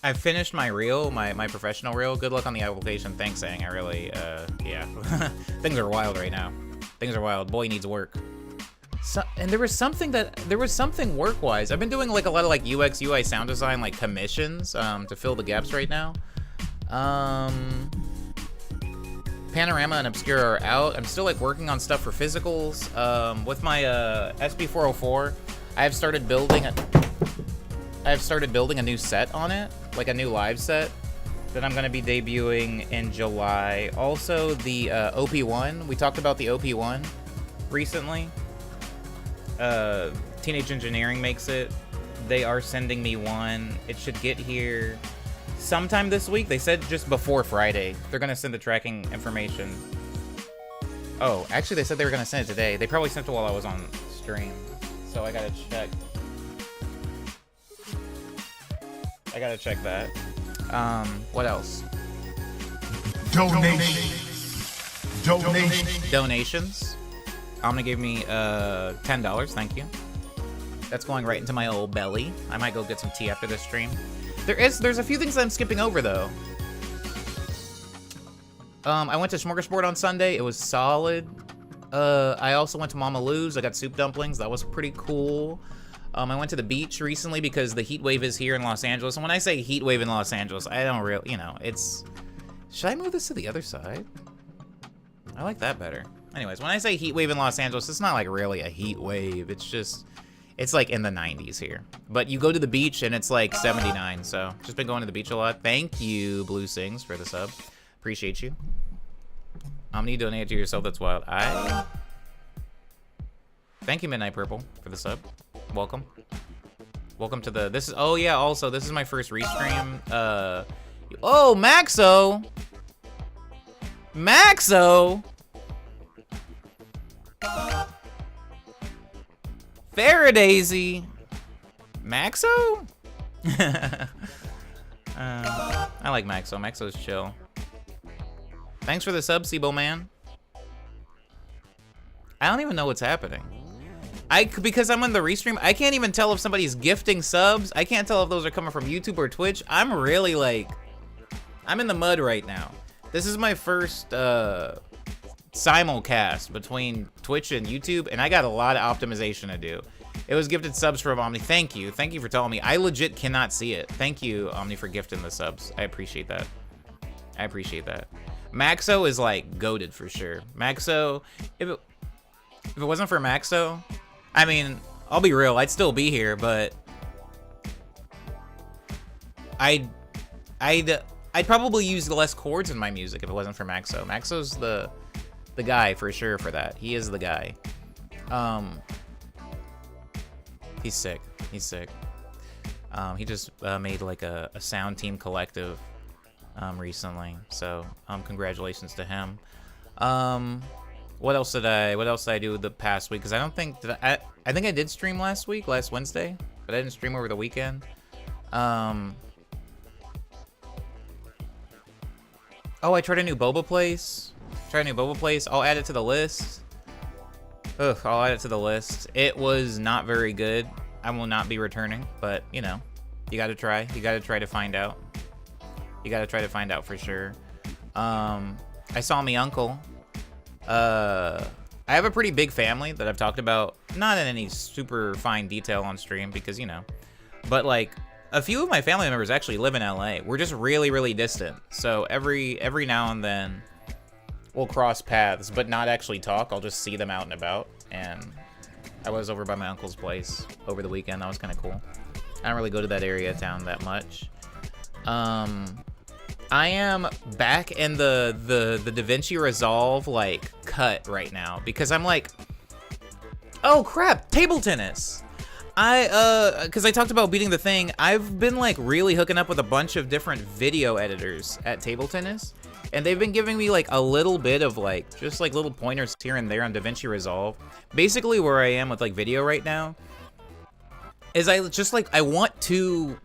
I finished my reel, my professional reel. Good luck on the application. Thanks, Aang. I really, yeah. Things are wild right now. Things are wild. Boy needs work. So, and there was something work-wise. I've been doing like a lot of like UX, UI, sound design, like commissions, to fill the gaps right now. Panorama and Obscura are out. I'm still like working on stuff for physicals. With my SB404, I have started building a new set on it, like a new live set that I'm gonna be debuting in July. Also, the OP1. We talked about the OP1 recently. Teenage Engineering makes it. They are sending me one. It should get here sometime this week. They said just before Friday. They're gonna send the tracking information. Oh, actually they said they were gonna send it today. They probably sent it while I was on stream. So I gotta check. I gotta check that. What else? Donations. Omni gave me $10, thank you. That's going right into my old belly. I might go get some tea after this stream. There's a few things I'm skipping over though. I went to Smorgasbord on Sunday. It was solid. I also went to Mama Lou's. I got soup dumplings. That was pretty cool. I went to the beach recently because the heat wave is here in Los Angeles. And when I say heat wave in Los Angeles, I don't really, you know, it's... Should I move this to the other side? I like that better. Anyways, when I say heat wave in Los Angeles, it's not like really a heat wave. It's just, it's like in the 90s here. But you go to the beach and it's like 79. So just been going to the beach a lot. Thank you, Blue Sings, for the sub. Appreciate you. Omni, donate to yourself. That's wild. Thank you, Midnight Purple, for the sub. Welcome. Welcome to the, this is, oh yeah, also, this is my first restream. Oh, Maxo! Maxo! Faradaisy! Maxo? I like Maxo. Maxo's chill. Thanks for the sub, Sibo man. I don't even know what's happening. Because I'm on the restream, I can't even tell if somebody's gifting subs. I can't tell if those are coming from YouTube or Twitch. I'm really like, I'm in the mud right now. This is my first simulcast between Twitch and YouTube, and I got a lot of optimization to do. It was gifted subs from Omni. Thank you. Thank you for telling me. I legit cannot see it. Thank you, Omni, for gifting the subs. I appreciate that. I appreciate that. Maxo is like goated for sure. Maxo, if it wasn't for Maxo, I mean, I'll be real, I'd still be here, but I'd probably use less chords in my music if it wasn't for Maxo. Maxo's the guy for sure for that. He is the guy. He's sick. He's sick. He just made like a sound team collective recently, so congratulations to him. What else did I do the past week? Because I don't think I think I did stream last Wednesday, but I didn't stream over the weekend. Oh, I tried a new boba place. I'll add it to the list. Ugh, I'll add it to the list. It was not very good. I will not be returning, but you know, you gotta try. You gotta try to find out. You gotta try to find out for sure. I saw my uncle. I have a pretty big family that I've talked about, not in any super fine detail on stream because, you know, but like a few of my family members actually live in LA. We're just really, really distant. So every now and then we'll cross paths, but not actually talk. I'll just see them out and about. And I was over by my uncle's place over the weekend. That was kind of cool. I don't really go to that area of town that much. I am back in the DaVinci Resolve like cut right now because I'm like, oh crap, table tennis. Because I talked about beating the thing. I've been like really hooking up with a bunch of different video editors at table tennis, and they've been giving me like a little bit of like just like little pointers here and there on DaVinci Resolve. Basically, where I am with like video right now is I want to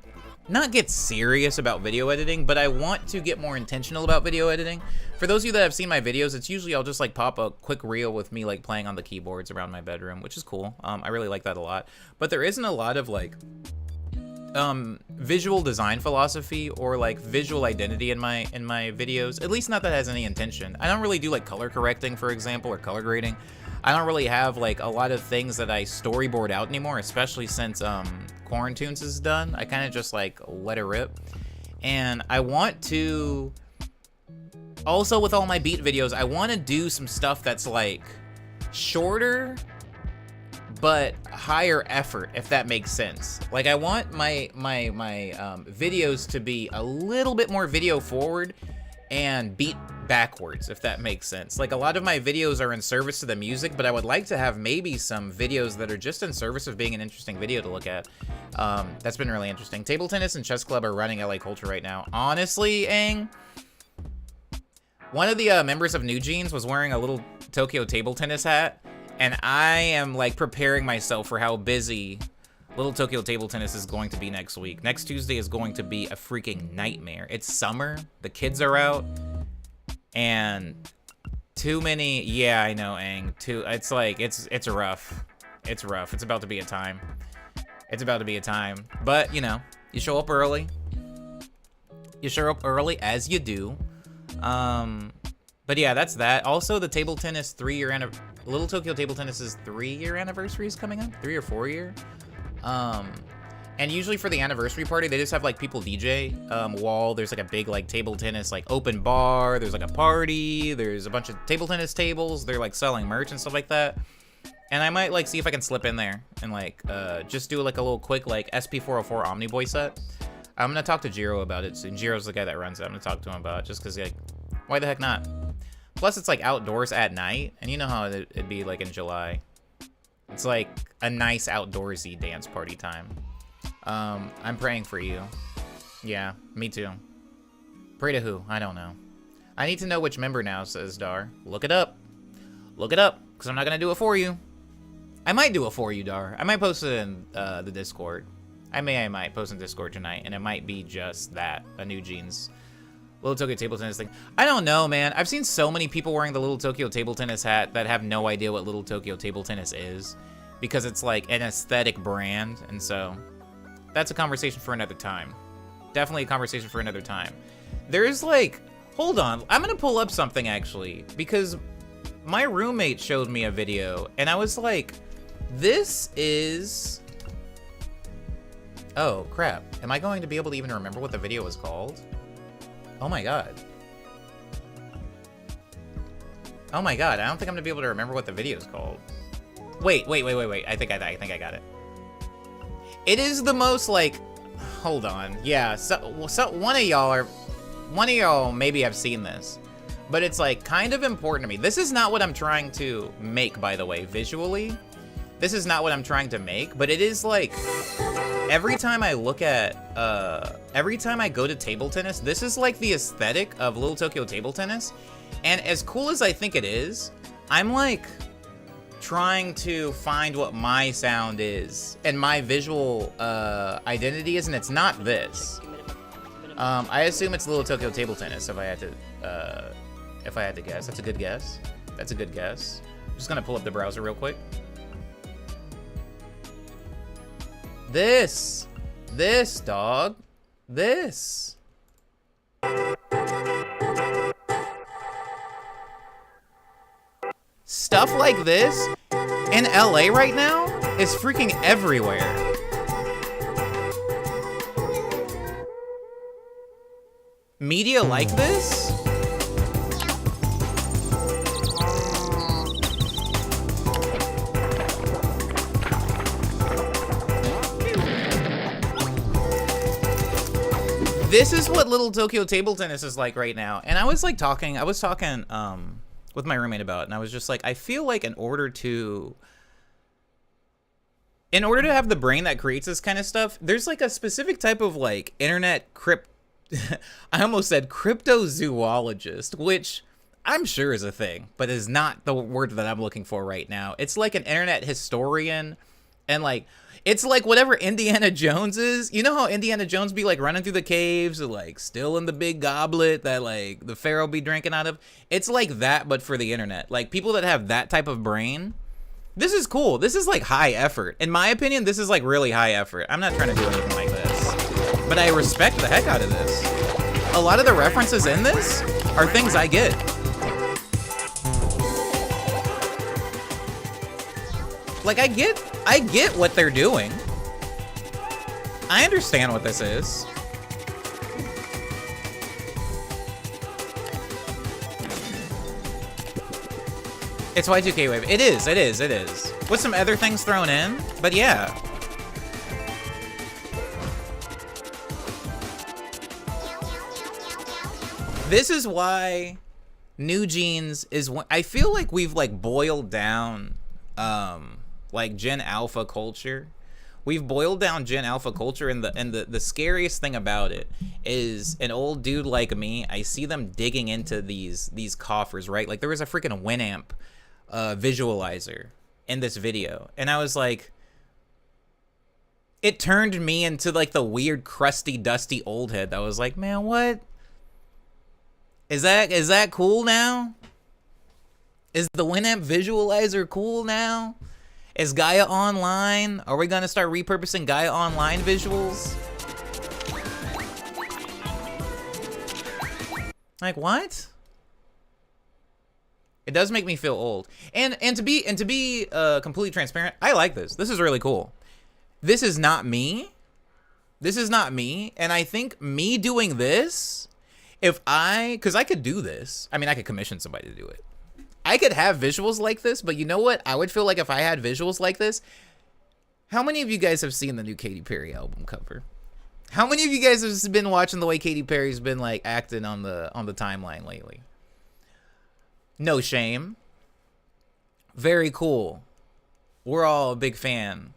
not get serious about video editing, but I want to get more intentional about video editing. For those of you that have seen my videos, it's usually I'll just like pop a quick reel with me like playing on the keyboards around my bedroom, which is cool. I really like that a lot. But there isn't a lot of like visual design philosophy or like visual identity in my videos, at least not that has any intention. I don't really do like color correcting, for example, or color grading. I don't really have like a lot of things that I storyboard out anymore, especially since Quarantunes is done. I kind of just like let it rip. And I want to also, with all my beat videos, I want to do some stuff that's like shorter but higher effort, if that makes sense. Like I want my videos to be a little bit more video forward and beat backwards, if that makes sense. Like a lot of my videos are in service to the music, but I would like to have maybe some videos that are just in service of being an interesting video to look at. That's been really interesting. Table Tennis and Chess Club are running LA Culture right now. Honestly, Aang, one of the members of New Jeans was wearing a little Tokyo Table Tennis hat, and I am like preparing myself for how busy Little Tokyo Table Tennis is going to be next week. Next Tuesday is going to be a freaking nightmare. It's summer, the kids are out, and too many, yeah, I know, Aang, it's like, it's rough. It's rough. It's about to be a time. It's about to be a time. But, you know, you show up early. You show up early, as you do. But yeah, that's that. Also, the Table Tennis 3-year anniversary, Little Tokyo Table Tennis's 3-year anniversary is coming up, 3 or 4 year. And usually for the anniversary party, they just have like people DJ, while there's like a big like table tennis like open bar, there's like a party, there's a bunch of table tennis tables, they're like selling merch and stuff like that. And I might like see if I can slip in there and like just do like a little quick like SP404 Omniboy set. I'm gonna talk to Jiro about it soon. Jiro's the guy that runs it. I'm gonna talk to him about it just because like, why the heck not? Plus it's like outdoors at night, and you know how it'd be like in July. It's like a nice outdoorsy dance party time. I'm praying for you. Yeah, me too. Pray to who? I don't know. I need to know which member now, says Dar. Look it up. Look it up, because I'm not going to do it for you. I might do it for you, Dar. I might post it in the Discord. I might post in Discord tonight, and it might be just that, a New Jeans Little Tokyo Table Tennis thing. I don't know, man. I've seen so many people wearing the Little Tokyo Table Tennis hat that have no idea what Little Tokyo Table Tennis is, because it's like an aesthetic brand, and so that's a conversation for another time. Definitely a conversation for another time. There's like, hold on, I'm gonna pull up something actually, because my roommate showed me a video, and I was like, this is... Oh, crap. Am I going to be able to even remember what the video was called? Oh my god. Oh my god, I don't think I'm gonna be able to remember what the video is called. Wait. I think I got it. It is the most, like... Hold on. Yeah, so one of y'all maybe have seen this. But it's, like, kind of important to me. This is not what I'm trying to make, by the way, visually. This is not what I'm trying to make, but it is, like... Every time I look at, every time I go to table tennis, this is like the aesthetic of Little Tokyo Table Tennis. And as cool as I think it is, I'm like trying to find what my sound is and my visual identity is, and it's not this. I assume it's Little Tokyo Table Tennis if I had to guess. That's a good guess. That's a good guess. I'm just gonna pull up the browser real quick. This, dog, this. Stuff like this in LA right now is freaking everywhere. Media like this? This is what Little Tokyo Table Tennis is like right now. And I was like talking with my roommate about it, and I was just like, I feel like in order to have the brain that creates this kind of stuff, there's like a specific type of like internet I almost said cryptozoologist, which I'm sure is a thing, but is not the word that I'm looking for right now. It's like an internet historian, and like, it's like whatever Indiana Jones is. You know how Indiana Jones be like running through the caves or like still in the big goblet that like the pharaoh be drinking out of? It's like that, but for the internet. Like people that have that type of brain. This is cool. This is like high effort. In my opinion, this is like really high effort. I'm not trying to do anything like this, but I respect the heck out of this. A lot of the references in this are things I get. Like I get what they're doing. I understand what this is. It's Y2K Wave. It is. With some other things thrown in, but yeah. This is why New Jeans is one. I feel like we've like boiled down like Gen Alpha culture. We've boiled down Gen Alpha culture, and the scariest thing about it is an old dude like me, I see them digging into these coffers, right? Like there was a freaking Winamp visualizer in this video, and I was like, it turned me into like the weird crusty dusty old head that was like, man, what? Is that cool now? Is the Winamp visualizer cool now? Is Gaia Online? Are we gonna start repurposing Gaia Online visuals? Like what? It does make me feel old. And to be completely transparent, I like this. This is really cool. This is not me. This is not me. And I think me doing this, because I could do this. I mean, I could commission somebody to do it. I could have visuals like this, but you know what? I would feel like if I had visuals like this, how many of you guys have seen the new Katy Perry album cover? How many of you guys have been watching the way Katy Perry's been like acting on the timeline lately? No shame. Very cool. We're all a big fan.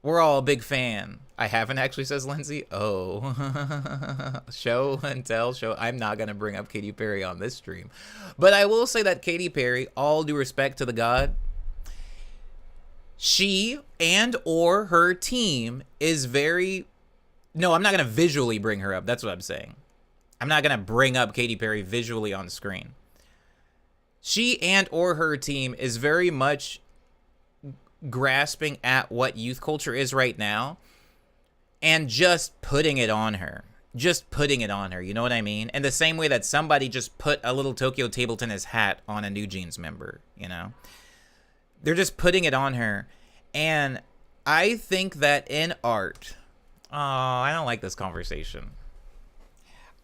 We're all a big fan. I haven't actually, says Lindsay. Oh. Show and tell. I'm not going to bring up Katy Perry on this stream. But I will say that Katy Perry, all due respect to the god, she and or her team is very... No, I'm not going to visually bring her up. That's what I'm saying. I'm not going to bring up Katy Perry visually on screen. She and or her team is very much grasping at what youth culture is right now and just putting it on her. Just putting it on her, you know what I mean? In the same way that somebody just put a little Tokyo Table Tennis hat on a New Jeans member, you know? They're just putting it on her. And I think that in art... Oh, I don't like this conversation.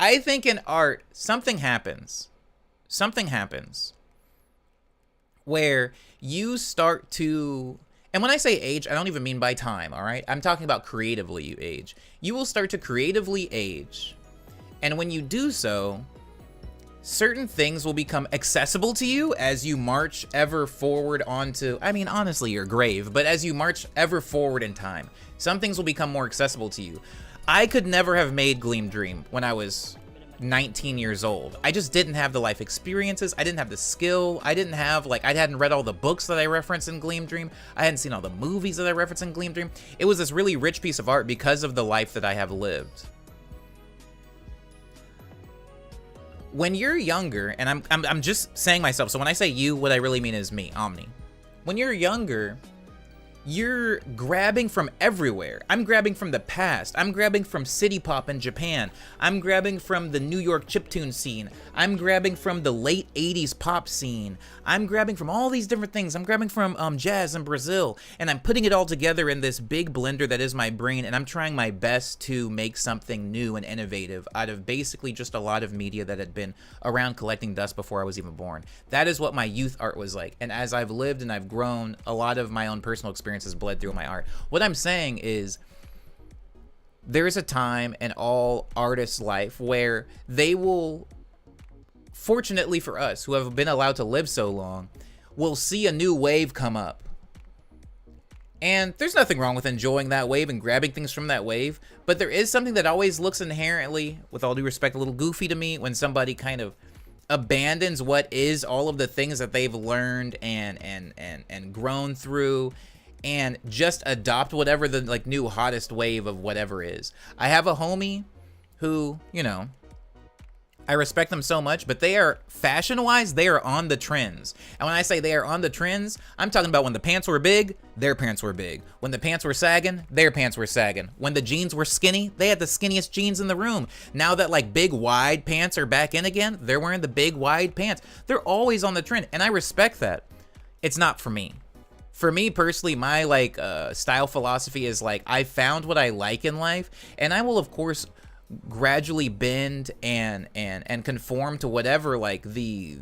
I think in art, something happens. Something happens where you start to... And when I say age, I don't even mean by time, all right? I'm talking about creatively you age. You will start to creatively age. And when you do so, certain things will become accessible to you as you march ever forward onto, I mean, honestly, your grave, but as you march ever forward in time, some things will become more accessible to you. I could never have made Gleam Dream when I was 19 years old. I just didn't have the life experiences. I didn't have the skill. I didn't have, like, I hadn't read all the books that I referenced in Gleam Dream. I hadn't seen all the movies that I referenced in Gleam Dream. It was this really rich piece of art because of the life that I have lived. When you're younger, and I'm just saying myself, so when I say you, what I really mean is me, Omni. When you're younger, you're grabbing from everywhere. I'm grabbing from the past. I'm grabbing from city pop in Japan. I'm grabbing from the New York chiptune scene. I'm grabbing from the late 80s pop scene. I'm grabbing from all these different things. I'm grabbing from jazz in Brazil, and I'm putting it all together in this big blender that is my brain, and I'm trying my best to make something new and innovative out of basically just a lot of media that had been around collecting dust before I was even born. That is what my youth art was like, and as I've lived and I've grown, a lot of my own personal experiences bled through my art. What I'm saying is, there's a time in all artists' life where they will, fortunately for us who have been allowed to live so long, will see a new wave come up. And there's nothing wrong with enjoying that wave and grabbing things from that wave, but there is something that always looks inherently, with all due respect, a little goofy to me when somebody kind of abandons what is all of the things that they've learned and grown through, and just adopt whatever the like new hottest wave of whatever is. I have a homie who, you know, I respect them so much, but they are, fashion-wise, they are on the trends. And when I say they are on the trends, I'm talking about when the pants were big, their pants were big. When the pants were sagging, their pants were sagging. When the jeans were skinny, they had the skinniest jeans in the room. Now that like big wide pants are back in again, they're wearing the big wide pants. They're always on the trend, and I respect that. It's not for me. For me personally, my like style philosophy is like, I found what I like in life, and I will of course gradually bend and conform to whatever like the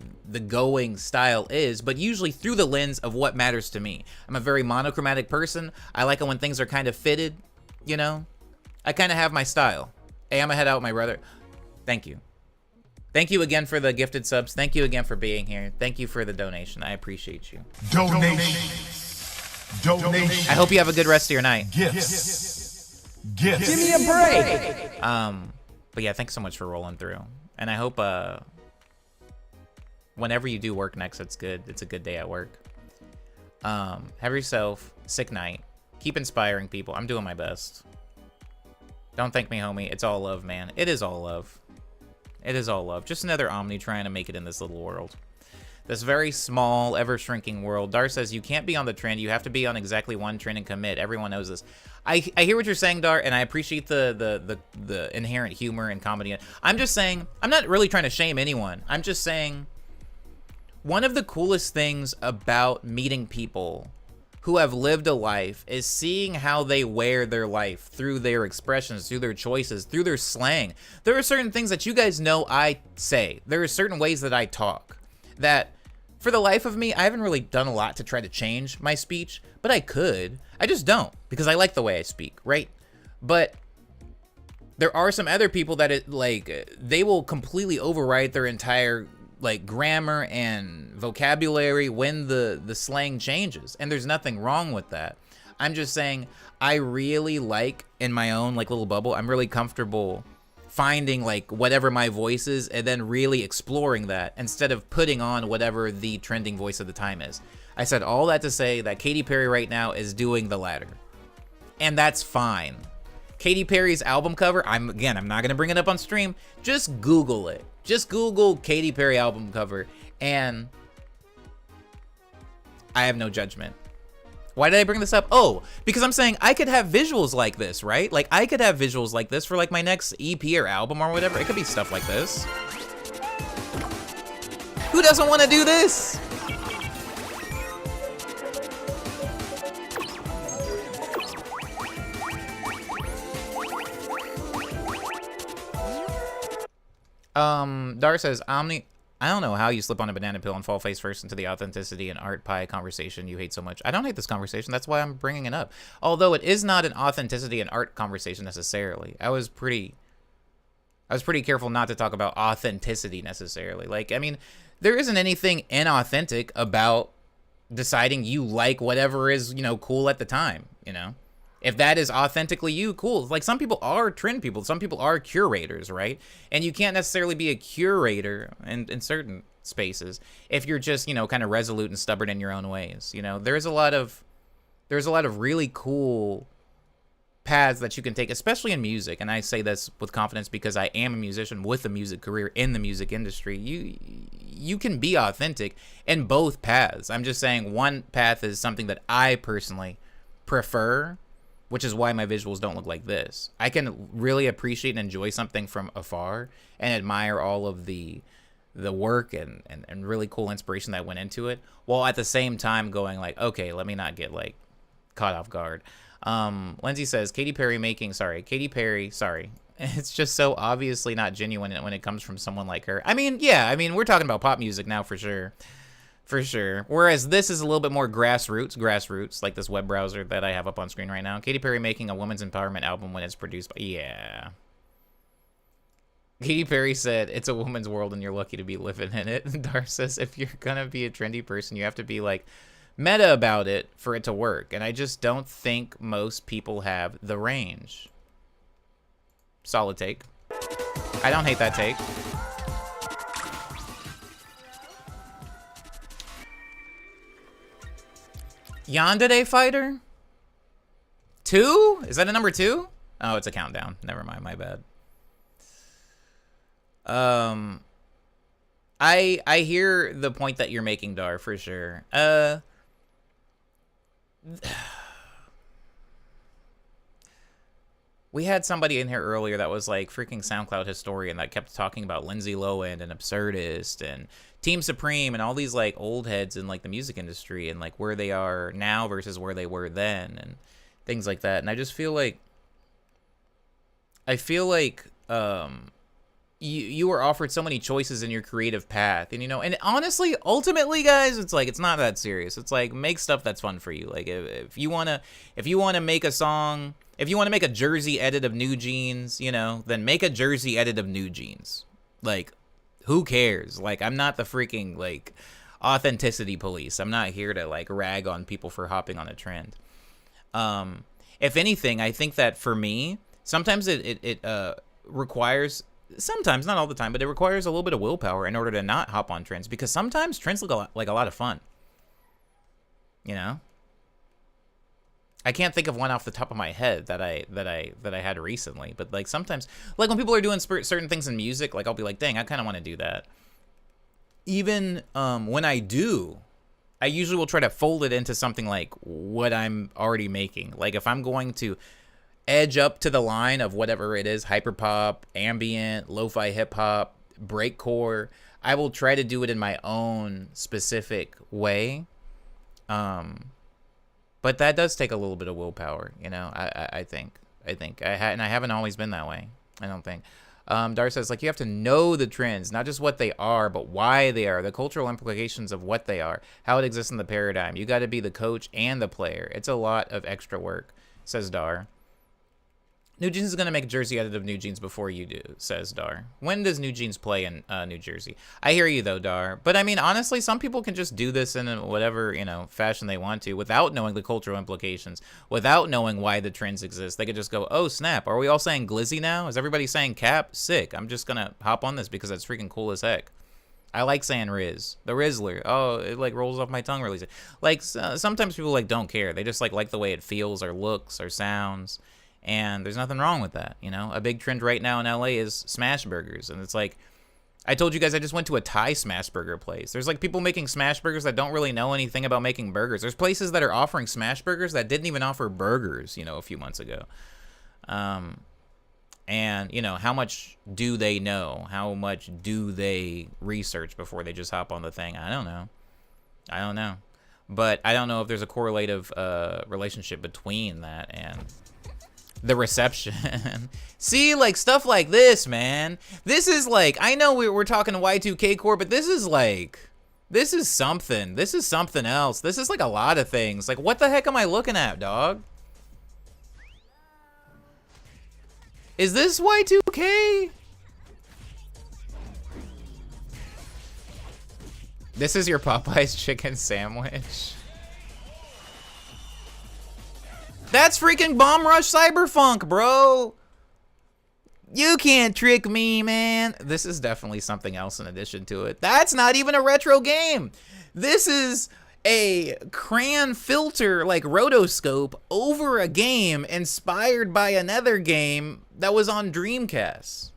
going style is, but usually through the lens of what matters to me. I'm a very monochromatic person. I like it when things are kind of fitted, you know? I kind of have my style. Hey, I'm gonna head out, my brother. Thank you. Thank you again for the gifted subs. Thank you again for being here. Thank you for the donation. I appreciate you. Donation. I hope you have a good rest of your night. Gifts. Give me a break. But yeah, thanks so much for rolling through. And I hope whenever you do work next, it's good. It's a good day at work. Have yourself a sick night. Keep inspiring people. I'm doing my best. Don't thank me, homie. It's all love, man. It is all love. It is all love. Just another Omni trying to make it in this little world. This very small, ever-shrinking world. Dar says, you can't be on the trend. You have to be on exactly one trend and commit. Everyone knows this. I hear what you're saying, Dar, and I appreciate the inherent humor and comedy. I'm just saying, I'm not really trying to shame anyone. I'm just saying, one of the coolest things about meeting people who have lived a life is seeing how they wear their life through their expressions, through their choices, through their slang. There are certain things that you guys know I say. There are certain ways that I talk that, for the life of me, I haven't really done a lot to try to change my speech, but I could. I just don't, because I like the way I speak, right? But there are some other people that they will completely overwrite their entire like grammar and vocabulary when the slang changes, and there's nothing wrong with that. I'm just saying I really like, in my own like little bubble, I'm really comfortable finding like whatever my voice is and then really exploring that instead of putting on whatever the trending voice of the time is. I said all that to say that Katy Perry right now is doing the latter. And that's fine. Katy Perry's album cover, I'm not gonna bring it up on stream, just Google it. Just Google Katy Perry album cover and I have no judgment. Why did I bring this up? Oh, because I'm saying I could have visuals like this, right? Like I could have visuals like this for like my next EP or album or whatever. It could be stuff like this. Who doesn't want to do this? Dar says, I don't know how you slip on a banana peel and fall face first into the authenticity and art pie conversation you hate so much. I don't hate this conversation. That's why I'm bringing it up. Although it is not an authenticity and art conversation necessarily. I was pretty careful not to talk about authenticity necessarily. Like, I mean, there isn't anything inauthentic about deciding you like whatever is, you know, cool at the time, you know? If that is authentically you, cool. Like some people are trend people. Some people are curators, right? And you can't necessarily be a curator in certain spaces if you're just, you know, kind of resolute and stubborn in your own ways. You know, there's a lot of really cool paths that you can take, especially in music. And I say this with confidence because I am a musician with a music career in the music industry. You can be authentic in both paths. I'm just saying one path is something that I personally prefer, which is why my visuals don't look like this. I can really appreciate and enjoy something from afar and admire all of the work and really cool inspiration that went into it, while at the same time going like, okay, let me not get like caught off guard. Lindsay says, Katy Perry, sorry. It's just so obviously not genuine when it comes from someone like her. I mean, yeah, we're talking about pop music now for sure. For sure. Whereas this is a little bit more grassroots, like this web browser that I have up on screen right now. Katy Perry making a women's empowerment album when it's produced by... Yeah. Katy Perry said, it's a woman's world and you're lucky to be living in it. Dar says, if you're gonna be a trendy person, you have to be like meta about it for it to work. And I just don't think most people have the range. Solid take. I don't hate that take. Yandere Fighter? 2? Is that a number 2? Oh, it's a countdown. Never mind, my bad. I hear the point that you're making, Dar, for sure. We had somebody in here earlier that was like freaking SoundCloud historian that kept talking about Lindsay Lohan and Absurdist and Team Supreme and all these like old heads in like the music industry and like where they are now versus where they were then and things like that. And I just feel like you were offered so many choices in your creative path, and you know, and honestly, ultimately, guys, it's like it's not that serious. It's like make stuff that's fun for you. Like if you wanna make a song, if you wanna make a Jersey edit of New Jeans, you know, then make a Jersey edit of New Jeans. Like, who cares? Like, I'm not the freaking like authenticity police. I'm not here to like rag on people for hopping on a trend. If anything, I think that for me, sometimes it requires. Sometimes, not all the time, but it requires a little bit of willpower in order to not hop on trends, because sometimes trends look like a lot of fun. You know? I can't think of one off the top of my head that I had recently, but like sometimes, like when people are doing certain things in music, like I'll be like, dang, I kind of want to do that. Even when I do, I usually will try to fold it into something like what I'm already making. Like if I'm going to edge up to the line of whatever it is, hyperpop, ambient, lo-fi hip-hop, breakcore, I will try to do it in my own specific way. But that does take a little bit of willpower, you know. I think I haven't always been that way. I don't think. Dar says, like, you have to know the trends, not just what they are, but why they are, the cultural implications of what they are, how it exists in the paradigm. You got to be the coach and the player. It's a lot of extra work, says Dar. New Jeans is going to make a jersey out of New Jeans before you do, says Dar. When does New Jeans play in New Jersey? I hear you, though, Dar. But, I mean, honestly, some people can just do this in whatever, you know, fashion they want to without knowing the cultural implications, without knowing why the trends exist. They could just go, oh, snap. Are we all saying Glizzy now? Is everybody saying Cap? Sick. I'm just going to hop on this because that's freaking cool as heck. I like saying Riz. The Rizzler. Oh, it, like, rolls off my tongue really. Like, sometimes people, like, don't care. They just, like the way it feels or looks or sounds. And there's nothing wrong with that, you know? A big trend right now in LA is smash burgers. And it's like, I told you guys I just went to a Thai smash burger place. There's like people making smash burgers that don't really know anything about making burgers. There's places that are offering smash burgers that didn't even offer burgers, you know, a few months ago. And, you know, how much do they know? How much do they research before they just hop on the thing? I don't know. I don't know. But I don't know if there's a correlative relationship between that and the reception. See, like, stuff like this, man. This is like, I know we're talking Y2K core, but this is like, this is something. This is something else. This is like a lot of things. Like, what the heck am I looking at, dog? Is this Y2K? This is your Popeye's chicken sandwich. That's freaking Bomb Rush Cyberpunk, bro. You can't trick me, man. This is definitely something else in addition to it. That's not even a retro game. This is a crayon filter, like rotoscope, over a game inspired by another game that was on Dreamcast.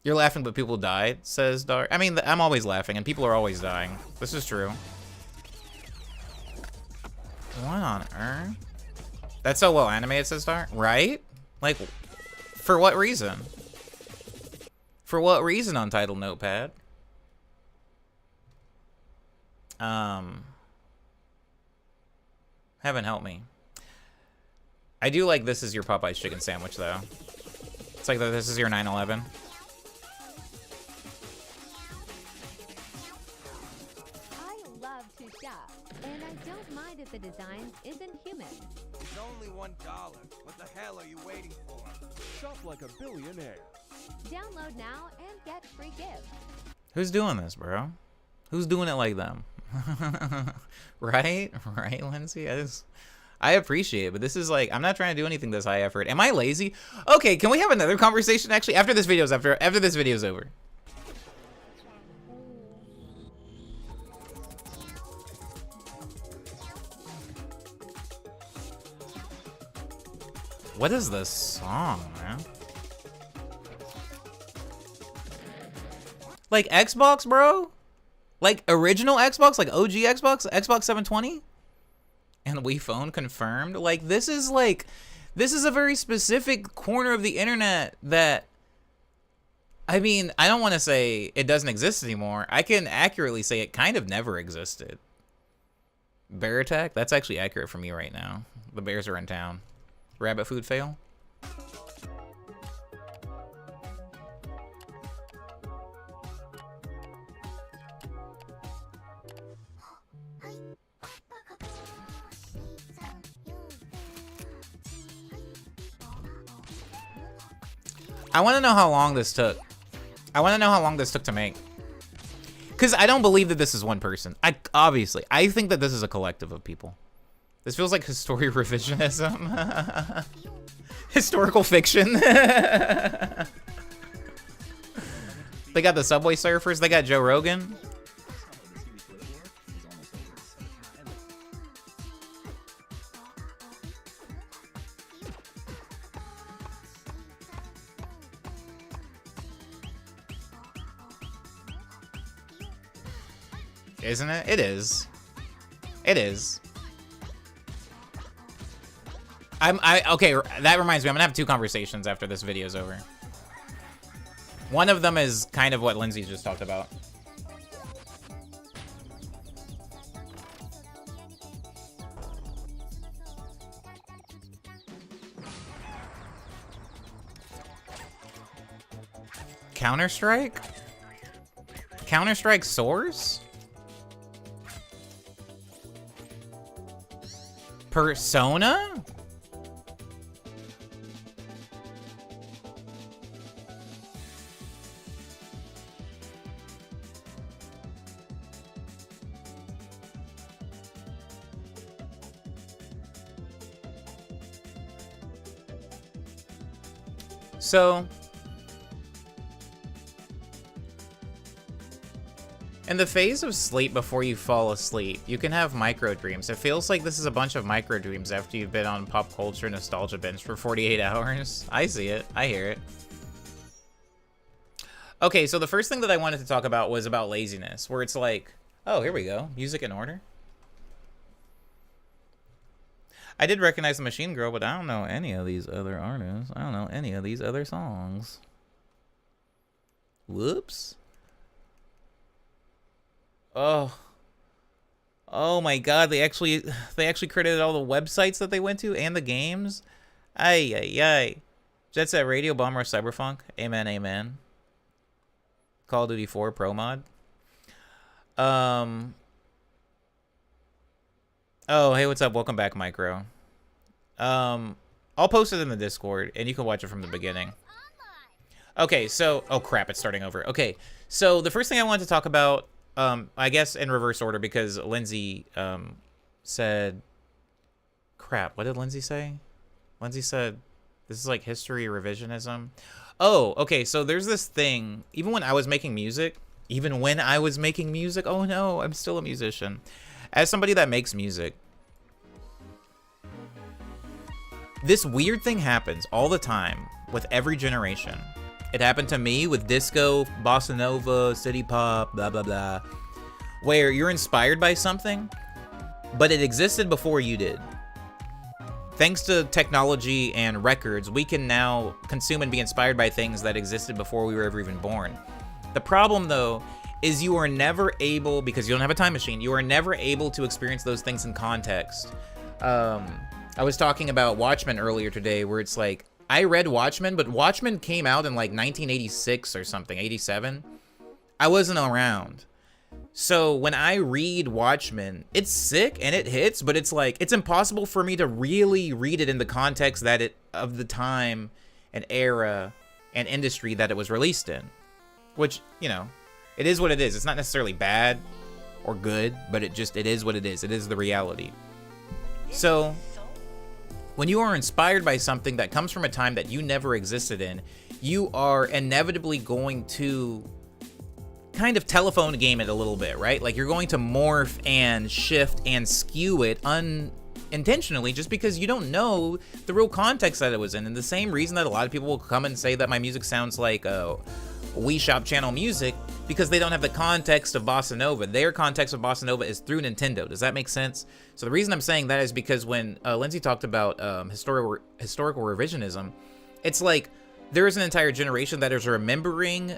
You're laughing, but people died, says Dar. I mean, I'm always laughing, and people are always dying. This is true. What on earth? That's so well animated, says Dar. Right? Like, for what reason? For what reason, Untitled Notepad? Heaven help me. I do like this is your Popeye's chicken sandwich, though. It's like this is your 9/11. And I don't mind if the design isn't human. It's only $1. What the hell are you waiting for? Shop like a billionaire. Download now and get free gifts. Who's doing this, bro? Who's doing it like them? Right? Right, Lindsay? I appreciate it, but this is like, I'm not trying to do anything this high effort. Am I lazy? Okay, can we have another conversation actually after this video's after this video's over? What is this song, man? Like Xbox, bro? Like original Xbox? Like OG Xbox? Xbox 720? And Wii Phone confirmed? Like, this is a very specific corner of the internet that, I mean, I don't want to say it doesn't exist anymore. I can accurately say it kind of never existed. Bear attack? That's actually accurate for me right now. The bears are in town. Rabbit food fail? I want to know how long this took. I want to know how long this took to make. Because I don't believe that this is one person. Obviously, I think that this is a collective of people. This feels like history revisionism. Historical fiction. They got the Subway Surfers. They got Joe Rogan. Isn't it? It is. It is. Okay, that reminds me, I'm gonna have two conversations after this video's over. One of them is kind of what Lindsay just talked about. Counter-Strike? Counter-Strike Source? Persona? So, in the phase of sleep before you fall asleep, you can have micro dreams. It feels like this is a bunch of micro dreams after you've been on pop culture nostalgia binge for 48 hours. I see it. I hear it. Okay, so the first thing that I wanted to talk about was about laziness, where it's like, oh, here we go. Music in order. I did recognize the Machine Girl, but I don't know any of these other artists. I don't know any of these other songs. Whoops. Oh my god, they actually credited all the websites that they went to and the games. Ay. Jet Set Radio, Bomber, Cyberpunk. Amen, amen. Call of Duty 4 Pro Mod. Oh, hey, what's up? Welcome back, Micro. I'll post it in the Discord, and you can watch it from the beginning. Okay, so... Oh, crap, it's starting over. Okay, so the first thing I wanted to talk about, I guess in reverse order, because Lindsay said... Crap, what did Lindsay say? Lindsay said, this is like history revisionism. Oh, okay, so there's this thing, even when I was making music, oh no, I'm still a musician. As somebody that makes music, this weird thing happens all the time with every generation. It happened to me with disco, bossa nova, city pop, blah, blah, blah, where you're inspired by something, but it existed before you did. Thanks to technology and records, we can now consume and be inspired by things that existed before we were ever even born. The problem, though, is you are never able, because you don't have a time machine, you are never able to experience those things in context. I was talking about Watchmen earlier today, where it's like, I read Watchmen, but Watchmen came out in like 1986 or something, 87. I wasn't around. So when I read Watchmen, it's sick and it hits, but it's like, it's impossible for me to really read it in the context that of the time and era and industry that it was released in. Which, you know, it is what it is. It's not necessarily bad or good, but it is what it is. It is the reality. So when you are inspired by something that comes from a time that you never existed in, you are inevitably going to kind of telephone game it a little bit, right? Like you're going to morph and shift and skew it unintentionally just because you don't know the real context that it was in. And the same reason that a lot of people will come and say that my music sounds like Wii Shop channel music, because they don't have the context of Bossa Nova. Their context of Bossa Nova is through Nintendo. Does that make sense? So the reason I'm saying that is because when Lindsay talked about historical revisionism, it's like there is an entire generation that is remembering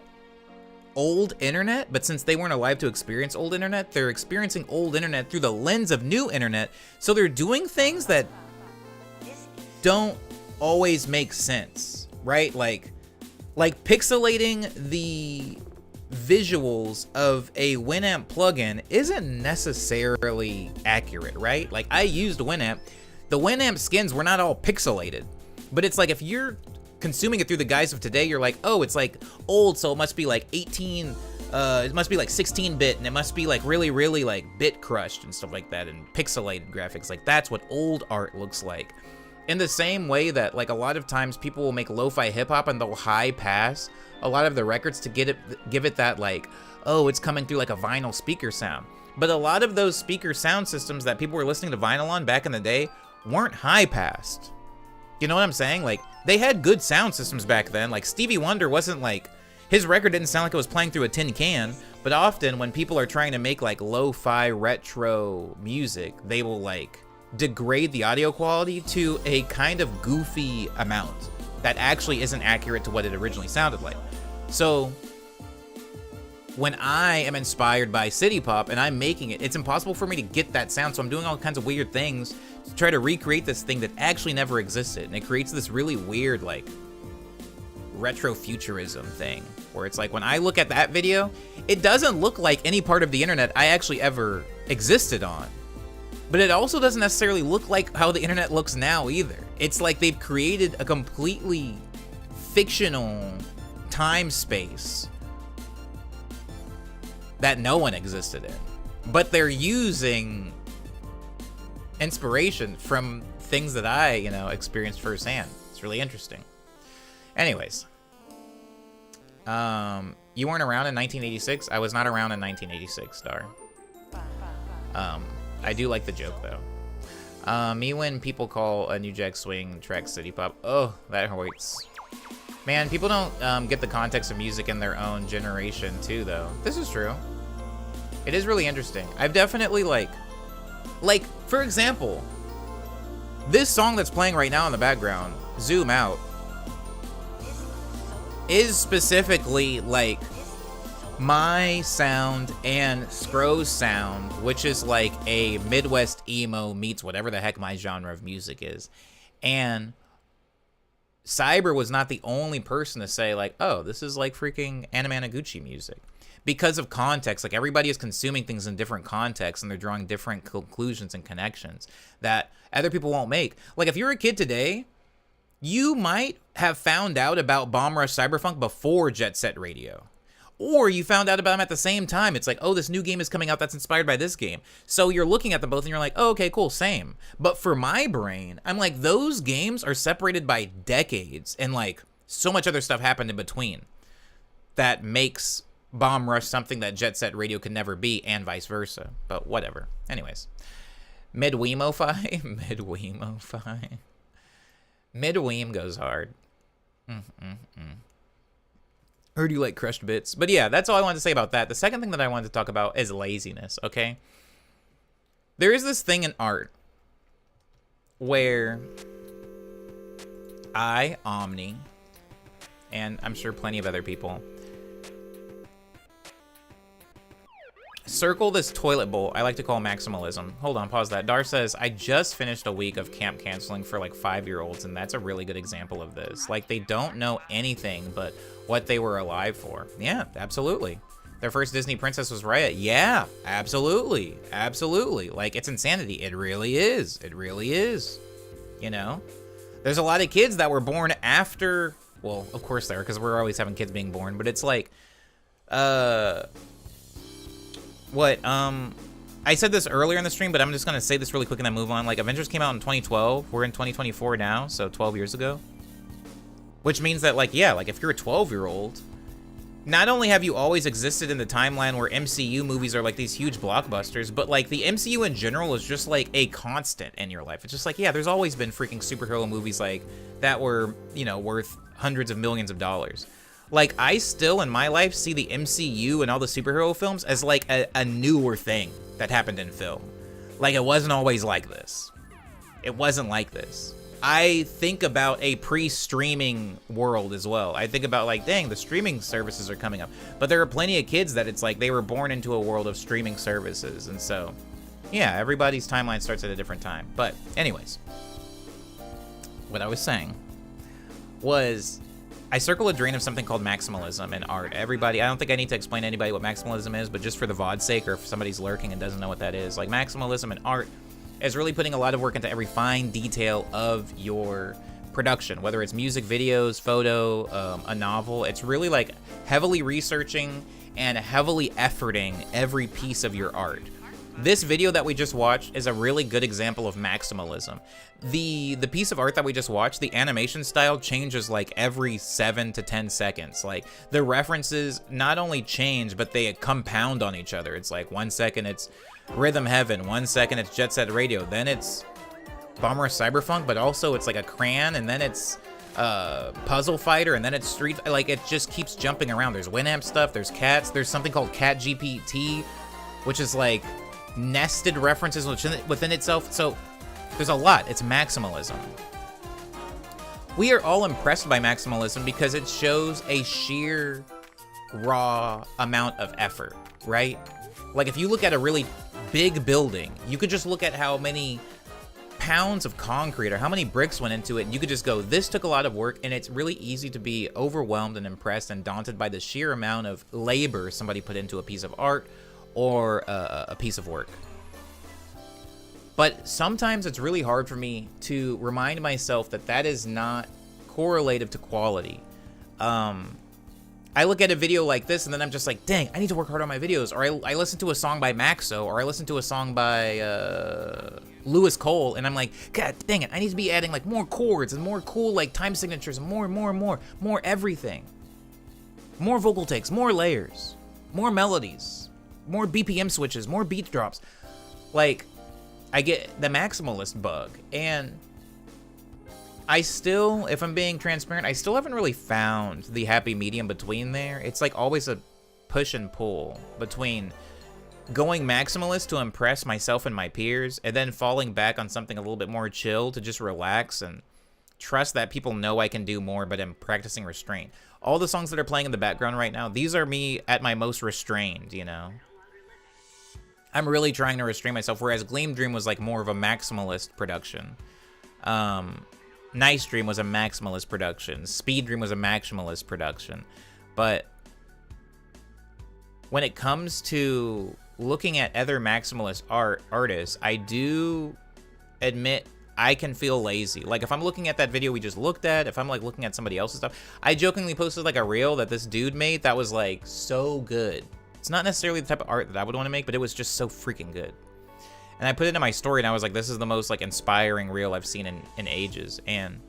old internet, but since they weren't alive to experience old internet, they're experiencing old internet through the lens of new internet. So they're doing things that don't always make sense, right? Like pixelating the visuals of a Winamp plugin isn't necessarily accurate, right? Like I used Winamp. The Winamp skins were not all pixelated, but it's like if you're consuming it through the guise of today, you're like, oh, it's like old, so it must be like 18, it must be like 16-bit, and it must be like really, really like bit crushed and stuff like that, and pixelated graphics. Like that's what old art looks like. In the same way that like a lot of times people will make lo-fi hip-hop and they'll high pass a lot of the records to give it that like, oh, it's coming through like a vinyl speaker sound. But a lot of those speaker sound systems that people were listening to vinyl on back in the day weren't high passed. You know what I'm saying? Like they had good sound systems back then. Like Stevie Wonder wasn't like, his record didn't sound like it was playing through a tin can, but often when people are trying to make like lo-fi retro music, they will like degrade the audio quality to a kind of goofy amount that actually isn't accurate to what it originally sounded like. So when I am inspired by city pop and I'm making it, it's impossible for me to get that sound. So I'm doing all kinds of weird things to try to recreate this thing that actually never existed. And it creates this really weird, like, retrofuturism thing, where it's like, when I look at that video, it doesn't look like any part of the internet I actually ever existed on. But it also doesn't necessarily look like how the internet looks now either. It's like they've created a completely fictional time space that no one existed in. But they're using inspiration from things that I, experienced firsthand. It's really interesting. Anyways. You weren't around in 1986? I was not around in 1986, Dar. I do like the joke, though. Me when people call a New Jack Swing track City Pop. Oh, that hurts. Man, people don't get the context of music in their own generation, too, though. This is true. It is really interesting. I've definitely, like, for example, this song that's playing right now in the background, Zoom Out, is specifically, like, my sound and Scro's sound, which is like a Midwest emo meets whatever the heck my genre of music is. And Cyber was not the only person to say, like, oh, this is like freaking Anamanaguchi music. Because of context, like, everybody is consuming things in different contexts, and they're drawing different conclusions and connections that other people won't make. Like, if you're a kid today, you might have found out about Bomb Rush Cyberfunk before Jet Set Radio. Or you found out about them at the same time. It's like, oh, this new game is coming out that's inspired by this game. So you're looking at them both and you're like, oh, okay, cool, same. But for my brain, I'm like, those games are separated by decades, and like so much other stuff happened in between that makes Bomb Rush something that Jet Set Radio could never be, and vice versa. But whatever. Anyways. Midweemo-fi? Midweemo-fi. Midweem goes hard. Heard you like crushed bits. But yeah, that's all I wanted to say about that. The second thing that I wanted to talk about is laziness, okay? There is this thing in art where I, Omni, and I'm sure plenty of other people, circle this toilet bowl I like to call maximalism. Hold on, pause that. Dar says, I just finished a week of camp canceling for like 5-year-olds, and that's a really good example of this. Like, they don't know anything but what they were alive for. Yeah, absolutely. Their first Disney princess was Raya. Yeah, absolutely. Absolutely. Like, it's insanity. It really is. It really is. You know? There's a lot of kids that were born after, well, of course there are, because we're always having kids being born, but it's like, I said this earlier in the stream, but I'm just going to say this really quick and then move on. Like, Avengers came out in 2012. We're in 2024 now, so 12 years ago. Which means that, like, yeah, like, if you're a 12-year-old, not only have you always existed in the timeline where MCU movies are, like, these huge blockbusters, but, like, the MCU in general is just, like, a constant in your life. It's just like, yeah, there's always been freaking superhero movies, like, that were, you know, worth hundreds of millions of dollars. Like, I still, in my life, see the MCU and all the superhero films as, like, a newer thing that happened in film. Like, it wasn't always like this. It wasn't like this. I think about a pre-streaming world as well. I think about, like, dang, the streaming services are coming up. But there are plenty of kids that it's like they were born into a world of streaming services. And so, yeah, everybody's timeline starts at a different time. But anyways, what I was saying was, I circle a drain of something called maximalism in art. Everybody, I don't think I need to explain to anybody what maximalism is, but just for the VOD's sake, or if somebody's lurking and doesn't know what that is, like, maximalism in art is really putting a lot of work into every fine detail of your production, whether it's music videos, photo, a novel. It's really like heavily researching and heavily efforting every piece of your art. This video that we just watched is a really good example of maximalism. The piece of art that we just watched, the animation style changes like every 7 to 10 seconds. Like, the references not only change, but they compound on each other. It's like 1 second it's Rhythm Heaven, 1 second it's Jet Set Radio, then it's Bomb Rush Cyberfunk, but also it's like a Cran, and then it's Puzzle Fighter, and then it's Street. Like, it just keeps jumping around. There's Winamp stuff, there's cats, there's something called Cat GPT, which is like nested references within itself. So there's a lot. It's maximalism. We are all impressed by maximalism because it shows a sheer raw amount of effort, right? Like, if you look at a really big building, you could just look at how many pounds of concrete or how many bricks went into it, and you could just go, this took a lot of work, and it's really easy to be overwhelmed and impressed and daunted by the sheer amount of labor somebody put into a piece of art or a piece of work. But sometimes it's really hard for me to remind myself that that is not correlative to quality. I look at a video like this and then I'm just like, dang, I need to work hard on my videos. Or I listen to a song by Maxo, or I listen to a song by Lewis Cole, and I'm like, God dang it, I need to be adding like more chords and more cool like time signatures and more everything. More vocal takes, more layers, more melodies, more BPM switches, more beat drops. Like, I get the maximalist bug, and I still, if I'm being transparent, I still haven't really found the happy medium between there. It's like always a push and pull between going maximalist to impress myself and my peers, and then falling back on something a little bit more chill to just relax and trust that people know I can do more, but I'm practicing restraint. All the songs that are playing in the background right now, these are me at my most restrained, you know? I'm really trying to restrain myself, whereas Gleam Dream was like more of a maximalist production. Nice Dream was a maximalist production. Speed Dream was a maximalist production. But when it comes to looking at other maximalist artists, I do admit I can feel lazy. Like, if I'm looking at that video we just looked at, if I'm like looking at somebody else's stuff, I jokingly posted like a reel that this dude made that was like so good. It's not necessarily the type of art that I would want to make, but it was just so freaking good. And I put it in my story, and I was like, this is the most like inspiring reel I've seen in ages. And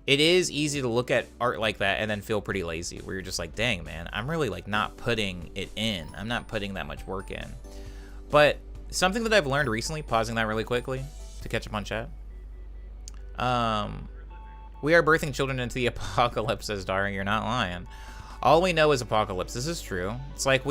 it is easy to look at art like that and then feel pretty lazy, where you're just like, dang, man, I'm really like not putting it in. I'm not putting that much work in. But something that I've learned recently, pausing that really quickly to catch up on chat. We are birthing children into the apocalypse, says Daring. You're not lying. All we know is apocalypse. This is true. It's like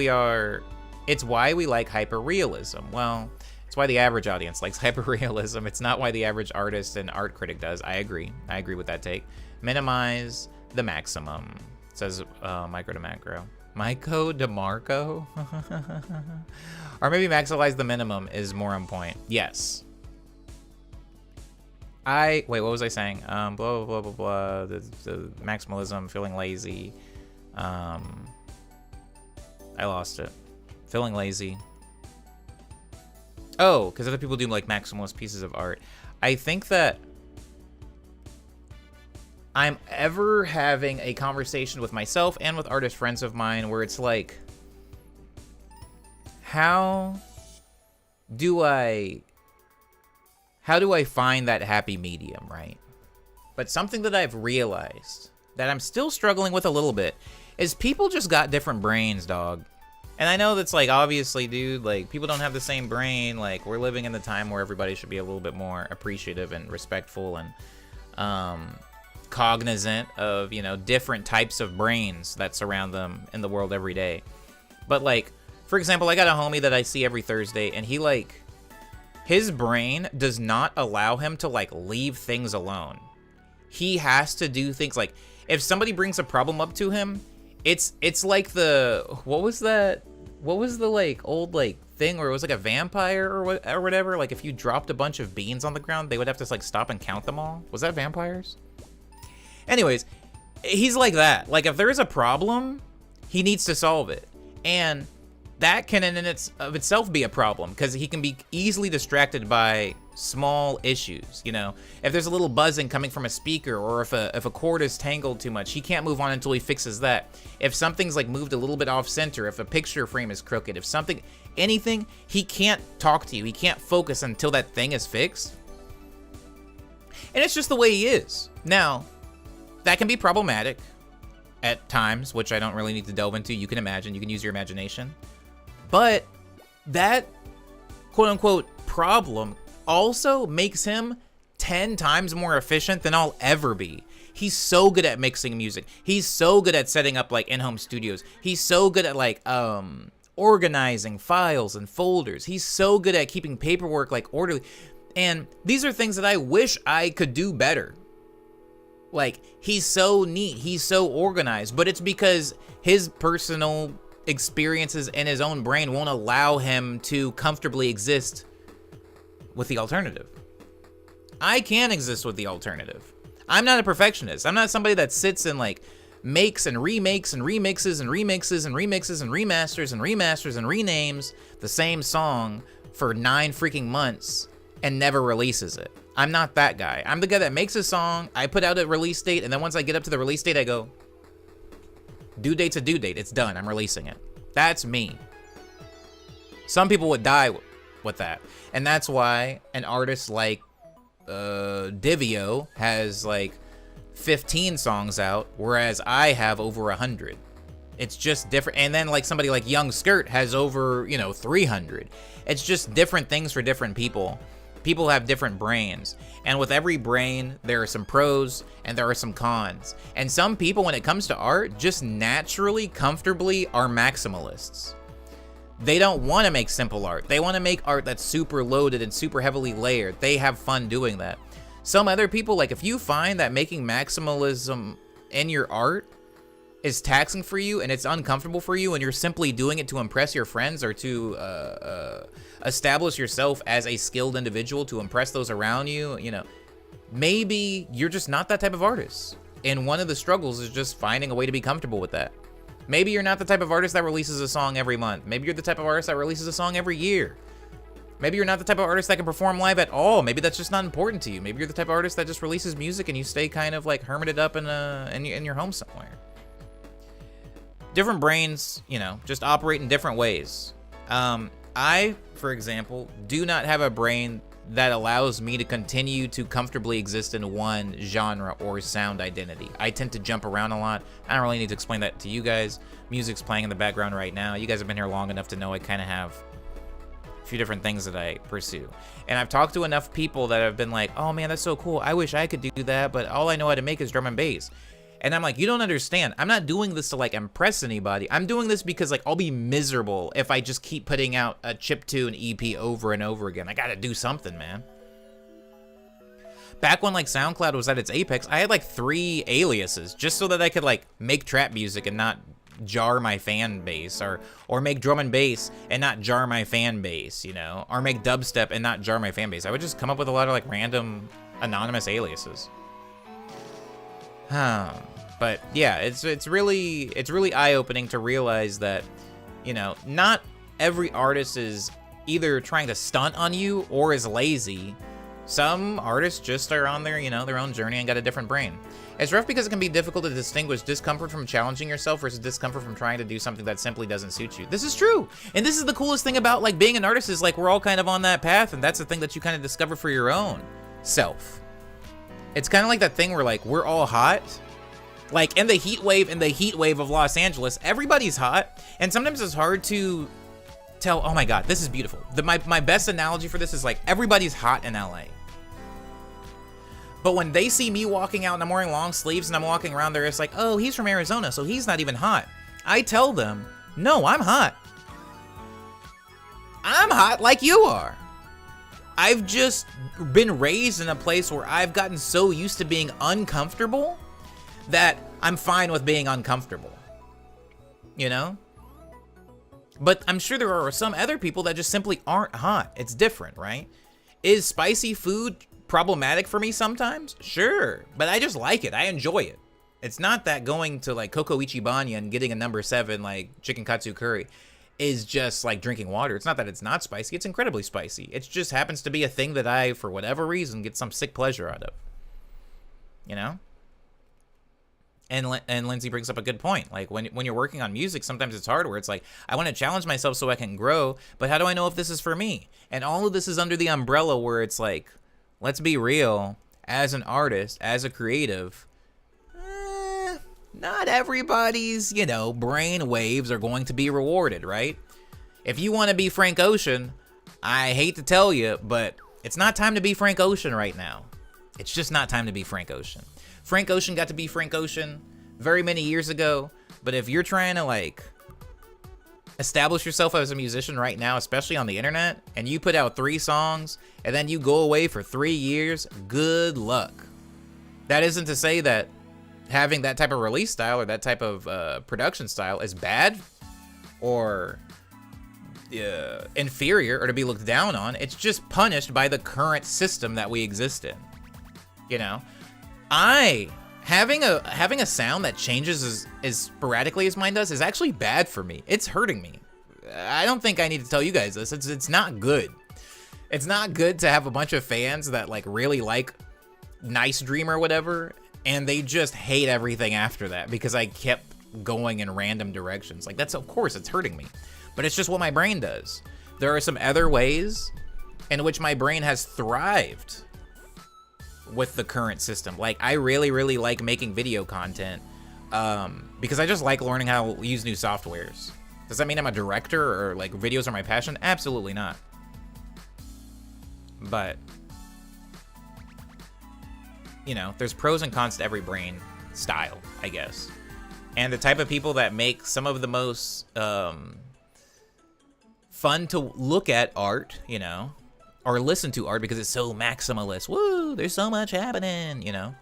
it's why we like hyperrealism. Well, it's why the average audience likes hyperrealism. It's not why the average artist and art critic does. I agree with that take. Minimize the maximum, says Micro to Macro. Myco DeMarco? Or maybe maximize the minimum is more on point. Yes. Wait, what was I saying? Blah, blah, blah, blah, blah. The maximalism, feeling lazy. I lost it. Feeling lazy. Oh, because other people do like maximalist pieces of art. I think that I'm ever having a conversation with myself and with artist friends of mine where it's like, how do I find that happy medium, right? But something that I've realized that I'm still struggling with a little bit is people just got different brains, dog. And I know that's like, obviously, dude, like, people don't have the same brain. Like, we're living in the time where everybody should be a little bit more appreciative and respectful and cognizant of, you know, different types of brains that surround them in the world every day. But, like, for example, I got a homie that I see every Thursday, and he, like, his brain does not allow him to, like, leave things alone. He has to do things, like, if somebody brings a problem up to him, it's like what was the like old like thing where it was like a vampire or whatever, like if you dropped a bunch of beans on the ground, they would have to like stop and count them all. Was that vampires? Anyways, he's like that. Like, if there is a problem, he needs to solve it. And that can in of itself be a problem, because he can be easily distracted by small issues, you know? If there's a little buzzing coming from a speaker, or if a cord is tangled too much, he can't move on until he fixes that. If something's like moved a little bit off center, if a picture frame is crooked, if anything, he can't talk to you. He can't focus until that thing is fixed. And it's just the way he is. Now, that can be problematic at times, which I don't really need to delve into. You can imagine, you can use your imagination. But that quote-unquote problem also makes him 10 times more efficient than I'll ever be. He's so good at mixing music. He's so good at setting up like in-home studios. He's so good at like organizing files and folders. He's so good at keeping paperwork like orderly. And these are things that I wish I could do better. Like, he's so neat, he's so organized, but it's because his personal experiences in his own brain won't allow him to comfortably exist with the alternative. I can exist with the alternative. I'm not a perfectionist. I'm not somebody that sits and like makes and remakes and remixes and remixes and remixes and remasters and remasters and renames the same song for 9 freaking months and never releases it. I'm not that guy. I'm the guy that makes a song, I put out a release date, and then once I get up to the release date, I go, due date's a due date. It's done. I'm releasing it. That's me. Some people would die with that. And that's why an artist like Divio has like 15 songs out, whereas I have over 100. It's just different. And then like somebody like Young Skirt has over, 300. It's just different things for different people. People have different brains. And with every brain, there are some pros and there are some cons. And some people, when it comes to art, just naturally, comfortably are maximalists. They don't want to make simple art. They want to make art that's super loaded and super heavily layered. They have fun doing that. Some other people, like if you find that making maximalism in your art is taxing for you and it's uncomfortable for you and you're simply doing it to impress your friends or to establish yourself as a skilled individual to impress those around you, maybe you're just not that type of artist. And one of the struggles is just finding a way to be comfortable with that. Maybe you're not the type of artist that releases a song every month. Maybe you're the type of artist that releases a song every year. Maybe you're not the type of artist that can perform live at all. Maybe that's just not important to you. Maybe you're the type of artist that just releases music and you stay kind of like hermited up in your home somewhere. Different brains, just operate in different ways. I, for example, do not have a brain that allows me to continue to comfortably exist in one genre or sound identity. I tend to jump around a lot. I don't really need to explain that to you guys. Music's playing in the background right now. You guys have been here long enough to know I kind of have a few different things that I pursue. And I've talked to enough people that have been like, oh man, that's so cool. I wish I could do that, but all I know how to make is drum and bass. And I'm like, you don't understand. I'm not doing this to like impress anybody. I'm doing this because like I'll be miserable if I just keep putting out a chiptune EP over and over again. I gotta do something, man. Back when like SoundCloud was at its apex, I had like 3 aliases just so that I could like make trap music and not jar my fan base, or make drum and bass and not jar my fan base, or make dubstep and not jar my fan base. I would just come up with a lot of like random anonymous aliases. But yeah, it's really eye-opening to realize that, not every artist is either trying to stunt on you or is lazy. Some artists just are on their, their own journey and got a different brain. It's rough because it can be difficult to distinguish discomfort from challenging yourself versus discomfort from trying to do something that simply doesn't suit you. This is true. And this is the coolest thing about like being an artist is like we're all kind of on that path, and that's the thing that you kind of discover for your own self. It's kind of like that thing where like we're all hot. Like in the heat wave of Los Angeles, everybody's hot, and sometimes it's hard to tell, oh my god, this is beautiful. My best analogy for this is like everybody's hot in LA. But when they see me walking out and I'm wearing long sleeves and I'm walking around there, it's like, oh, he's from Arizona, so he's not even hot. I tell them, no, I'm hot. I'm hot like you are. I've just been raised in a place where I've gotten so used to being uncomfortable that I'm fine with being uncomfortable, But I'm sure there are some other people that just simply aren't hot. It's different, right? Is spicy food problematic for me sometimes? Sure, but I just like it. I enjoy it. It's not that going to like Coco Ichibanya and getting a number 7 like chicken katsu curry is just like drinking water. It's not that it's not spicy. It's incredibly spicy. It just happens to be a thing that I, for whatever reason, get some sick pleasure out of, And Lindsay brings up a good point. Like when you're working on music, sometimes it's hard where it's like, I want to challenge myself so I can grow, but how do I know if this is for me? And all of this is under the umbrella where it's like, let's be real, as an artist, as a creative, not everybody's, brain waves are going to be rewarded, right? If you want to be Frank Ocean, I hate to tell you, but it's not time to be Frank Ocean right now. It's just not time to be Frank Ocean. Frank Ocean got to be Frank Ocean very many years ago, but if you're trying to like establish yourself as a musician right now, especially on the internet, and you put out 3 songs and then you go away for 3 years, good luck. That isn't to say that having that type of release style or that type of production style is bad or inferior or to be looked down on. It's just punished by the current system that we exist in. Having a sound that changes as sporadically as mine does is actually bad for me. It's hurting me. I don't think I need to tell you guys this. It's not good. It's not good to have a bunch of fans that like really like Nice Dream or whatever, and they just hate everything after that because I kept going in random directions. Like of course it's hurting me, but it's just what my brain does. there are some other ways in which my brain has thrived with the current system. Like, I really, really like making video content because I just like learning how to use new softwares. Does that mean I'm a director or like videos are my passion? Absolutely not. But, you know, there's pros and cons to every brain style, I guess. And the type of people that make some of the most fun to look at art, you know, or listen to art because it's so maximalist. Woo, there's so much happening, you know.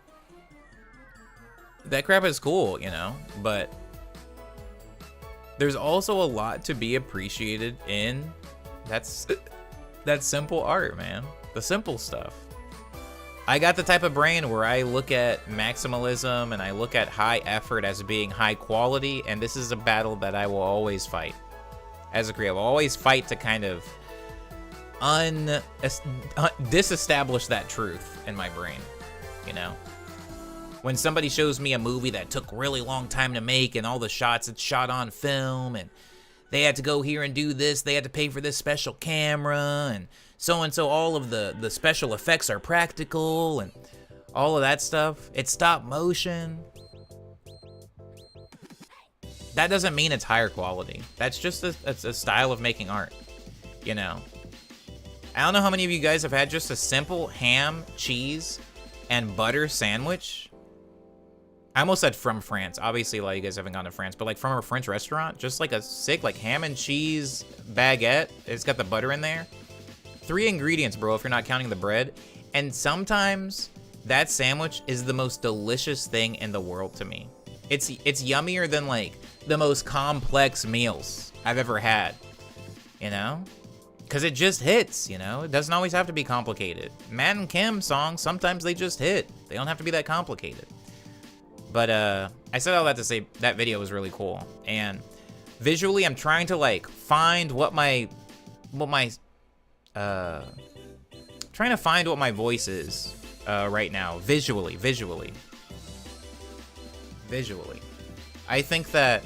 That crap is cool, you know, but there's also a lot to be appreciated in that simple art, man. The simple stuff. I got the type of brain where I look at maximalism and I look at high effort as being high quality, and this is a battle that I will always fight. As a creative, I'll always fight to kind of disestablish that truth in my brain, you know? When somebody shows me a movie that took really long time to make and all the shots it's shot on film and they had to go here and do this, they had to pay for this special camera and so all of the special effects are practical and all of that stuff. It's stop motion. That doesn't mean it's higher quality. That's just a style of making art, you know? I don't know how many of you guys have had just a simple ham, cheese, and butter sandwich. I almost said from France. Obviously, a lot of you guys haven't gone to France, but like from a French restaurant, just like a sick like ham and cheese baguette. It's got the butter in there. 3 ingredients, bro, if you're not counting the bread. And sometimes that sandwich is the most delicious thing in the world to me. It's yummier than like the most complex meals I've ever had, you know? Because it just hits, you know? It doesn't always have to be complicated. Matt and Kim songs, sometimes they just hit. They don't have to be that complicated. But I said all that to say that video was really cool. And visually, I'm trying to like find what my voice is right now. Visually. I think that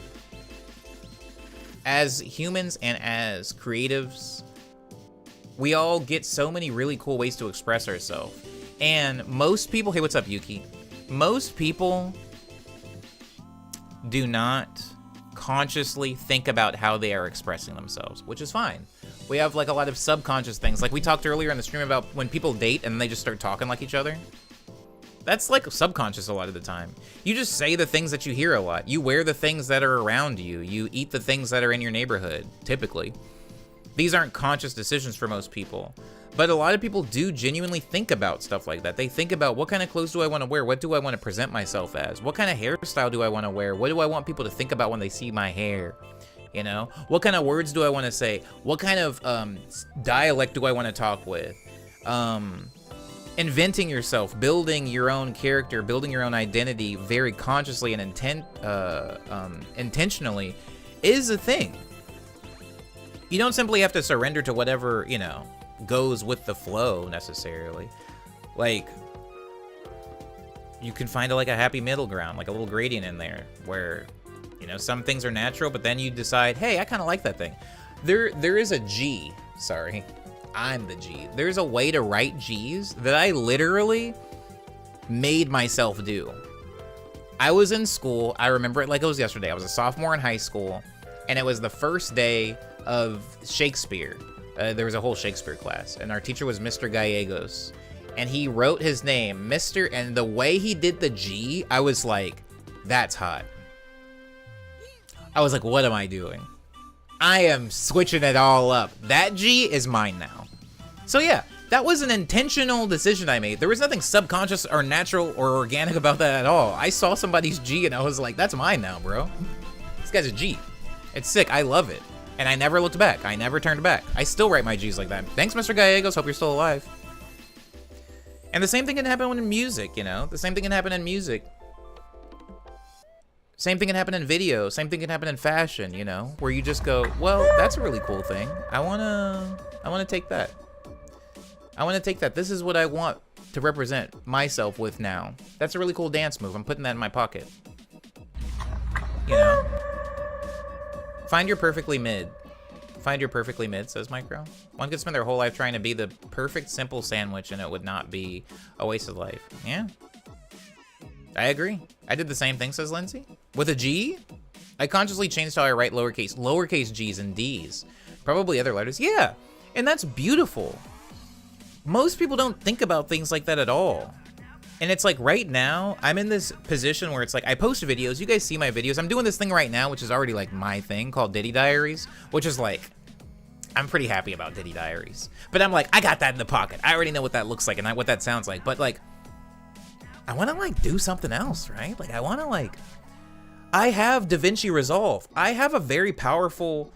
as humans and as creatives, we all get so many really cool ways to express ourselves. And most people, hey, what's up, Yuki? Most people do not consciously think about how they are expressing themselves, which is fine. We have like a lot of subconscious things. Like we talked earlier in the stream about when people date and they just start talking like each other. That's like subconscious a lot of the time. You just say the things that you hear a lot. You wear the things that are around you. You eat the things that are in your neighborhood, typically. These aren't conscious decisions for most people. But a lot of people do genuinely think about stuff like that. They think about what kind of clothes do I want to wear? What do I want to present myself as? What kind of hairstyle do I want to wear? What do I want people to think about when they see my hair? You know, what kind of words do I want to say? What kind of dialect do I want to talk with? Inventing yourself, building your own character, building your own identity very consciously and intentionally is a thing. You don't simply have to surrender to whatever, you know, goes with the flow necessarily. Like, you can find like a happy middle ground, like a little gradient in there where, you know, some things are natural, but then you decide, hey, I kind of like that thing. There is a G, sorry, I'm the G. There's a way to write G's that I literally made myself do. I was in school, I remember it like it was yesterday. I was a sophomore in high school, and it was the first day of Shakespeare. There was a whole Shakespeare class, and our teacher was Mr. Gallegos, and he wrote his name, Mr., and the way he did the G, I was like, that's hot. I was like, what am I doing? I am switching it all up. That G is mine now. So yeah, that was an intentional decision I made. There was nothing subconscious or natural or organic about that at all. I saw somebody's G and I was like, that's mine now, bro. This guy's a G. It's sick, I love it. And I never looked back, I never turned back. I still write my G's like that. Thanks, Mr. Gallegos, hope you're still alive. And the same thing can happen in music, you know? The same thing can happen in music. Same thing can happen in video, same thing can happen in fashion, you know? Where you just go, well, that's a really cool thing. I wanna take that. I wanna take that. This is what I want to represent myself with now. That's a really cool dance move. I'm putting that in my pocket. You know? Find your perfectly mid. Find your perfectly mid, says Micro. One could spend their whole life trying to be the perfect simple sandwich and it would not be a waste of life. Yeah. I agree. I did the same thing, says Lindsay. With a G? I consciously changed how I write lowercase G's and D's. Probably other letters. Yeah, and that's beautiful. Most people don't think about things like that at all. And it's like right now, I'm in this position where it's like, I post videos, you guys see my videos. I'm doing this thing right now, which is already like my thing, called Diddy Diaries, which is like, I'm pretty happy about Diddy Diaries. But I'm like, I got that in the pocket. I already know what that looks like and what that sounds like. But like, I want to like do something else, right? Like I want to like, I have DaVinci Resolve. I have a very powerful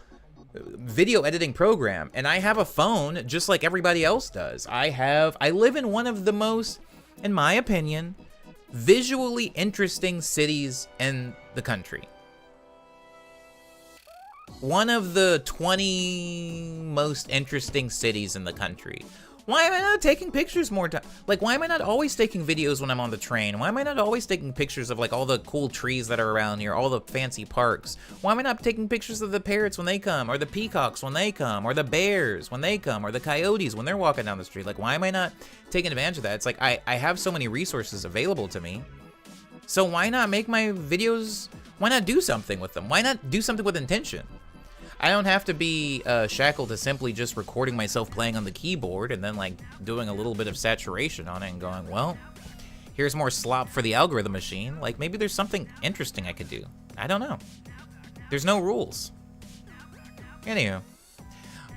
video editing program and I have a phone just like everybody else does. I live in one of the most, in my opinion, visually interesting cities in the country. One of the 20 most interesting cities in the country. Why am I not taking pictures more time? Like, why am I not always taking videos when I'm on the train? Why am I not always taking pictures of like all the cool trees that are around here, all the fancy parks? Why am I not taking pictures of the parrots when they come, or the peacocks when they come, or the bears when they come, or the coyotes when they're walking down the street? Like, why am I not taking advantage of that? It's like, I have so many resources available to me. So why not make my videos, why not do something with them? Why not do something with intention? I don't have to be shackled to simply just recording myself playing on the keyboard and then like doing a little bit of saturation on it and going, well, here's more slop for the algorithm machine. Like maybe there's something interesting I could do. I don't know. There's no rules. Anywho,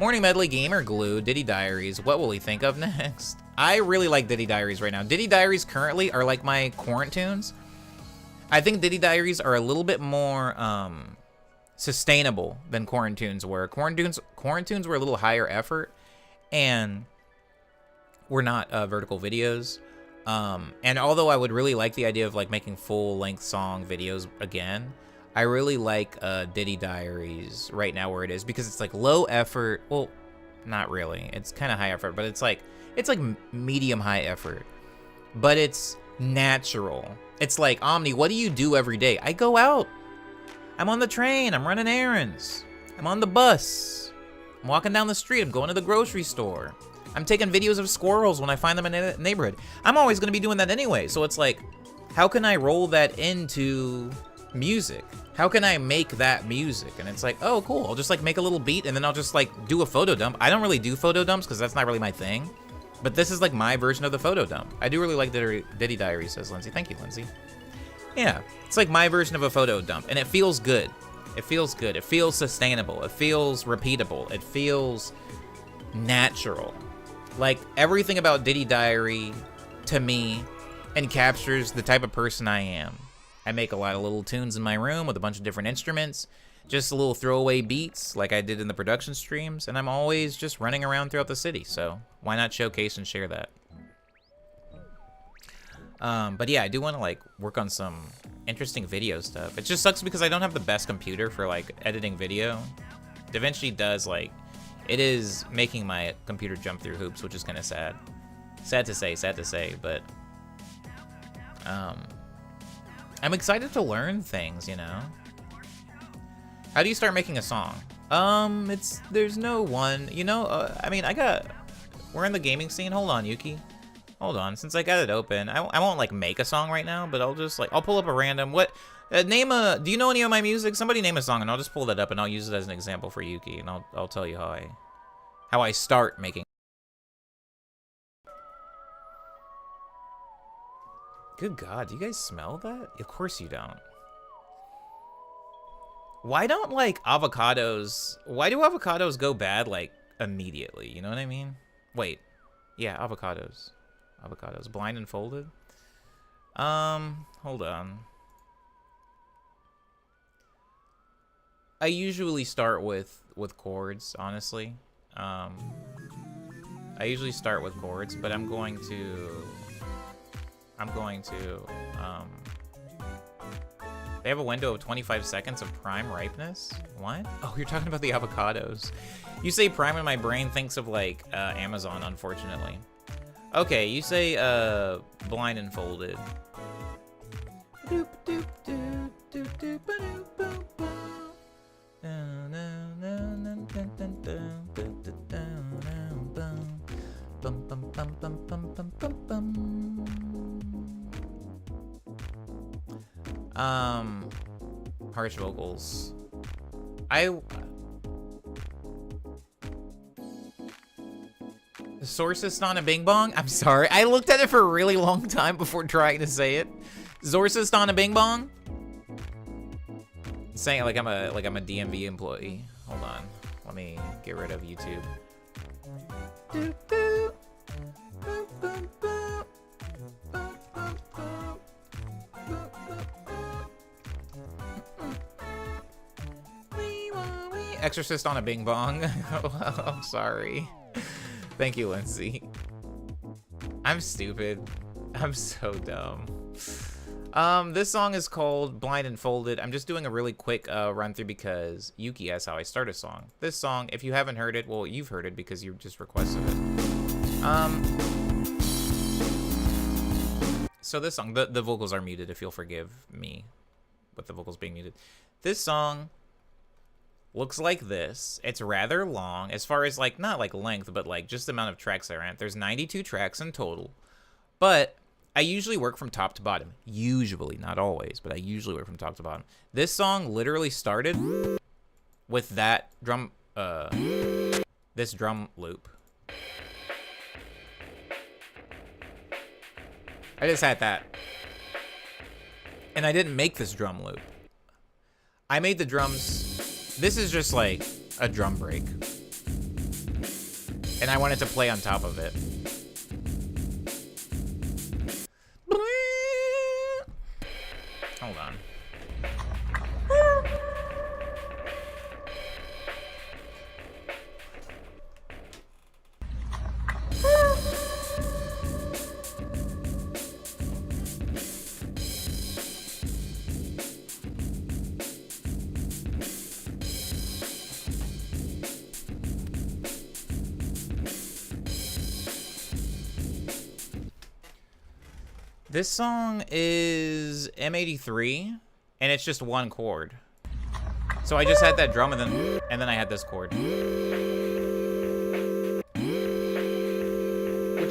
Morning Medley, Gamer Glue, Diddy Diaries. What will he think of next? I really like Diddy Diaries right now. Diddy Diaries currently are like my Quarantunes. I think Diddy Diaries are a little bit more sustainable than Quarantunes were. Quarantunes were a little higher effort and were not vertical videos. And although I would really like the idea of like making full-length song videos again, I really like Diddy Diaries right now where it is, because it's like low effort. Well, not really. It's kind of high effort, but it's like medium high effort. But it's natural. It's like, Omni, what do you do every day? I go out. I'm on the train, I'm running errands. I'm on the bus. I'm walking down the street, I'm going to the grocery store. I'm taking videos of squirrels when I find them in a neighborhood. I'm always gonna be doing that anyway, so it's like, how can I roll that into music? How can I make that music? And it's like, oh cool, I'll just like make a little beat and then I'll just like do a photo dump. I don't really do photo dumps because that's not really my thing. But this is like my version of the photo dump. I do really like Diddy Diaries, says Lindsay. Thank you, Lindsay. Yeah, it's like my version of a photo dump, and it feels good. It feels good. It feels sustainable. It feels repeatable. It feels natural. Like, everything about Diddy Diary, to me, encaptures the type of person I am. I make a lot of little tunes in my room with a bunch of different instruments, just little throwaway beats like I did in the production streams, and I'm always just running around throughout the city, so why not showcase and share that? But yeah, I do want to like work on some interesting video stuff. It just sucks because I don't have the best computer for like editing video. DaVinci does like, it is making my computer jump through hoops, which is kind of sad. Sad to say, but I'm excited to learn things, you know? How do you start making a song? There's no one, you know, I mean, we're in the gaming scene. Hold on, Yuki. Hold on, since I got it open, I won't like make a song right now, but I'll just like, I'll pull up a random, do you know any of my music? Somebody name a song and I'll just pull that up and I'll use it as an example for Yuki, and I'll tell you how I start making. Good God, do you guys smell that? Of course you don't. Why don't like avocados, why do avocados go bad like immediately? You know what I mean? Wait, yeah, avocados. Blind and folded. Hold on. I usually start with chords, honestly. I usually start with chords, but I'm going to they have a window of 25 seconds of prime ripeness. What? Oh, you're talking about the avocados. You say prime and my brain thinks of like Amazon, unfortunately. Okay, you say blind and folded. Harsh vocals. Zorsistan and Bing Bong? I'm sorry. I looked at it for a really long time before trying to say it. Zorsistan and Bing Bong? Saying it like I'm a DMV employee. Hold on. Let me get rid of YouTube. Exorcist on a Bing Bong. I'm sorry. Thank you, Lindsay. I'm stupid. I'm so dumb. This song is called Blind and Folded. I'm just doing a really quick run through because Yuki asked how I start a song. This song, if you haven't heard it, well, you've heard it because you just requested it. So this song, the vocals are muted, if you'll forgive me with the vocals being muted. This song looks like this. It's rather long as far as like, not like length, but like just the amount of tracks there are. There's 92 tracks in total, but I usually work from top to bottom. Usually, not always, but I usually work from top to bottom. This song literally started with that drum, this drum loop. I just had that. And I didn't make this drum loop. I made the drums. This is just like a drum break. And I wanted to play on top of it. Hold on. This song is M83, and it's just one chord. So I just had that drum, and then I had this chord, which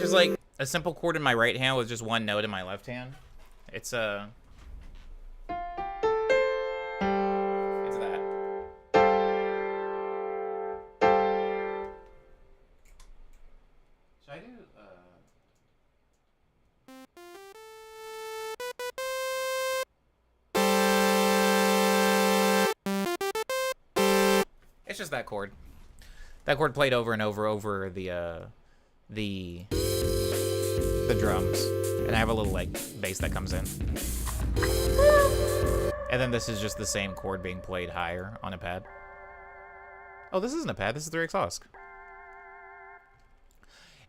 is like a simple chord in my right hand with just one note in my left hand. It's a. It's that. Should I do? It's just that chord. That chord played over and over the drums, and I have a little like bass that comes in, and then this is just the same chord being played higher on a pad. Oh, this isn't a pad. This is the exhaust.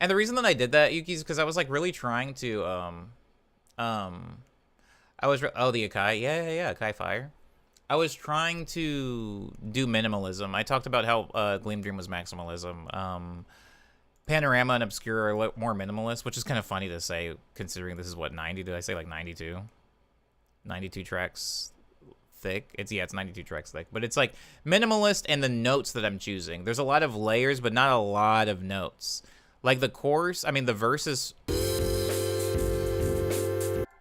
And the reason that I did that, Yuki, is because I was like really trying to the Akai, yeah, Akai Fire. I was trying to do minimalism. I talked about how Gleam Dream was maximalism. Panorama and Obscure are more minimalist, which is kind of funny to say considering this is what, 90? Did I say like 92? 92 tracks thick. It's 92 tracks thick, but it's like minimalist and the notes that I'm choosing. There's a lot of layers, but not a lot of notes. Like the chorus, I mean the verses.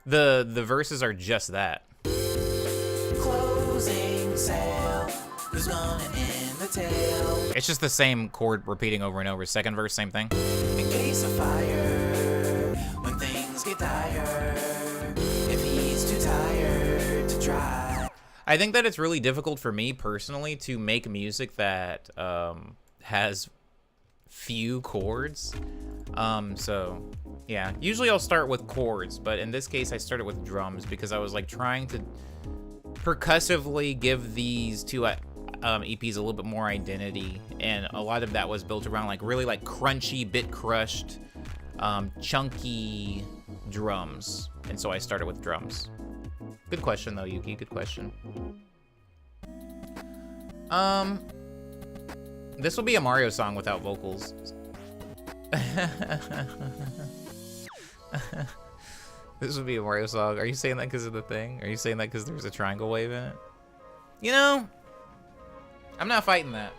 The verses are just that. Sale, who's gonna end the tale? It's just the same chord repeating over and over. Second verse, same thing. In case of fire, when things get dire, if he's too tired to try. I think that it's really difficult for me personally to make music that has few chords. So yeah, usually I'll start with chords, but in this case I started with drums because I was like trying to percussively give these two EPs a little bit more identity, and a lot of that was built around like really like crunchy, bit crushed, chunky drums, and so I started with drums. Good question though, Yuki, good question. This will be a Mario song without vocals. This would be a Mario song. Are you saying that because of the thing? Are you saying that because there's a triangle wave in it? You know, I'm not fighting that.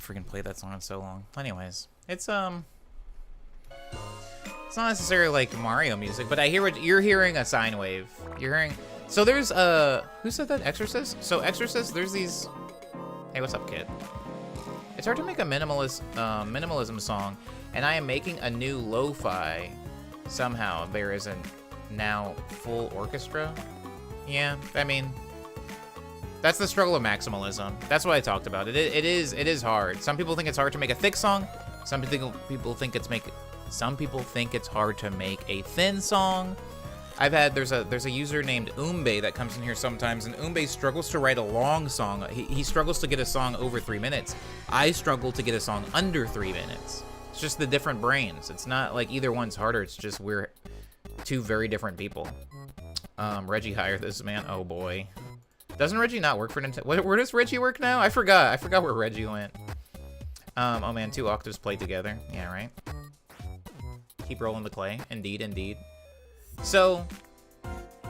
freaking played that song in so long. Anyways, it's not necessarily like Mario music, but I hear what you're hearing. A sine wave. You're hearing. So there's who said that? Exorcist. So Exorcist. There's these. Hey, what's up, kid? It's hard to make a minimalism song, and I am making a new lo-fi. Somehow there is a now full orchestra. Yeah, I mean, that's the struggle of maximalism. That's what I talked about. It is hard. Some people think it's hard to make a thick song. Some people think it's hard to make a thin song. There's a user named Umbe that comes in here sometimes, and Umbe struggles to write a long song. He struggles to get a song over 3 minutes. I struggle to get a song under 3 minutes. It's just the different brains. It's not like either one's harder. It's just we're two very different people. Reggie hired this man. Oh boy. Doesn't Reggie not work for Nintendo? Where does Reggie work now? I forgot where Reggie went. Oh man, 2 octaves played together. Yeah, right. Keep rolling the clay. Indeed, indeed. So,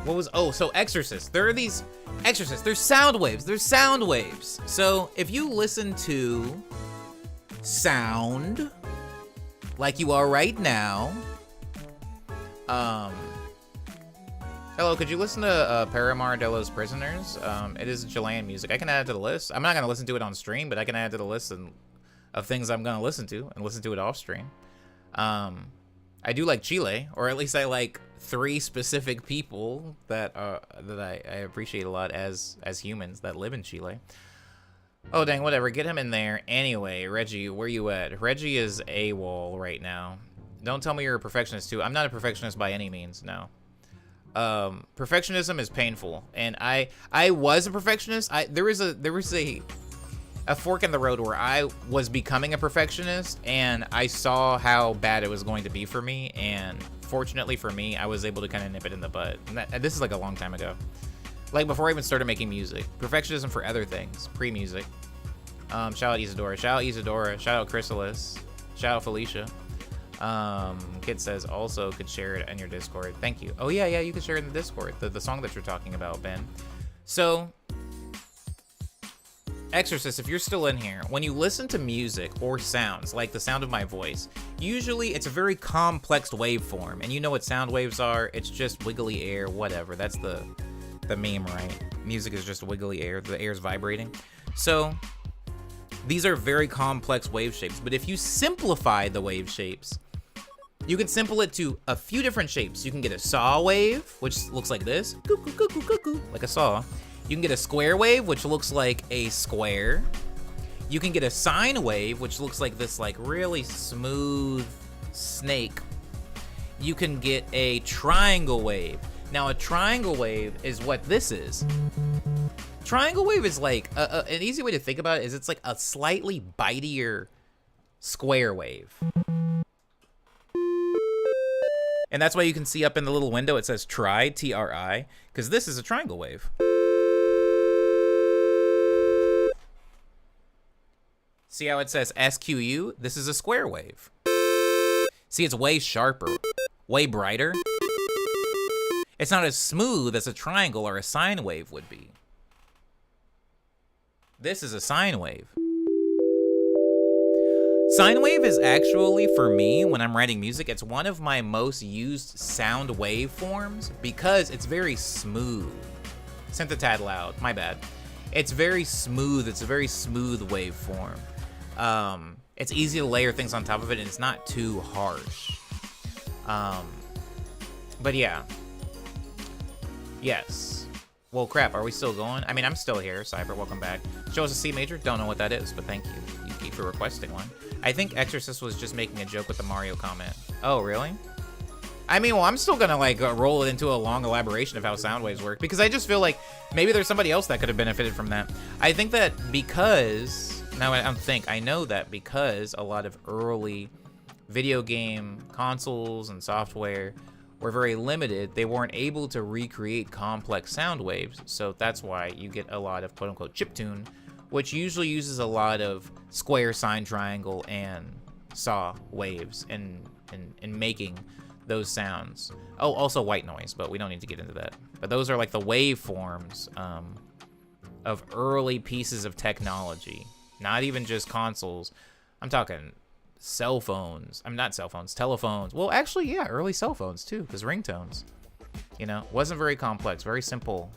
so Exorcist. There are these Exorcists. There's sound waves. So, if you listen to sound like you are right now, hello, could you listen to Paramar Delos Prisoners? It is Chilean music. I can add it to the list. I'm not going to listen to it on stream, but I can add it to the list of things I'm going to listen to and listen to it off stream. I do like Chile, or at least I like 3 specific people that I appreciate a lot as humans that live in Chile. Oh, dang, whatever. Get him in there. Anyway, Reggie, where you at? Reggie is AWOL right now. Don't tell me you're a perfectionist, too. I'm not a perfectionist by any means, no. Perfectionism is painful, and I was a perfectionist. There was a fork in the road where I was becoming a perfectionist, and I saw how bad it was going to be for me, and fortunately for me, I was able to kind of nip it in the bud. And this is like a long time ago. Like before I even started making music. Perfectionism for other things, pre-music. Shout out Isadora. Shout out Chrysalis. Shout out Felicia. Kid says also could share it on your Discord. Thank you. Oh yeah, you can share it in the Discord. The song that you're talking about, Ben. So, Exorcist, if you're still in here, when you listen to music or sounds, like the sound of my voice, usually it's a very complex waveform, and you know what sound waves are. It's just wiggly air, whatever. That's the meme, right? Music is just wiggly air. The air's vibrating. So, these are very complex wave shapes, but if you simplify the wave shapes, you can simple it to a few different shapes. You can get a saw wave, which looks like this, like a saw. You can get a square wave, which looks like a square. You can get a sine wave, which looks like this, like really smooth snake. You can get a triangle wave. Now, a triangle wave is what this is. Triangle wave is like, an easy way to think about it is it's like a slightly bitier square wave. And that's why you can see up in the little window, it says tri, T-R-I, because this is a triangle wave. See how it says SQU? This is a square wave. See, it's way sharper, way brighter. It's not as smooth as a triangle or a sine wave would be. This is a sine wave. Sine wave is actually, for me, when I'm writing music, it's one of my most used sound waveforms because it's very smooth. Sent a tad loud, my bad. It's very smooth, it's a very smooth waveform. It's easy to layer things on top of it and it's not too harsh. But yeah. Yes. Well, crap, are we still going? I mean, I'm still here. Cyber, welcome back. Show us a C major? Don't know what that is, but thank you. You keep for requesting one. I think Exorcist was just making a joke with the Mario comment. Oh, really? I mean, well, I'm still gonna, like, roll it into a long elaboration of how sound waves work, because I just feel like maybe there's somebody else that could have benefited from that. I think that because... Now, I know that because a lot of early video game consoles and software were very limited, they weren't able to recreate complex sound waves, so that's why you get a lot of quote-unquote chiptune, which usually uses a lot of square, sine, triangle, and saw waves in making those sounds. Oh, also white noise, but we don't need to get into that. But those are like the waveforms of early pieces of technology. Not even just consoles. I'm talking cell phones. I'm not cell phones, telephones. Well, actually, yeah, early cell phones too, because ringtones. You know, wasn't very complex, very simple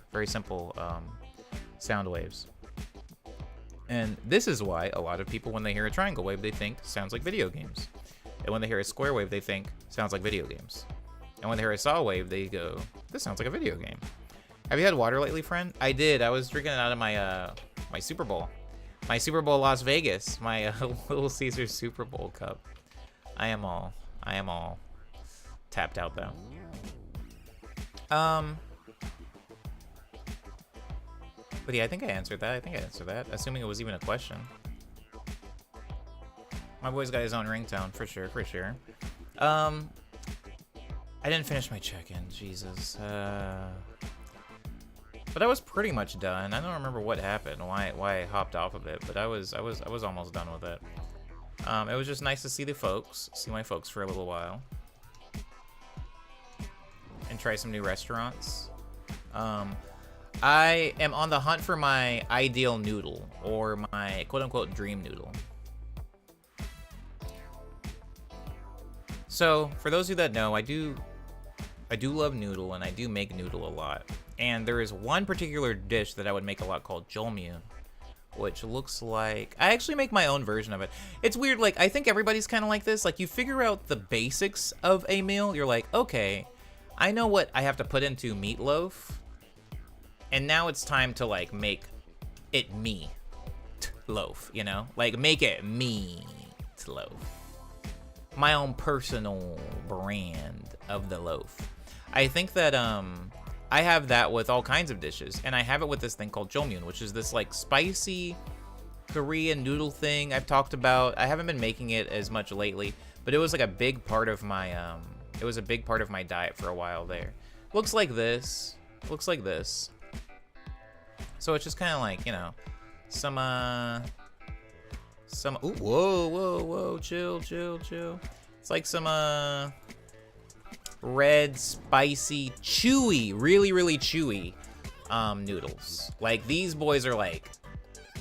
sound waves. And this is why a lot of people, when they hear a triangle wave, they think sounds like video games. And when they hear a square wave, they think sounds like video games. And when they hear a saw wave, they go, this sounds like a video game. Have you had water lately, friend? I did. I was drinking it out of my my Super Bowl. My Super Bowl Las Vegas. My Little Caesar Super Bowl cup. I am all tapped out though. But yeah, I think I answered that. Assuming it was even a question. My boy's got his own ringtone, for sure. I didn't finish my check-in, Jesus. But I was pretty much done. I don't remember what happened, why I hopped off of it, but I was almost done with it. It was just nice to see my folks for a little while. And try some new restaurants. I am on the hunt for my ideal noodle, or my quote-unquote dream noodle. So, for those of you that know, I do love noodle, and I do make noodle a lot. And there is one particular dish that I would make a lot called jolmyeon, which looks like... I actually make my own version of it. It's weird, like, I think everybody's kind of like this. Like, you figure out the basics of a meal. You're like, okay, I know what I have to put into meatloaf. And now it's time to, like, make it meat-loaf, you know? Like, make it meat-loaf. My own personal brand of the loaf. I think that, I have that with all kinds of dishes. And I have it with this thing called jolmyeon, which is this, like, spicy Korean noodle thing I've talked about. I haven't been making it as much lately, but it was, like, a big part of my, diet for a while there. Looks like this. So it's just kind of like, you know, some, ooh, whoa, chill. It's like some, red, spicy, chewy, really chewy, noodles. Like, these boys are like,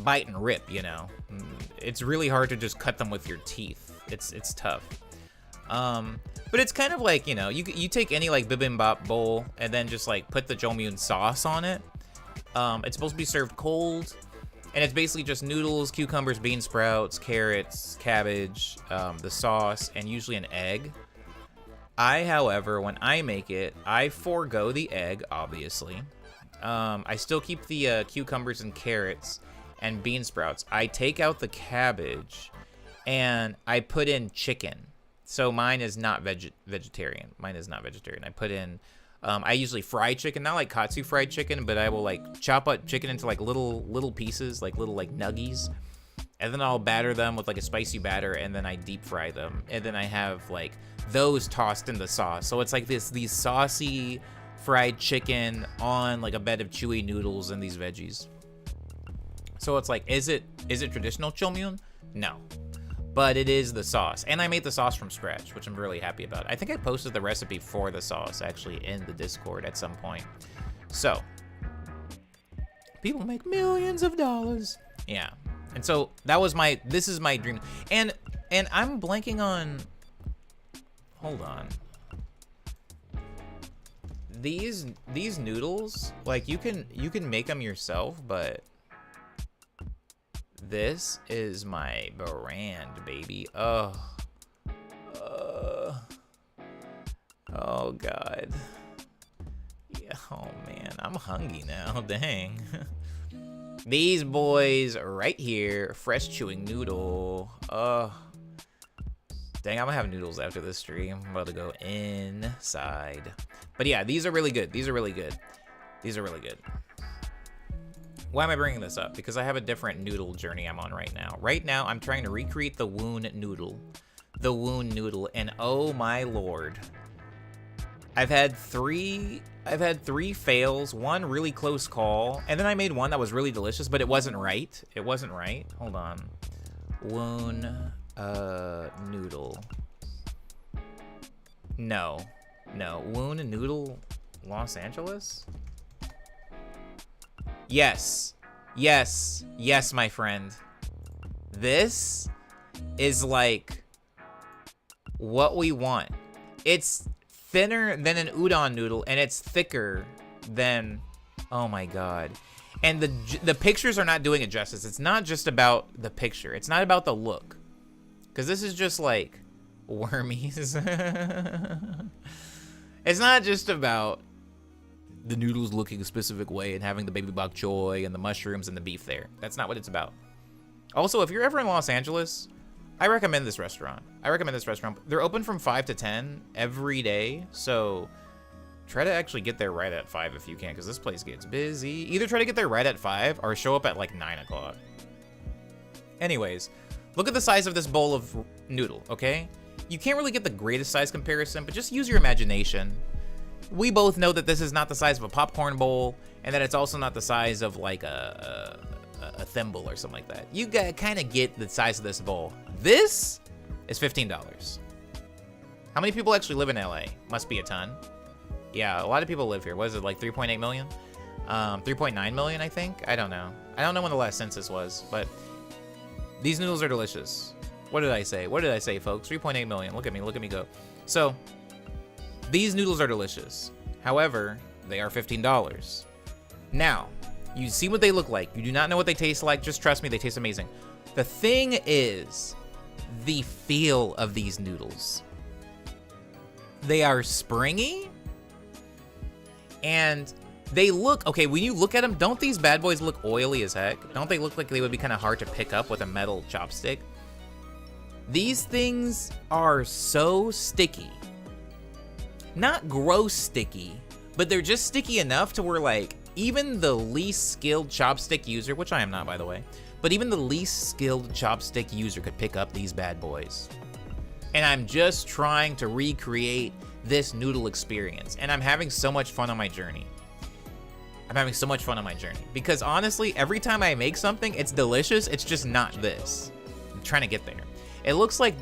bite and rip, you know? It's really hard to just cut them with your teeth. It's tough. But it's kind of like, you know, you take any, like, bibimbap bowl and then just, like, put the jolmyeon sauce on it. It's supposed to be served cold, and it's basically just noodles, cucumbers, bean sprouts, carrots, cabbage, the sauce, and usually an egg. However, when I make it, I forego the egg, obviously. I still keep the cucumbers and carrots and bean sprouts. I take out the cabbage, and I put in chicken. So mine is not vegetarian. I put in... I usually fry chicken, not like katsu fried chicken, but I will like chop up chicken into like little pieces, like little like nuggies, and then I'll batter them with like a spicy batter, and then I deep fry them, and then I have like those tossed in the sauce. So it's like these saucy fried chicken on like a bed of chewy noodles and these veggies. So it's like, is it traditional jolmyeon? No. But it is the sauce. And I made the sauce from scratch, which I'm really happy about. I think I posted the recipe for the sauce, actually, in the Discord at some point. So, people make millions of dollars. Yeah. And so, this is my dream. And I'm blanking on... Hold on. These noodles, like, you can make them yourself, but... This is my brand, baby. Oh, God. Yeah, oh, man. I'm hungry now. Dang. These boys right here. Fresh chewing noodle. Oh. Dang, I'm gonna have noodles after this stream. I'm about to go inside. But yeah, these are really good. Why am I bringing this up? Because I have a different noodle journey I'm on right now. Right now, I'm trying to recreate the Woon noodle. And oh my lord. I've had three fails, one really close call, and then I made one that was really delicious, but it wasn't right. Hold on. Woon noodle. No. Woon noodle Los Angeles? Yes, my friend. this is like what we want. It's thinner than an udon noodle, and it's thicker than, oh my god. And the pictures are not doing it justice. It's not just about the picture. It's not about the look. Because this is just like wormies. It's not just about the noodles looking a specific way and having the baby bok choy and the mushrooms and the beef there. That's not what it's about. Also, if you're ever in Los Angeles, I recommend this restaurant. They're open from 5 to 10 every day, so try to actually get there right at 5 if you can, because this place gets busy. Either try to get there right at 5 or show up at like 9 o'clock. Anyways, look at the size of this bowl of noodle, okay? You can't really get the greatest size comparison, but just use your imagination. We both know that this is not the size of a popcorn bowl, and that it's also not the size of like a thimble or something like that. You gotta kind of get the size of this bowl. This is $15. How many people actually live in LA? Must be a ton. Yeah, a lot of people live here. What is it, like 3.8 million? 3.9 million, I think? I don't know. I don't know when the last census was, but these noodles are delicious. What did I say? What did I say, folks? 3.8 million. Look at me go. So, these noodles are delicious. However, they are $15. Now, you see what they look like. You do not know what they taste like. Just trust me, they taste amazing. The thing is the feel of these noodles. They are springy, and they look, okay, when you look at them, don't these bad boys look oily as heck? Don't they look like they would be kind of hard to pick up with a metal chopstick? These things are so sticky. Not gross sticky, but they're just sticky enough to where, like, even the least skilled chopstick user, which I am not, by the way, but even the least skilled chopstick user could pick up these bad boys. And I'm just trying to recreate this noodle experience, and I'm having so much fun on my journey. Because honestly, every time I make something, it's delicious. It's just not this. I'm trying to get there. It looks like,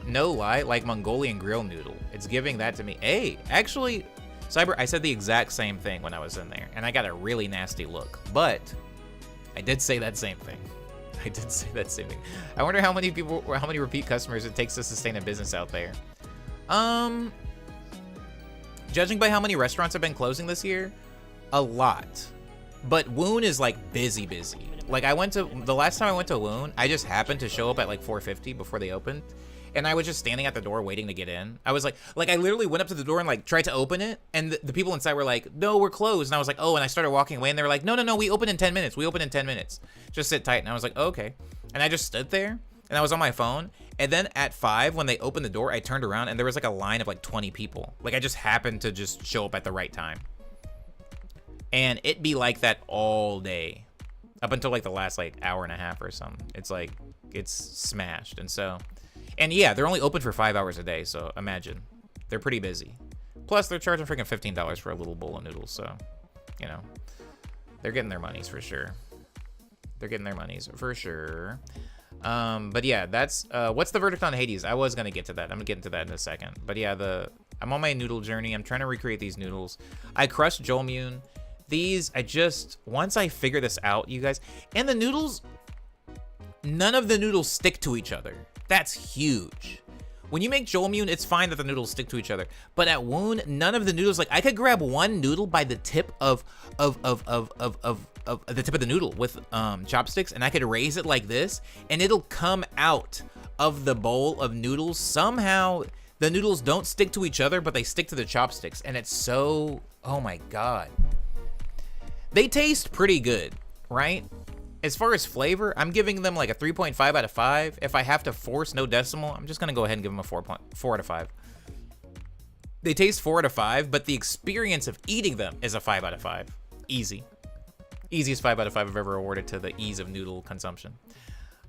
no lie, like Mongolian grill noodle. It's giving that to me. Hey, actually, Cyber, I said the exact same thing when I was in there, and I got a really nasty look, but I did say that same thing. I wonder how many repeat customers it takes to sustain a business out there. Judging by how many restaurants have been closing this year, a lot. But Woon is like busy. Like the last time I went to Woon, I just happened to show up at like 4:50 before they opened. And I was just standing at the door waiting to get in. I was like I literally went up to the door and like tried to open it. And the people inside were like, no, we're closed. And I was like, oh, and I started walking away and they were like, no, we open in 10 minutes. Just sit tight. And I was like, oh, okay. And I just stood there and I was on my phone. And then at 5, when they opened the door, I turned around and there was like a line of like 20 people. Like I just happened to just show up at the right time. And it'd be like that all day. Up until like the last like hour and a half or something. It's like, it's smashed. And yeah, they're only open for 5 hours a day, so imagine. They're pretty busy. Plus, they're charging freaking $15 for a little bowl of noodles, so, you know. They're getting their monies for sure. But yeah, that's, what's the verdict on Hades? I was gonna get to that. I'm gonna get into that in a second. But yeah, I'm on my noodle journey. I'm trying to recreate these noodles. I crushed Jolmune. Once I figure this out, you guys, and the noodles, none of the noodles stick to each other. That's huge. When you make Jolmune, it's fine that the noodles stick to each other. But at Woon, none of the noodles, like I could grab one noodle by the tip of the tip of the noodle with chopsticks, and I could raise it like this, and it'll come out of the bowl of noodles. Somehow the noodles don't stick to each other, but they stick to the chopsticks, and it's so, oh my god. They taste pretty good, right? As far as flavor, I'm giving them like a 3.5 out of 5. If I have to force no decimal, I'm just gonna go ahead and give them a 4 out of 5. They taste 4 out of 5, but the experience of eating them is a 5 out of 5. Easy. Easiest 5 out of 5 I've ever awarded to the ease of noodle consumption.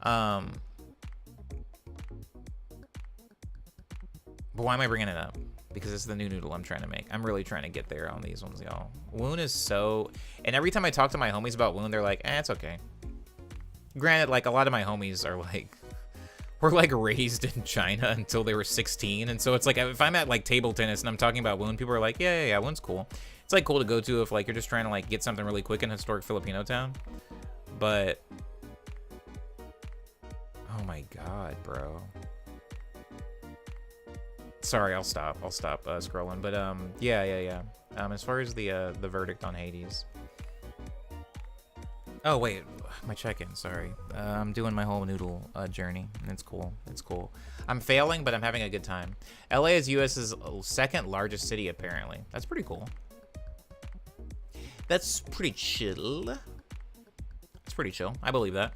But why am I bringing it up? Because it's the new noodle I'm trying to make. I'm really trying to get there on these ones, y'all. Woon is so... And every time I talk to my homies about Woon, they're like, it's okay. Granted, like, a lot of my homies are like... Were like raised in China until they were 16. And so it's like, if I'm at like table tennis and I'm talking about Woon, people are like, yeah, Woon's cool. It's like cool to go to if like you're just trying to like get something really quick in historic Filipino town. But God, bro. Sorry, I'll stop scrolling. But yeah. As far as the verdict on Hades. Oh wait, my check-in. Sorry, I'm doing my whole noodle journey, and it's cool. It's cool. I'm failing, but I'm having a good time. LA is US's second largest city, apparently. That's pretty cool. That's pretty chill. It's pretty chill. I believe that.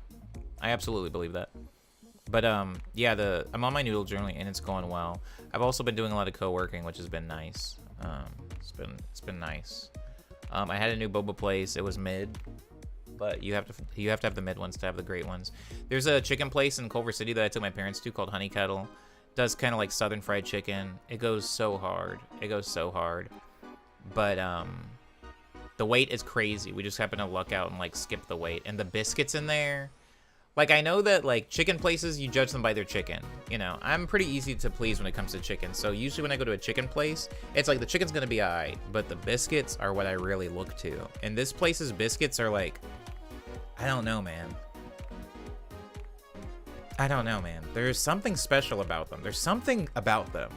I absolutely believe that. But yeah, I'm on my noodle journey and it's going well. I've also been doing a lot of co-working, which has been nice. It's been nice. I had a new boba place. It was mid, but you have to have the mid ones to have the great ones. There's a chicken place in Culver City that I took my parents to called Honey Kettle. Does kind of like southern fried chicken. It goes so hard. It goes so hard. But the wait is crazy. We just happen to luck out and like skip the wait. And the biscuits in there, like I know that like chicken places, you judge them by their chicken. You know, I'm pretty easy to please when it comes to chicken. So usually when I go to a chicken place, it's like the chicken's gonna be alright, but the biscuits are what I really look to. And this place's biscuits are like, I don't know, man. I don't know, man. There's something special about them. There's something about them.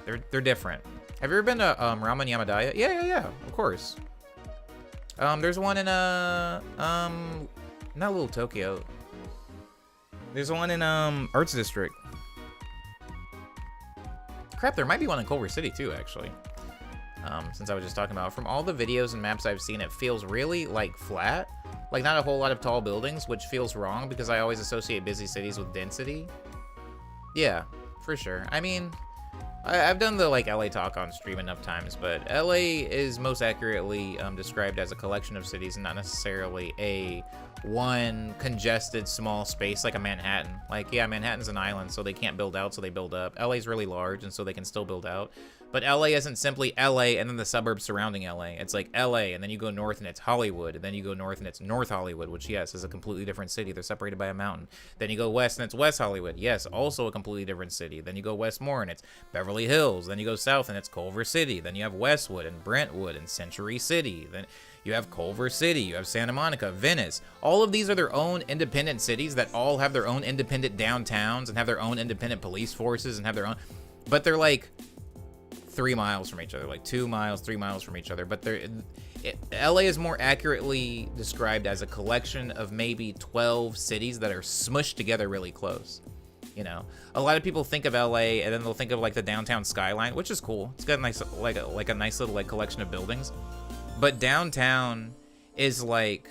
They're different. Have you ever been to Ramen Yamadaya? Yeah, of course. There's one in not Little Tokyo. There's one in Arts District. Crap, there might be one in Culver City too, actually. Since I was just talking about it. From all the videos and maps I've seen, it feels really like flat. Like not a whole lot of tall buildings, which feels wrong because I always associate busy cities with density. Yeah, for sure. I mean, I've done the like LA talk on stream enough times, but LA is most accurately described as a collection of cities and not necessarily a one congested small space like a Manhattan. Like, yeah, Manhattan's an island, so they can't build out, so they build up. LA's really large, and so they can still build out. But LA isn't simply LA and then the suburbs surrounding LA. It's like LA, and then you go north and it's Hollywood, and then you go north and it's North Hollywood, which, yes, is a completely different city. They're separated by a mountain. Then you go west and it's West Hollywood. Yes, also a completely different city. Then you go west more and it's Beverly Hills. Then you go south and it's Culver City. Then you have Westwood and Brentwood and Century City. Then you have Culver City. You have Santa Monica, Venice. All of these are their own independent cities that all have their own independent downtowns and have their own independent police forces and have their own... But they're like 3 miles from each other, like 2 miles, 3 miles from each other. But LA is more accurately described as a collection of maybe 12 cities that are smushed together really close. You know, a lot of people think of LA and then they'll think of like the downtown skyline, which is cool. It's got a nice, like a nice little like collection of buildings. But downtown is like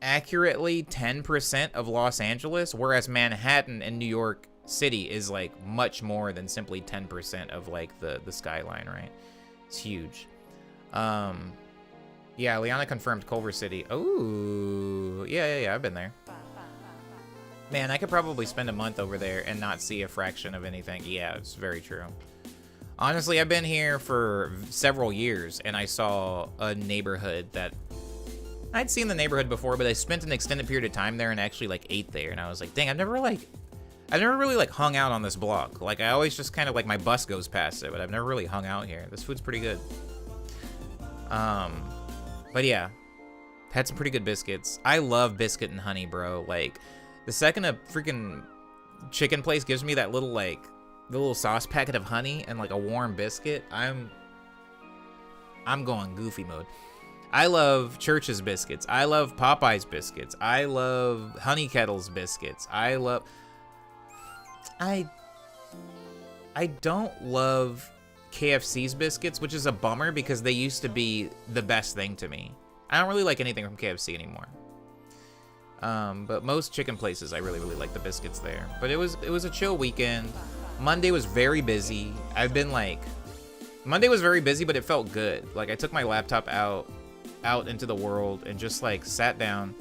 accurately 10% of Los Angeles, whereas Manhattan and New York City is like much more than simply 10% of like the skyline, right? It's huge. Yeah, Liana confirmed Culver City. Oh, yeah, I've been there. Man, I could probably spend a month over there and not see a fraction of anything. Yeah, it's very true. Honestly, I've been here for several years and I saw a neighborhood that I'd seen the neighborhood before, but I spent an extended period of time there and actually like ate there, and I was like, dang, I've never really like hung out on this block. Like I always just kind of like my bus goes past it, but I've never really hung out here. This food's pretty good. But yeah, had some pretty good biscuits. I love biscuit and honey, bro. Like the second a freaking chicken place gives me that little like the little sauce packet of honey and like a warm biscuit, I'm going goofy mode. I love Church's biscuits. I love Popeye's biscuits. I love Honey Kettle's biscuits. I don't love KFC's biscuits, which is a bummer because they used to be the best thing to me. I don't really like anything from KFC anymore. But most chicken places, I really like the biscuits there. But it was a chill weekend. Monday was very busy. Monday was very busy, but it felt good. Like I took my laptop out into the world and just like sat down,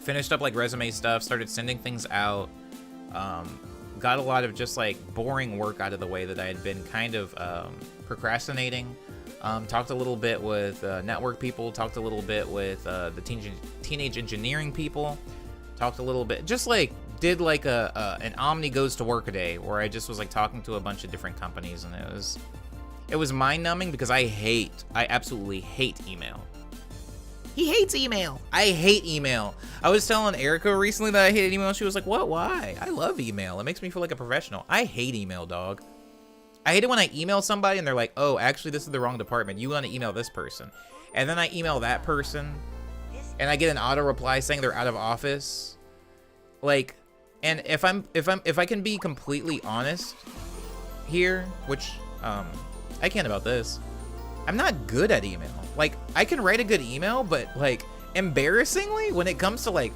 finished up like resume stuff, started sending things out. Got a lot of just like boring work out of the way that I had been kind of procrastinating. Talked a little bit with network people, talked a little bit with the teenage engineering people, talked a little bit, just like did like an Omni goes to work a day where I just was like talking to a bunch of different companies, and it was mind numbing because I absolutely hate email. He hates email. I hate email. I was telling Erica recently that I hated email. She was like, what? Why? I love email. It makes me feel like a professional. I hate email, dog. I hate it when I email somebody and they're like, oh, actually, this is the wrong department. You want to email this person. And then I email that person and I get an auto reply saying they're out of office. Like, and if I can be completely honest here, which I can about this, I'm not good at email. Like, I can write a good email, but like, embarrassingly, when it comes to like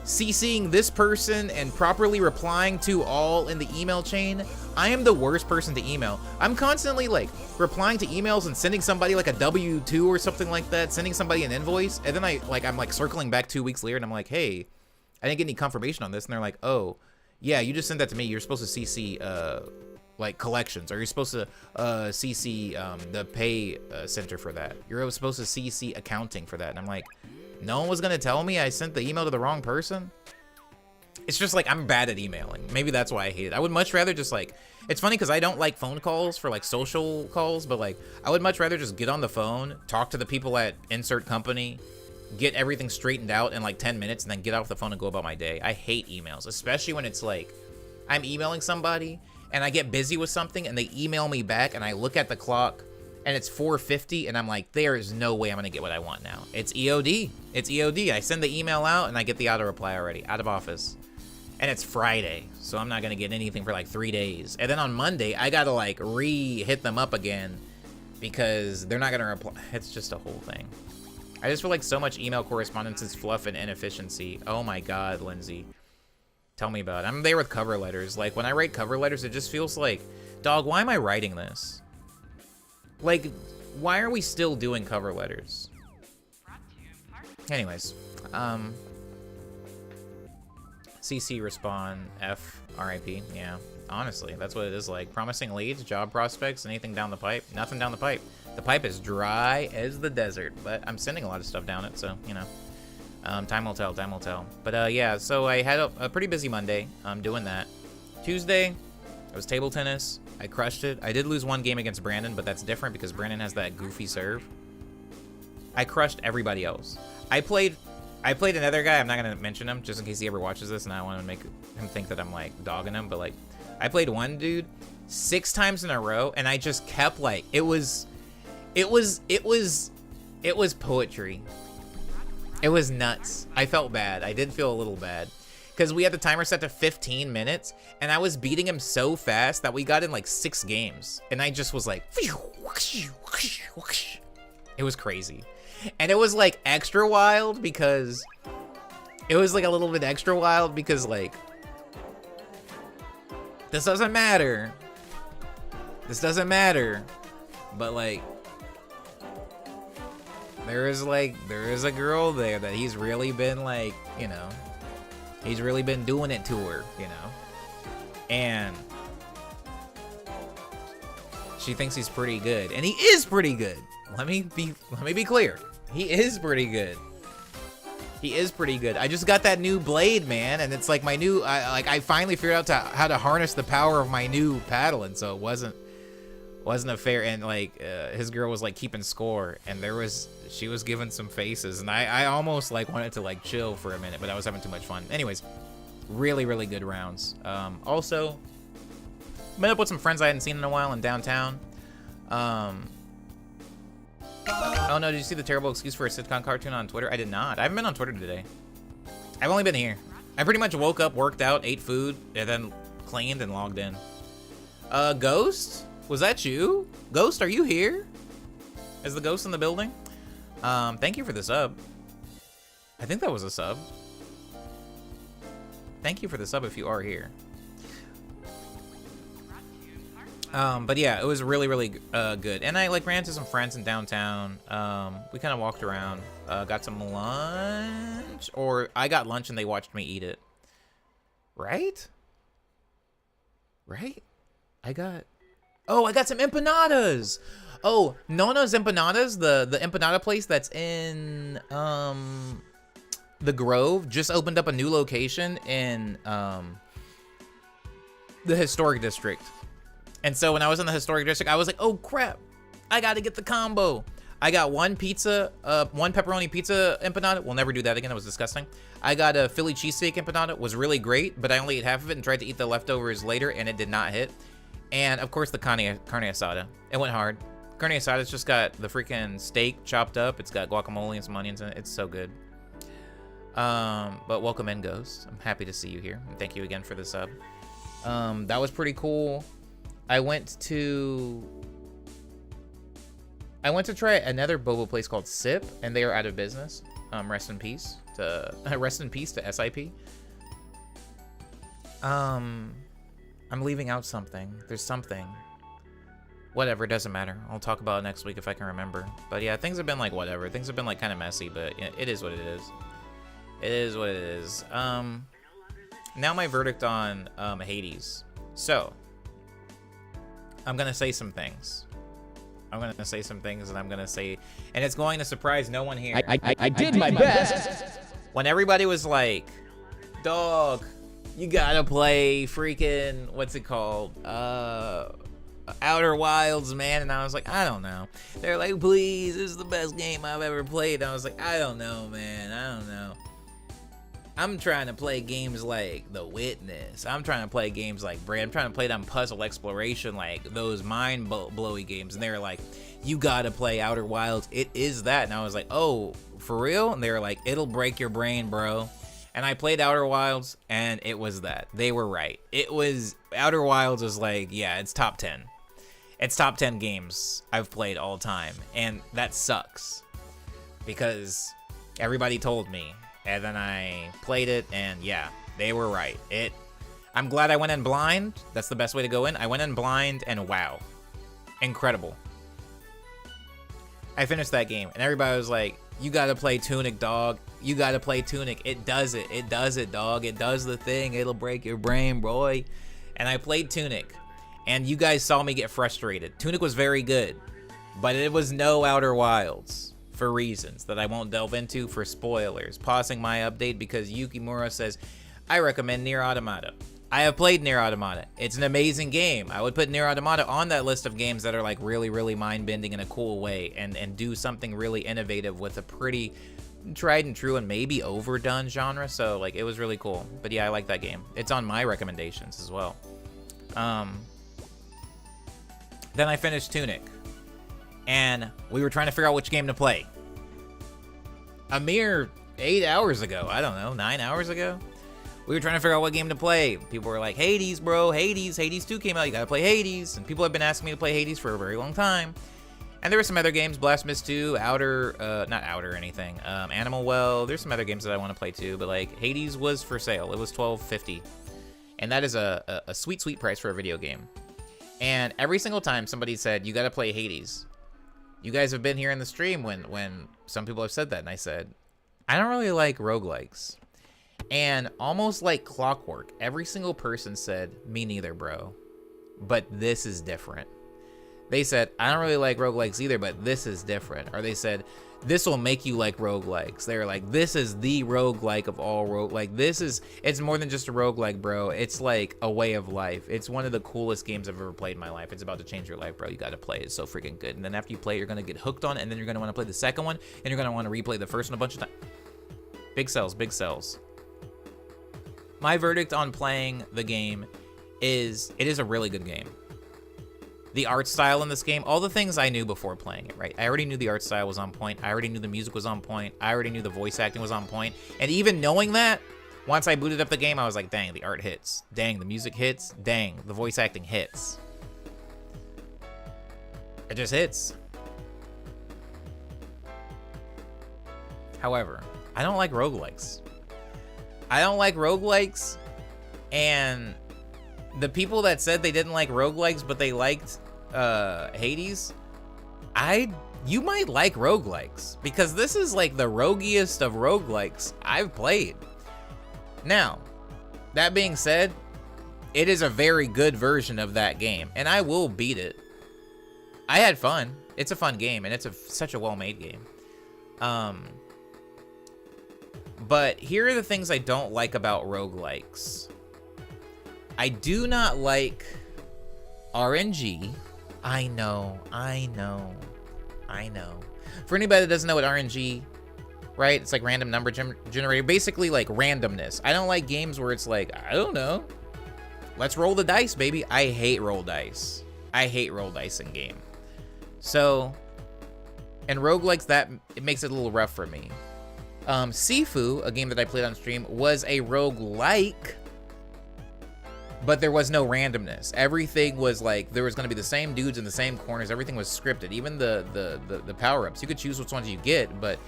CCing this person and properly replying to all in the email chain, I am the worst person to email. I'm constantly like replying to emails and sending somebody like a W-2 or something like that, sending somebody an invoice, and then I'm like circling back 2 weeks later and I'm like, hey, I didn't get any confirmation on this, and they're like, oh, yeah, you just sent that to me. You're supposed to CC like collections, or you're supposed to CC the pay center for that. You're supposed to CC accounting for that. And I'm like, no one was gonna tell me I sent the email to the wrong person? It's just like, I'm bad at emailing. Maybe that's why I hate it. I would much rather just like, it's funny because I don't like phone calls for like social calls, but like, I would much rather just get on the phone, talk to the people at insert company, get everything straightened out in like 10 minutes, and then get off the phone and go about my day. I hate emails, especially when it's like, I'm emailing somebody and I get busy with something and they email me back and I look at the clock and it's 4:50 and I'm like, there is no way I'm gonna get what I want now. It's EOD. It's EOD. I send the email out and I get the auto reply already, out of office. And it's Friday, so I'm not gonna get anything for like 3 days. And then on Monday, I gotta like hit them up again because they're not gonna reply. It's just a whole thing. I just feel like so much email correspondence is fluff and inefficiency. Oh my God, Lindsay. Tell me about it. I'm there with cover letters. Like, when I write cover letters, it just feels like, dog, why am I writing this? Like, why are we still doing cover letters? Anyways, CC respond F RIP. Yeah, honestly, that's what it is like. Promising leads, job prospects, anything down the pipe? Nothing down the pipe. The pipe is dry as the desert, but I'm sending a lot of stuff down it, so, you know. Time will tell, time will tell. But yeah, so I had a pretty busy Monday. I'm doing that. Tuesday, it was table tennis. I crushed it. I did lose one game against Brandon, but that's different because Brandon has that goofy serve. I crushed everybody else. I played another guy. I'm not gonna mention him just in case he ever watches this, and I don't want to make him think that I'm like dogging him. But like, I played one dude 6 times in a row, and I just kept like, it was poetry. It was nuts. I felt bad. I did feel a little bad because we had the timer set to 15 minutes, and I was beating him so fast that we got in like 6 games, and I just was like, it was crazy. And it was like extra wild because it was like a little bit extra wild because like, this doesn't matter. This doesn't matter. But like, there is a girl there that he's really been like, you know, he's really been doing it to her, you know, and she thinks he's pretty good, and he is pretty good. Let me be clear. He is pretty good. He is pretty good. I just got that new blade, man, and it's like my new, I finally figured out how to harness the power of my new paddle, and so it wasn't a fair, and like his girl was like keeping score, and she was giving some faces, and I almost like wanted to like chill for a minute, but I was having too much fun. Anyways, really, really good rounds. Also, met up with some friends I hadn't seen in a while in downtown. Oh no, did you see the terrible excuse for a sitcom cartoon on Twitter? I did not. I haven't been on Twitter today. I've only been here. I pretty much woke up, worked out, ate food, and then cleaned and logged in. Ghost? Was that you? Ghost, are you here? Is the ghost in the building? Thank you for the sub. I think that was a sub. Thank you for the sub if you are here. But yeah, it was really, really good. And I like ran into some friends in downtown. We kind of walked around, got some lunch, or I got lunch and they watched me eat it. Right? Right? I got some empanadas. Oh, Nona's Empanadas, the empanada place that's in the Grove, just opened up a new location in the historic district. And so when I was in the historic district, I was like, oh crap, I gotta get the combo. I got one pepperoni pizza empanada. We'll never do that again. That was disgusting. I got a Philly cheesesteak empanada. Was really great, but I only ate half of it and tried to eat the leftovers later, and it did not hit. And of course the carne asada. It went hard. Carne asada's just got the freaking steak chopped up. It's got guacamole and some onions in it. It's so good. But welcome in, Ghost. I'm happy to see you here. And thank you again for the sub. That was pretty cool. I went to try another boba place called Sip, and they are out of business. Rest in peace to SIP. I'm leaving out something. There's something. Whatever, it doesn't matter. I'll talk about it next week if I can remember. But yeah, things have been like whatever. Things have been like kind of messy, but yeah, it is what it is. It is what it is. Now my verdict on Hades. So, I'm gonna say some things. And it's going to surprise no one here. I did my best. When everybody was like, dog, you gotta play freaking, what's it called? Outer Wilds, man. And I was like, I don't know. They're like, please, this is the best game I've ever played. And I was like, I don't know, man. I don't know. I'm trying to play games like The Witness. I'm trying to play games like Braid. I'm trying to play them puzzle exploration, like those mind-blowy games. And they were like, you gotta play Outer Wilds. It is that. And I was like, oh, for real? And they were like, it'll break your brain, bro. And I played Outer Wilds, and it was that. They were right. Outer Wilds was like, yeah, it's top 10. It's top 10 games I've played all time. And that sucks. Because everybody told me. And then I played it, and yeah, they were right. I'm glad I went in blind. That's the best way to go in. I went in blind, and wow. Incredible. I finished that game, and everybody was like, you gotta play Tunic, dog. You gotta play Tunic. It does it. It does it, dog. It does the thing. It'll break your brain, boy. And I played Tunic, and you guys saw me get frustrated. Tunic was very good, but it was no Outer Wilds. For reasons that I won't delve into for spoilers. Pausing my update because Yukimura says, I recommend Nier Automata. I have played Nier Automata. It's an amazing game. I would put Nier Automata on that list of games that are like really, really mind-bending in a cool way and do something really innovative with a pretty tried and true and maybe overdone genre. So like it was really cool. But yeah, I like that game. It's on my recommendations as well. Then I finished Tunic. And we were trying to figure out which game to play. A mere 8 hours ago, I don't know, 9 hours ago, we were trying to figure out what game to play. People were like, Hades, bro, Hades 2 came out, you gotta play Hades. And people have been asking me to play Hades for a very long time. And there were some other games, Blasphemous 2, Animal Well. There's some other games that I want to play too, but like Hades was for sale. It was $12.50. And that is a sweet, sweet price for a video game. And every single time somebody said, you gotta play Hades. You guys have been here in the stream when some people have said that, and I said, I don't really like roguelikes. And almost like clockwork, every single person said, me neither, bro. But this is different. They said, I don't really like roguelikes either, but this is different. Or they said, this will make you like roguelikes. They were like, this is the roguelike of all roguelike. It's more than just a roguelike, bro. It's like a way of life. It's one of the coolest games I've ever played in my life. It's about to change your life, bro. You gotta play it. It's so freaking good. And then after you play it, you're gonna get hooked on it, and then you're gonna wanna play the second one, and you're gonna wanna replay the first one a bunch of times. Big sells, big sells. My verdict on playing the game is, it is a really good game. The art style in this game, all the things I knew before playing it, right? I already knew the art style was on point. I already knew the music was on point. I already knew the voice acting was on point. And even knowing that, once I booted up the game, I was like, dang, the art hits. Dang, the music hits. Dang, the voice acting hits. It just hits. However, I don't like roguelikes. And the people that said they didn't like roguelikes, but they liked Hades, you might like roguelikes, because this is like the roguiest of roguelikes I've played. Now, that being said, it is a very good version of that game, and I will beat it. I had fun. It's a fun game, and it's such a well-made game. But here are the things I don't like about roguelikes. I do not like RNG. I know. For anybody that doesn't know what RNG, right? It's like random number generator. Basically like randomness. I don't like games where it's like, I don't know. Let's roll the dice, baby. I hate roll dice. I hate roll dice in game. So, and roguelikes, that it makes it a little rough for me. Sifu, a game that I played on stream, was a roguelike, but there was no randomness. Everything was like, there was going to be the same dudes in the same corners. Everything was scripted. Even the power-ups. You could choose which ones you get, but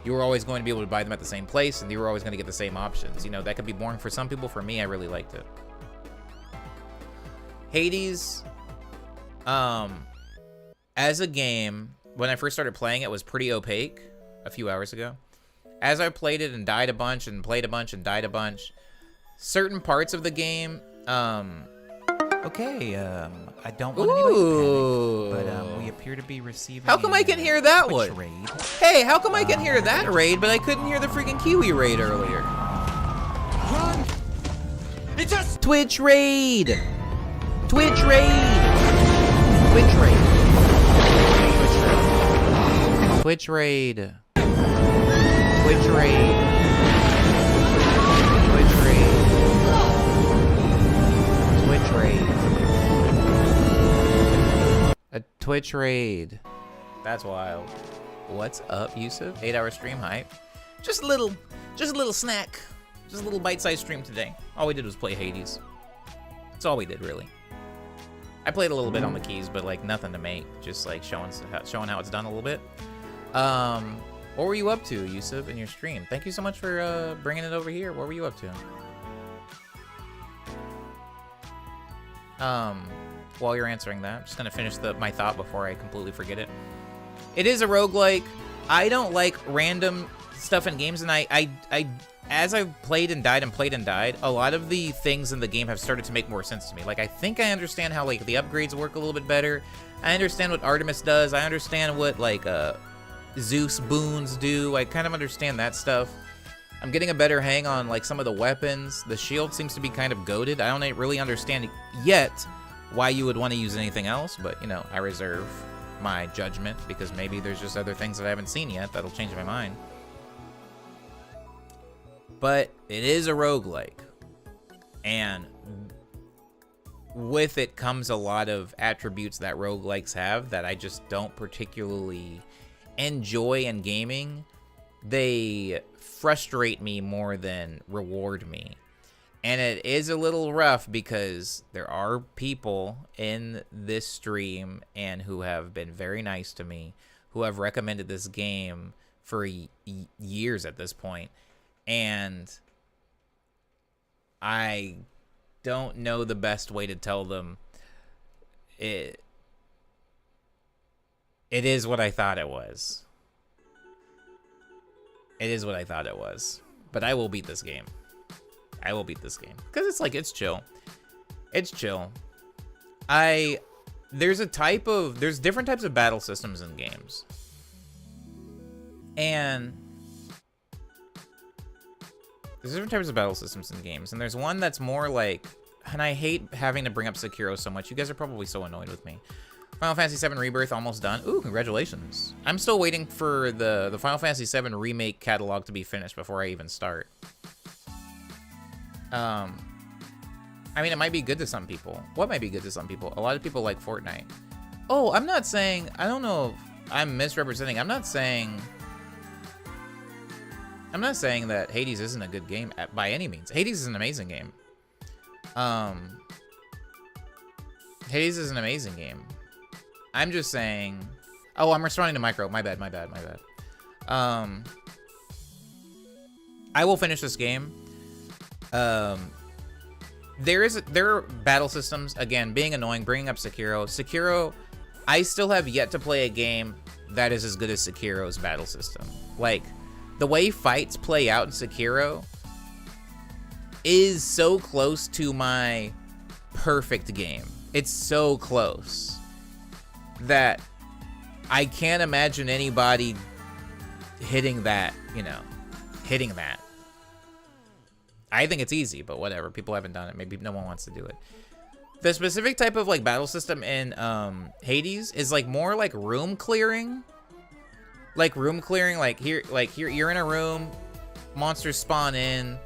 you were always going to be able to buy them at the same place, and you were always going to get the same options. You know, that could be boring for some people. For me, I really liked it. Hades, as a game, when I first started playing it, was pretty opaque a few hours ago. As I played it and died a bunch and played a bunch and died a bunch, certain parts of the game, okay, I don't want anybody to panic, but we appear to be receiving. How come I can hear that one? Raid. Hey, how come I can hear that raid, but I couldn't hear the freaking Kiwi raid earlier? Run! It's us! Twitch raid! Twitch raid! Twitch raid! Twitch raid! Twitch raid! Twitch raid! Twitch raid! A Twitch raid. That's wild. What's up, Yusuf? 8-hour stream hype. Just a little snack. Just a little bite-sized stream today. All we did was play Hades. That's all we did, really. I played a little bit on the keys, but like nothing to make. Just like showing how it's done a little bit. What were you up to, Yusuf, in your stream? Thank you so much for bringing it over here. What were you up to? While you're answering that, I'm just gonna finish my thought before I completely forget it. It is a roguelike. I don't like random stuff in games, and I as I've played and died and played and died, a lot of the things in the game have started to make more sense to me. Like, I think I understand how, like, the upgrades work a little bit better. I understand what Artemis does. I understand what, like, Zeus boons do. I kind of understand that stuff. I'm getting a better hang on, like, some of the weapons. The shield seems to be kind of goated. I don't really understand yet why you would want to use anything else, but, you know, I reserve my judgment because maybe there's just other things that I haven't seen yet that'll change my mind. But it is a roguelike, and with it comes a lot of attributes that roguelikes have that I just don't particularly enjoy in gaming. They frustrate me more than reward me. And it is a little rough because there are people in this stream and who have been very nice to me, who have recommended this game for years at this point. And I don't know the best way to tell them it is what I thought it was. It is what I thought it was. But I will beat this game. I will beat this game. Because it's like, it's chill. It's chill. There's different types of battle systems in games. And there's different types of battle systems in games, and there's one that's more like, and I hate having to bring up Sekiro so much. You guys are probably so annoyed with me. Final Fantasy VII Rebirth almost done. Ooh, congratulations. I'm still waiting for the Final Fantasy VII Remake catalog to be finished before I even start. I mean, it might be good to some people. What might be good to some people? A lot of people like Fortnite. Oh, I'm not saying, I don't know if I'm misrepresenting. I'm not saying that Hades isn't a good game by any means. Hades is an amazing game. Hades is an amazing game. I'm just saying... Oh, I'm responding to Micro. My bad. I will finish this game. There are battle systems. Again, being annoying, bringing up Sekiro. Sekiro, I still have yet to play a game that is as good as Sekiro's battle system. Like, the way fights play out in Sekiro is so close to my perfect game. It's so close that I can't imagine anybody hitting that, hitting that. I think it's easy, but whatever. People haven't done it. Maybe no one wants to do it. The specific type of like battle system in Hades is like more like room clearing. like room clearing, like here you're in a room, monsters spawn in,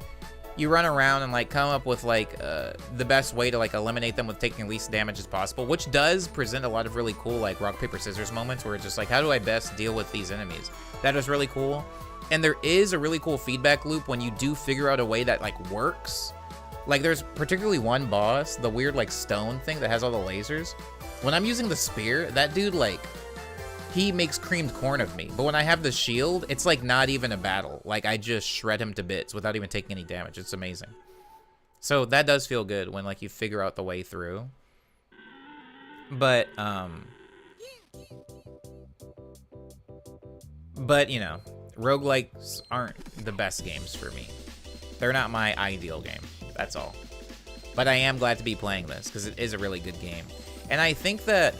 you run around and like come up with like the best way to like eliminate them with taking the least damage as possible, which does present a lot of really cool like rock paper scissors moments where it's just like, how do I best deal with these enemies? That is really cool. And there is a really cool feedback loop when you do figure out a way that like works. Like there's particularly one boss, the weird like stone thing that has all the lasers. When I'm using the spear, that dude like, he makes creamed corn of me. But when I have the shield, it's like not even a battle. Like I just shred him to bits without even taking any damage. It's amazing. So that does feel good when like you figure out the way through. But you know, roguelikes aren't the best games for me. They're not my ideal game. That's all. But I am glad to be playing this because it is a really good game. And I think that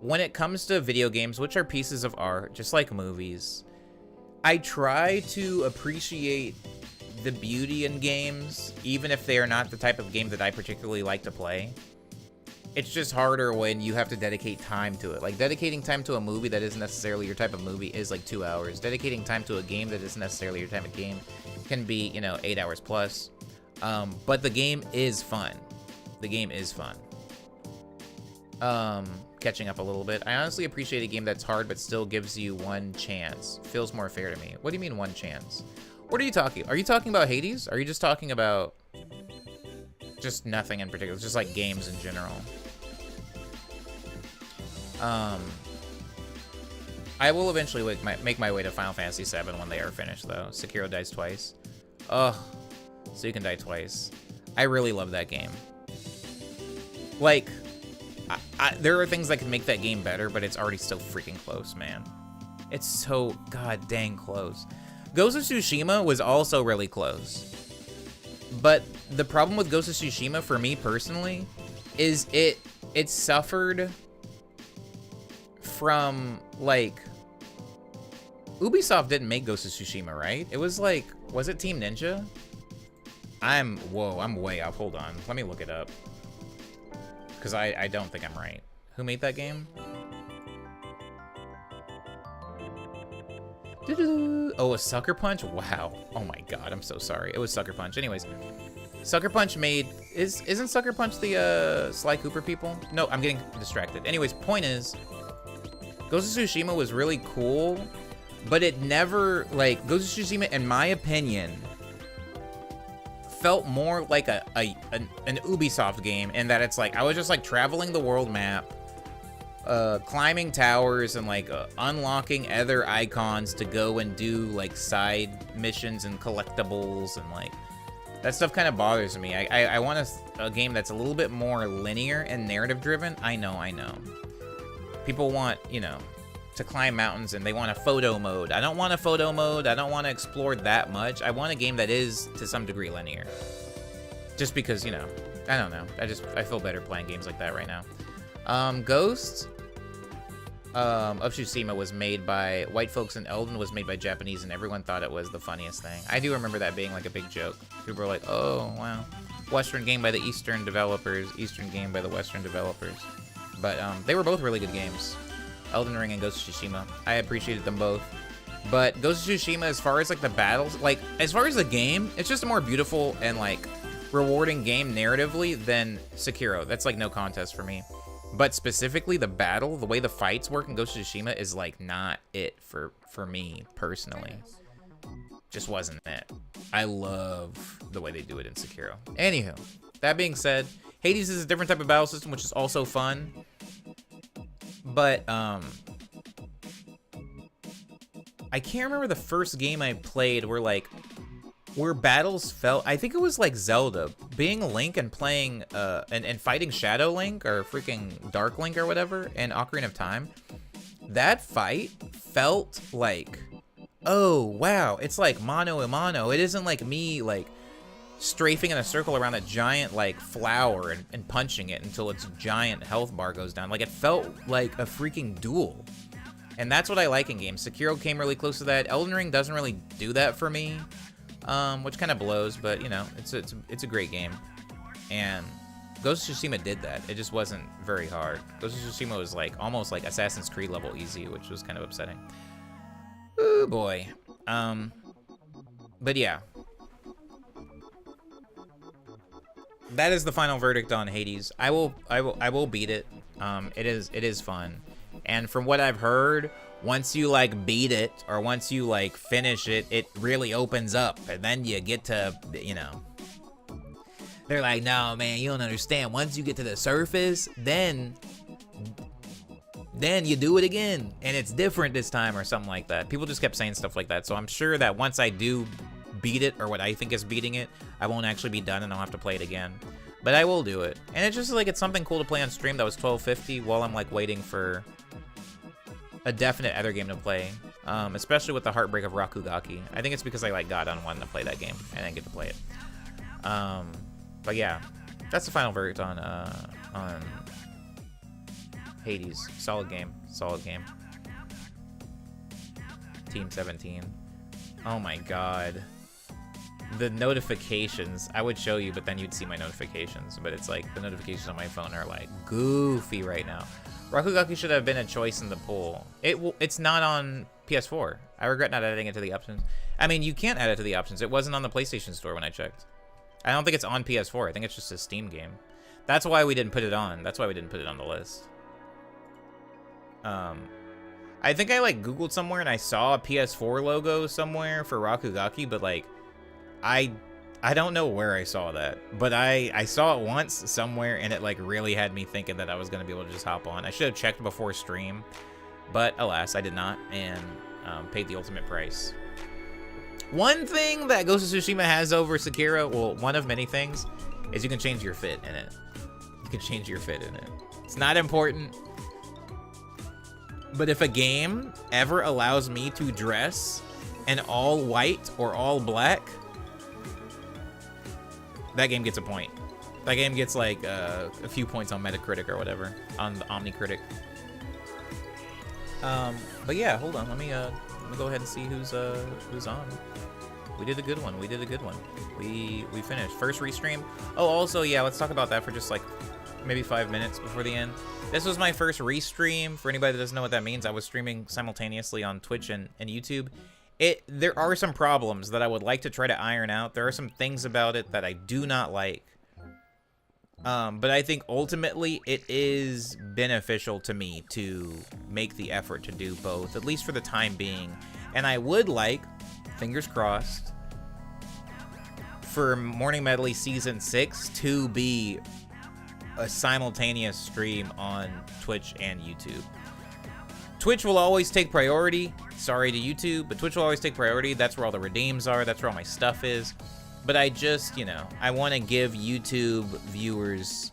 when it comes to video games, which are pieces of art, just like movies, I try to appreciate the beauty in games, even if they are not the type of game that I particularly like to play. It's just harder when you have to dedicate time to it. Like, dedicating time to a movie that isn't necessarily your type of movie is like 2 hours. Dedicating time to a game that isn't necessarily your type of game can be, you know, 8 hours plus. But the game is fun. The game is fun. Catching up a little bit. I honestly appreciate a game that's hard but still gives you one chance. Feels more fair to me. What do you mean one chance? What are you talking? Are you talking about Hades? Are you just talking about just nothing in particular? It's just like games in general. I will eventually make my way to Final Fantasy VII when they are finished, though. Sekiro dies twice. Ugh. So you can die twice. I really love that game. Like, there are things that can make that game better, but it's already so freaking close, man. It's so god dang close. Ghost of Tsushima was also really close. But the problem with Ghost of Tsushima, for me personally, is it suffered from, like, Ubisoft didn't make Ghost of Tsushima, right? It was like, was it Team Ninja? I'm way off. Hold on. Let me look it up. Because I don't think I'm right. Who made that game? Oh, a Sucker Punch? Wow. Oh my god, I'm so sorry. It was Sucker Punch. Anyways, Sucker Punch made... Isn't Sucker Punch the Sly Cooper people? No, I'm getting distracted. Anyways, point is, Ghost of Tsushima was really cool, but it never, like, Ghost of Tsushima, in my opinion, felt more like an Ubisoft game in that it's like, I was just like traveling the world map, climbing towers and like unlocking other icons to go and do like side missions and collectibles, and like that stuff kind of bothers me. I want a game that's a little bit more linear and narrative driven. I know. People want, you know, to climb mountains and they want a photo mode. I don't want a photo mode. I don't want to explore that much. I want a game that is to some degree linear. Just because, you know, I don't know. I feel better playing games like that right now. Ghost of Tsushima was made by white folks, and Elden was made by Japanese, and everyone thought it was the funniest thing. I do remember that being like a big joke. People were like, oh, wow. Western game by the Eastern developers, Eastern game by the Western developers. But they were both really good games. Elden Ring and Ghost of Tsushima. I appreciated them both. But Ghost of Tsushima, as far as like the battles, like as far as the game, it's just a more beautiful and like rewarding game narratively than Sekiro. That's like no contest for me. But specifically the battle, the way the fights work in Ghost of Tsushima is like not it for me personally. Just wasn't it. I love the way they do it in Sekiro. Anywho, that being said, Hades is a different type of battle system, which is also fun. But, I can't remember the first game I played where battles felt, I think it was like Zelda, being Link and playing, and fighting Shadow Link or freaking Dark Link or whatever in Ocarina of Time. That fight felt like, oh, wow, it's like mano a mano. It isn't like me, like, strafing in a circle around a giant like flower and punching it until its giant health bar goes down. Like, it felt like a freaking duel, and that's what I like in games. Sekiro came really close to that. Elden Ring doesn't really do that for me, which kind of blows, but you know, it's a great game. And Ghost of Tsushima did that. It just wasn't very hard. Ghost of Tsushima was like almost like Assassin's Creed level easy, which was kind of upsetting. Oh boy. But yeah. That is the final verdict on Hades. I will beat it. It is fun. And from what I've heard, once you like beat it or once you like finish it, it really opens up, and then you get to, you know, they're like, no man, you don't understand. Once you get to the surface, then you do it again and it's different this time or something like that. People just kept saying stuff like that. So I'm sure that once I do beat it, or what I think is beating it, I won't actually be done and I'll have to play it again. But I will do it. And it's just like, it's something cool to play on stream that was $12.50 while I'm like waiting for a definite other game to play. Especially with the heartbreak of Rakugaki. I think it's because I like got on one to play that game and I didn't get to play it. But yeah, that's the final verdict on Hades. Solid game. Solid game. Team 17. Oh my god. The notifications, I would show you, but then you'd see my notifications. But it's like, the notifications on my phone are like goofy right now. Rakugaki should have been a choice in the pool. It's not on PS4. I regret not adding it to the options. I mean, you can't add it to the options. It wasn't on the PlayStation Store when I checked. I don't think it's on PS4. I think it's just a Steam game. That's why we didn't put it on. That's why we didn't put it on the list. I think I like Googled somewhere and I saw a PS4 logo somewhere for Rakugaki, but like, I don't know where I saw that, but I saw it once somewhere and it like really had me thinking that I was gonna be able to just hop on. I should have checked before stream, but alas, I did not, and paid the ultimate price. One thing that Ghost of Tsushima has over Sekiro, well, one of many things, is you can change your fit in it. You can change your fit in it. It's not important, but if a game ever allows me to dress in all white or all black, that game gets a point. That game gets like a few points on Metacritic or whatever, on the OmniCritic. But yeah, hold on. Let me go ahead and see who's on. We did a good one. We did a good one. We finished first restream. Oh, also yeah, let's talk about that for just like maybe 5 minutes before the end. This was my first restream. For anybody that doesn't know what that means, I was streaming simultaneously on Twitch and YouTube. There are some problems that I would like to try to iron out. There are some things about it that I do not like. But I think ultimately it is beneficial to me to make the effort to do both, at least for the time being. And I would like, fingers crossed, for Morning Medley Season 6 to be a simultaneous stream on Twitch and YouTube. Twitch will always take priority. Sorry to YouTube, but Twitch will always take priority. That's where all the redeems are. That's where all my stuff is. But I just, you know, I want to give YouTube viewers,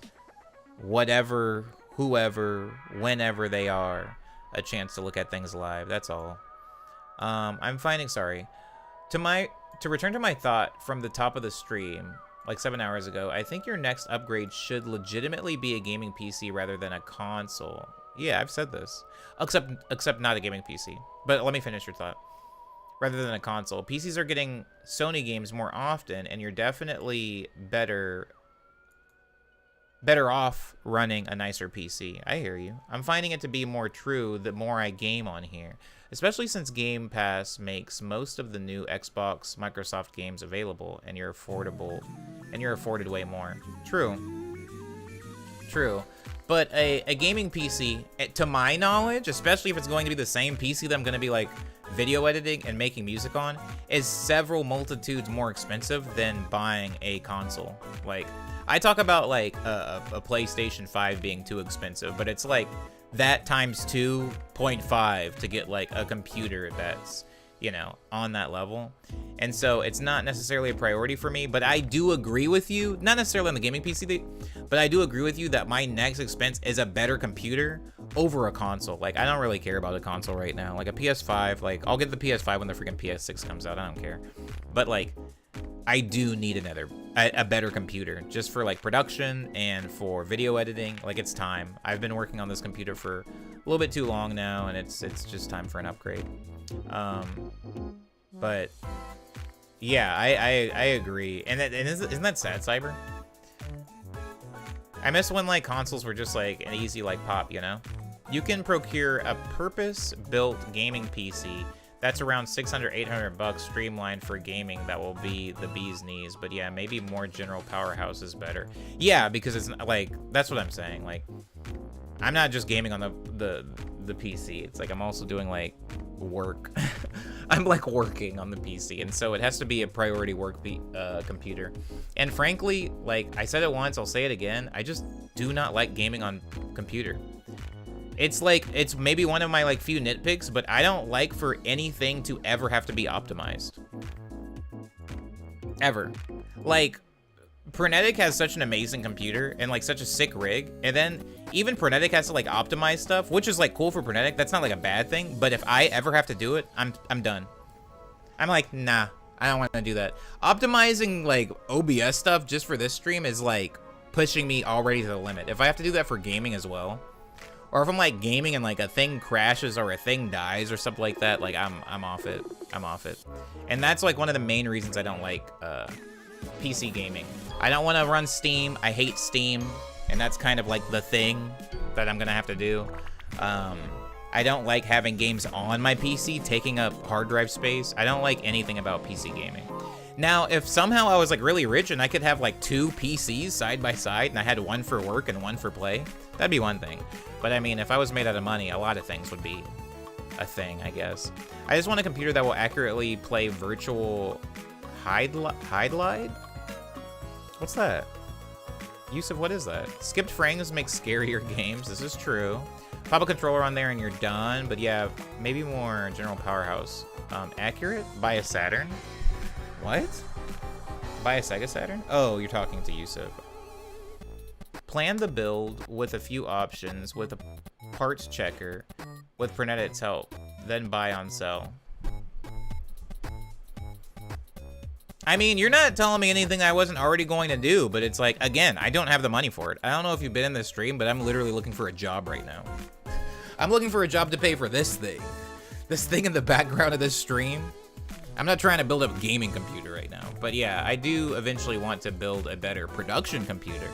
whatever, whoever, whenever they are, a chance to look at things live. That's all. I'm finding, sorry. To return to my thought from the top of the stream, like 7 hours ago, I think your next upgrade should legitimately be a gaming PC rather than a console. Yeah, I've said this. Except not a gaming PC. But let me finish your thought. Rather than a console. PCs are getting Sony games more often, and you're definitely better off running a nicer PC. I hear you. I'm finding it to be more true the more I game on here. Especially since Game Pass makes most of the new Xbox, Microsoft games available, and you're afforded way more. True. True. But a gaming PC, to my knowledge, especially if it's going to be the same PC that I'm going to be like video editing and making music on, is several multitudes more expensive than buying a console. Like, I talk about like a PlayStation 5 being too expensive, but it's like that times 2.5 to get like a computer that's, you know, on that level. And so it's not necessarily a priority for me, but I do agree with you, not necessarily on the gaming PC, but I do agree with you that my next expense is a better computer over a console. Like, I don't really care about a console right now. Like a PS5, like I'll get the PS5 when the freaking PS6 comes out. I don't care. But like, I do need a better computer just for like production and for video editing. Like, it's time. I've been working on this computer for a little bit too long now, and it's just time for an upgrade. But yeah, I agree. And isn't that sad, Cyber? I miss when like consoles were just like an easy like pop, you know? You can procure a purpose-built gaming PC that's around 600, 800 bucks streamlined for gaming that will be the bee's knees. But yeah, maybe more general powerhouse is better. Yeah, because it's like, that's what I'm saying. Like, I'm not just gaming on the PC. It's like I'm also doing like work. I'm like working on the PC, and so it has to be a priority work computer. And frankly, like I said it once, I'll say it again, I just do not like gaming on computer. It's like, it's maybe one of my like few nitpicks, but I don't like for anything to ever have to be optimized. Ever. Like, Pernetic has such an amazing computer and like such a sick rig, and then even Pernetic has to like optimize stuff, which is like cool for Pernetic. That's not like a bad thing, but if I ever have to do it, I'm done. I'm like, nah, I don't want to do that. Optimizing like OBS stuff just for this stream is like pushing me already to the limit. If I have to do that for gaming as well, or if I'm like gaming and like a thing crashes or a thing dies or something like that, like I'm off it. I'm off it. And that's like one of the main reasons I don't like PC gaming. I don't want to run Steam. I hate Steam, and that's kind of like the thing that I'm gonna have to do. I don't like having games on my PC taking up hard drive space. I don't like anything about PC gaming. Now, if somehow I was like really rich and I could have like 2 PCs side by side and I had one for work and one for play, that'd be one thing. But I mean, if I was made out of money, a lot of things would be a thing, I guess. I just want a computer that will accurately play virtual Hide-Lide? What's that? Yusuf, what is that? Skipped frames make scarier games. This is true. Pop a controller on there and you're done. But yeah, maybe more general powerhouse. Accurate? Buy a Saturn? What? Buy a Sega Saturn? Oh, you're talking to Yusuf. Plan the build with a few options with a parts checker with Pernetic's help. Then buy on sell. I mean, you're not telling me anything I wasn't already going to do, but it's like, again, I don't have the money for it. I don't know if you've been in this stream, but I'm literally looking for a job right now. I'm looking for a job to pay for this thing. This thing in the background of this stream. I'm not trying to build a gaming computer right now, but yeah, I do eventually want to build a better production computer.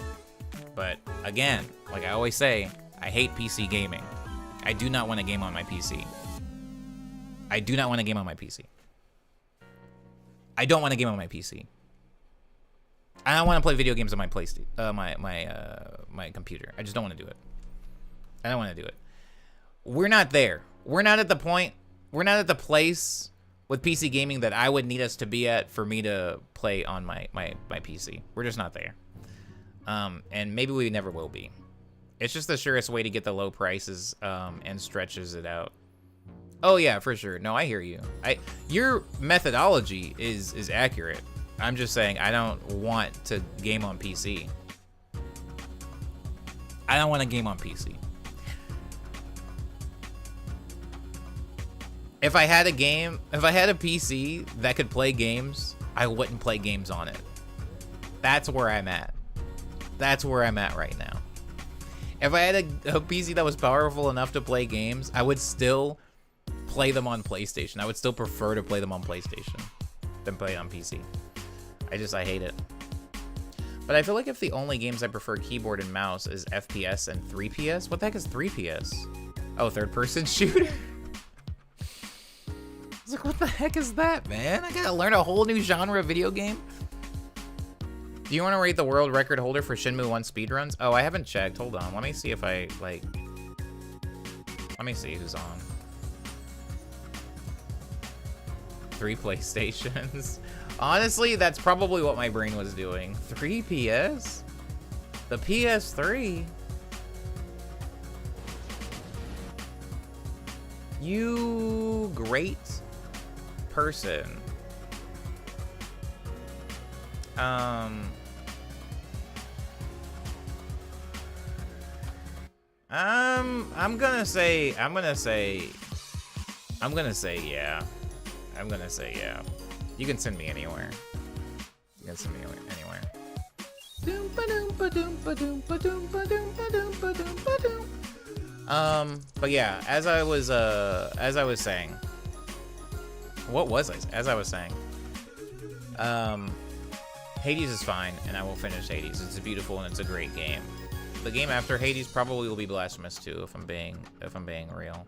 But again, like I always say, I hate PC gaming. I do not want to game on my PC. I do not want to game on my PC. I don't want to game on my PC. I don't want to play video games on my PlayStation, my computer. I just don't want to do it. I don't want to do it. We're not there. We're not at the point. We're not at the place with PC gaming that I would need us to be at for me to play on my PC. We're just not there. And maybe we never will be. It's just the surest way to get the low prices and stretches it out. Oh yeah, for sure. No, I hear you. Your methodology is accurate. I'm just saying I don't want to game on PC. I don't want to game on PC. If I had a PC that could play games, I wouldn't play games on it. That's where I'm at. That's where I'm at right now. If I had a PC that was powerful enough to play games, I would still play them on PlayStation. I would still prefer to play them on PlayStation than play on PC. I hate it. But I feel like if the only games I prefer keyboard and mouse is FPS and 3PS, what the heck is 3PS? Oh, third-person shooter? I was like, what the heck is that, man? I gotta learn a whole new genre of video game? Do you want to rate the world record holder for Shenmue 1 speedruns? Oh, I haven't checked. Hold on. Let me see if I, like... Let me see who's on. 3 PlayStations. Honestly, that's probably what my brain was doing. 3 PS? The PS3? You great person. I'm gonna say yeah. I'm gonna say yeah. You can send me anywhere. You can send me anywhere. But yeah, as I was saying. What was I? As I was saying. Hades is fine, and I will finish Hades. It's beautiful and it's a great game. the game after Hades probably will be Blasphemous 2 if I'm being real.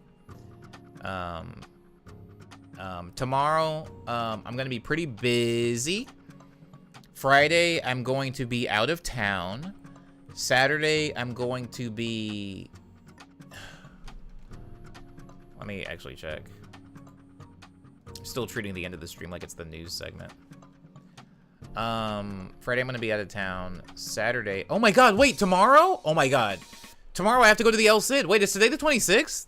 Tomorrow, I'm gonna be pretty busy. Friday, I'm going to be out of town. Saturday, I'm going to be... Let me actually check. Still treating the end of the stream like it's the news segment. Friday, I'm gonna be out of town. Saturday... Oh my god, wait, tomorrow? Oh my god. Tomorrow I have to go to the El Cid. Wait, is today the 26th?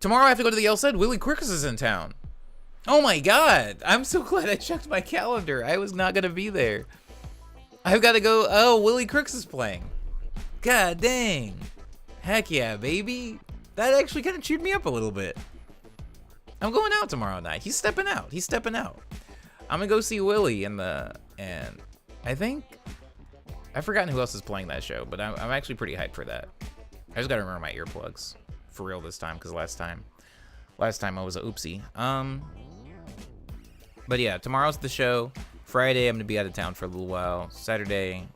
Tomorrow I have to go to the El Cid. Willie Crooks is in town. Oh my god. I'm so glad I checked my calendar. I was not gonna be there. I've got to go. Oh, Willie Crooks is playing. God dang. Heck yeah, baby. That actually kind of cheered me up a little bit. I'm going out tomorrow night. He's stepping out. He's stepping out. I'm gonna go see Willie and I think I've forgotten who else is playing that show, but I'm actually pretty hyped for that. I just gotta remember my earplugs for real this time, because last time I was a oopsie. But yeah, tomorrow's the show. Friday, I'm gonna be out of town for a little while. Saturday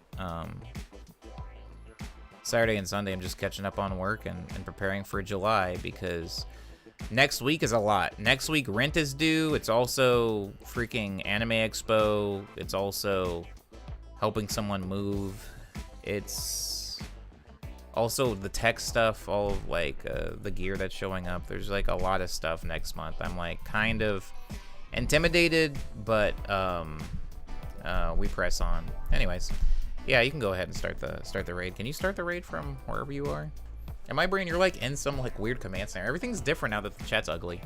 and Sunday, I'm just catching up on work and preparing for July, because next week is a lot. Next week, Rent is due. It's also freaking Anime Expo. It's also helping someone move. It's also the tech stuff, all of like the gear that's showing up. There's like a lot of stuff next month. I'm like kind of intimidated, but we press on. Anyways, yeah, you can go ahead and start the raid. Can you start the raid from wherever you are? In my brain, you're like in some like weird command center. Everything's different now that the chat's ugly.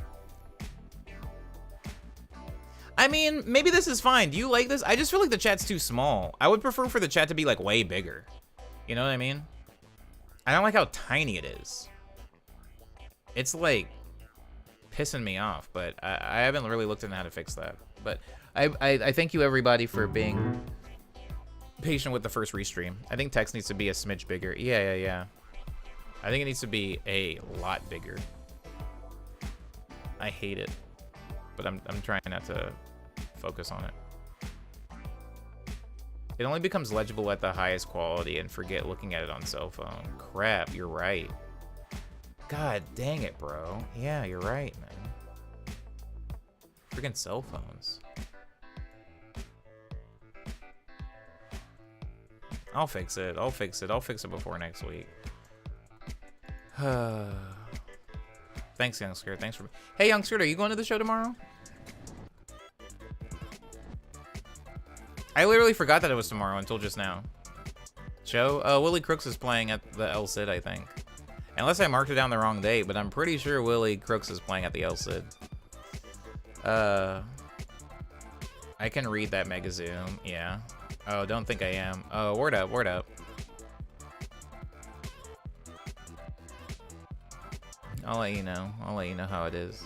I mean, maybe this is fine. Do you like this? I just feel like the chat's too small. I would prefer for the chat to be like way bigger. You know what I mean? I don't like how tiny it is. It's like pissing me off, but I haven't really looked into how to fix that. But I thank you everybody for being patient with the first restream. I think text needs to be a smidge bigger. Yeah. I think it needs to be a lot bigger. I hate it, but I'm trying not to focus on it. It only becomes legible at the highest quality, and forget looking at it on cell phone. Crap, you're right. God dang it, bro. Yeah, you're right, man. Freaking cell phones. I'll fix it. I'll fix it before next week. Thanks, Youngster. Thanks for... Hey, Youngster, are you going to the show tomorrow? I literally forgot that it was tomorrow until just now. Show? Willie Crooks is playing at the El Cid, I think. Unless I marked it down the wrong date, but I'm pretty sure Willie Crooks is playing at the El Cid. I can read that Mega Zoom. Yeah. Oh, don't think I am. Oh, word up, word up. I'll let you know. I'll let you know how it is.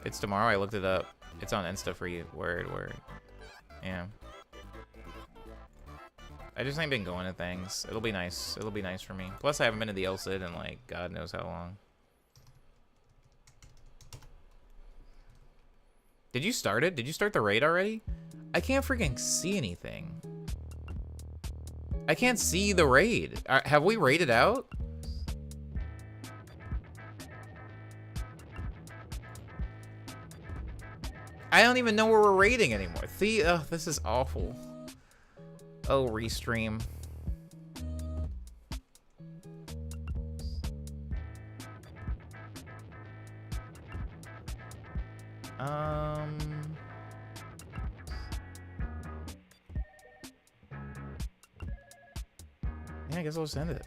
It's tomorrow. I looked it up. It's on Insta for you. Word. Yeah. I just ain't been going to things. It'll be nice. It'll be nice for me. Plus, I haven't been to the El Cid in like God knows how long. Did you start it? Did you start the raid already? I can't freaking see anything. I can't see the raid. Have we raided out? I don't even know where we're raiding anymore. This is awful. Oh, restream. Yeah, I guess I'll send it.